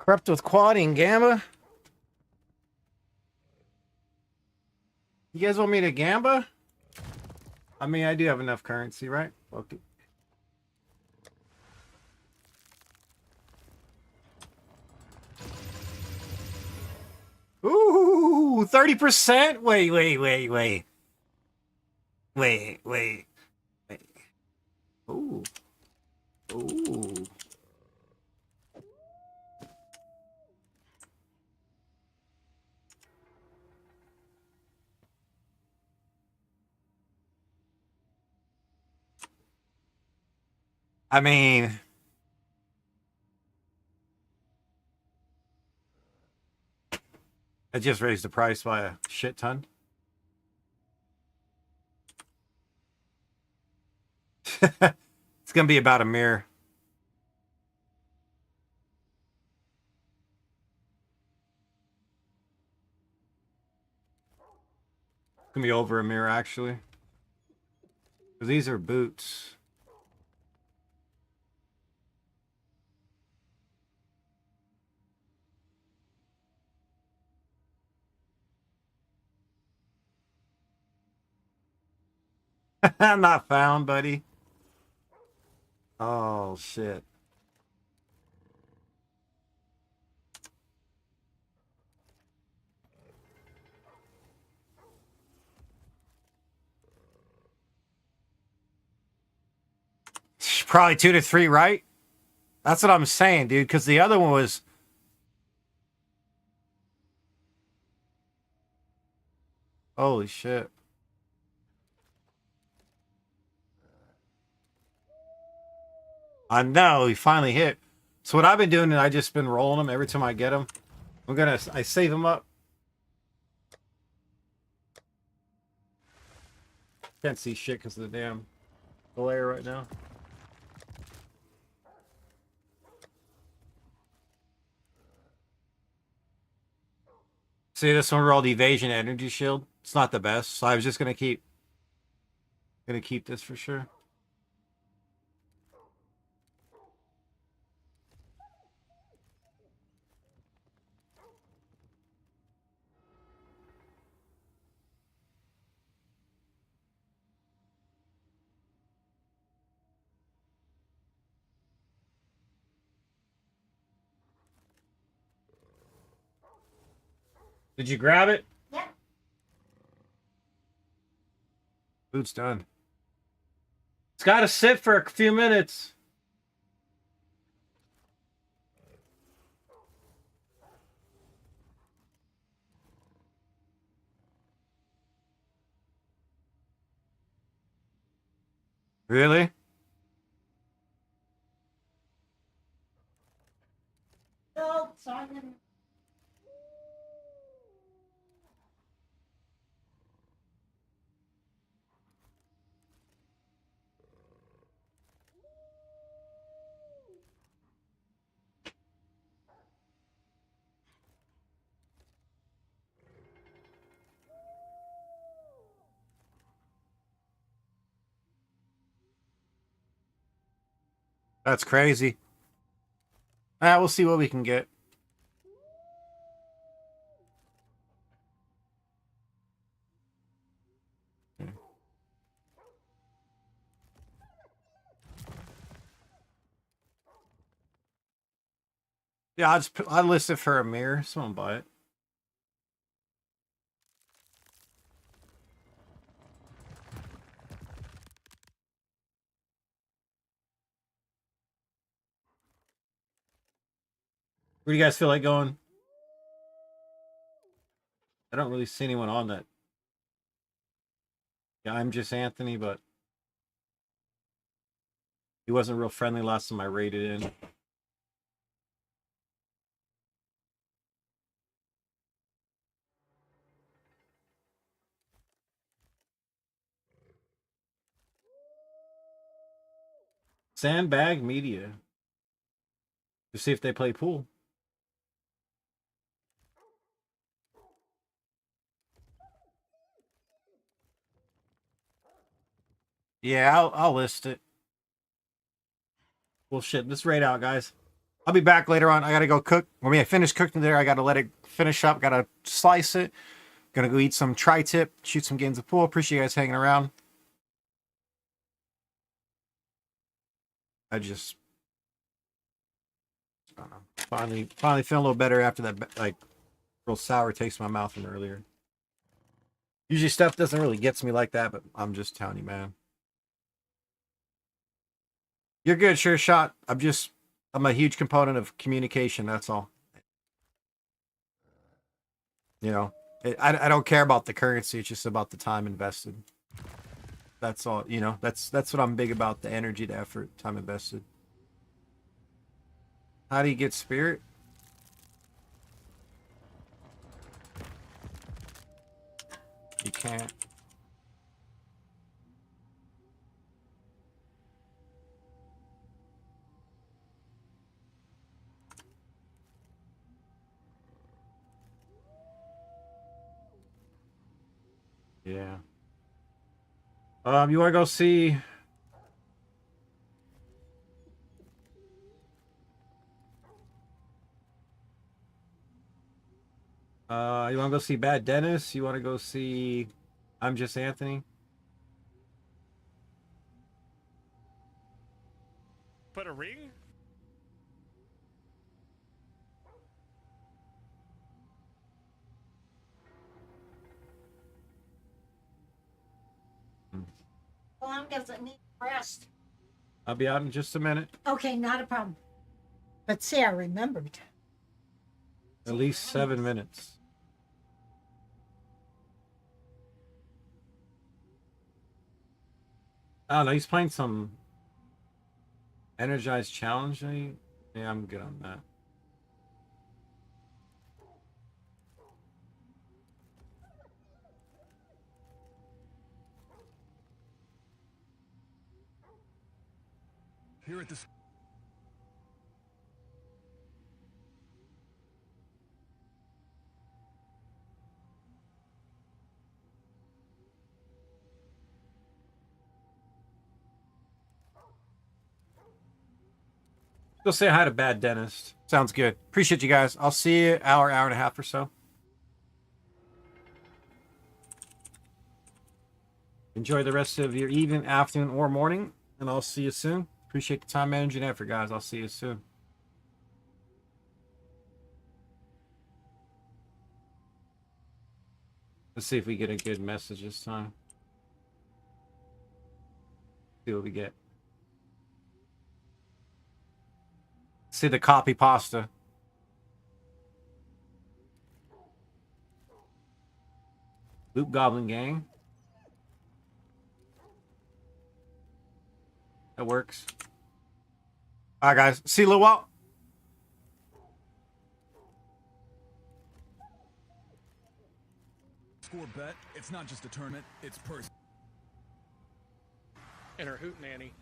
Prepped with quad and gamma. You guys want me to gamba? I mean, I do have enough currency, right? Okay. Ooh, 30%? Wait. Wait. Ooh. Ooh. I mean, I just raised the price by a shit ton. It's gonna be about a mirror. It's gonna be over a mirror, actually. 'Cause these are boots. Not found, buddy. Oh, shit. Probably 2 to 3, right? That's what I'm saying, dude, because the other one was... Holy shit. I know, he finally hit. So what I've been doing is I just been rolling them every time I get them. I save them up. Can't see shit because of the damn glare right now. See, this one rolled evasion energy shield. It's not the best, so I was just gonna keep this for sure. Did you grab it? Yep. Food's done. It's got to sit for a few minutes. Really? No, Simon. That's crazy. Ah, we'll see what we can get. Yeah, I list it for a mirror. Someone buy it. Where do you guys feel like going? I don't really see anyone on that. Yeah, I'm just Anthony, but he wasn't real friendly last time I raided in. Sandbag Media. To see if they play pool. Yeah, I'll list it. Well, shit, let's raid out, guys. I'll be back later on. I gotta go cook. When I finish cooking there, I gotta let it finish up. Gotta slice it. Gonna go eat some tri-tip, shoot some games of pool. Appreciate you guys hanging around. I don't know. Finally feeling a little better after that, like, real sour taste in my mouth from earlier. Usually stuff doesn't really get to me like that, but I'm just telling you, man. You're good, sure shot. I'm a huge component of communication. That's all. You know, I don't care about the currency. It's just about the time invested. That's all. You know, that's what I'm big about: the energy, the effort, time invested. How do you get spirit? You can't. Yeah. You want to go see? You want to go see Bad Dennis? You want to go see I'm Just Anthony? Put a ring? How long does it need rest? I'll be out in just a minute. Okay, not a problem. But see, I remembered. At least 7 minutes. I don't know. He's playing some Energized Challenge. Yeah, I'm good on that. Here at the Go say hi to Bad Dentist. Sounds good. Appreciate you guys. I'll see you hour and a half or so. Enjoy the rest of your evening, afternoon, or morning, and I'll see you soon. Appreciate the time, energy, and effort, guys. I'll see you soon. Let's see if we get a good message this time. See what we get. See the copy pasta. Loop Goblin Gang. That works. All right, guys. See you in a little while. score bet, it's not just a tournament, it's personal. And her hoot nanny.